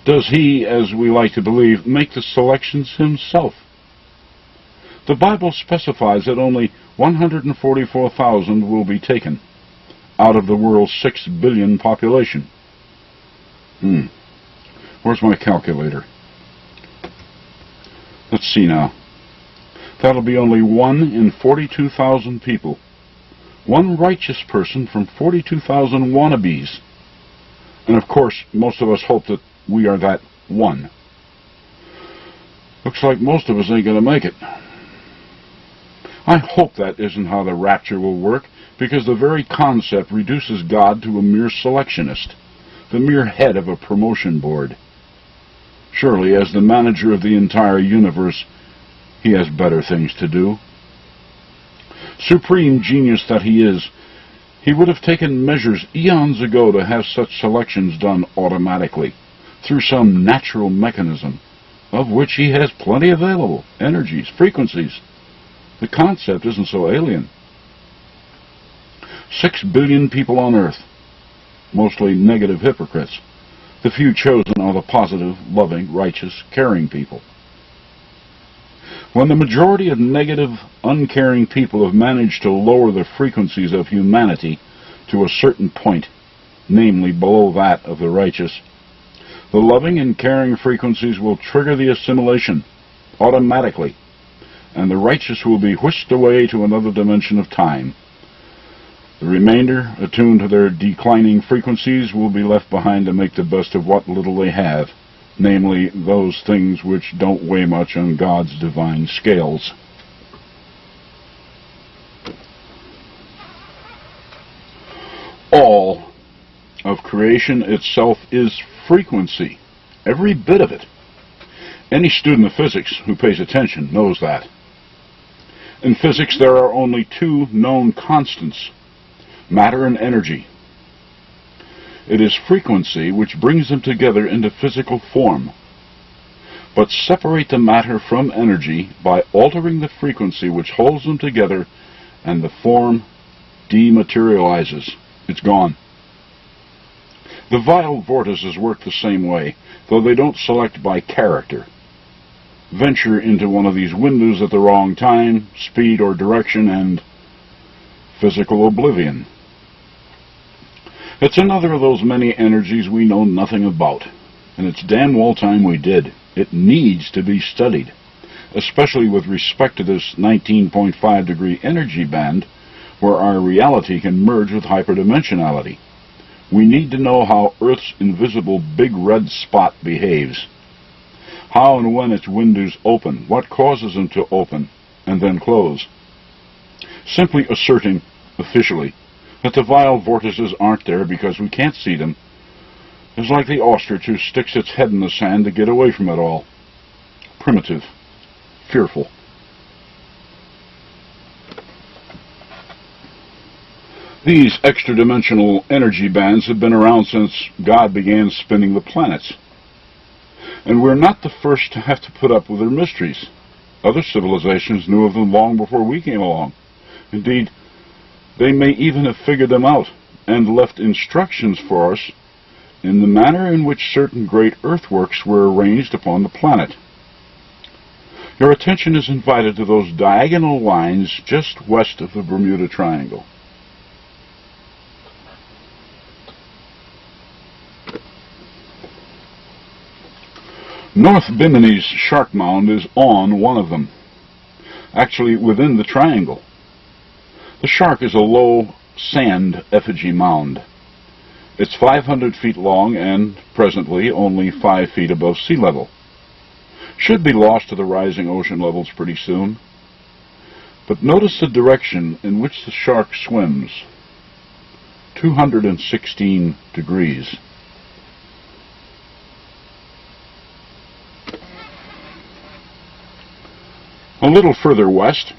Speaker 1: Does He, as we like to believe, make the selections Himself? The Bible specifies that only 144,000 will be taken out of the world's 6 billion population. Where's my calculator? Let's see now. That'll be only 1 in 42,000 people. One righteous person from 42,000 wannabes. And of course, most of us hope that we are that one. Looks like most of us ain't going to make it. I hope that isn't how the rapture will work, because the very concept reduces God to a mere selectionist, the mere head of a promotion board. Surely, as the manager of the entire universe, He has better things to do. Supreme genius that He is, He would have taken measures eons ago to have such selections done automatically, through some natural mechanism, of which He has plenty available, energies, frequencies. The concept isn't so alien. 6 billion people on Earth, mostly negative hypocrites. The few chosen are the positive, loving, righteous, caring people. When the majority of negative, uncaring people have managed to lower the frequencies of humanity to a certain point, namely below that of the righteous, the loving and caring frequencies will trigger the assimilation automatically, and the righteous will be whisked away to another dimension of time. The remainder, attuned to their declining frequencies, will be left behind to make the best of what little they have, namely those things which don't weigh much on God's divine scales. All of creation itself is frequency, every bit of it. Any student of physics who pays attention knows that. In physics, there are only two known constants: matter and energy. It is frequency which brings them together into physical form. But separate the matter from energy by altering the frequency which holds them together, and the form dematerializes. It's gone. The vile vortices work the same way, though they don't select by character. Venture into one of these windows at the wrong time, speed, or direction, and physical oblivion. It's another of those many energies we know nothing about, and it's damn well time we did. It needs to be studied, especially with respect to this 19.5 degree energy band, where our reality can merge with hyperdimensionality. We need to know how Earth's invisible big red spot behaves. How and when its windows open, what causes them to open and then close. Simply asserting, officially, that the vile vortices aren't there because we can't see them is like the ostrich who sticks its head in the sand to get away from it all. Primitive. Fearful. These extra-dimensional energy bands have been around since God began spinning the planets. And we're not the first to have to put up with their mysteries. Other civilizations knew of them long before we came along. Indeed, they may even have figured them out and left instructions for us in the manner in which certain great earthworks were arranged upon the planet. Your attention is invited to those diagonal lines just west of the Bermuda Triangle. North Bimini's shark mound is on one of them, actually within the triangle. The shark is a low sand effigy mound. It's 500 feet long and, presently, only 5 feet above sea level. Should be lost to the rising ocean levels pretty soon. But notice the direction in which the shark swims. 216 degrees. A little further west,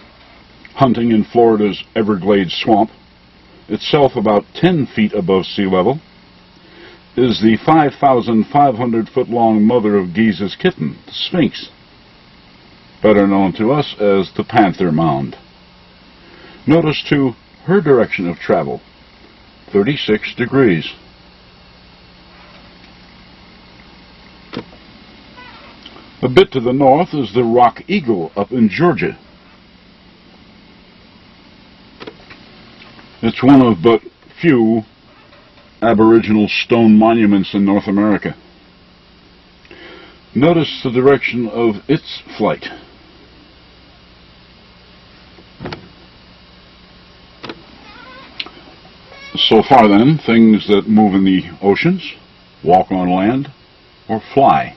Speaker 1: hunting in Florida's Everglades swamp, itself about 10 feet above sea level, is the 5,500-foot-long mother of Giza's kitten, the Sphinx, better known to us as the Panther Mound. Notice, too, her direction of travel, 36 degrees. A bit to the north is the Rock Eagle up in Georgia. It's one of but few Aboriginal stone monuments in North America. Notice the direction of its flight. So far then, things that move in the oceans, walk on land, or fly.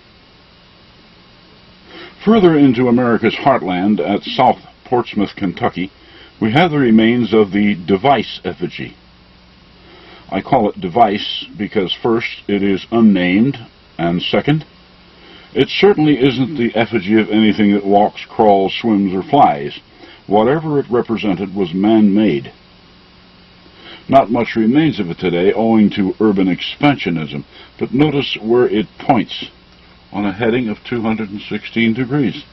Speaker 1: Further into America's heartland at South Portsmouth, Kentucky, we have the remains of the device effigy. I call it device because first, it is unnamed, and second, it certainly isn't the effigy of anything that walks, crawls, swims, or flies. Whatever it represented was man-made. Not much remains of it today owing to urban expansionism, but notice where it points, on a heading of 216 degrees.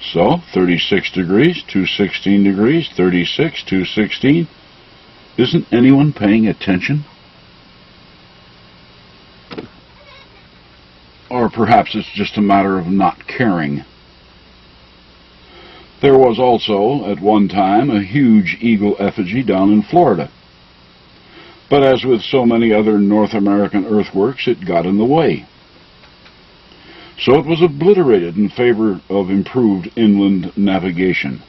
Speaker 1: So, 36 degrees, 216 degrees, 36, 216. Isn't anyone paying attention? Or perhaps it's just a matter of not caring. There was also, at one time, a huge eagle effigy down in Florida. But as with so many other North American earthworks, it got in the way. So it was obliterated in favor of improved inland navigation.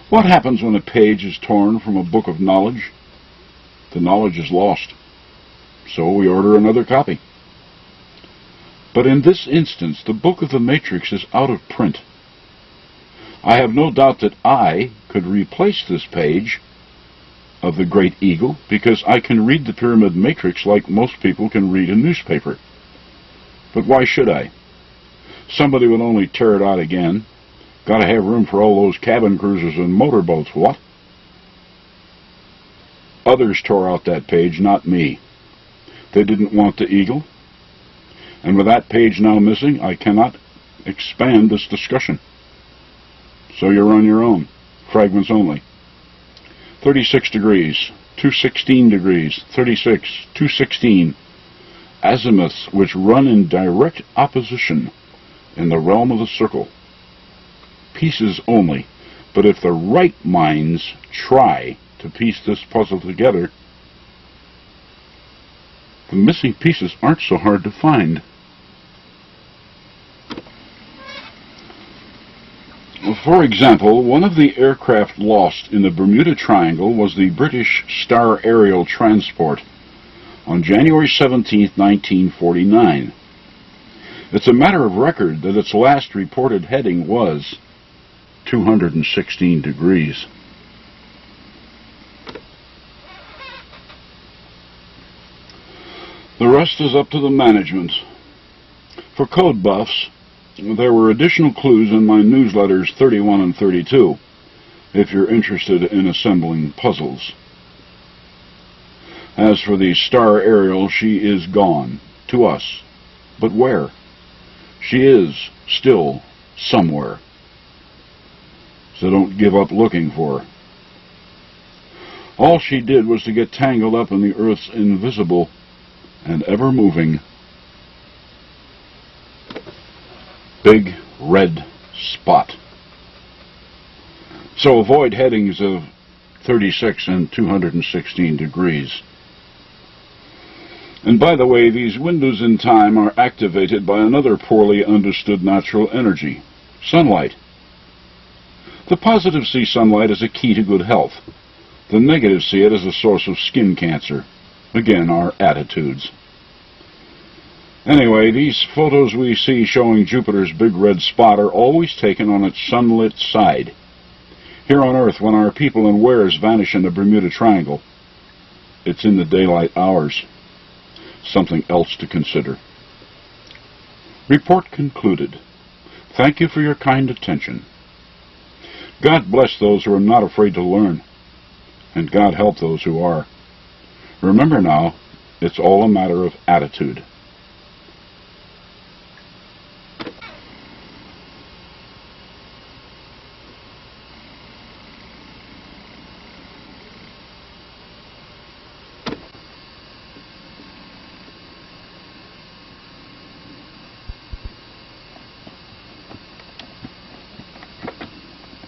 Speaker 1: What happens when a page is torn from a book of knowledge? The knowledge is lost. So we order another copy. But in this instance, the book of the Matrix is out of print. I have no doubt that I could replace this page of the Great Eagle because I can read the Pyramid Matrix like most people can read a newspaper. But why should I? Somebody would only tear it out again. Gotta have room for all those cabin cruisers and motorboats, what? Others tore out that page, not me. They didn't want the eagle. And with that page now missing, I cannot expand this discussion. So you're on your own. Fragments only. 36 degrees, 216 degrees, 36, 216. Azimuths which run in direct opposition in the realm of the circle. Pieces only, but if the right minds try to piece this puzzle together, the missing pieces aren't so hard to find. For example, one of the aircraft lost in the Bermuda Triangle was the British Star Aerial Transport on January 17, 1949. It's a matter of record that its last reported heading was 216 degrees. The rest is up to the management. For code buffs, there were additional clues in my newsletters 31 and 32, if you're interested in assembling puzzles. As for the Star Aerial, she is gone, to us. But where? She is still somewhere. So don't give up looking for her. All she did was to get tangled up in the Earth's invisible and ever-moving big red spot. So avoid headings of 36 and 216 degrees. And by the way, these windows in time are activated by another poorly understood natural energy, sunlight. The positive see sunlight as a key to good health. The negative see it as a source of skin cancer. Again, our attitudes. Anyway, these photos we see showing Jupiter's big red spot are always taken on its sunlit side. Here on Earth, when our people and wares vanish in the Bermuda Triangle, it's in the daylight hours. Something else to consider. Report concluded. Thank you for your kind attention. God bless those who are not afraid to learn, and God help those who are. Remember now, it's all a matter of attitude.